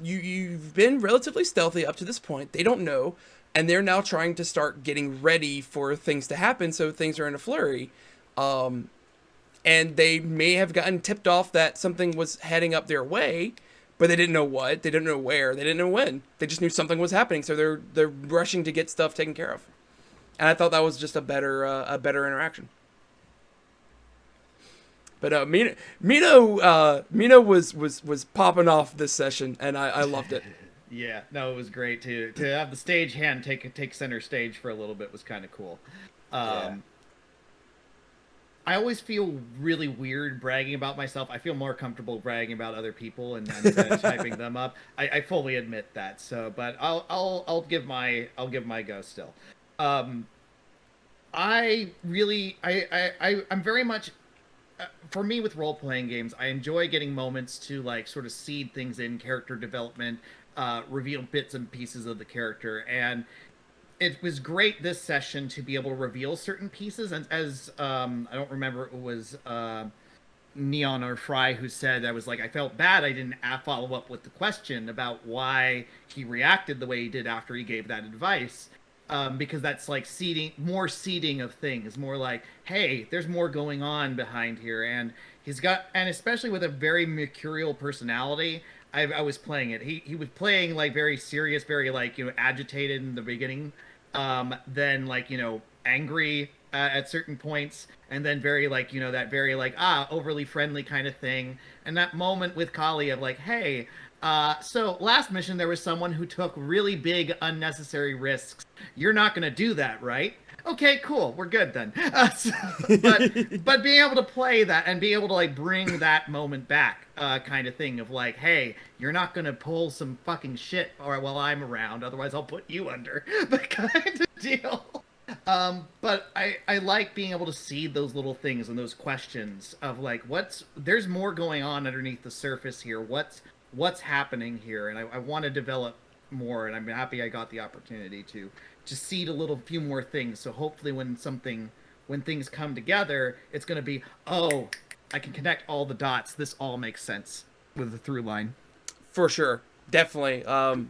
you've been relatively stealthy up to this point. They don't know, and they're now trying to start getting ready for things to happen, so things are in a flurry. And they may have gotten tipped off that something was heading up their way, but they didn't know what, they didn't know where, they didn't know when. They just knew something was happening, so they're rushing to get stuff taken care of. And I thought that was just a better interaction. But Mino was popping off this session, and I loved it. Yeah, no, it was great to have the stage hand take center stage for a little bit was kind of cool. Yeah. I always feel really weird bragging about myself. I feel more comfortable bragging about other people and typing them up. I fully admit that. So, but I'll give my go still. I'm very much. For me, with role-playing games, I enjoy getting moments to like sort of seed things in character development, reveal bits and pieces of the character, and it was great this session to be able to reveal certain pieces. And as I don't remember, it was Neon or Fry who said, I was like, I felt bad I didn't follow up with the question about why he reacted the way he did after he gave that advice. Because that's like more seeding of things, more like, hey, there's more going on behind here, and and especially with a very mercurial personality. I was playing it. He was playing like very serious, very like agitated in the beginning, then like angry at certain points, and then very like that very like overly friendly kind of thing, and that moment with Kali of like, hey. So last mission there was someone who took really big unnecessary risks. You're not going to do that, right? okay, cool, we're good then. But being able to play that and be able to like bring that moment back, kind of thing of like, hey, you're not gonna pull some fucking shit or while I'm around, otherwise I'll put you under, the kind of deal. But I like being able to see those little things and those questions of like, there's more going on underneath the surface here. What's happening here? And I want to develop more, and I'm happy I got the opportunity to seed a few more things. So hopefully when things come together, it's going to be, oh, I can connect all the dots. This all makes sense with the through line. For sure, definitely. I'll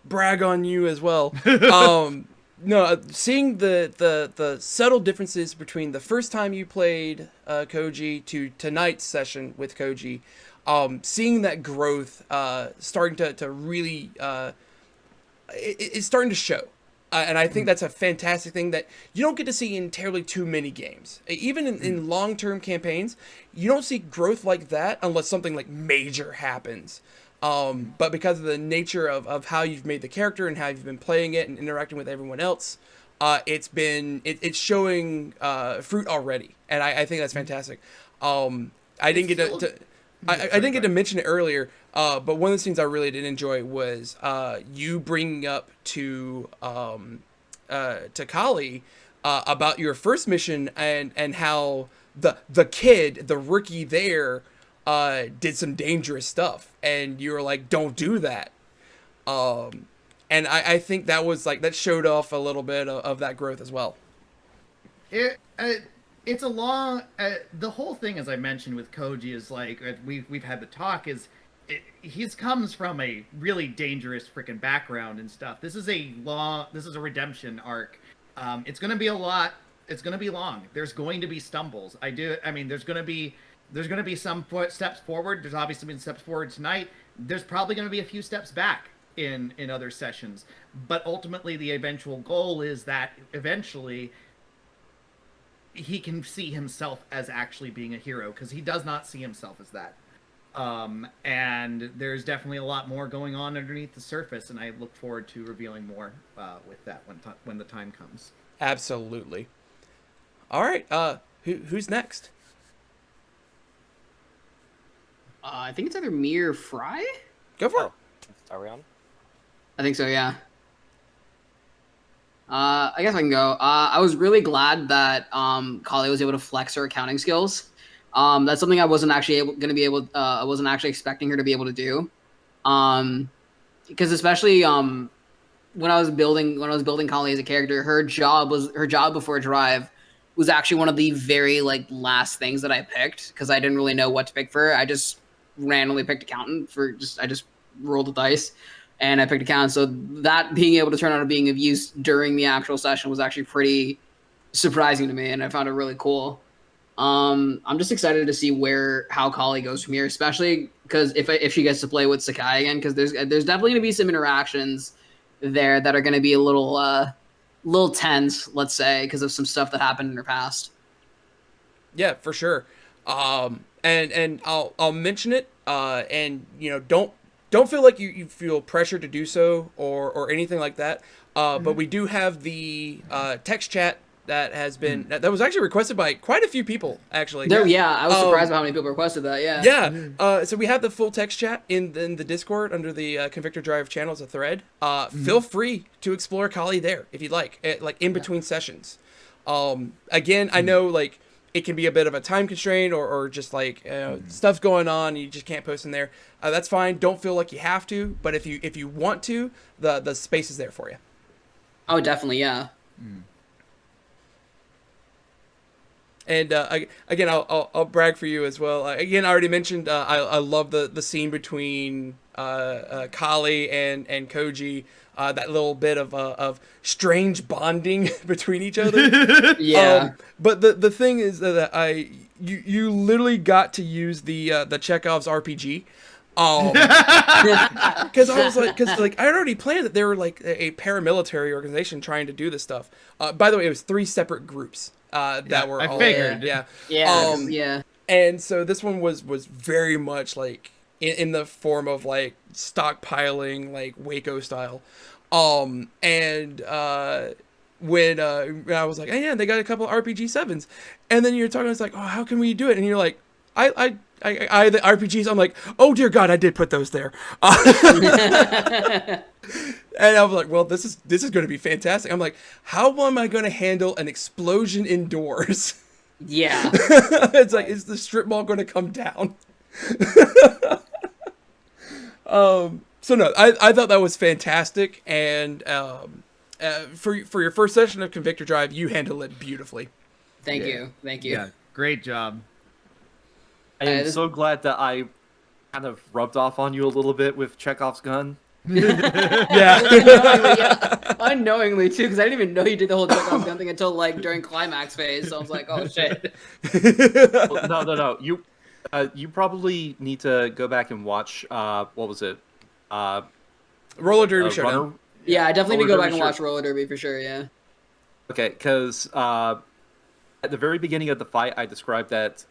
brag on you as well. No, seeing the subtle differences between the first time you played Koji to tonight's session with Koji, seeing that growth starting to really it's starting to show. And I think that's a fantastic thing that you don't get to see in terribly too many games. Even in long-term campaigns, you don't see growth like that unless something like major happens. But because of the nature of how you've made the character and how you've been playing it and interacting with everyone else, it's showing fruit already, and I think that's fantastic. I didn't get I didn't get to mention it earlier, but one of the things I really did enjoy was you bringing up to Kali about your first mission and how the rookie there did some dangerous stuff, and you were like, don't do that. And I think that was like, that showed off a little bit of that growth as well. It's a long, the whole thing, as I mentioned with Koji, is like, we've had the talk, he comes from a really dangerous freaking background and stuff. This is a redemption arc. It's going to be a lot. It's going to be long. There's going to be stumbles. There's going to be some steps forward. There's obviously been steps forward tonight. There's probably going to be a few steps back in other sessions. But ultimately, the eventual goal is that eventually he can see himself as actually being a hero, because he does not see himself as that. And there's definitely a lot more going on underneath the surface, and I look forward to revealing more with that when the time comes. Absolutely. All right. Who's next? I think it's either me or Fry. Go for it. Are we on? I think so, yeah. I guess I can go. I was really glad that Kali was able to flex her accounting skills. That's something I wasn't actually I wasn't actually expecting her to be able to do. Because especially when I was building Kali as a character, her job before Drive was actually one of the very last things that I picked, because I didn't really know what to pick for her. I just randomly picked accountant I just rolled the dice and I picked accountant. So that being able to turn out to being of use during the actual session was actually pretty surprising to me, and I found it really cool. I'm just excited to see how Kali goes from here, especially because if she gets to play with Sakai again, because there's definitely going to be some interactions there that are going to be a little tense, let's say, because of some stuff that happened in her past. Yeah, for sure. And I'll mention it. And don't feel like you feel pressure to do so or anything like that. But we do have the text chat that has been that was actually requested by quite a few people, actually. Yeah, I was surprised by how many people requested that. Yeah. So we have the full text chat in the Discord under the Convictor Drive channel as a thread. Feel free to explore Kali there if you'd like, in between sessions. Again, I know it can be a bit of a time constraint or just stuff's going on, you just can't post in there. That's fine. Don't feel like you have to, but if you want to, the space is there for you. Oh, definitely, yeah. And again, I'll brag for you as well. Again, I already mentioned I love the scene between Kali and Koji. That little bit of strange bonding between each other. Yeah. But the thing is that you literally got to use the Chekhov's RPG. Because I was I had already planned that they were a paramilitary organization trying to do this stuff. By the way, it was 3 separate groups that were. I figured. Yeah. Yeah. And so this one was very much in the form of stockpiling, Waco style. And when I was like, hey, yeah, they got a couple of RPG 7s, and then you're talking, it's like, oh, how can we do it? And you're like, I the RPGs. I'm like, oh dear God, I did put those there. And I was like, well, this is going to be fantastic. I'm like, how am I going to handle an explosion indoors? Yeah. It's like, is the strip mall going to come down? So no, I thought that was fantastic, and for your first session of Convictor Drive, you handled it beautifully. Thank you. Yeah, great job. I am so glad that I kind of rubbed off on you a little bit with Chekhov's gun. Yeah. Unknowingly too, because I didn't even know you did the whole Chekhov's gun thing until like during climax phase. So I was like, oh shit. Well, no. You probably need to go back and watch. What was it? Roller Derby Showdown. Yeah, I definitely need to go back and Derby watch Roller Derby for sure. Yeah. Okay, because at the very beginning of the fight, I described that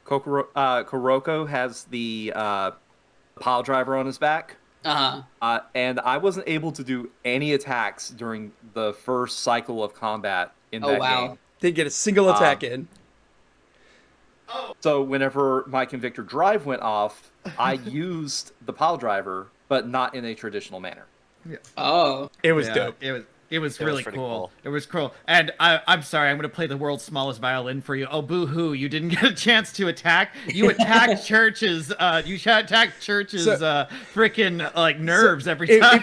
Kuroko has the pile driver on his back. And I wasn't able to do any attacks during the first cycle of combat in that game. Didn't get a single attack in. So whenever my Convictor Drive went off, I used the pile driver, but not in a traditional manner. Yeah. Oh. It was dope. It was really pretty cool. cool. It was cool. And I'm sorry, I'm going to play the world's smallest violin for you. Oh, boo-hoo, you didn't get a chance to attack. You attacked Church's, freaking, like, nerves every time.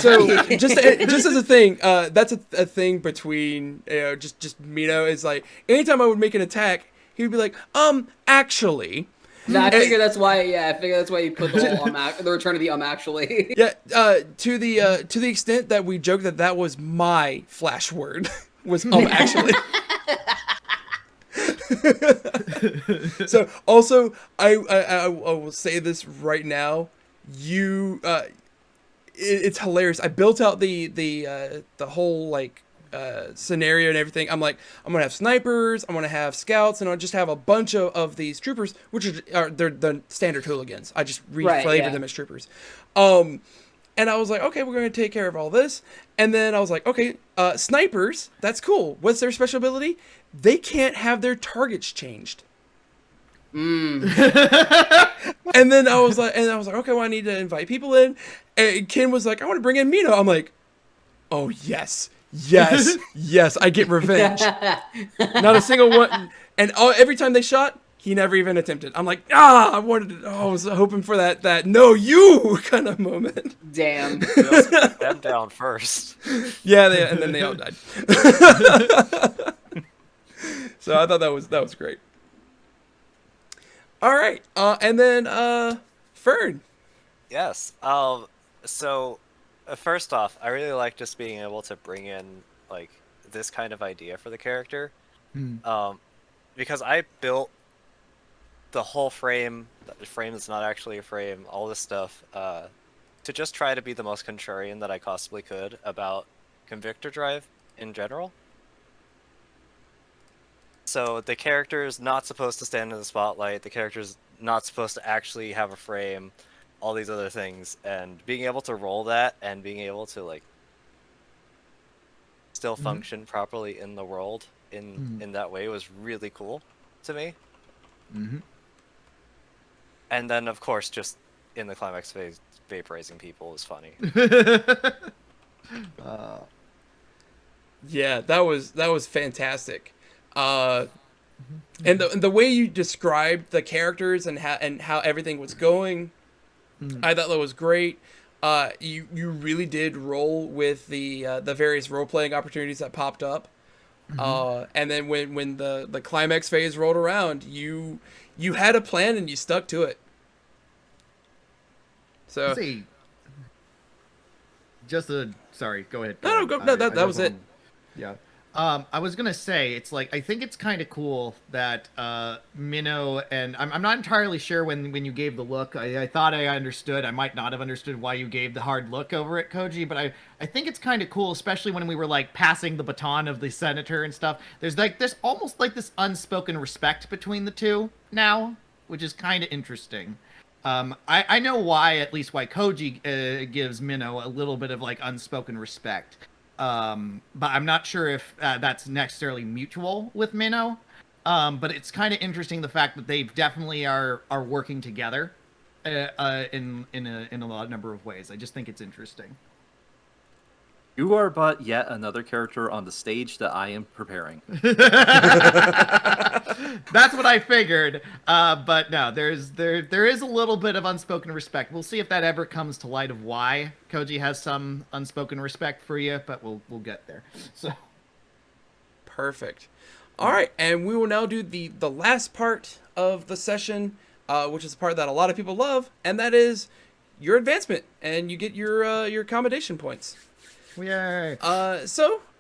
So, just as a thing, that's a thing between, just Mino is like, anytime I would make an attack, he would be like, actually... No, I figure that's why. Yeah, I figure that's why you put the whole the return of the actually. Yeah, to the extent that we joke that was my flash word was actually. So also, I will say this right now. It's hilarious. I built out the whole like. Scenario and everything. I'm like, I'm gonna have snipers, I'm gonna have scouts, and I'll just have a bunch of these troopers, which are they're the standard hooligans. I just reflavored them as troopers. And I was like, okay, we're gonna take care of all this. And then I was like, okay, snipers, that's cool. What's their special ability? They can't have their targets changed. And then I was like, okay, well, I need to invite people in. And Ken was like, I want to bring in Mino. I'm like, oh yes. Yes, I get revenge. Not a single one. And every time they shot, he never even attempted. I'm like, I was hoping for that no, you kind of moment. Damn. We also put them down first. Yeah, and then they all died. So I thought that was great. All right, and then Fern. Yes. So first off, I really like just being able to bring in like this kind of idea for the character, because I built the whole frame. The frame is not actually a frame. All this stuff to just try to be the most contrarian that I possibly could about Convictor Drive in general. So the character is not supposed to stand in the spotlight. The character is not supposed to actually have a frame. All these other things, and being able to roll that and being able to like still function properly in the world in that way was really cool to me. And then of course just in the climax phase vaporizing people is funny. Yeah, that was fantastic. And the way you described the characters and how everything was going, I thought that was great. You really did roll with the various role playing opportunities that popped up, and then when the climax phase rolled around, you had a plan and you stuck to it. So, sorry, go ahead. No, that was it. Yeah. I was gonna say, it's like, I think it's kind of cool that Minnow, and I'm not entirely sure when you gave the look. I thought I understood. I might not have understood why you gave the hard look over at Koji, but I think it's kind of cool, especially when we were like passing the baton of the senator and stuff. There's almost like this unspoken respect between the two now, which is kind of interesting. I know why, at least why Koji gives Minnow a little bit of like unspoken respect. But I'm not sure if that's necessarily mutual with Minnow. But it's kind of interesting the fact that they definitely are working together in a lot number of ways. I just think it's interesting. You are but yet another character on the stage that I am preparing. That's what I figured. But no, there is a little bit of unspoken respect. We'll see if that ever comes to light of why Koji has some unspoken respect for you, but we'll get there. So Perfect. All right, and we will now do the last part of the session, which is the part that a lot of people love, and that is your advancement, and you get your accommodation points. yay.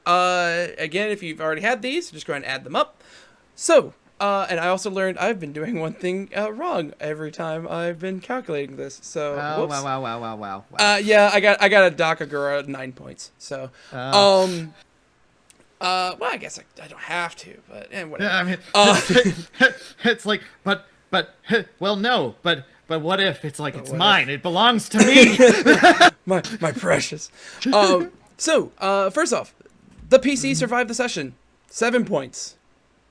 Again, if you've already had these, just go ahead and add them up. So, and I also learned I've been doing one thing wrong every time I've been calculating this. So, Oh, whoops. wow. Yeah, I got a dock Ogura 9 points. So, well, I guess I don't have to, but whatever. I mean, it's like, but, well, no, but what if it's like it's mine? It belongs to me. my precious. So, first off, the PC survived the session. 7 points.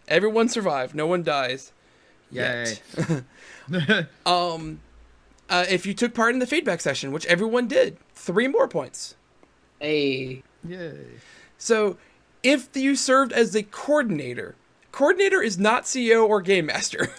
Everyone survived. No one dies. Yay. Yet. If you took part in the feedback session, which everyone did, 3 more points. Hey. Yay. So, if you served as a coordinator is not CEO or game master.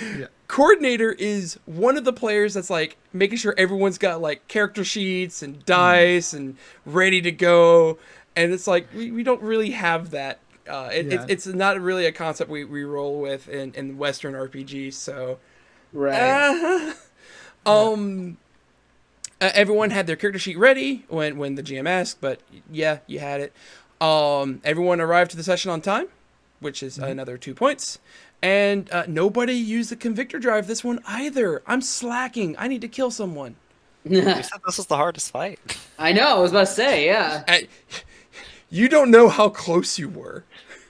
Yeah. Coordinator is one of the players that's like making sure everyone's got like character sheets and dice and ready to go, and it's like we don't really have that. It's not really a concept we roll with in Western RPGs. So Right. Everyone had their character sheet ready when the GM asked, but yeah, you had it. Everyone arrived to the session on time, which is another 2 points. And nobody used the Convictor Drive this one either. I'm slacking. I need to kill someone. You said this was the hardest fight. I know. I was about to say, yeah. You don't know how close you were.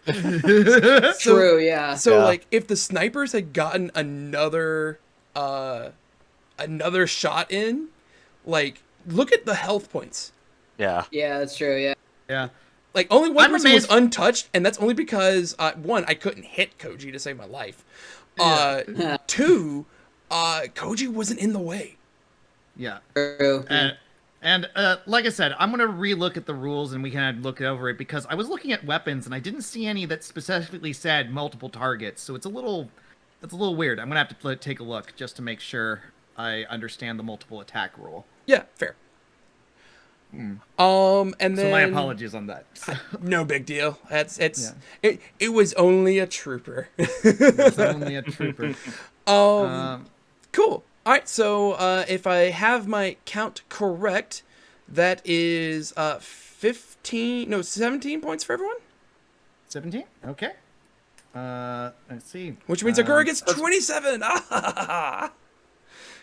True, yeah. So, Yeah. like, if the snipers had gotten another shot in, like, look at the health points. Yeah. Yeah, that's true, yeah. Yeah. Like, only one I'm person was amazed- untouched, and that's only because, one, I couldn't hit Koji to save my life. Yeah. Two, Koji wasn't in the way. Yeah. True. And like I said, I'm gonna relook at the rules and we can look over it because I was looking at weapons and I didn't see any that specifically said multiple targets, so it's a little weird. I'm gonna have to take a look just to make sure I understand the multiple attack rule. Yeah, fair. And then So my apologies on that. no big deal. It was only a trooper. It's only a trooper. Cool. All right, so if I have my count correct, that is 17 points for everyone. 17? Okay. Let's see. Which means Ogura gets 27.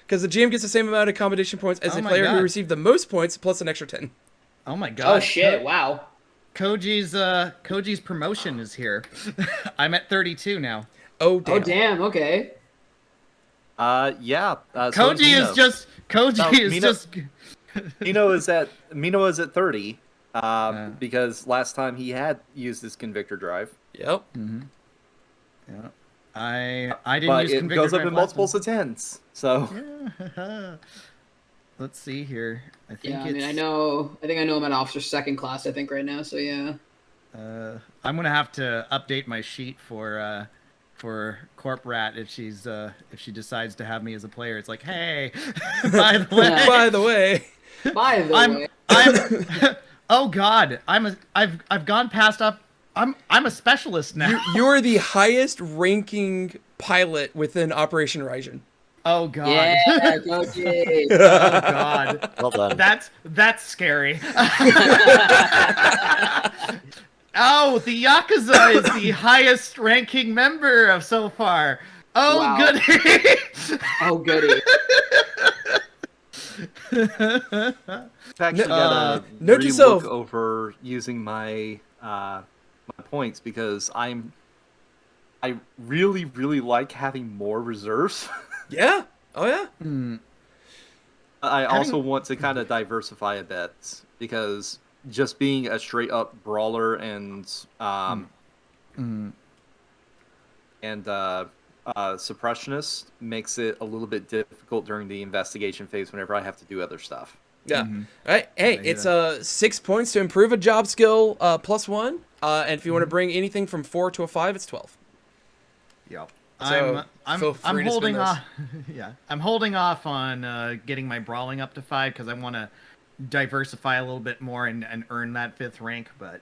Because the GM gets the same amount of accommodation points as Oh a my player who God. received the most points plus an extra 10. Oh my god. Oh, shit, wow. Koji's promotion is here. I'm at 32 now. Oh, damn. Oh, damn, okay. Yeah. So Koji is just Mino is at 30. Because last time he had used his Convictor Drive. Yep. Yeah. I didn't But use it Convictor goes up Drive in last multiples of tens. So time. Let's see here. I think Yeah, I it's, mean, I think I know I'm at Officer Second Class, I think, right now, so yeah. I'm gonna have to update my sheet for Corp Rat if she decides to have me as a player. It's like, hey, by the way, By the way, By the I'm way. oh god, I've gone past up. I'm a specialist now. you're the highest ranking pilot within Operation Raijin. Oh god. Yeah, Koji. Oh god. Well done. That's scary. Oh, the Yakuza is the highest ranking member of so far. Oh, Wow. goody. Oh, goody. I've actually got to note relook yourself. over using my my points because I really like having more reserves. Yeah. Oh yeah. I also want to kind of diversify a bit because just being a straight up brawler and suppressionist makes it a little bit difficult during the investigation phase whenever I have to do other stuff. Yeah. All right. Hey, it's 6 points to improve a job skill +1, and if you want to bring anything from 4 to a 5, it's 12. Yep. So, I'm feel free to holding spend those. off. Yeah, I'm holding off on getting my brawling up to 5 because I want to diversify a little bit more and earn that 5th rank. But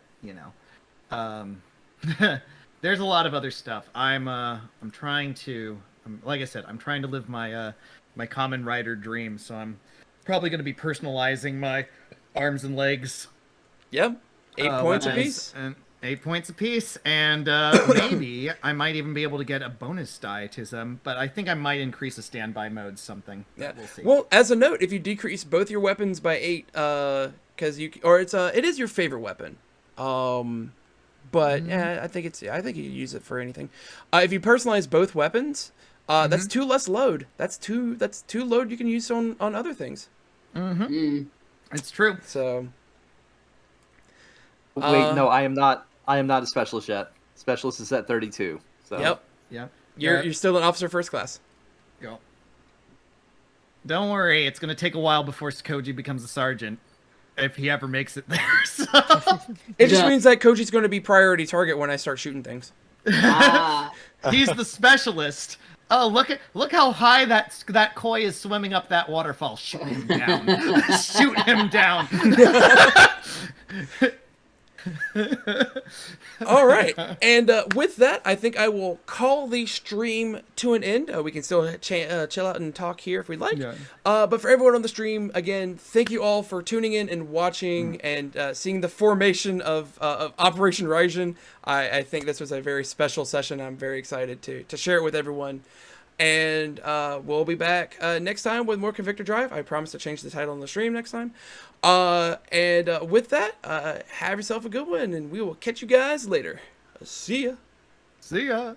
there's a lot of other stuff. I'm trying to, like I said, I'm trying to live my my common rider dream. So I'm probably going to be personalizing my arms and legs. Yep. 8 points weapons, apiece. and 8 points apiece, and maybe I might even be able to get a bonus die to them. But I think I might increase a standby mode something. Yeah. We'll see. Well, as a note, if you decrease both your weapons by 8, because it is your favorite weapon. But yeah, I think you use it for anything. If you personalize both weapons, that's 2 less load. That's two load you can use on other things. It's true. So. Wait, no, I am not a specialist yet. Specialist is at 32. So. Yep. Yep. You're still an officer first class. Go. Don't worry, it's gonna take a while before Koji becomes a sergeant, if he ever makes it there. So. It just means that Koji's going to be priority target when I start shooting things. He's the specialist. Oh, look how high that koi is swimming up that waterfall. Shoot him down. Shoot him down. All right, and with that, I think I will call the stream to an end. We can still chill out and talk here if we'd like. Yeah. But for everyone on the stream, again, thank you all for tuning in and watching and seeing the formation of Operation Raijin. I think this was a very special session. I'm very excited to share it with everyone. And we'll be back next time with more Convictor Drive. I promise to change the title on the stream next time. And with that, have yourself a good one, and we will catch you guys later. See ya. See ya.